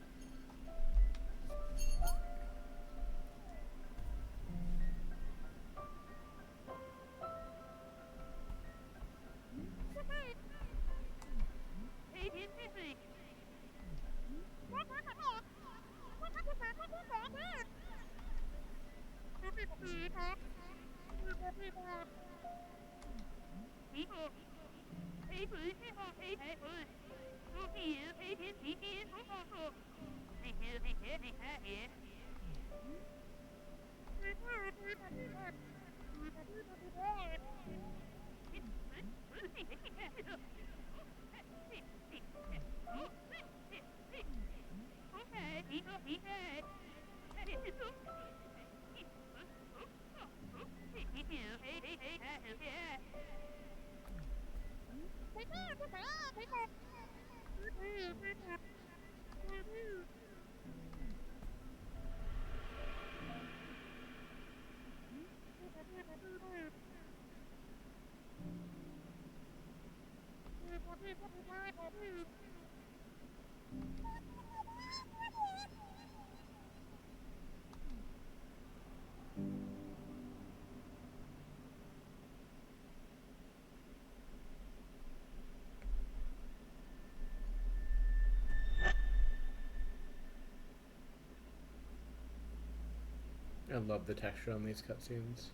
Speaker 2: I love the texture on these cutscenes.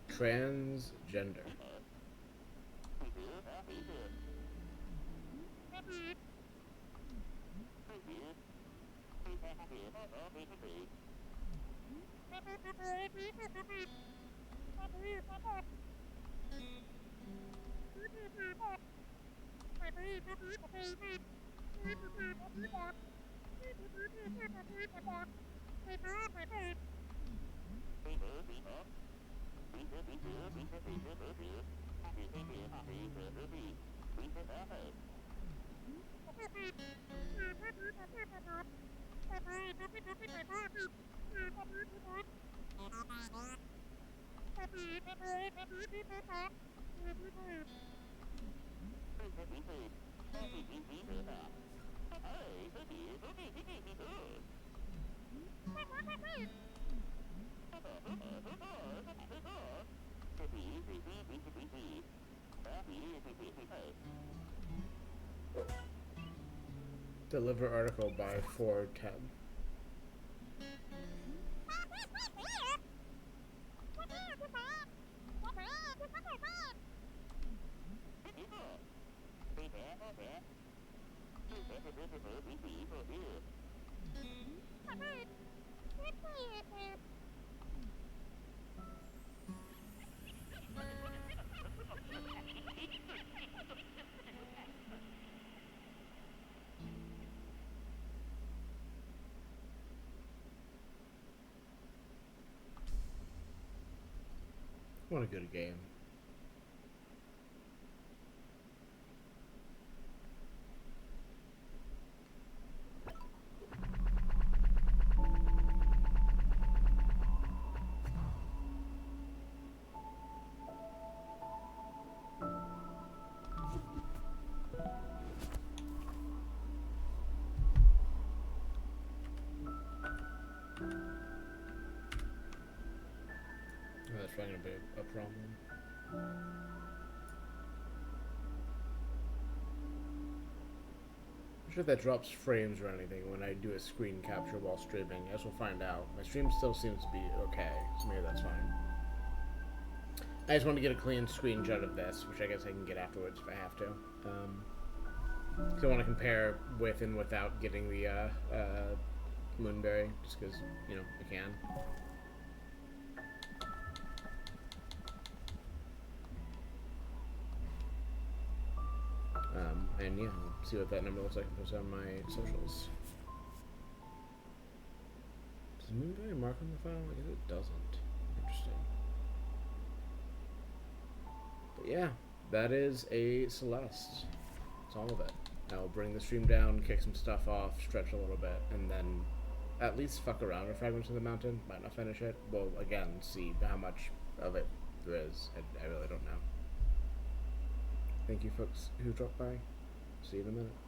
Speaker 2: Transgender. Deliver article by 4:10. What a good game. That's probably gonna be a problem. I'm sure that drops frames or anything when I do a screen capture while streaming, as we'll find out. My stream still seems to be okay, so maybe that's fine. I just want to get a clean screenshot of this, which I guess I can get afterwards if I have to. Because I want to compare with and without getting the Moonberry, just because, you know, I can. And yeah, I'll see what that number looks like and post it on my socials. Does Moonberry mark on the file? I guess it doesn't. Interesting. But yeah, that is a Celeste. That's all of it. I'll bring the stream down, kick some stuff off, stretch a little bit, and then at least fuck around with Fragments of the Mountain. Might not finish it. We'll, again, see how much of it there is. I really don't know. Thank you folks who dropped by. See you in a minute.